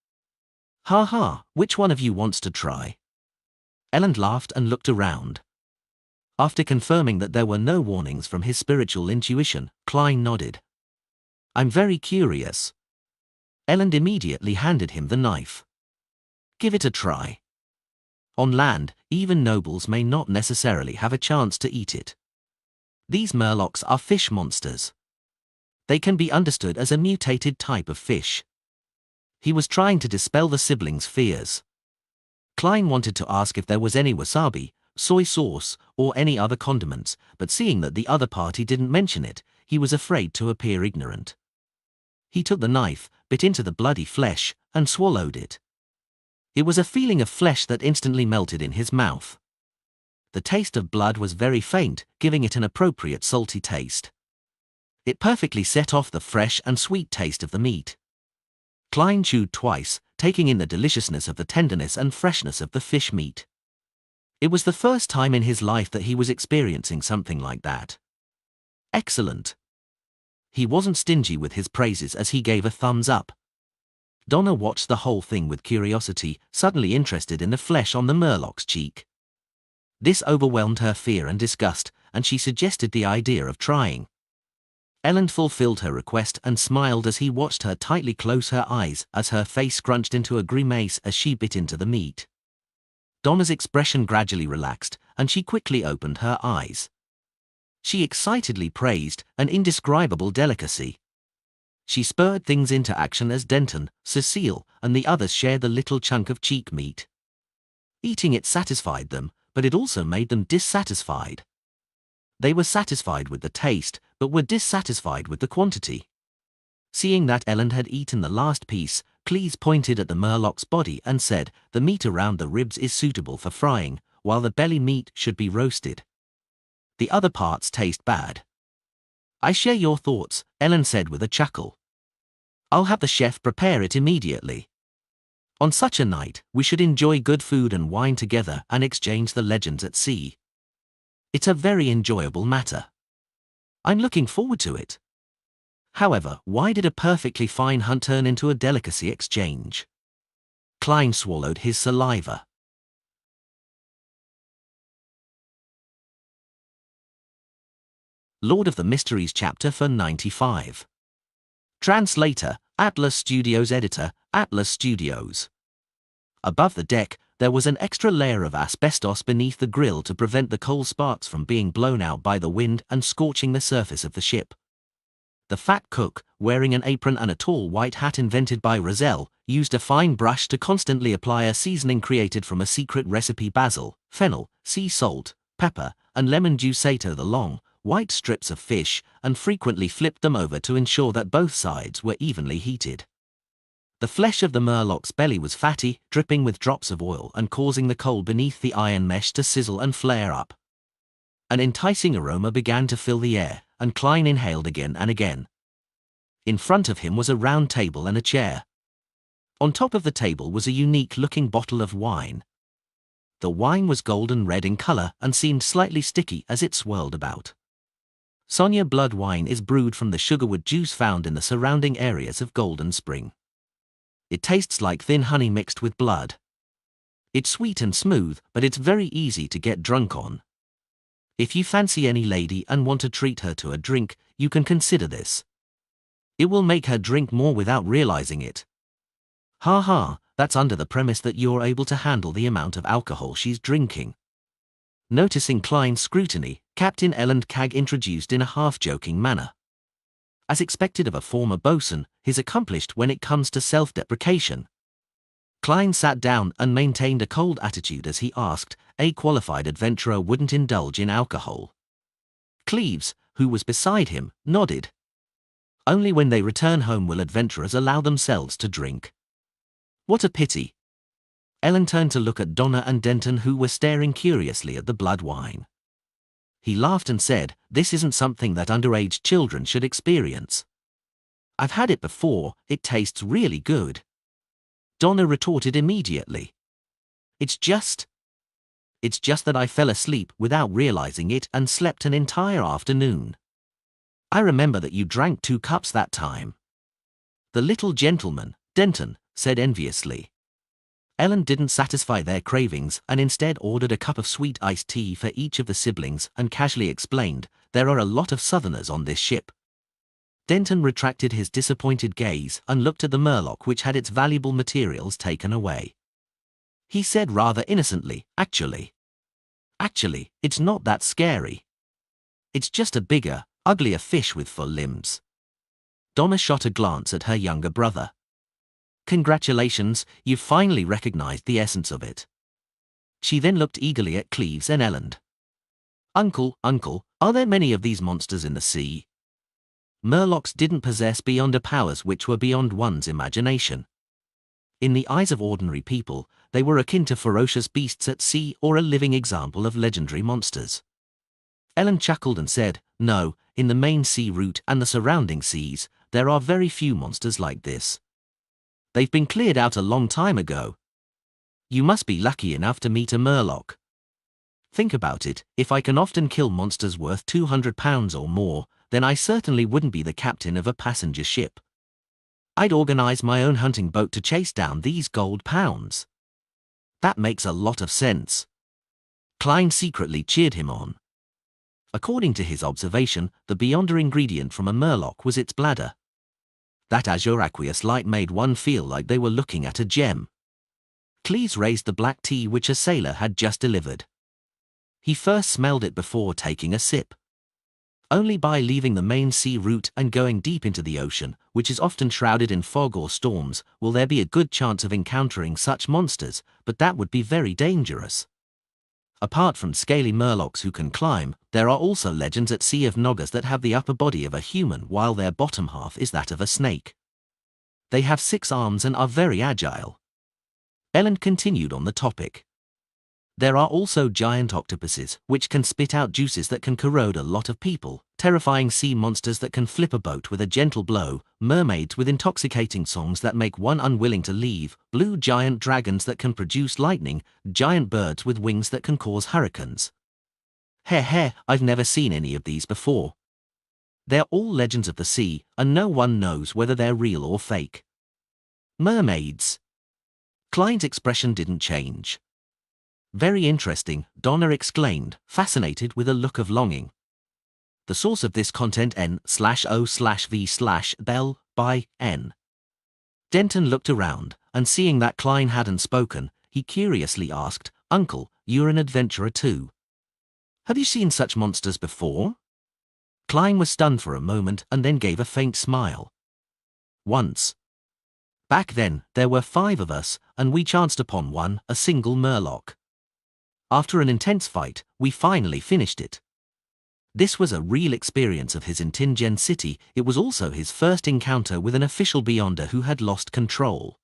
"Ha ha, which one of you wants to try?" Ellen laughed and looked around. After confirming that there were no warnings from his spiritual intuition, Klein nodded. "I'm very curious." Ellen immediately handed him the knife. "Give it a try. On land, even nobles may not necessarily have a chance to eat it. These Murlocs are fish monsters. They can be understood as a mutated type of fish." He was trying to dispel the siblings' fears. Klein wanted to ask if there was any wasabi, soy sauce, or any other condiments, but seeing that the other party didn't mention it, he was afraid to appear ignorant. He took the knife, bit into the bloody flesh, and swallowed it. It was a feeling of flesh that instantly melted in his mouth. The taste of blood was very faint, giving it an appropriate salty taste. It perfectly set off the fresh and sweet taste of the meat. Klein chewed twice, taking in the deliciousness of the tenderness and freshness of the fish meat. It was the first time in his life that he was experiencing something like that. "Excellent." He wasn't stingy with his praises as he gave a thumbs up. Donna watched the whole thing with curiosity, suddenly interested in the flesh on the Murloc's cheek. This overwhelmed her fear and disgust, and she suggested the idea of trying. Ellen fulfilled her request and smiled as he watched her tightly close her eyes as her face scrunched into a grimace as she bit into the meat. Donna's expression gradually relaxed, and she quickly opened her eyes. She excitedly praised an indescribable delicacy. She spurred things into action as Denton, Cecile, and the others shared the little chunk of cheek meat. Eating it satisfied them, but it also made them dissatisfied. They were satisfied with the taste, but were dissatisfied with the quantity. Seeing that Ellen had eaten the last piece, Cleese pointed at the murloc's body and said, "The meat around the ribs is suitable for frying, while the belly meat should be roasted. The other parts taste bad." "I share your thoughts," Ellen said with a chuckle. "I'll have the chef prepare it immediately. On such a night, we should enjoy good food and wine together and exchange the legends at sea. It's a very enjoyable matter. I'm looking forward to it." However, why did a perfectly fine hunt turn into a delicacy exchange? Klein swallowed his saliva. Lord of the Mysteries chapter for 95. Translator, Atlas Studios. Editor, Atlas Studios. Above the deck, there was an extra layer of asbestos beneath the grill to prevent the coal sparks from being blown out by the wind and scorching the surface of the ship. The fat cook, wearing an apron and a tall white hat invented by Roselle, used a fine brush to constantly apply a seasoning created from a secret recipe: basil, fennel, sea salt, pepper, and lemon juice to the long, white strips of fish, and frequently flipped them over to ensure that both sides were evenly heated. The flesh of the murloc's belly was fatty, dripping with drops of oil and causing the coal beneath the iron mesh to sizzle and flare up. An enticing aroma began to fill the air, and Klein inhaled again and again. In front of him was a round table and a chair. On top of the table was a unique-looking bottle of wine. The wine was golden red in color and seemed slightly sticky as it swirled about. Sonia blood wine is brewed from the sugarwood juice found in the surrounding areas of Golden Spring. It tastes like thin honey mixed with blood. It's sweet and smooth, but it's very easy to get drunk on. If you fancy any lady and want to treat her to a drink, you can consider this. It will make her drink more without realizing it. Ha ha, that's under the premise that you're able to handle the amount of alcohol she's drinking. Noticing Klein's scrutiny, Captain Elendkag introduced in a half-joking manner. As expected of a former bosun, he's accomplished when it comes to self-deprecation. Klein sat down and maintained a cold attitude as he asked, "A qualified adventurer wouldn't indulge in alcohol." Cleves, who was beside him, nodded. "Only when they return home will adventurers allow themselves to drink." "What a pity." Ellen turned to look at Donna and Denton, who were staring curiously at the blood wine. He laughed and said, "This isn't something that underage children should experience. I've had it before, it tastes really good." Donna retorted immediately. It's just that I fell asleep without realizing it and slept an entire afternoon. I remember that you drank 2 cups that time." "The little gentleman," Denton said enviously. Ellen didn't satisfy their cravings and instead ordered a cup of sweet iced tea for each of the siblings and casually explained, "There are a lot of Southerners on this ship." Denton retracted his disappointed gaze and looked at the murloc, which had its valuable materials taken away. He said rather innocently, Actually, it's not that scary. It's just a bigger, uglier fish with full limbs." Donna shot a glance at her younger brother. "Congratulations, you've finally recognized the essence of it." She then looked eagerly at Cleves and Elend. Uncle, are there many of these monsters in the sea?" Murlocs didn't possess beyonder powers which were beyond one's imagination. In the eyes of ordinary people, they were akin to ferocious beasts at sea or a living example of legendary monsters. Ellen chuckled and said, "No, in the main sea route and the surrounding seas, there are very few monsters like this. They've been cleared out a long time ago. You must be lucky enough to meet a murloc. Think about it, if I can often kill monsters worth £200 or more, then I certainly wouldn't be the captain of a passenger ship. I'd organize my own hunting boat to chase down these gold pounds." "That makes a lot of sense." Klein secretly cheered him on. According to his observation, the beyonder ingredient from a murloc was its bladder. That azure aqueous light made one feel like they were looking at a gem. Cleves raised the black tea which a sailor had just delivered. He first smelled it before taking a sip. Only by leaving the main sea route and going deep into the ocean, which is often shrouded in fog or storms, will there be a good chance of encountering such monsters, but that would be very dangerous. Apart from scaly murlocs who can climb, there are also legends at sea of noggers that have the upper body of a human while their bottom half is that of a snake. They have 6 arms and are very agile. Ellen continued on the topic. There are also giant octopuses, which can spit out juices that can corrode a lot of people, terrifying sea monsters that can flip a boat with a gentle blow, mermaids with intoxicating songs that make one unwilling to leave, blue giant dragons that can produce lightning, giant birds with wings that can cause hurricanes. I've never seen any of these before. They're all legends of the sea, and no one knows whether they're real or fake. Mermaids. Klein's expression didn't change. Very interesting, Donna exclaimed, fascinated with a look of longing. The source of this content n/o/v/bell by n. Denton looked around, and seeing that Klein hadn't spoken, he curiously asked, "Uncle, you're an adventurer too. Have you seen such monsters before?" Klein was stunned for a moment and then gave a faint smile. "Once. Back then, there were 5 of us, and we chanced upon one, a single murloc. After an intense fight, we finally finished it. This was a real experience of his in Tingen City. It was also his first encounter with an official Beyonder who had lost control.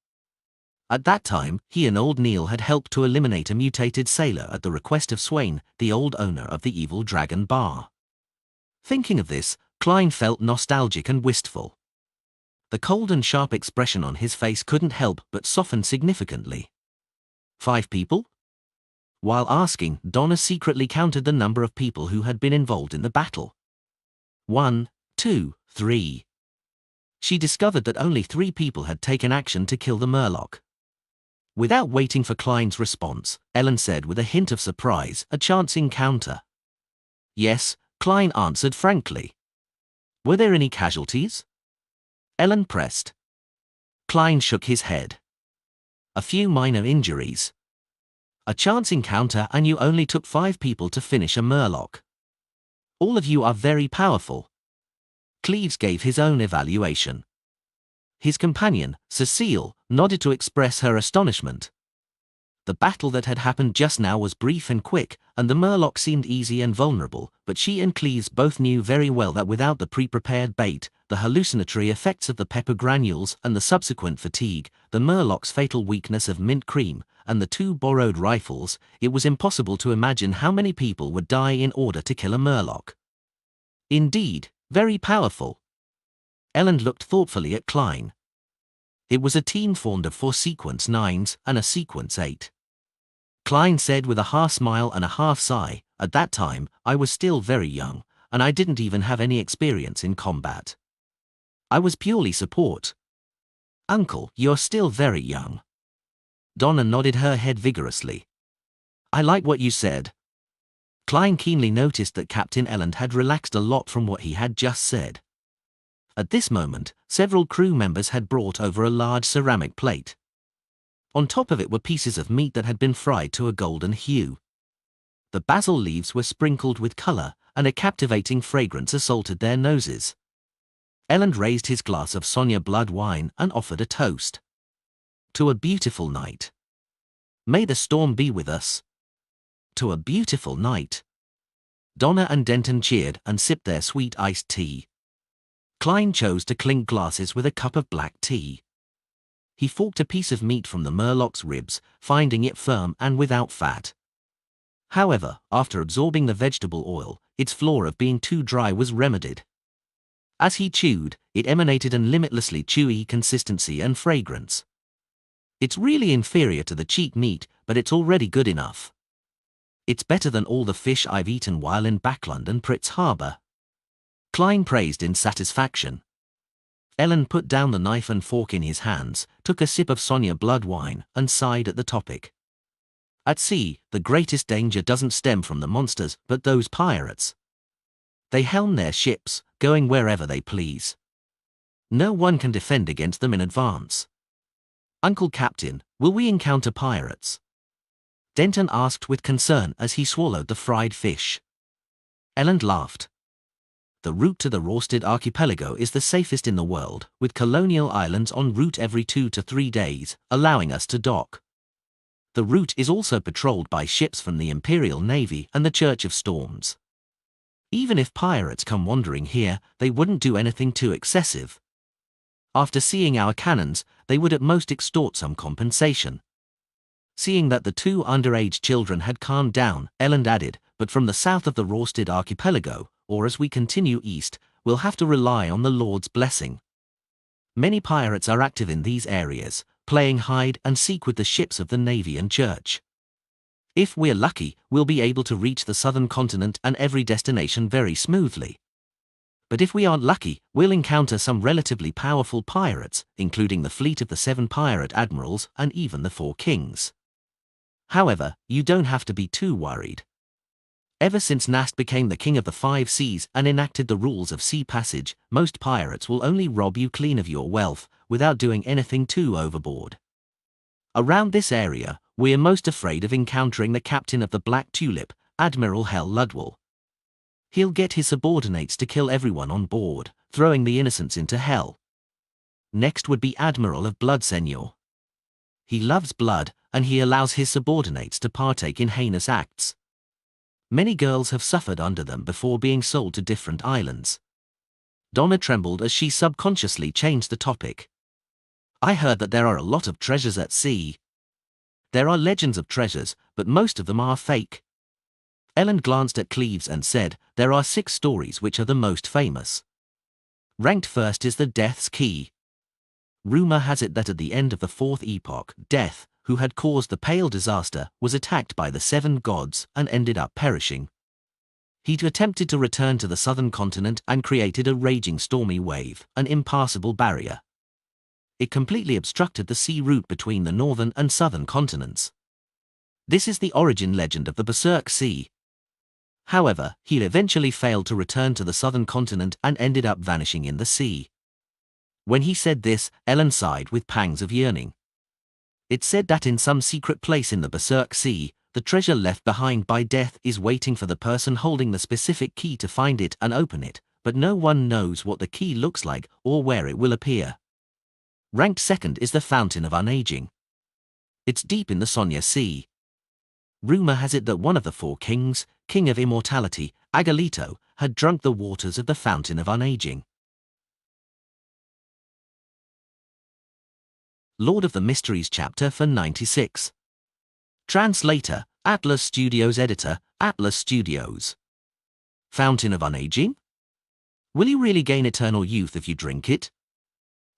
At that time, he and old Neil had helped to eliminate a mutated sailor at the request of Swain, the old owner of the Evil Dragon Bar." Thinking of this, Klein felt nostalgic and wistful. The cold and sharp expression on his face couldn't help but soften significantly. 5 people? While asking, Donna secretly counted the number of people who had been involved in the battle. 1, 2, 3. She discovered that only 3 people had taken action to kill the murloc. Without waiting for Klein's response, Ellen said with a hint of surprise, "A chance encounter." "Yes," Klein answered frankly. "Were there any casualties?" Ellen pressed. Klein shook his head. "A few minor injuries. A chance encounter, and you only took 5 people to finish a murloc. All of you are very powerful." Cleves gave his own evaluation. His companion, Cecile, nodded to express her astonishment. The battle that had happened just now was brief and quick, and the murloc seemed easy and vulnerable, but she and Cleves both knew very well that without the pre-prepared bait, the hallucinatory effects of the pepper granules and the subsequent fatigue, the murloc's fatal weakness of mint cream, and the 2 borrowed rifles, it was impossible to imagine how many people would die in order to kill a murloc. "Indeed, very powerful." Ellen looked thoughtfully at Klein. It was a team formed of 4 sequence 9s and a sequence 8. Klein said with a half smile and a half sigh, "At that time, I was still very young, and I didn't even have any experience in combat. I was purely support." "Uncle, you're still very young." Donna nodded her head vigorously. "I like what you said." Klein keenly noticed that Captain Elland had relaxed a lot from what he had just said. At this moment, several crew members had brought over a large ceramic plate. On top of it were pieces of meat that had been fried to a golden hue. The basil leaves were sprinkled with color, and a captivating fragrance assaulted their noses. Elland raised his glass of Sonia blood wine and offered a toast. "To a beautiful night. May the storm be with us." "To a beautiful night." Donna and Denton cheered and sipped their sweet iced tea. Klein chose to clink glasses with a cup of black tea. He forked a piece of meat from the murloc's ribs, finding it firm and without fat. However, after absorbing the vegetable oil, its flaw of being too dry was remedied. As he chewed, it emanated an limitlessly chewy consistency and fragrance. "It's really inferior to the cheap meat, but it's already good enough. It's better than all the fish I've eaten while in Backlund and Pritz Harbor." Klein praised in satisfaction. Ellen put down the knife and fork in his hands, took a sip of Sonia blood wine, and sighed at the topic. "At sea, the greatest danger doesn't stem from the monsters, but those pirates. They helm their ships, going wherever they please. No one can defend against them in advance. Uncle Captain, will we encounter pirates?" Denton asked with concern as he swallowed the fried fish. Ellen laughed. The route to the Rorsted archipelago is the safest in the world, with colonial islands en route every 2 to 3 days, allowing us to dock. The route is also patrolled by ships from the Imperial Navy and the Church of Storms. Even if pirates come wandering here, they wouldn't do anything too excessive. After seeing our cannons, they would at most extort some compensation. Seeing that the 2 underage children had calmed down, Ellen added, but from the south of the Rorsted archipelago, or as we continue east, we'll have to rely on the Lord's blessing. Many pirates are active in these areas, playing hide and seek with the ships of the Navy and Church. If we're lucky, we'll be able to reach the southern continent and every destination very smoothly. But if we aren't lucky, we'll encounter some relatively powerful pirates, including the fleet of the 7 pirate admirals and even the 4 kings. However, you don't have to be too worried. Ever since Nast became the king of the 5 seas and enacted the rules of sea passage, most pirates will only rob you clean of your wealth, without doing anything too overboard. Around this area, we're most afraid of encountering the captain of the Black Tulip, Admiral Hell Ludwell. He'll get his subordinates to kill everyone on board, throwing the innocents into hell. Next would be Admiral of Blood Seigneur. He loves blood, and he allows his subordinates to partake in heinous acts. Many girls have suffered under them before being sold to different islands. Donna trembled as she subconsciously changed the topic. I heard that there are a lot of treasures at sea. There are legends of treasures, but most of them are fake. Ellen glanced at Cleves and said, there are 6 stories which are the most famous. Ranked first is the Death's Key. Rumor has it that at the end of the 4th epoch, Death, who had caused the Pale Disaster, was attacked by the 7 gods and ended up perishing. He'd attempted to return to the southern continent and created a raging stormy wave, an impassable barrier. It completely obstructed the sea route between the northern and southern continents. This is the origin legend of the Berserk Sea. However, he eventually failed to return to the southern continent and ended up vanishing in the sea. When he said this, Ellen sighed with pangs of yearning. It's said that in some secret place in the Berserk Sea, the treasure left behind by Death is waiting for the person holding the specific key to find it and open it, but no one knows what the key looks like or where it will appear. Ranked second is the Fountain of Unaging. It's deep in the Sonya Sea. Rumor has it that one of the 4 kings, King of Immortality, Agalito, had drunk the waters of the Fountain of Unaging. Lord of the Mysteries chapter for 96. Translator, Atlas Studios Editor, Atlas Studios. Fountain of Unaging? Will you really gain eternal youth if you drink it?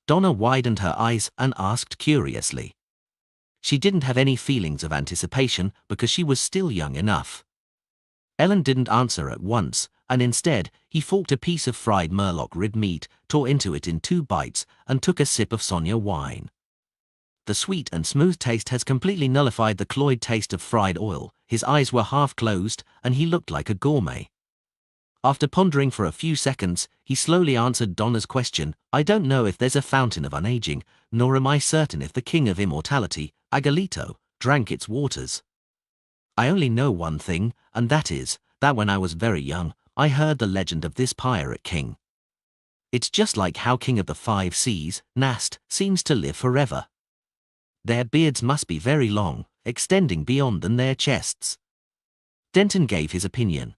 Donna widened her eyes and asked curiously. She didn't have any feelings of anticipation because she was still young enough. Ellen didn't answer at once, and instead, he forked a piece of fried murloc rib meat, tore into it in 2 bites, and took a sip of Sonya wine. The sweet and smooth taste has completely nullified the cloyed taste of fried oil. His eyes were half closed, and he looked like a gourmet. After pondering for a few seconds, he slowly answered Donna's question. I don't know if there's a Fountain of Unaging, nor am I certain if the King of Immortality, Agalito, drank its waters. I only know one thing, and that is, that when I was very young, I heard the legend of this pirate king. It's just like how King of the 5 Seas, Nast, seems to live forever. Their beards must be very long, extending beyond than their chests. Denton gave his opinion.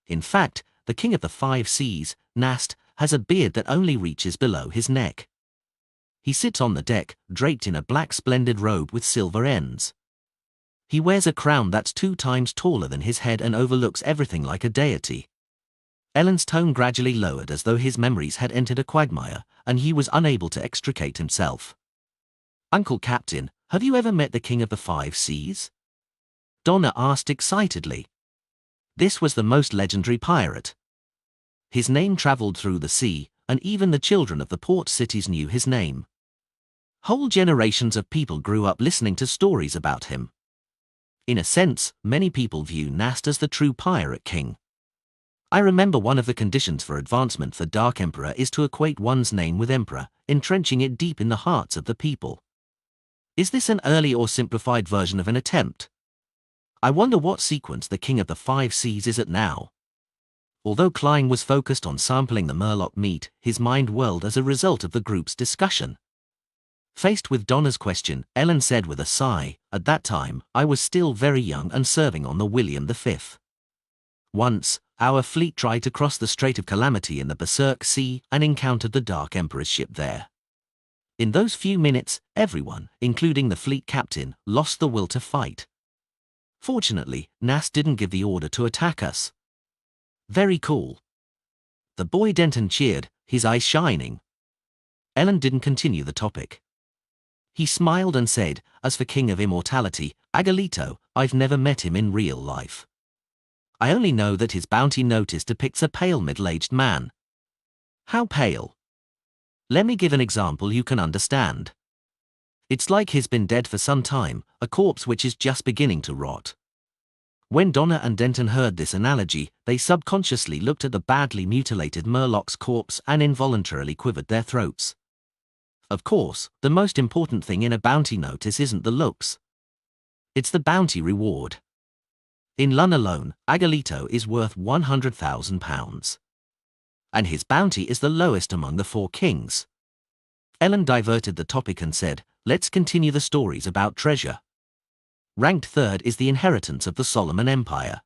In fact, the King of the 5 Seas, Nast, has a beard that only reaches below his neck. He sits on the deck, draped in a black splendid robe with silver ends. He wears a crown that's 2 times taller than his head and overlooks everything like a deity. Ellen's tone gradually lowered as though his memories had entered a quagmire, and he was unable to extricate himself. Uncle Captain, have you ever met the King of the 5 Seas? Donna asked excitedly. This was the most legendary pirate. His name traveled through the sea, and even the children of the port cities knew his name. Whole generations of people grew up listening to stories about him. In a sense, many people view Nast as the true pirate king. I remember one of the conditions for advancement for Dark Emperor is to equate one's name with Emperor, entrenching it deep in the hearts of the people. Is this an early or simplified version of an attempt? I wonder what sequence the King of the Five Seas is at now. Although Klein was focused on sampling the murloc meat, his mind whirled as a result of the group's discussion. Faced with Donna's question, Ellen said with a sigh, "At that time, I was still very young and serving on the William V. Once, our fleet tried to cross the Strait of Calamity in the Berserk Sea and encountered the Dark Emperor's ship there. In those few minutes, everyone, including the fleet captain, lost the will to fight. Fortunately, Nas didn't give the order to attack us." "Very cool." The boy Denton cheered, his eyes shining. Ellen didn't continue the topic. He smiled and said, "As for King of Immortality, Agalito, I've never met him in real life. I only know that his bounty notice depicts a pale middle-aged man." "How pale?" "Let me give an example you can understand. It's like he's been dead for some time, a corpse which is just beginning to rot." When Donna and Denton heard this analogy, they subconsciously looked at the badly mutilated Murloc's corpse and involuntarily quivered their throats. Of course, the most important thing in a bounty notice isn't the looks. It's the bounty reward. In Lun alone, Agalito is worth £100,000. And his bounty is the lowest among the four kings. Ellen diverted the topic and said, "Let's continue the stories about treasure. Ranked third is the inheritance of the Solomon Empire.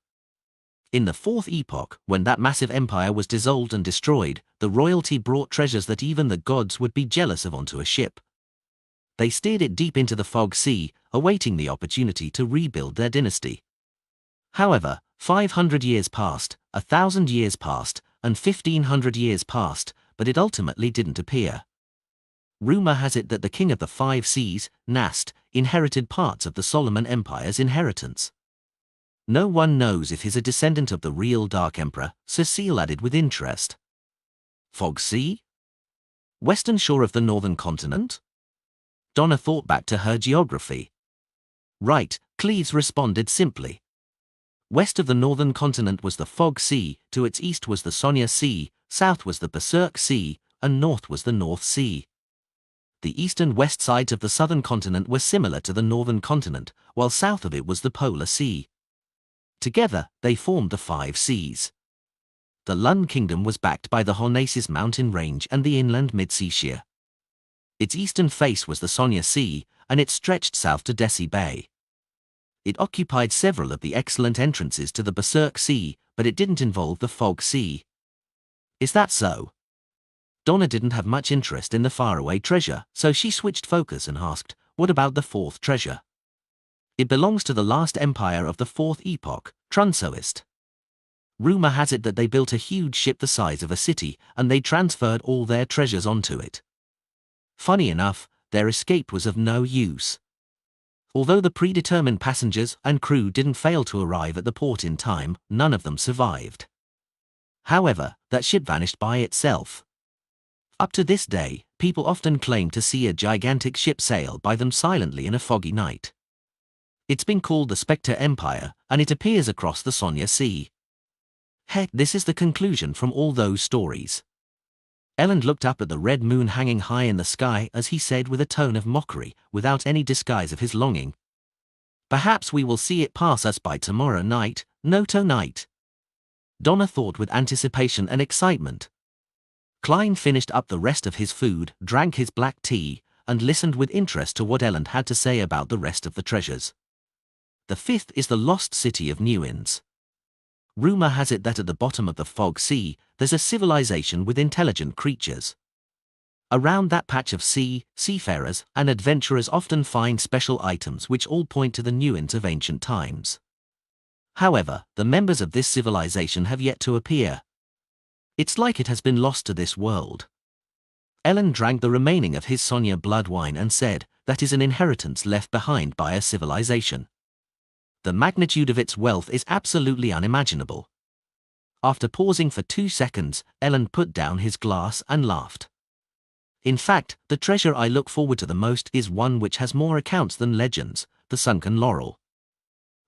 In the fourth epoch, when that massive empire was dissolved and destroyed, the royalty brought treasures that even the gods would be jealous of onto a ship. They steered it deep into the Fog Sea, awaiting the opportunity to rebuild their dynasty. However, 500 years passed, 1,000 years passed, and 1,500 years passed, but it ultimately didn't appear. Rumor has it that the King of the Five Seas, Nast, inherited parts of the Solomon Empire's inheritance. No one knows if he's a descendant of the real Dark Emperor," Cecile added with interest. "Fog Sea? Western shore of the northern continent?" Donna thought back to her geography. "Right," Cleves responded simply. "West of the northern continent was the Fog Sea, to its east was the Sonia Sea, south was the Berserk Sea, and north was the North Sea. The east and west sides of the southern continent were similar to the northern continent, while south of it was the Polar Sea. Together, they formed the Five Seas. The Lun Kingdom was backed by the Hornaces mountain range and the inland mid-sea sheer. Its eastern face was the Sonia Sea, and it stretched south to Desi Bay. It occupied several of the excellent entrances to the Berserk Sea, but it didn't involve the Fog Sea." "Is that so?" Donna didn't have much interest in the faraway treasure, so she switched focus and asked, "What about the fourth treasure?" "It belongs to the last empire of the fourth epoch, Trunsoist. Rumor has it that they built a huge ship the size of a city, and they transferred all their treasures onto it. Funny enough, their escape was of no use. Although the predetermined passengers and crew didn't fail to arrive at the port in time, none of them survived. However, that ship vanished by itself. Up to this day, people often claim to see a gigantic ship sail by them silently in a foggy night. It's been called the Spectre Empire, and it appears across the Sonia Sea. Heck, this is the conclusion from all those stories." Ellen looked up at the red moon hanging high in the sky as he said with a tone of mockery, without any disguise of his longing, "Perhaps we will see it pass us by tomorrow night, Noto night." Donna thought with anticipation and excitement. Klein finished up the rest of his food, drank his black tea, and listened with interest to what Ellen had to say about the rest of the treasures. The fifth is the lost city of Newins. Rumor has it that at the bottom of the Fog Sea, there's a civilization with intelligent creatures. Around that patch of sea, seafarers and adventurers often find special items which all point to the Newins of ancient times. However, the members of this civilization have yet to appear. It's like it has been lost to this world. Ellen drank the remaining of his Sonia blood wine and said, "That is an inheritance left behind by a civilization. The magnitude of its wealth is absolutely unimaginable." After pausing for 2 seconds, Ellen put down his glass and laughed. "In fact, the treasure I look forward to the most is one which has more accounts than legends, the sunken laurel.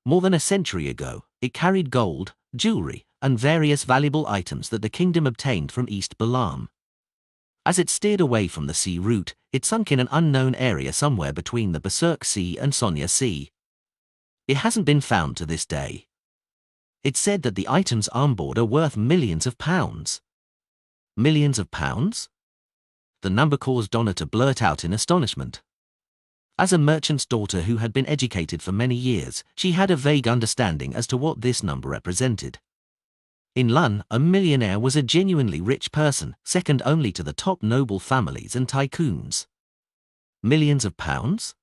More than a century ago, it carried gold, jewelry, and various valuable items that the kingdom obtained from East Balaam. As it steered away from the sea route, it sunk in an unknown area somewhere between the Berserk Sea and Sonia Sea. It hasn't been found to this day. It's said that the items on board are worth millions of pounds. Millions of pounds? The number caused Donna to blurt out in astonishment. As a merchant's daughter who had been educated for many years, she had a vague understanding as to what this number represented. In London, a millionaire was a genuinely rich person, second only to the top noble families and tycoons. Millions of pounds?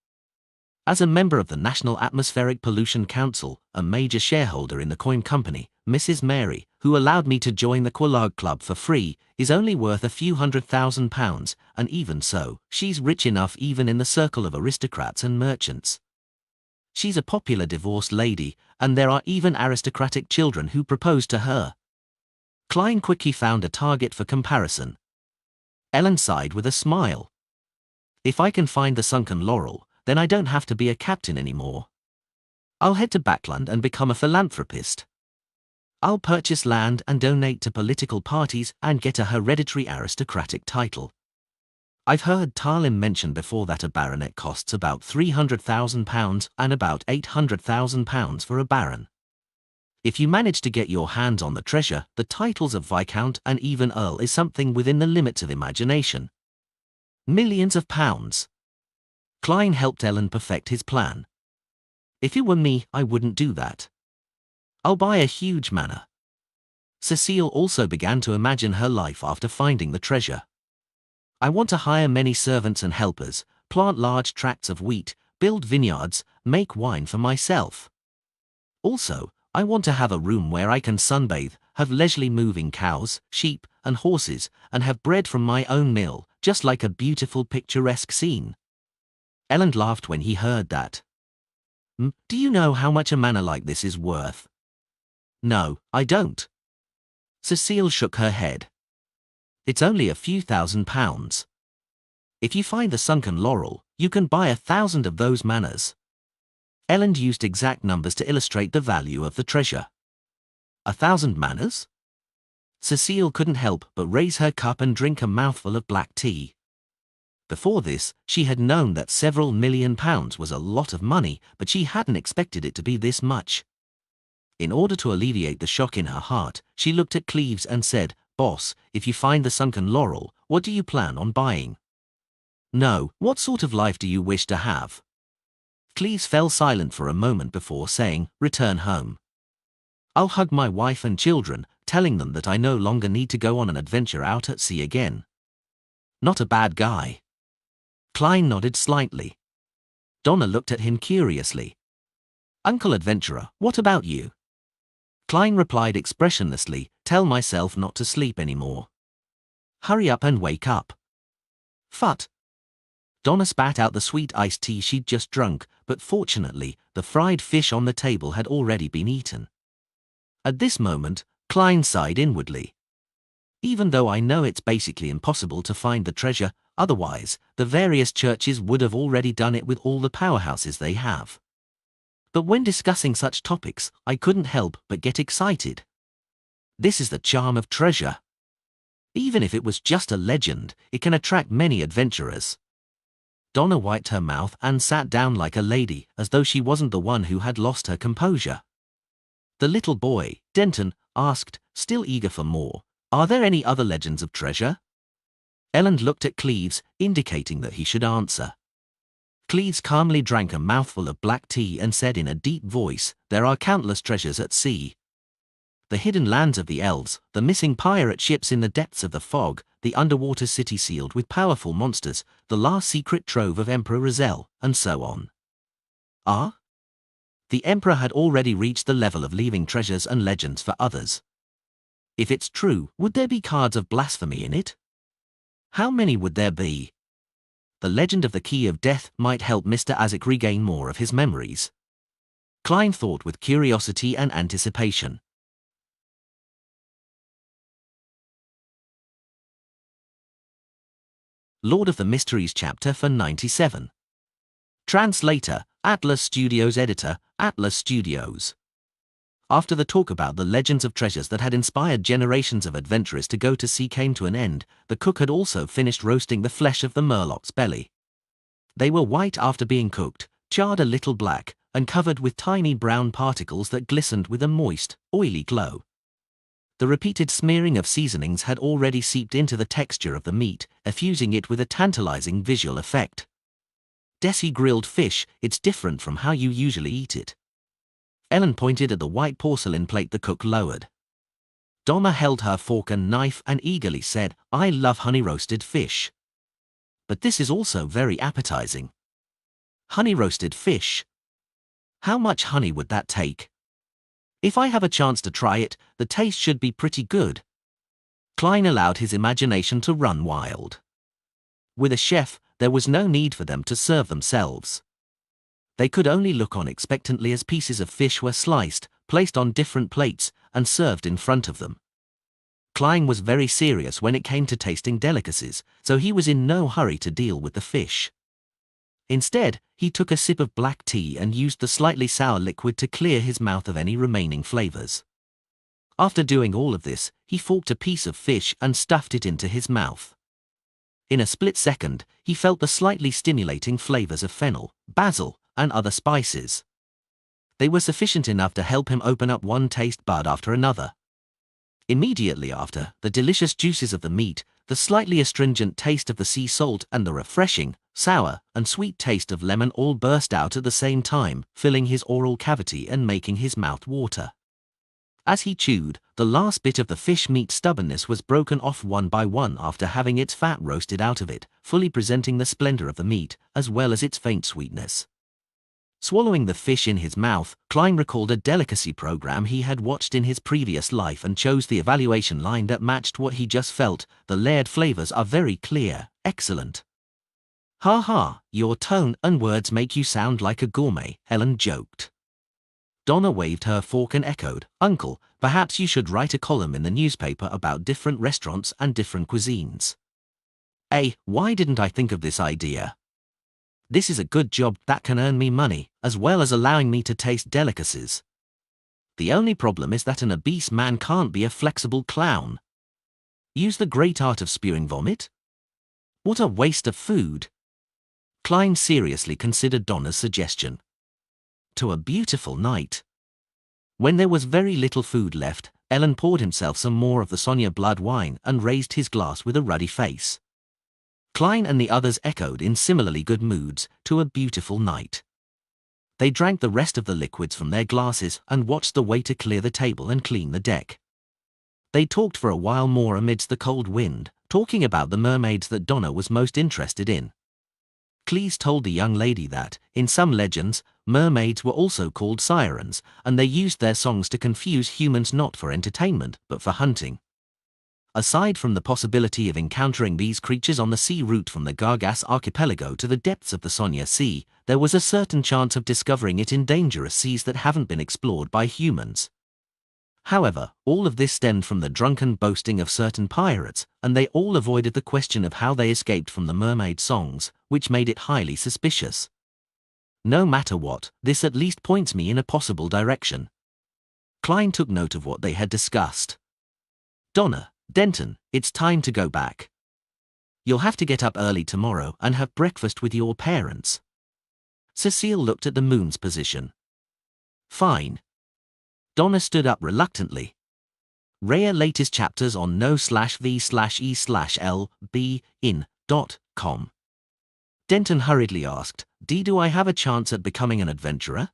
As a member of the National Atmospheric Pollution Council, a major shareholder in the coin company, Mrs. Mary, who allowed me to join the Quelaag Club for free, is only worth a few £100,000, and even so, she's rich enough even in the circle of aristocrats and merchants. She's a popular divorced lady, and there are even aristocratic children who propose to her. Klein quickly found a target for comparison. Ellen sighed with a smile. If I can find the sunken laurel, then I don't have to be a captain anymore. I'll head to Backland and become a philanthropist. I'll purchase land and donate to political parties and get a hereditary aristocratic title. I've heard Tarlim mention before that a baronet costs about £300,000 and about £800,000 for a baron. If you manage to get your hands on the treasure, the titles of Viscount and even Earl is something within the limits of imagination. Millions of pounds. Klein helped Ellen perfect his plan. If it were me, I wouldn't do that. I'll buy a huge manor. Cecile also began to imagine her life after finding the treasure. I want to hire many servants and helpers, plant large tracts of wheat, build vineyards, make wine for myself. Also, I want to have a room where I can sunbathe, have leisurely moving cows, sheep, and horses, and have bread from my own mill, just like a beautiful picturesque scene. Ellen laughed when he heard that. Do you know how much a manor like this is worth? No, I don't. Cecile shook her head. It's only a few £1,000s. If you find the sunken laurel, you can buy 1,000 of those manors. Ellen used exact numbers to illustrate the value of the treasure. 1,000 manors? Cecile couldn't help but raise her cup and drink a mouthful of black tea. Before this, she had known that several £1,000,000 was a lot of money, but she hadn't expected it to be this much. In order to alleviate the shock in her heart, she looked at Cleves and said, "Boss, if you find the sunken laurel, what do you plan on buying?" "No, what sort of life do you wish to have?" Cleves fell silent for a moment before saying, "Return home. I'll hug my wife and children, telling them that I no longer need to go on an adventure out at sea again." Not a bad guy. Klein nodded slightly. Donna looked at him curiously. "Uncle Adventurer, what about you?" Klein replied expressionlessly, "Tell myself not to sleep anymore. Hurry up and wake up." Phut. Donna spat out the sweet iced tea she'd just drunk, but fortunately, the fried fish on the table had already been eaten. At this moment, Klein sighed inwardly. Even though I know it's basically impossible to find the treasure, otherwise, the various churches would have already done it with all the powerhouses they have. But when discussing such topics, I couldn't help but get excited. This is the charm of treasure. Even if it was just a legend, it can attract many adventurers. Donna wiped her mouth and sat down like a lady, as though she wasn't the one who had lost her composure. The little boy, Denton, asked, still eager for more, "Are there any other legends of treasure?" Ellen looked at Cleves, indicating that he should answer. Cleves calmly drank a mouthful of black tea and said in a deep voice, "There are countless treasures at sea. The hidden lands of the elves, the missing pirate ships in the depths of the fog, the underwater city sealed with powerful monsters, the last secret trove of Emperor Rizel, and so on." Ah? The Emperor had already reached the level of leaving treasures and legends for others. If it's true, would there be cards of blasphemy in it? How many would there be? The legend of the Key of Death might help Mr. Isaac regain more of his memories. Klein thought with curiosity and anticipation. Lord of the Mysteries chapter for 97. Translator, Atlas Studios. Editor, Atlas Studios. After the talk about the legends of treasures that had inspired generations of adventurers to go to sea came to an end, the cook had also finished roasting the flesh of the murloc's belly. They were white after being cooked, charred a little black, and covered with tiny brown particles that glistened with a moist, oily glow. The repeated smearing of seasonings had already seeped into the texture of the meat, effusing it with a tantalizing visual effect. Desi grilled fish, it's different from how you usually eat it. Ellen pointed at the white porcelain plate the cook lowered. Donna held her fork and knife and eagerly said, I love honey-roasted fish. But this is also very appetizing. Honey-roasted fish? How much honey would that take? If I have a chance to try it, the taste should be pretty good. Klein allowed his imagination to run wild. With a chef, there was no need for them to serve themselves. They could only look on expectantly as pieces of fish were sliced, placed on different plates, and served in front of them. Klein was very serious when it came to tasting delicacies, so he was in no hurry to deal with the fish. Instead, he took a sip of black tea and used the slightly sour liquid to clear his mouth of any remaining flavors. After doing all of this, he forked a piece of fish and stuffed it into his mouth. In a split second, he felt the slightly stimulating flavors of fennel, basil, and other spices. They were sufficient enough to help him open up one taste bud after another. Immediately after, the delicious juices of the meat, the slightly astringent taste of the sea salt, and the refreshing, sour, and sweet taste of lemon all burst out at the same time, filling his oral cavity and making his mouth water. As he chewed, the last bit of the fish meat stubbornness was broken off one by one after having its fat roasted out of it, fully presenting the splendor of the meat, as well as its faint sweetness. Swallowing the fish in his mouth, Klein recalled a delicacy program he had watched in his previous life and chose the evaluation line that matched what he just felt. The layered flavors are very clear, excellent. Ha ha, your tone and words make you sound like a gourmet, Ellen joked. Donna waved her fork and echoed, Uncle, perhaps you should write a column in the newspaper about different restaurants and different cuisines. Why didn't I think of this idea? This is a good job that can earn me money, as well as allowing me to taste delicacies. The only problem is that an obese man can't be a flexible clown. Use the great art of spewing vomit? What a waste of food. Klein seriously considered Donna's suggestion. To a beautiful night. When there was very little food left, Ellen poured himself some more of the Sonia blood wine and raised his glass with a ruddy face. Klein and the others echoed in similarly good moods, to a beautiful night. They drank the rest of the liquids from their glasses and watched the waiter clear the table and clean the deck. They talked for a while more amidst the cold wind, talking about the mermaids that Donna was most interested in. Cleese told the young lady that, in some legends, mermaids were also called sirens, and they used their songs to confuse humans not for entertainment, but for hunting. Aside from the possibility of encountering these creatures on the sea route from the Gargas archipelago to the depths of the Sonia Sea, there was a certain chance of discovering it in dangerous seas that haven't been explored by humans. However, all of this stemmed from the drunken boasting of certain pirates, and they all avoided the question of how they escaped from the mermaid songs, which made it highly suspicious. No matter what, this at least points me in a possible direction. Klein took note of what they had discussed. Donna, Denton, it's time to go back. You'll have to get up early tomorrow and have breakfast with your parents. Cecile looked at the moon's position. Fine. Donna stood up reluctantly. Rhea latest chapters on no/v/e/l/b-in.com. Denton hurriedly asked, do I have a chance at becoming an adventurer?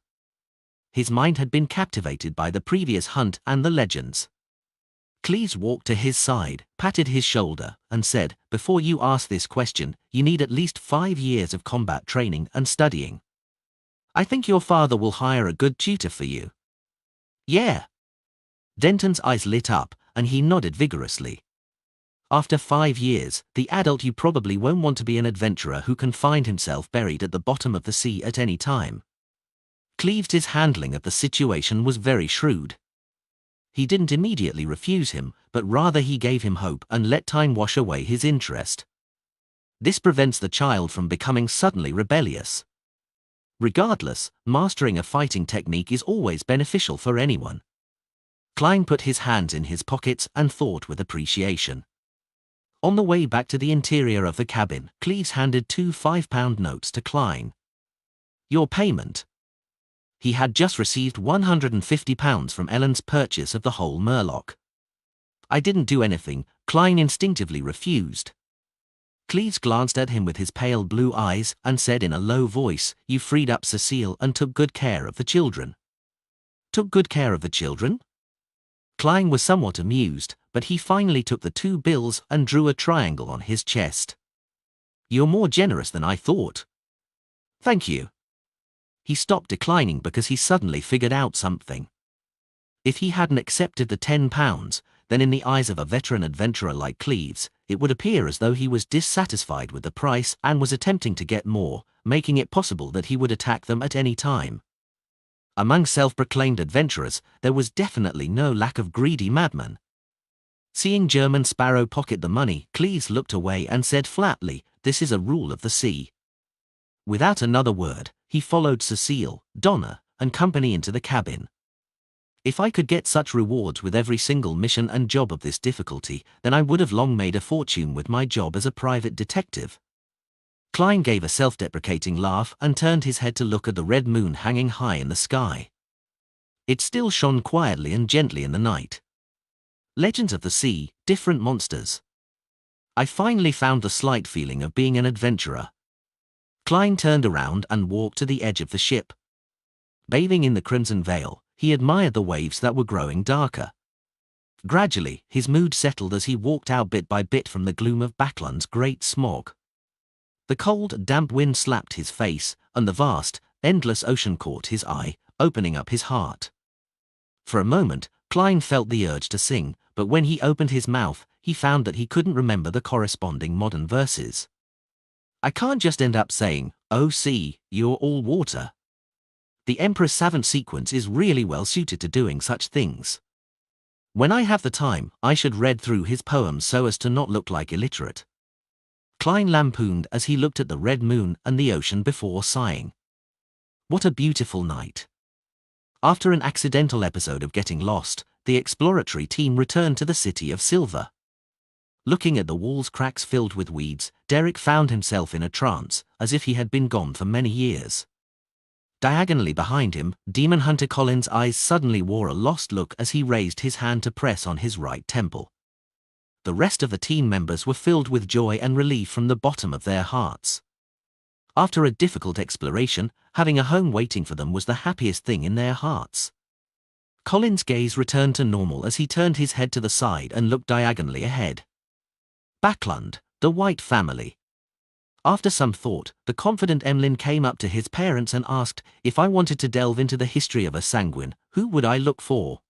His mind had been captivated by the previous hunt and the legends. Cleese walked to his side, patted his shoulder, and said, before you ask this question, you need at least 5 years of combat training and studying. I think your father will hire a good tutor for you. Yeah. Denton's eyes lit up, and he nodded vigorously. After 5 years, the adult you probably won't want to be an adventurer who can find himself buried at the bottom of the sea at any time. Cleeve's handling of the situation was very shrewd. He didn't immediately refuse him, but rather he gave him hope and let time wash away his interest. This prevents the child from becoming suddenly rebellious. Regardless, mastering a fighting technique is always beneficial for anyone. Klein put his hands in his pockets and thought with appreciation. On the way back to the interior of the cabin, Cleese handed 2 5-pound notes to Klein. Your payment. He had just received £150 from Ellen's purchase of the whole Murloc. I didn't do anything, Klein instinctively refused. Cleves glanced at him with his pale blue eyes and said in a low voice, "You freed up Cecile and took good care of the children." Took good care of the children? Klein was somewhat amused, but he finally took the 2 bills and drew a triangle on his chest. "You're more generous than I thought." "Thank you." He stopped declining because he suddenly figured out something. If he hadn't accepted the £10, then in the eyes of a veteran adventurer like Cleves, it would appear as though he was dissatisfied with the price and was attempting to get more, making it possible that he would attack them at any time. Among self-proclaimed adventurers, there was definitely no lack of greedy madmen. Seeing German Sparrow pocket the money, Cleves looked away and said flatly, "This is a rule of the sea." Without another word, he followed Cecile, Donna, and company into the cabin. If I could get such rewards with every single mission and job of this difficulty, then I would have long made a fortune with my job as a private detective. Klein gave a self-deprecating laugh and turned his head to look at the red moon hanging high in the sky. It still shone quietly and gently in the night. Legends of the sea, different monsters. I finally found the slight feeling of being an adventurer. Klein turned around and walked to the edge of the ship. Bathing in the crimson veil, he admired the waves that were growing darker. Gradually, his mood settled as he walked out bit by bit from the gloom of Backlund's great smog. The cold, damp wind slapped his face, and the vast, endless ocean caught his eye, opening up his heart. For a moment, Klein felt the urge to sing, but when he opened his mouth, he found that he couldn't remember the corresponding modern verses. I can't just end up saying, "Oh sea, you're all water." The Emperor's Savant sequence is really well suited to doing such things. When I have the time, I should read through his poems so as to not look like illiterate. Klein lampooned as he looked at the red moon and the ocean before sighing. What a beautiful night. After an accidental episode of getting lost, the exploratory team returned to the city of Silver. Looking at the wall's cracks filled with weeds, Derek found himself in a trance, as if he had been gone for many years. Diagonally behind him, Demon Hunter Colin's eyes suddenly wore a lost look as he raised his hand to press on his right temple. The rest of the team members were filled with joy and relief from the bottom of their hearts. After a difficult exploration, having a home waiting for them was the happiest thing in their hearts. Colin's gaze returned to normal as he turned his head to the side and looked diagonally ahead. Backlund, the White family. After some thought, the confident Emlyn came up to his parents and asked, "If I wanted to delve into the history of a sanguine, who would I look for?"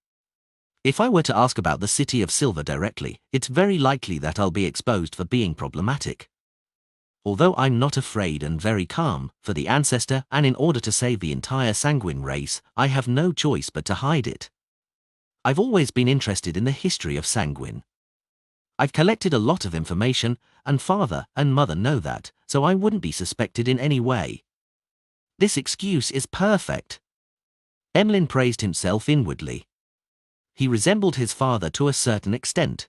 If I were to ask about the city of Silver directly, it's very likely that I'll be exposed for being problematic. Although I'm not afraid and very calm, for the ancestor and in order to save the entire sanguine race, I have no choice but to hide it. I've always been interested in the history of sanguine. I've collected a lot of information, and father and mother know that, so I wouldn't be suspected in any way. This excuse is perfect. Emlyn praised himself inwardly. He resembled his father to a certain extent.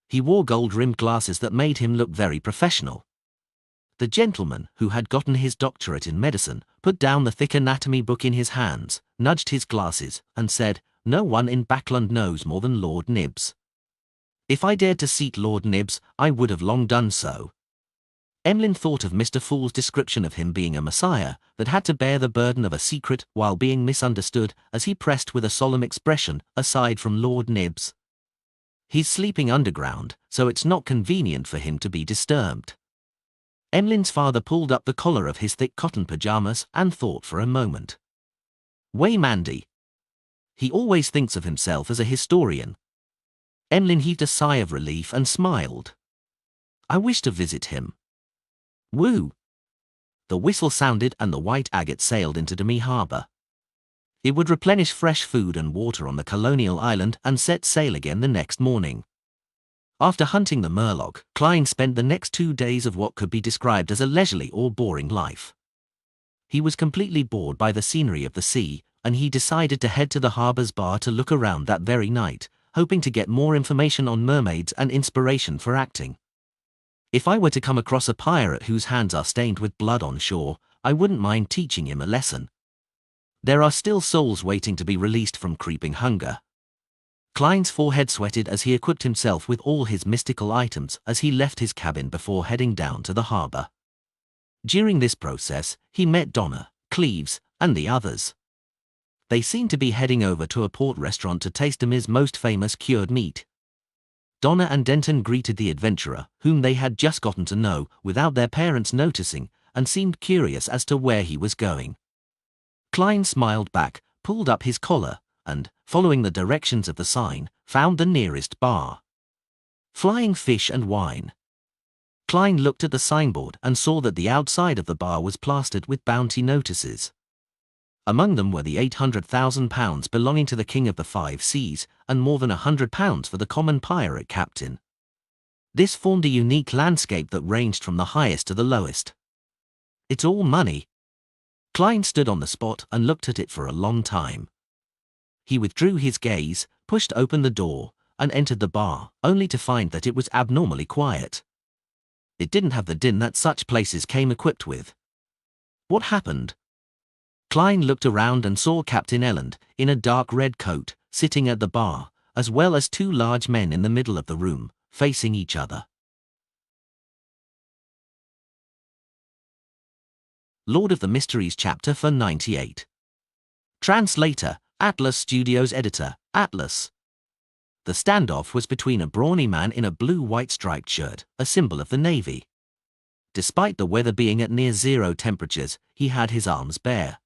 He wore gold-rimmed glasses that made him look very professional. The gentleman, who had gotten his doctorate in medicine, put down the thick anatomy book in his hands, nudged his glasses, and said, "No one in Backlund knows more than Lord Nibs. If I dared to seat Lord Nibs, I would have long done so." Emlyn thought of Mr. Fool's description of him being a messiah that had to bear the burden of a secret while being misunderstood as he pressed with a solemn expression, "Aside from Lord Nibs. He's sleeping underground, so it's not convenient for him to be disturbed." Emlyn's father pulled up the collar of his thick cotton pajamas and thought for a moment. "Way Mandy. He always thinks of himself as a historian." Emlyn heaved a sigh of relief and smiled. "I wish to visit him." Woo! The whistle sounded and the white agate sailed into Demi Harbour. It would replenish fresh food and water on the colonial island and set sail again the next morning. After hunting the Murloc, Klein spent the next 2 days of what could be described as a leisurely or boring life. He was completely bored by the scenery of the sea, and he decided to head to the harbour's bar to look around that very night, hoping to get more information on mermaids and inspiration for acting. If I were to come across a pirate whose hands are stained with blood on shore, I wouldn't mind teaching him a lesson. There are still souls waiting to be released from creeping hunger. Klein's forehead sweated as he equipped himself with all his mystical items as he left his cabin before heading down to the harbor. During this process, he met Donna, Cleves, and the others. They seemed to be heading over to a port restaurant to taste Demir's most famous cured meat. Donna and Denton greeted the adventurer, whom they had just gotten to know, without their parents noticing, and seemed curious as to where he was going. Klein smiled back, pulled up his collar, and, following the directions of the sign, found the nearest bar. Flying Fish and Wine. Klein looked at the signboard and saw that the outside of the bar was plastered with bounty notices. Among them were the £800,000 belonging to the King of the Five Seas and more than £100 for the common pirate captain. This formed a unique landscape that ranged from the highest to the lowest. It's all money. Klein stood on the spot and looked at it for a long time. He withdrew his gaze, pushed open the door, and entered the bar, only to find that it was abnormally quiet. It didn't have the din that such places came equipped with. What happened? Klein looked around and saw Captain Elland, in a dark red coat, sitting at the bar, as well as two large men in the middle of the room, facing each other. Lord of the Mysteries chapter for 98. Translator, Atlas Studios editor, Atlas. The standoff was between a brawny man in a blue-white striped shirt, a symbol of the Navy. Despite the weather being at near zero temperatures, he had his arms bare.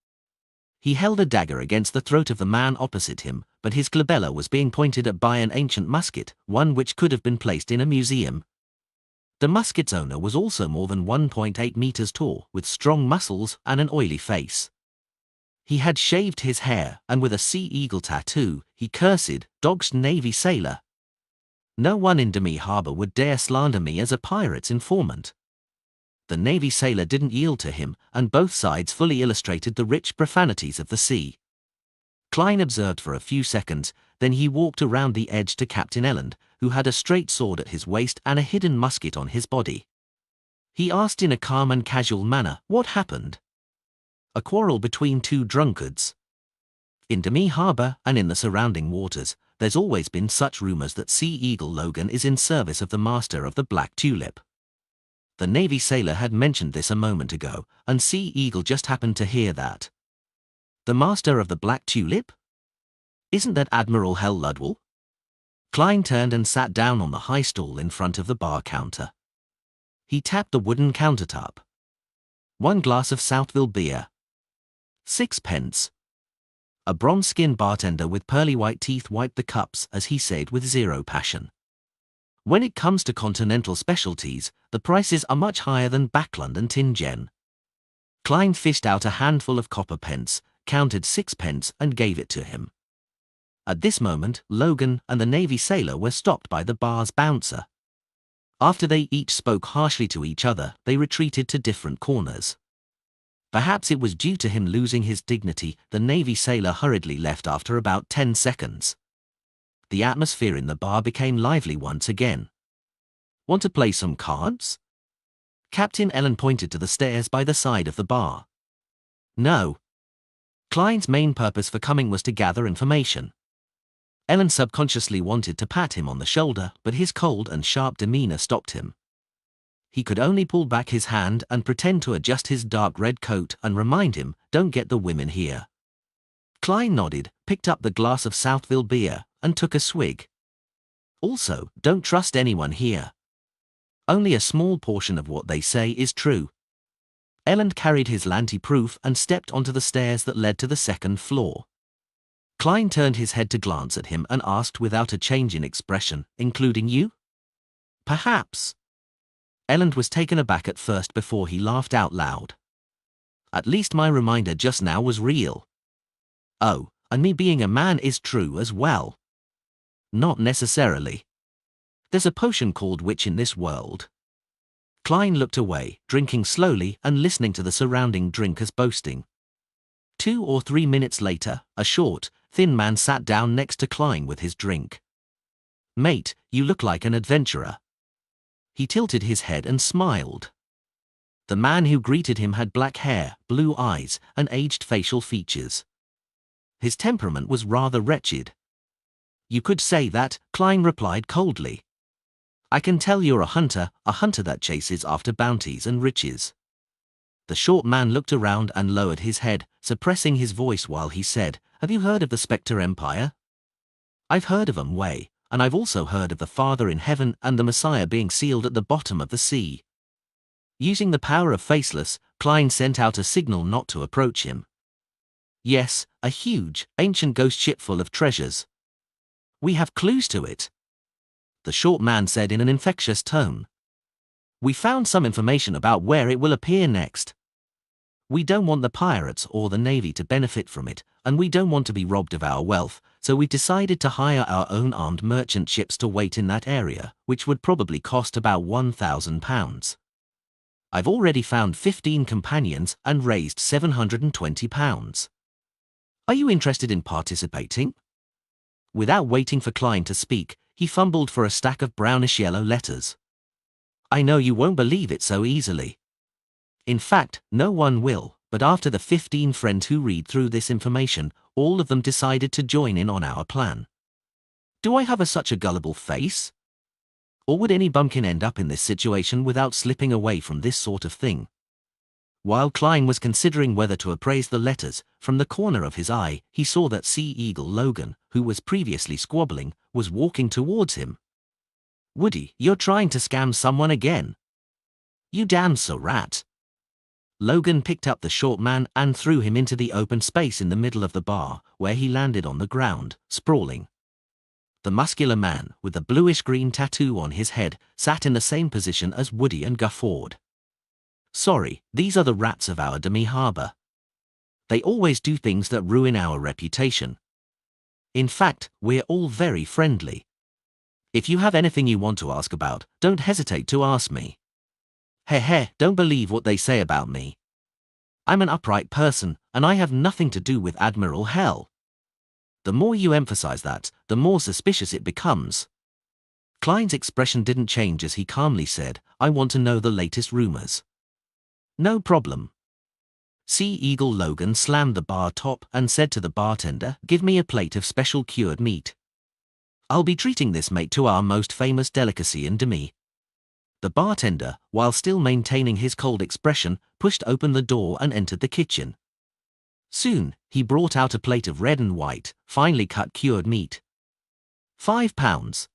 He held a dagger against the throat of the man opposite him, but his glabella was being pointed at by an ancient musket, one which could have been placed in a museum. The musket's owner was also more than 1.8 meters tall, with strong muscles and an oily face. He had shaved his hair, and with a sea eagle tattoo, he cursed, "Dogs Navy sailor. No one in Demir Harbor would dare slander me as a pirate's informant." The Navy sailor didn't yield to him, and both sides fully illustrated the rich profanities of the sea. Klein observed for a few seconds, then he walked around the edge to Captain Elland, who had a straight sword at his waist and a hidden musket on his body. He asked in a calm and casual manner, "What happened?" "A quarrel between two drunkards. In Demir Harbor and in the surrounding waters, there's always been such rumors that Sea Eagle Logan is in service of the master of the Black Tulip." The Navy sailor had mentioned this a moment ago, and Sea Eagle just happened to hear that. "The master of the Black Tulip? Isn't that Admiral Hell Ludwell?" Klein turned and sat down on the high stool in front of the bar counter. He tapped the wooden countertop. "1 glass of Southville beer. 6 pence. A bronze-skinned bartender with pearly white teeth wiped the cups as he said with zero passion. "When it comes to continental specialties, the prices are much higher than Backlund and Tingen." Klein fished out a handful of copper pence, counted 6 pence and gave it to him. At this moment, Logan and the Navy sailor were stopped by the bar's bouncer. After they each spoke harshly to each other, they retreated to different corners. Perhaps it was due to him losing his dignity, the Navy sailor hurriedly left after about 10 seconds. The atmosphere in the bar became lively once again. "Want to play some cards?" Captain Elland pointed to the stairs by the side of the bar. "No." Klein's main purpose for coming was to gather information. Elland subconsciously wanted to pat him on the shoulder, but his cold and sharp demeanor stopped him. He could only pull back his hand and pretend to adjust his dark red coat and remind him, "Don't get the women here." Klein nodded, picked up the glass of Southville beer, and took a swig. "Also, don't trust anyone here. Only a small portion of what they say is true." Elland carried his lanty-proof and stepped onto the stairs that led to the second floor. Klein turned his head to glance at him and asked without a change in expression, "Including you?" "Perhaps." Elland was taken aback at first before he laughed out loud. "At least my reminder just now was real." "Oh, and me being a man is true as well." "Not necessarily. There's a potion called witch in this world." Klein looked away, drinking slowly and listening to the surrounding drinkers boasting. 2 or 3 minutes later, a short, thin man sat down next to Klein with his drink. "Mate, you look like an adventurer." He tilted his head and smiled. The man who greeted him had black hair, blue eyes, and aged facial features. his temperament was rather wretched. "You could say that," Klein replied coldly. "I can tell you're a hunter that chases after bounties and riches." The short man looked around and lowered his head, suppressing his voice while he said, "Have you heard of the Spectre Empire?" "I've heard of 'em, Way, and I've also heard of the Father in Heaven and the Messiah being sealed at the bottom of the sea." Using the power of Faceless, Klein sent out a signal not to approach him. "Yes, a huge, ancient ghost ship full of treasures. We have clues to it," the short man said in an infectious tone. "We found some information about where it will appear next. We don't want the pirates or the Navy to benefit from it, and we don't want to be robbed of our wealth, so we decided to hire our own armed merchant ships to wait in that area, which would probably cost about £1,000. I've already found 15 companions and raised £720. Are you interested in participating?" Without waiting for Klein to speak, he fumbled for a stack of brownish-yellow letters. "I know you won't believe it so easily. In fact, no one will, but after the 15 friends who read through this information, all of them decided to join in on our plan. Do I have such a gullible face? Or would any bumpkin end up in this situation without slipping away from this sort of thing?" While Klein was considering whether to appraise the letters, from the corner of his eye, he saw that Sea Eagle Logan, who was previously squabbling, was walking towards him. "Woody, you're trying to scam someone again. You damn so rat." Logan picked up the short man and threw him into the open space in the middle of the bar, where he landed on the ground, sprawling. The muscular man, with the bluish-green tattoo on his head, sat in the same position as Woody and guffawed. "Sorry, these are the rats of our Demi Harbor. They always do things that ruin our reputation. In fact, we're all very friendly. If you have anything you want to ask about, don't hesitate to ask me. Heh, don't believe what they say about me. I'm an upright person, and I have nothing to do with Admiral Hell." The more you emphasize that, the more suspicious it becomes. Klein's expression didn't change as he calmly said, "I want to know the latest rumors." "No problem." Sea Eagle Logan slammed the bar top and said to the bartender, "Give me a plate of special cured meat. I'll be treating this mate to our most famous delicacy in Demi." The bartender, while still maintaining his cold expression, pushed open the door and entered the kitchen. Soon, he brought out a plate of red and white, finely cut cured meat. £5.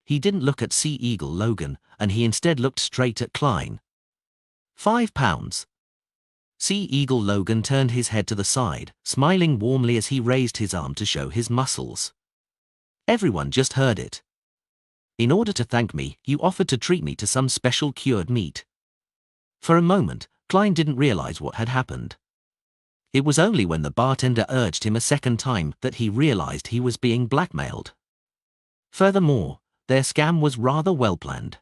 He didn't look at Sea Eagle Logan, and he instead looked straight at Klein. £5. Sea Eagle Logan turned his head to the side, smiling warmly as he raised his arm to show his muscles. Everyone just heard it. "In order to thank me, you offered to treat me to some special cured meat." For a moment, Klein didn't realize what had happened. It was only when the bartender urged him a second time that he realized he was being blackmailed. Furthermore, their scam was rather well planned.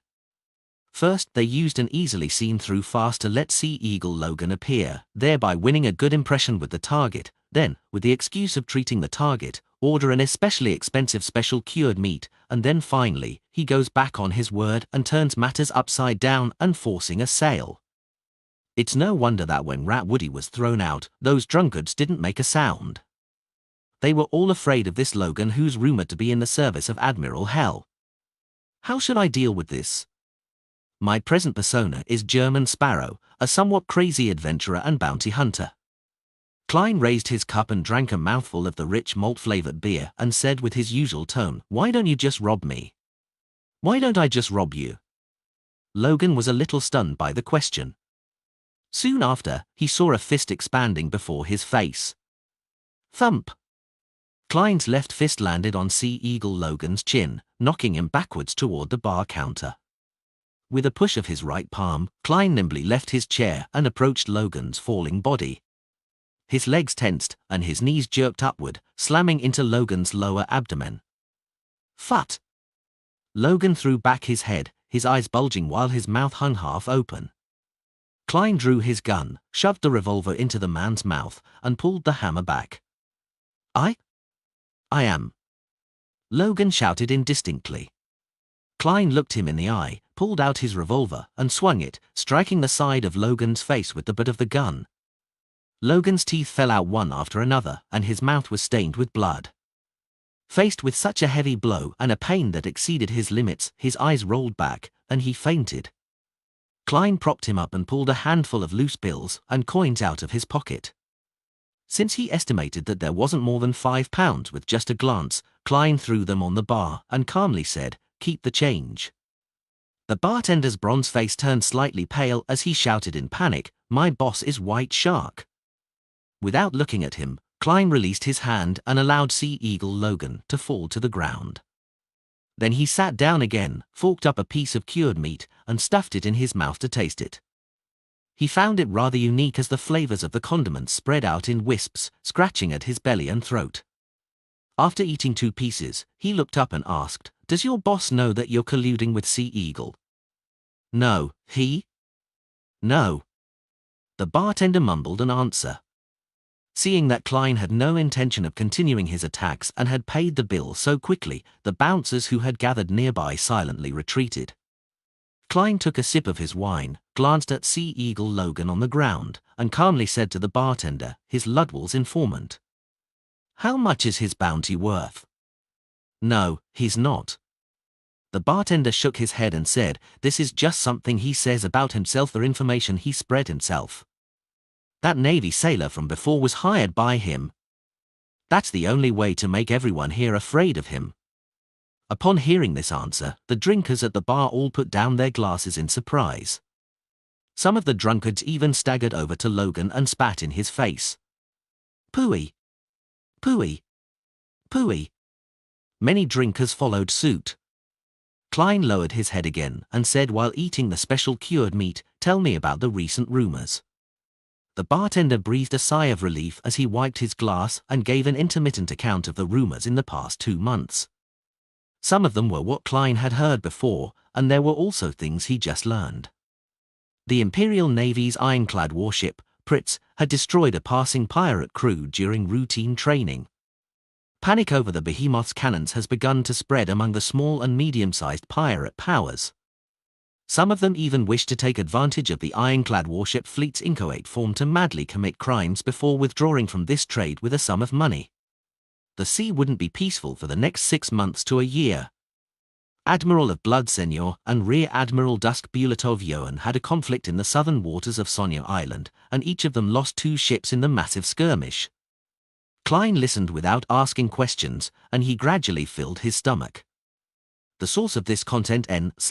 First, they used an easily seen-through farce to let Sea Eagle Logan appear, thereby winning a good impression with the target. Then, with the excuse of treating the target, order an especially expensive special cured meat, and then finally, he goes back on his word and turns matters upside down and forcing a sale. It's no wonder that when Rat Woody was thrown out, those drunkards didn't make a sound. They were all afraid of this Logan who's rumored to be in the service of Admiral Hell. How should I deal with this? My present persona is German Sparrow, a somewhat crazy adventurer and bounty hunter. Klein raised his cup and drank a mouthful of the rich malt-flavored beer and said with his usual tone, "Why don't you just rob me?" "Why don't I just rob you?" Logan was a little stunned by the question. Soon after, he saw a fist expanding before his face. Thump! Klein's left fist landed on Sea Eagle Logan's chin, knocking him backwards toward the bar counter. With a push of his right palm, Klein nimbly left his chair and approached Logan's falling body. His legs tensed and his knees jerked upward, slamming into Logan's lower abdomen. Phut! Logan threw back his head, his eyes bulging while his mouth hung half open. Klein drew his gun, shoved the revolver into the man's mouth, and pulled the hammer back. I am," Logan shouted indistinctly. Klein looked him in the eye, pulled out his revolver, and swung it, striking the side of Logan's face with the butt of the gun. Logan's teeth fell out one after another, and his mouth was stained with blood. Faced with such a heavy blow and a pain that exceeded his limits, his eyes rolled back, and he fainted. Klein propped him up and pulled a handful of loose bills and coins out of his pocket. Since he estimated that there wasn't more than £5 with just a glance, Klein threw them on the bar and calmly said, "Keep the change." The bartender's bronze face turned slightly pale as he shouted in panic, "My boss is White Shark." Without looking at him, Klein released his hand and allowed Sea Eagle Logan to fall to the ground. Then he sat down again, forked up a piece of cured meat, and stuffed it in his mouth to taste it. He found it rather unique as the flavors of the condiments spread out in wisps, scratching at his belly and throat. After eating 2 pieces, he looked up and asked, "Does your boss know that you're colluding with Sea Eagle?" "No, No." The bartender mumbled an answer. Seeing that Klein had no intention of continuing his attacks and had paid the bill so quickly, the bouncers who had gathered nearby silently retreated. Klein took a sip of his wine, glanced at Sea Eagle Logan on the ground, and calmly said to the bartender, his Ludwell's informant, "How much is his bounty worth?" "No, he's not." The bartender shook his head and said, "This is just something he says about himself or information he spread himself. That Navy sailor from before was hired by him. That's the only way to make everyone here afraid of him." Upon hearing this answer, the drinkers at the bar all put down their glasses in surprise. Some of the drunkards even staggered over to Logan and spat in his face. "Pooey! Pooey! Pooey!" Many drinkers followed suit. Klein lowered his head again and said while eating the special cured meat, "Tell me about the recent rumors." The bartender breathed a sigh of relief as he wiped his glass and gave an intermittent account of the rumors in the past 2 months. Some of them were what Klein had heard before, and there were also things he just learned. The Imperial Navy's ironclad warship, Pritz, had destroyed a passing pirate crew during routine training. Panic over the behemoth's cannons has begun to spread among the small and medium-sized pirate powers. Some of them even wish to take advantage of the ironclad warship fleet's inchoate form to madly commit crimes before withdrawing from this trade with a sum of money. The sea wouldn't be peaceful for the next 6 months to a year. Admiral of Blood Senior and Rear Admiral Dusk Bulatov-Yoan had a conflict in the southern waters of Sonia Island, and each of them lost 2 ships in the massive skirmish. Klein listened without asking questions, and he gradually filled his stomach. The source of this content N/O/V/Bell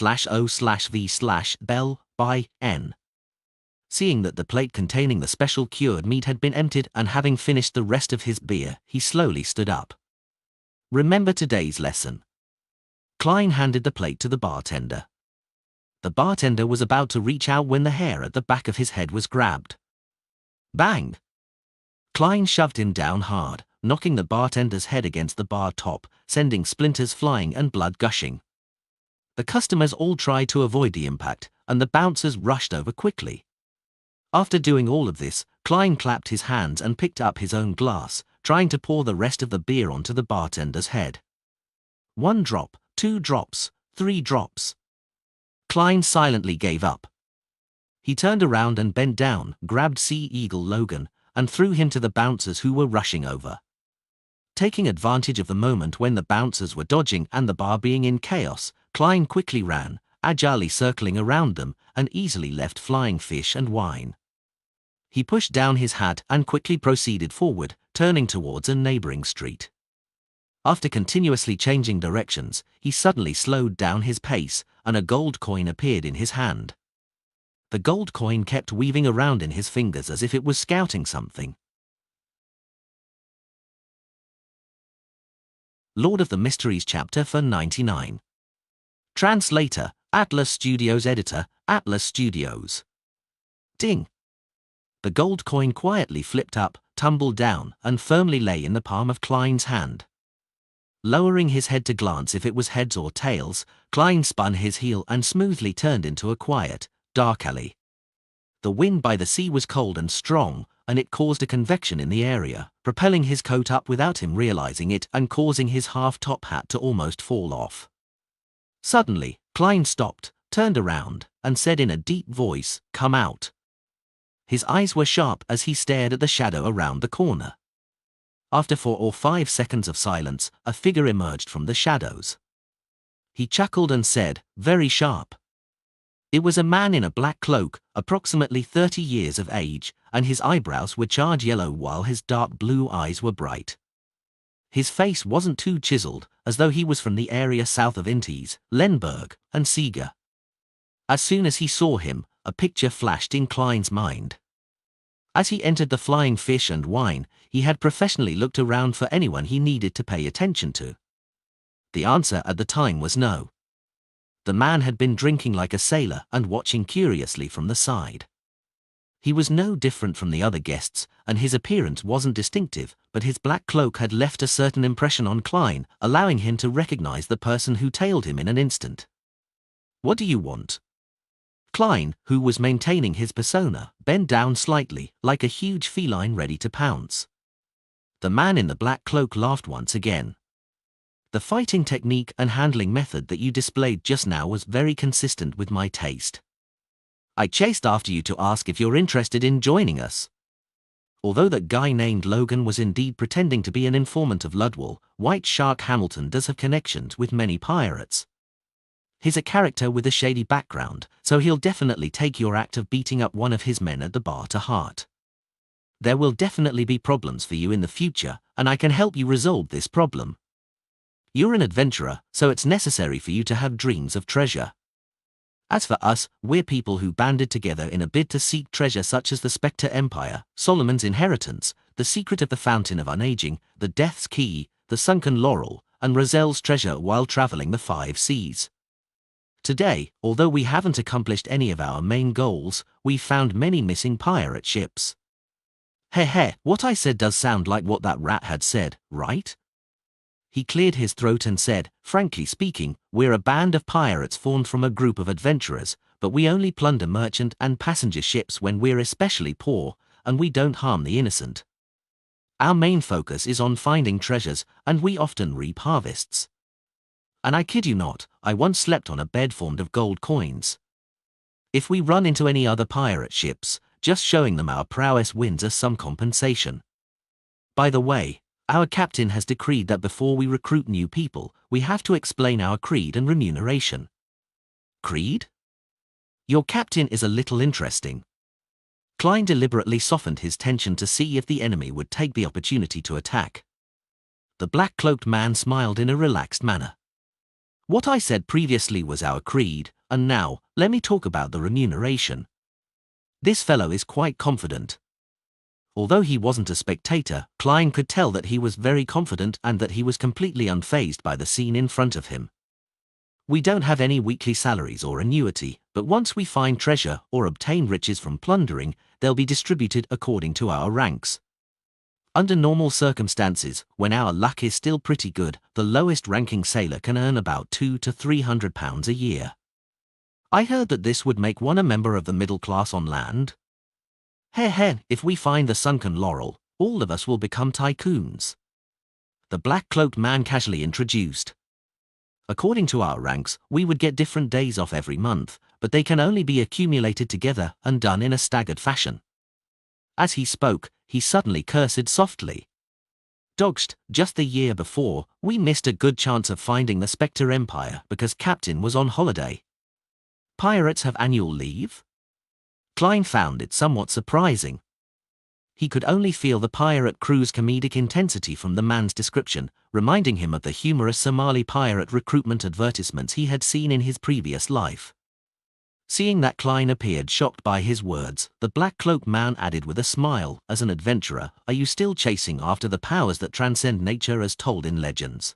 by N. Seeing that the plate containing the special cured meat had been emptied and having finished the rest of his beer, he slowly stood up. "Remember today's lesson." Klein handed the plate to the bartender. The bartender was about to reach out when the hair at the back of his head was grabbed. Bang! Klein shoved him down hard, knocking the bartender's head against the bar top, sending splinters flying and blood gushing. The customers all tried to avoid the impact, and the bouncers rushed over quickly. After doing all of this, Klein clapped his hands and picked up his own glass, trying to pour the rest of the beer onto the bartender's head. 1 drop, 2 drops, 3 drops. Klein silently gave up. He turned around and bent down, grabbed Sea Eagle Logan, and threw him to the bouncers who were rushing over. Taking advantage of the moment when the bouncers were dodging and the bar being in chaos, Klein quickly ran, agilely circling around them, and easily left flying fish and wine. He pushed down his hat and quickly proceeded forward, turning towards a neighboring street. After continuously changing directions, he suddenly slowed down his pace, and a gold coin appeared in his hand. The gold coin kept weaving around in his fingers as if it was scouting something. Lord of the Mysteries chapter for 99. Translator, Atlas Studios. Editor, Atlas Studios. Ding! The gold coin quietly flipped up, tumbled down, and firmly lay in the palm of Klein's hand. Lowering his head to glance if it was heads or tails, Klein spun his heel and smoothly turned into a quiet, dark alley. The wind by the sea was cold and strong, and it caused a convection in the area, propelling his coat up without him realizing it and causing his half-top hat to almost fall off. Suddenly, Klein stopped, turned around, and said in a deep voice, "Come out." His eyes were sharp as he stared at the shadow around the corner. After 4 or 5 seconds of silence, a figure emerged from the shadows. He chuckled and said, very sharp. It was a man in a black cloak, approximately 30 years of age, and his eyebrows were charred yellow while his dark blue eyes were bright. His face wasn't too chiseled, as though he was from the area south of Intes, Lemberg, and Seeger. As soon as he saw him, a picture flashed in Klein's mind. As he entered the Flying Fish and Wine, he had professionally looked around for anyone he needed to pay attention to. The answer at the time was no. The man had been drinking like a sailor and watching curiously from the side. He was no different from the other guests, and his appearance wasn't distinctive, but his black cloak had left a certain impression on Klein, allowing him to recognize the person who tailed him in an instant. What do you want? Klein, who was maintaining his persona, bent down slightly, like a huge feline ready to pounce. The man in the black cloak laughed once again. The fighting technique and handling method that you displayed just now was very consistent with my taste. I chased after you to ask if you're interested in joining us. Although that guy named Logan was indeed pretending to be an informant of Ludwell, White Shark Hamilton does have connections with many pirates. He's a character with a shady background, so he'll definitely take your act of beating up one of his men at the bar to heart. There will definitely be problems for you in the future, and I can help you resolve this problem. You're an adventurer, so it's necessary for you to have dreams of treasure. As for us, we're people who banded together in a bid to seek treasure such as the Spectre Empire, Solomon's Inheritance, the Secret of the Fountain of Unaging, the Death's Key, the Sunken Laurel, and Rozelle's treasure while traveling the 5 seas. Today, although we haven't accomplished any of our main goals, we've found many missing pirate ships. Heh, what I said does sound like what that rat had said, right? He cleared his throat and said, frankly speaking, we're a band of pirates formed from a group of adventurers, but we only plunder merchant and passenger ships when we're especially poor, and we don't harm the innocent. Our main focus is on finding treasures, and we often reap harvests. And I kid you not, I once slept on a bed formed of gold coins. If we run into any other pirate ships, just showing them our prowess wins us some compensation. By the way, our captain has decreed that before we recruit new people, we have to explain our creed and remuneration. Creed? Your captain is a little interesting. Klein deliberately softened his tension to see if the enemy would take the opportunity to attack. The black-cloaked man smiled in a relaxed manner. What I said previously was our creed, and now, let me talk about the remuneration. This fellow is quite confident. Although he wasn't a spectator, Klein could tell that he was very confident and that he was completely unfazed by the scene in front of him. We don't have any weekly salaries or annuity, but once we find treasure or obtain riches from plundering, they'll be distributed according to our ranks. Under normal circumstances, when our luck is still pretty good, the lowest-ranking sailor can earn about £200 to £300 a year. I heard that this would make one a member of the middle class on land. If we find the sunken laurel, all of us will become tycoons. The black-cloaked man casually introduced. According to our ranks, we would get different days off every month, but they can only be accumulated together and done in a staggered fashion. As he spoke, he suddenly cursed softly. Dogsed, just the year before, we missed a good chance of finding the Spectre Empire because Captain was on holiday. Pirates have annual leave? Klein found it somewhat surprising. He could only feel the pirate crew's comedic intensity from the man's description, reminding him of the humorous Somali pirate recruitment advertisements he had seen in his previous life. Seeing that Klein appeared shocked by his words, the black-cloaked man added with a smile, as an adventurer, are you still chasing after the powers that transcend nature as told in legends?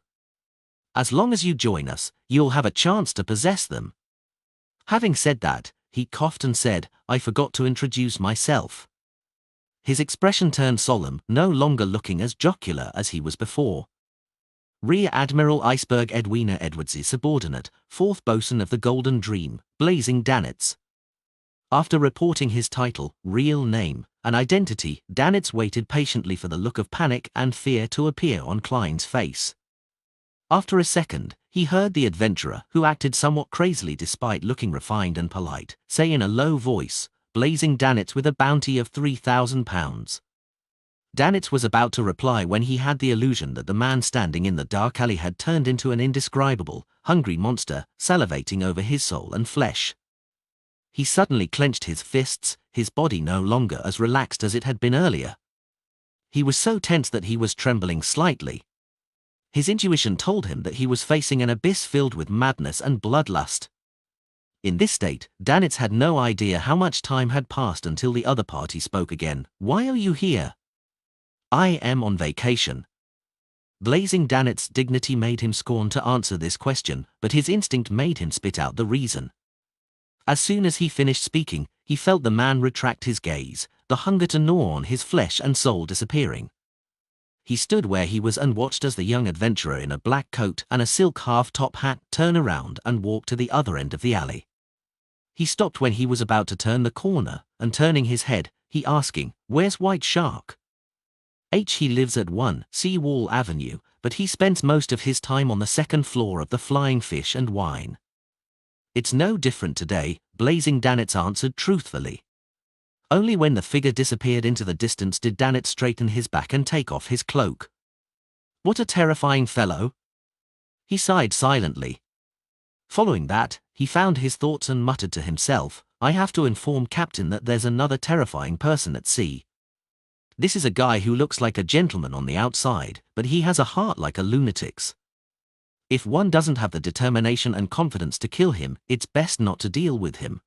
As long as you join us, you'll have a chance to possess them. Having said that, he coughed and said, I forgot to introduce myself. His expression turned solemn, no longer looking as jocular as he was before. Rear Admiral Iceberg Edwina Edwards' subordinate, 4th boatswain of the Golden Dream, Blazing Danitz. After reporting his title, real name, and identity, Danitz waited patiently for the look of panic and fear to appear on Klein's face. After a second, he heard the adventurer, who acted somewhat crazily despite looking refined and polite, say in a low voice, blazing Danitz with a bounty of £3,000. Danitz was about to reply when he had the illusion that the man standing in the dark alley had turned into an indescribable, hungry monster, salivating over his soul and flesh. He suddenly clenched his fists, his body no longer as relaxed as it had been earlier. He was so tense that he was trembling slightly. His intuition told him that he was facing an abyss filled with madness and bloodlust. In this state, Danitz had no idea how much time had passed until the other party spoke again. "Why are you here?" "I am on vacation." Blazing Danitz's dignity made him scorn to answer this question, but his instinct made him spit out the reason. As soon as he finished speaking, he felt the man retract his gaze, the hunger to gnaw on his flesh and soul disappearing. He stood where he was and watched as the young adventurer in a black coat and a silk half-top hat turned around and walked to the other end of the alley. He stopped when he was about to turn the corner, and turning his head, he asking, "Where's White Shark?" He lives at 1 Seawall Avenue, but he spends most of his time on the second floor of the Flying Fish and Wine. "It's no different today," Blazing Danitz answered truthfully. Only when the figure disappeared into the distance did Danitz straighten his back and take off his cloak. "What a terrifying fellow!" He sighed silently. Following that, he found his thoughts and muttered to himself, "I have to inform Captain that there's another terrifying person at sea. This is a guy who looks like a gentleman on the outside, but he has a heart like a lunatic's. If one doesn't have the determination and confidence to kill him, it's best not to deal with him."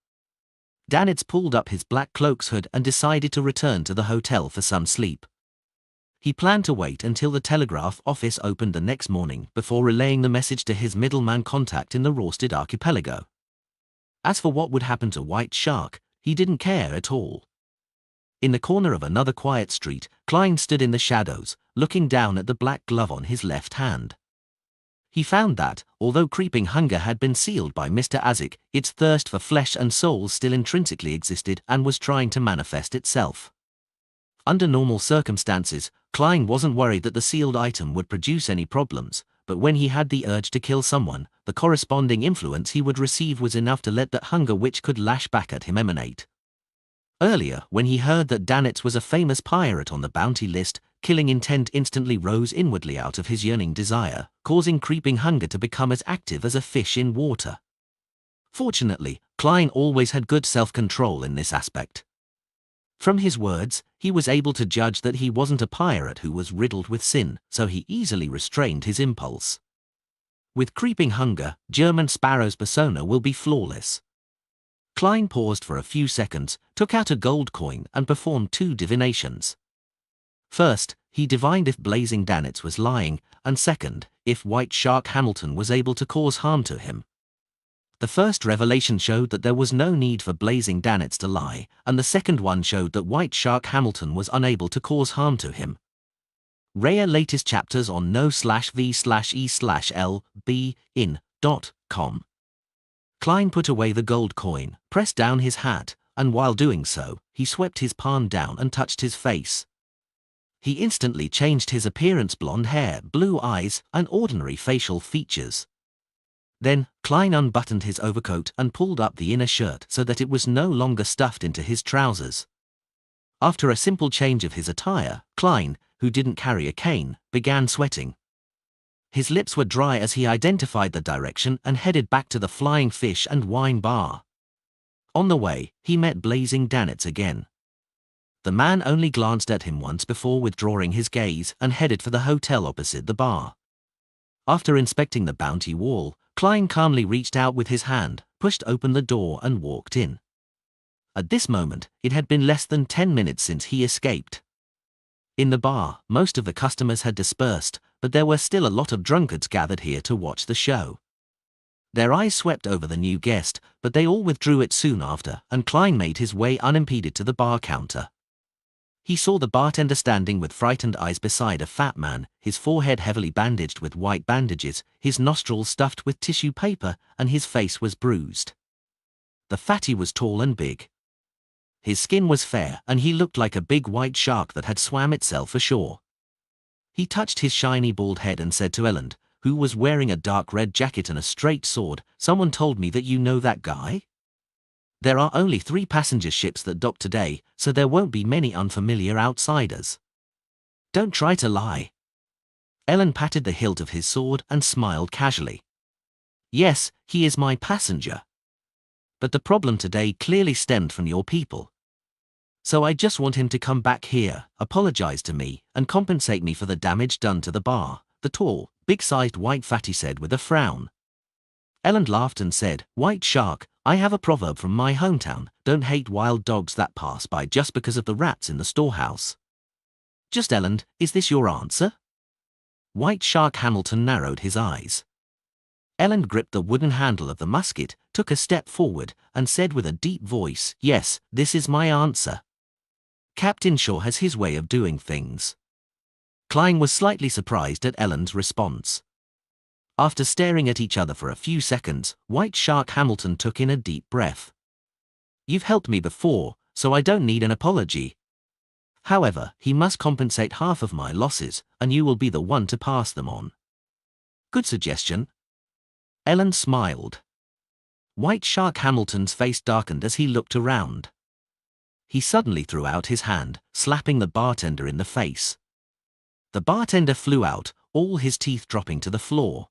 Danitz pulled up his black cloak's hood and decided to return to the hotel for some sleep. He planned to wait until the telegraph office opened the next morning before relaying the message to his middleman contact in the Rorsted archipelago. As for what would happen to White Shark, he didn't care at all. In the corner of another quiet street, Klein stood in the shadows, looking down at the black glove on his left hand. He found that, although creeping hunger had been sealed by Mr. Azik, its thirst for flesh and soul still intrinsically existed and was trying to manifest itself. Under normal circumstances, Klein wasn't worried that the sealed item would produce any problems, but when he had the urge to kill someone, the corresponding influence he would receive was enough to let that hunger which could lash back at him emanate. Earlier, when he heard that Danitz was a famous pirate on the bounty list, killing intent instantly rose inwardly out of his yearning desire, causing creeping hunger to become as active as a fish in water. Fortunately, Klein always had good self-control in this aspect. From his words, he was able to judge that he wasn't a pirate who was riddled with sin, so he easily restrained his impulse. With creeping hunger, German Sparrow's persona will be flawless. Klein paused for a few seconds, took out a gold coin and performed 2 divinations. First, he divined if Blazing Danitz was lying, and second, if White Shark Hamilton was able to cause harm to him. The first revelation showed that there was no need for Blazing Danitz to lie, and the second one showed that White Shark Hamilton was unable to cause harm to him. Rare latest chapters on no/v/e/l/b-in.com. Klein put away the gold coin, pressed down his hat, and while doing so, he swept his palm down and touched his face. He instantly changed his appearance: blonde hair, blue eyes, and ordinary facial features. Then, Klein unbuttoned his overcoat and pulled up the inner shirt so that it was no longer stuffed into his trousers. After a simple change of his attire, Klein, who didn't carry a cane, began sweating. His lips were dry as he identified the direction and headed back to the Flying Fish and Wine bar. On the way, he met Blazing Danitz again. The man only glanced at him once before withdrawing his gaze and headed for the hotel opposite the bar. After inspecting the bounty wall, Klein calmly reached out with his hand, pushed open the door and walked in. At this moment, it had been less than 10 minutes since he escaped. In the bar, most of the customers had dispersed, but there were still a lot of drunkards gathered here to watch the show. Their eyes swept over the new guest, but they all withdrew it soon after, and Klein made his way unimpeded to the bar counter. He saw the bartender standing with frightened eyes beside a fat man, his forehead heavily bandaged with white bandages, his nostrils stuffed with tissue paper, and his face was bruised. The fatty was tall and big. His skin was fair, and he looked like a big white shark that had swam itself ashore. He touched his shiny bald head and said to Elland, who was wearing a dark red jacket and a straight sword, "Someone told me that you know that guy?" There are only 3 passenger ships that dock today, so there won't be many unfamiliar outsiders. Don't try to lie. Ellen patted the hilt of his sword and smiled casually. Yes, he is my passenger. But the problem today clearly stemmed from your people. So I just want him to come back here, apologize to me, and compensate me for the damage done to the bar, the tall, big-sized white fatty said with a frown. Ellen laughed and said, White Shark, I have a proverb from my hometown, don't hate wild dogs that pass by just because of the rats in the storehouse. Just Ellen, is this your answer? White Shark Hamilton narrowed his eyes. Ellen gripped the wooden handle of the musket, took a step forward, and said with a deep voice, Yes, this is my answer. Captain Shaw has his way of doing things. Klein was slightly surprised at Ellen's response. After staring at each other for a few seconds, White Shark Hamilton took in a deep breath. You've helped me before, so I don't need an apology. However, he must compensate half of my losses, and you will be the one to pass them on. Good suggestion. Ellen smiled. White Shark Hamilton's face darkened as he looked around. He suddenly threw out his hand, slapping the bartender in the face. The bartender flew out, all his teeth dropping to the floor.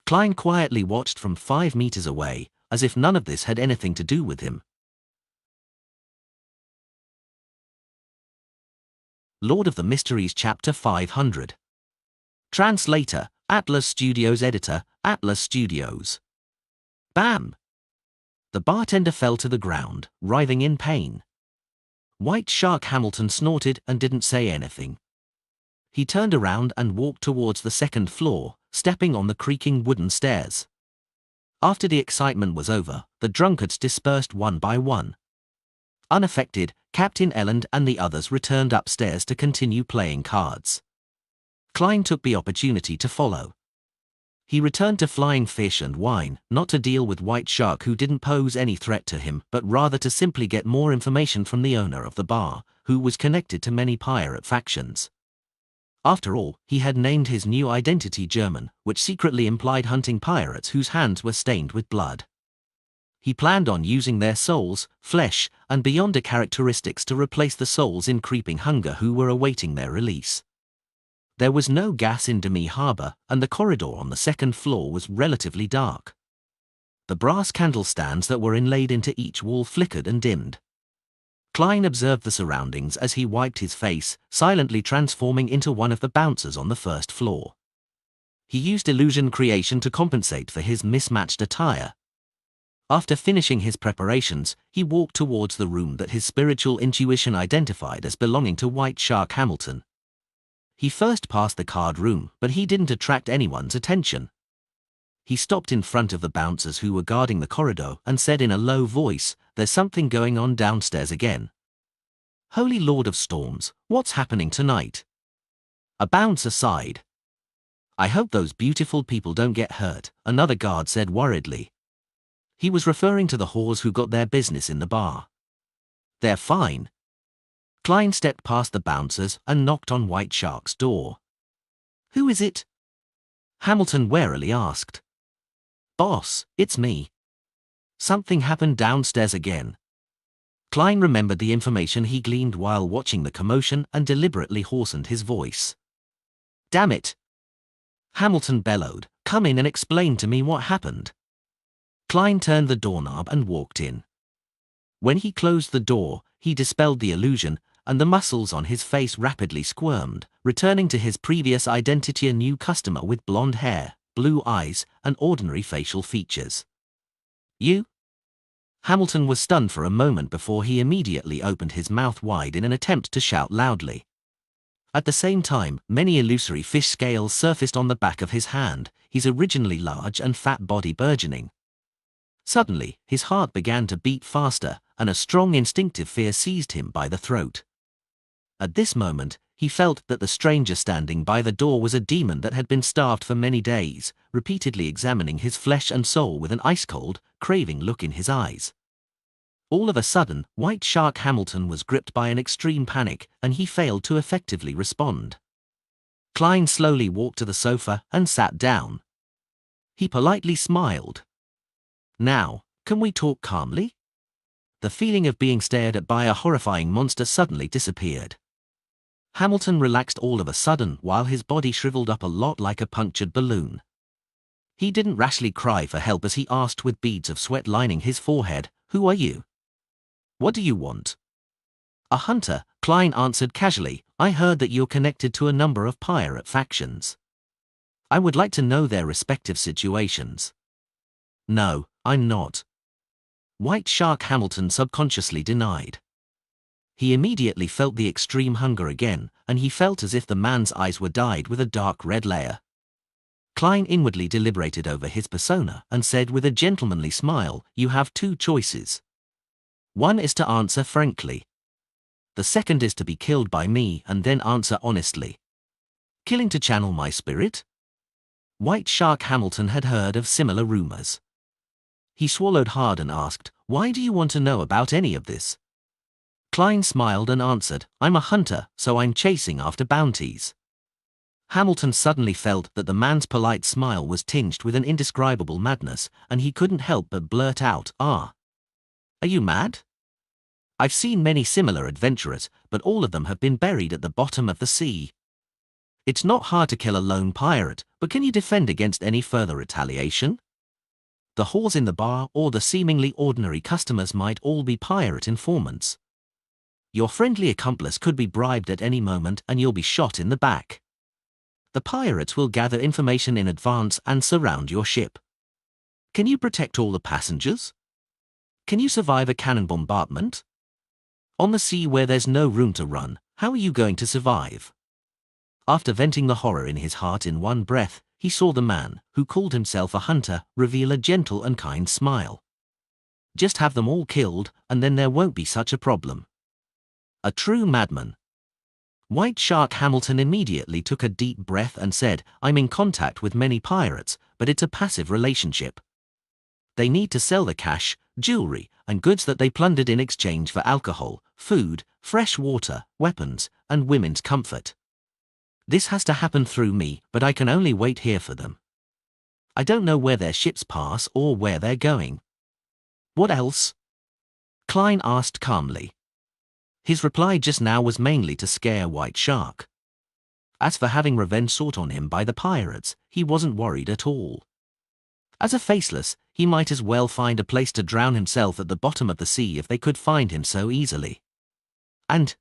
Klein quietly watched from 5 meters away, as if none of this had anything to do with him. Lord of the Mysteries Chapter 500. Translator, Atlas Studios. Editor, Atlas Studios. Bam! The bartender fell to the ground, writhing in pain. White Shark Hamilton snorted and didn't say anything. He turned around and walked towards the 2nd floor, stepping on the creaking wooden stairs. After the excitement was over, the drunkards dispersed one by one. Unaffected, Captain Ellen and the others returned upstairs to continue playing cards. Klein took the opportunity to follow. He returned to flying fish and wine, not to deal with White Shark who didn't pose any threat to him, but rather to simply get more information from the owner of the bar, who was connected to many pirate factions. After all, he had named his new identity German, which secretly implied hunting pirates whose hands were stained with blood. He planned on using their souls, flesh, and beyonder characteristics to replace the souls in creeping hunger who were awaiting their release. There was no gas in Demi Harbor, and the corridor on the 2nd floor was relatively dark. The brass candle stands that were inlaid into each wall flickered and dimmed. Klein observed the surroundings as he wiped his face, silently transforming into one of the bouncers on the 1st floor. He used illusion creation to compensate for his mismatched attire. After finishing his preparations, he walked towards the room that his spiritual intuition identified as belonging to White Shark Hamilton. He first passed the card room, but he didn't attract anyone's attention. He stopped in front of the bouncers who were guarding the corridor and said in a low voice, There's something going on downstairs again. Holy Lord of Storms, what's happening tonight? A bouncer sighed. I hope those beautiful people don't get hurt, another guard said worriedly. He was referring to the whores who got their business in the bar. They're fine. Klein stepped past the bouncers and knocked on White Shark's door. Who is it? Hamilton warily asked. Boss, it's me. Something happened downstairs again. Klein remembered the information he gleaned while watching the commotion and deliberately hoarsened his voice. Damn it! Hamilton bellowed, Come in and explain to me what happened. Klein turned the doorknob and walked in. When he closed the door, he dispelled the illusion, and the muscles on his face rapidly squirmed, returning to his previous identity, a new customer with blonde hair, blue eyes, and ordinary facial features. You? Hamilton was stunned for a moment before he immediately opened his mouth wide in an attempt to shout loudly. At the same time, many illusory fish scales surfaced on the back of his hand, his originally large and fat body burgeoning. Suddenly, his heart began to beat faster, and a strong instinctive fear seized him by the throat. At this moment, he felt that the stranger standing by the door was a demon that had been starved for many days, repeatedly examining his flesh and soul with an ice-cold, craving look in his eyes. All of a sudden, White Shark Hamilton was gripped by an extreme panic, and he failed to effectively respond. Klein slowly walked to the sofa and sat down. He politely smiled. Now, can we talk calmly? The feeling of being stared at by a horrifying monster suddenly disappeared. Hamilton relaxed all of a sudden while his body shriveled up a lot like a punctured balloon. He didn't rashly cry for help as he asked with beads of sweat lining his forehead, "Who are you? What do you want?" "A hunter," Klein answered casually. "I heard that you're connected to a number of pirate factions. I would like to know their respective situations." "No, I'm not." White Shark Hamilton subconsciously denied. He immediately felt the extreme hunger again, and he felt as if the man's eyes were dyed with a dark red layer. Klein inwardly deliberated over his persona and said with a gentlemanly smile, "You have two choices. One is to answer frankly. The second is to be killed by me and then answer honestly. Killing to channel my spirit?" White Shark Hamilton had heard of similar rumors. He swallowed hard and asked, "Why do you want to know about any of this?" Klein smiled and answered, "I'm a hunter, so I'm chasing after bounties." Hamilton suddenly felt that the man's polite smile was tinged with an indescribable madness, and he couldn't help but blurt out, "Ah. Are you mad? I've seen many similar adventurers, but all of them have been buried at the bottom of the sea. It's not hard to kill a lone pirate, but can you defend against any further retaliation? The whores in the bar or the seemingly ordinary customers might all be pirate informants. Your friendly accomplice could be bribed at any moment and you'll be shot in the back. The pirates will gather information in advance and surround your ship. Can you protect all the passengers? Can you survive a cannon bombardment? On the sea where there's no room to run, how are you going to survive?" After venting the horror in his heart in one breath, he saw the man, who called himself a hunter, reveal a gentle and kind smile. "Just have them all killed, and then there won't be such a problem." A true madman. White Shark Hamilton immediately took a deep breath and said, "I'm in contact with many pirates, but it's a passive relationship. They need to sell the cash, jewelry, and goods that they plundered in exchange for alcohol, food, fresh water, weapons, and women's comfort. This has to happen through me, but I can only wait here for them. I don't know where their ships pass or where they're going." "What else?" Klein asked calmly. His reply just now was mainly to scare White Shark. As for having revenge sought on him by the pirates, he wasn't worried at all. As a faceless, he might as well find a place to drown himself at the bottom of the sea if they could find him so easily. And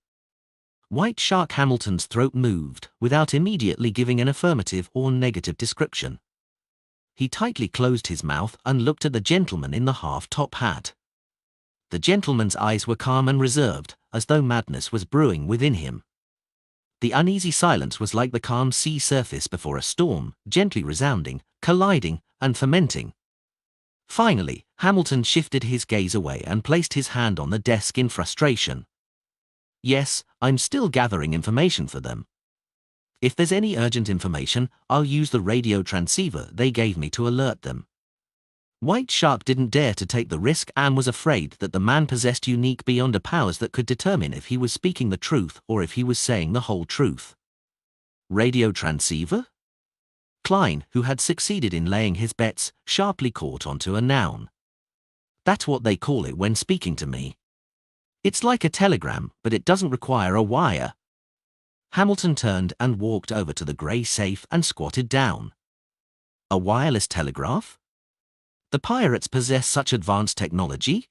White Shark Hamilton's throat moved, without immediately giving an affirmative or negative description. He tightly closed his mouth and looked at the gentleman in the half-top hat. The gentleman's eyes were calm and reserved, as though madness was brewing within him. The uneasy silence was like the calm sea surface before a storm, gently resounding, colliding, and fermenting. Finally, Hamilton shifted his gaze away and placed his hand on the desk in frustration. "Yes, I'm still gathering information for them. If there's any urgent information, I'll use the radio transceiver they gave me to alert them." White Shark didn't dare to take the risk and was afraid that the man possessed unique beyonder powers that could determine if he was speaking the truth or if he was saying the whole truth. Radio transceiver? Klein, who had succeeded in laying his bets, sharply caught onto a noun. "That's what they call it when speaking to me. It's like a telegram, but it doesn't require a wire." Hamilton turned and walked over to the grey safe and squatted down. "A wireless telegraph? The pirates possess such advanced technology?"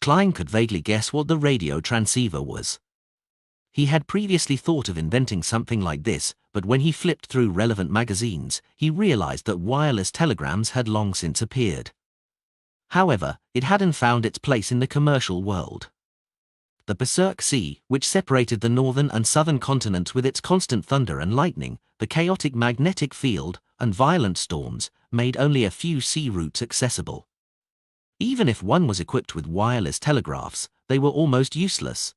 Klein could vaguely guess what the radio transceiver was. He had previously thought of inventing something like this, but when he flipped through relevant magazines, he realized that wireless telegrams had long since appeared. However, it hadn't found its place in the commercial world. The Berserk Sea, which separated the northern and southern continents with its constant thunder and lightning, the chaotic magnetic field, and violent storms, made only a few sea routes accessible. Even if one was equipped with wireless telegraphs, they were almost useless.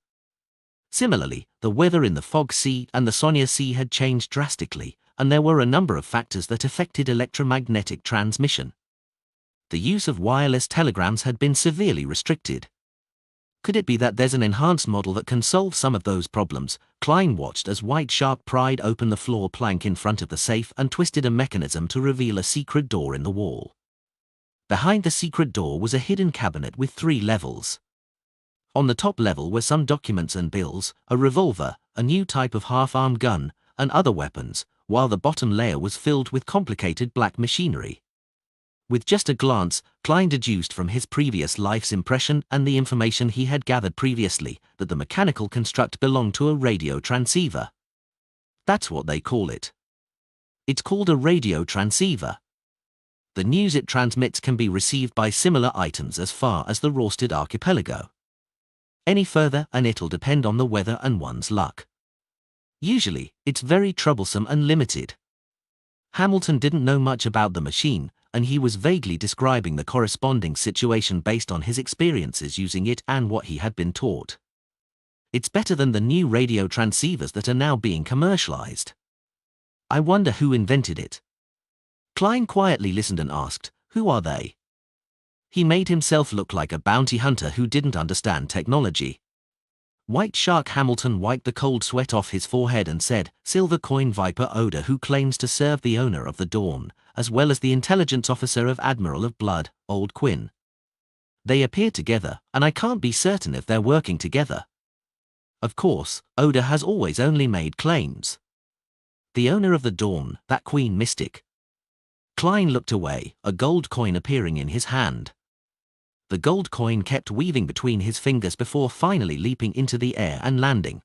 Similarly, the weather in the Fog Sea and the Sonia Sea had changed drastically, and there were a number of factors that affected electromagnetic transmission. The use of wireless telegrams had been severely restricted. Could it be that there's an enhanced model that can solve some of those problems? Klein watched as White Shark pried open the floor plank in front of the safe and twisted a mechanism to reveal a secret door in the wall. Behind the secret door was a hidden cabinet with 3 levels. On the top level were some documents and bills, a revolver, a new type of half-armed gun, and other weapons, while the bottom layer was filled with complicated black machinery. With just a glance, Klein deduced from his previous life's impression and the information he had gathered previously that the mechanical construct belonged to a radio transceiver. That's what they call it. It's called a radio transceiver. The news it transmits can be received by similar items as far as the Rorsted archipelago. Any further and it'll depend on the weather and one's luck. Usually, it's very troublesome and limited. Hamilton didn't know much about the machine, and he was vaguely describing the corresponding situation based on his experiences using it and what he had been taught. It's better than the new radio transceivers that are now being commercialized. I wonder who invented it. Klein quietly listened and asked, "Who are they?" He made himself look like a bounty hunter who didn't understand technology. White Shark Hamilton wiped the cold sweat off his forehead and said, "Silver Coin Viper Oda, who claims to serve the owner of the Dawn, as well as the intelligence officer of Admiral of Blood, Old Quinn. They appear together, and I can't be certain if they're working together. Of course, Oda has always only made claims. The owner of the Dawn, that Queen Mystic." Klein looked away, a gold coin appearing in his hand. The gold coin kept weaving between his fingers before finally leaping into the air and landing.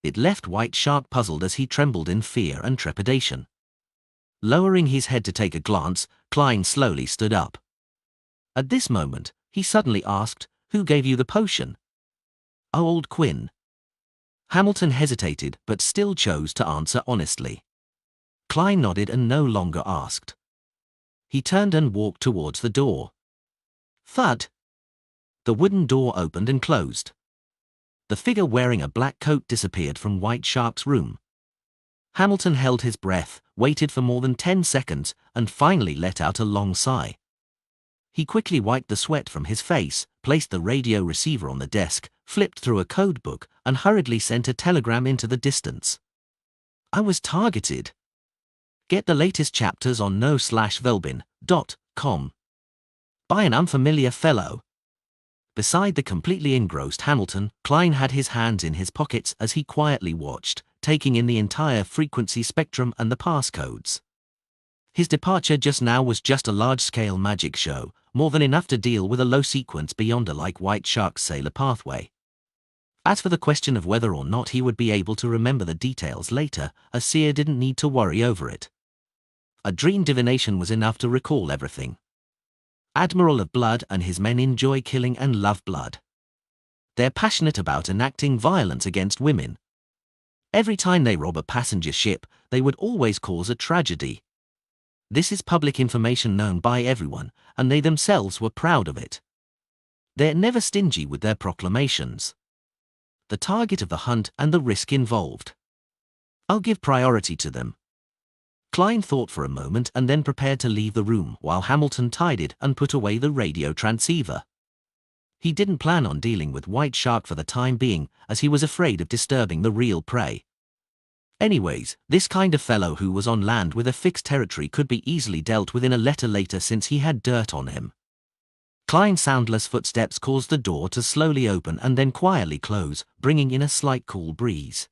It left White Shark puzzled as he trembled in fear and trepidation. Lowering his head to take a glance, Klein slowly stood up. At this moment, he suddenly asked, "Who gave you the potion?" "Oh, Old Quinn." Hamilton hesitated but still chose to answer honestly. Klein nodded and no longer asked. He turned and walked towards the door. Thud! The wooden door opened and closed. The figure wearing a black coat disappeared from White Shark's room. Hamilton held his breath, waited for more than 10 seconds, and finally let out a long sigh. He quickly wiped the sweat from his face, placed the radio receiver on the desk, flipped through a code book, and hurriedly sent a telegram into the distance. "I was targeted. Get the latest chapters on no/velbin.com. By an unfamiliar fellow." Beside the completely engrossed Hamilton, Klein had his hands in his pockets as he quietly watched, taking in the entire frequency spectrum and the passcodes. His departure just now was just a large-scale magic show, more than enough to deal with a low sequence beyond a like White Shark's sailor pathway. As for the question of whether or not he would be able to remember the details later, a seer didn't need to worry over it. A dream divination was enough to recall everything. Admiral of Blood and his men enjoy killing and love blood. They're passionate about enacting violence against women. Every time they rob a passenger ship, they would always cause a tragedy. This is public information known by everyone, and they themselves were proud of it. They're never stingy with their proclamations. The target of the hunt and the risk involved. I'll give priority to them. Klein thought for a moment and then prepared to leave the room while Hamilton tidied and put away the radio transceiver. He didn't plan on dealing with White Shark for the time being, as he was afraid of disturbing the real prey. Anyways, this kind of fellow who was on land with a fixed territory could be easily dealt with in a letter later since he had dirt on him. Klein's soundless footsteps caused the door to slowly open and then quietly close, bringing in a slight cool breeze.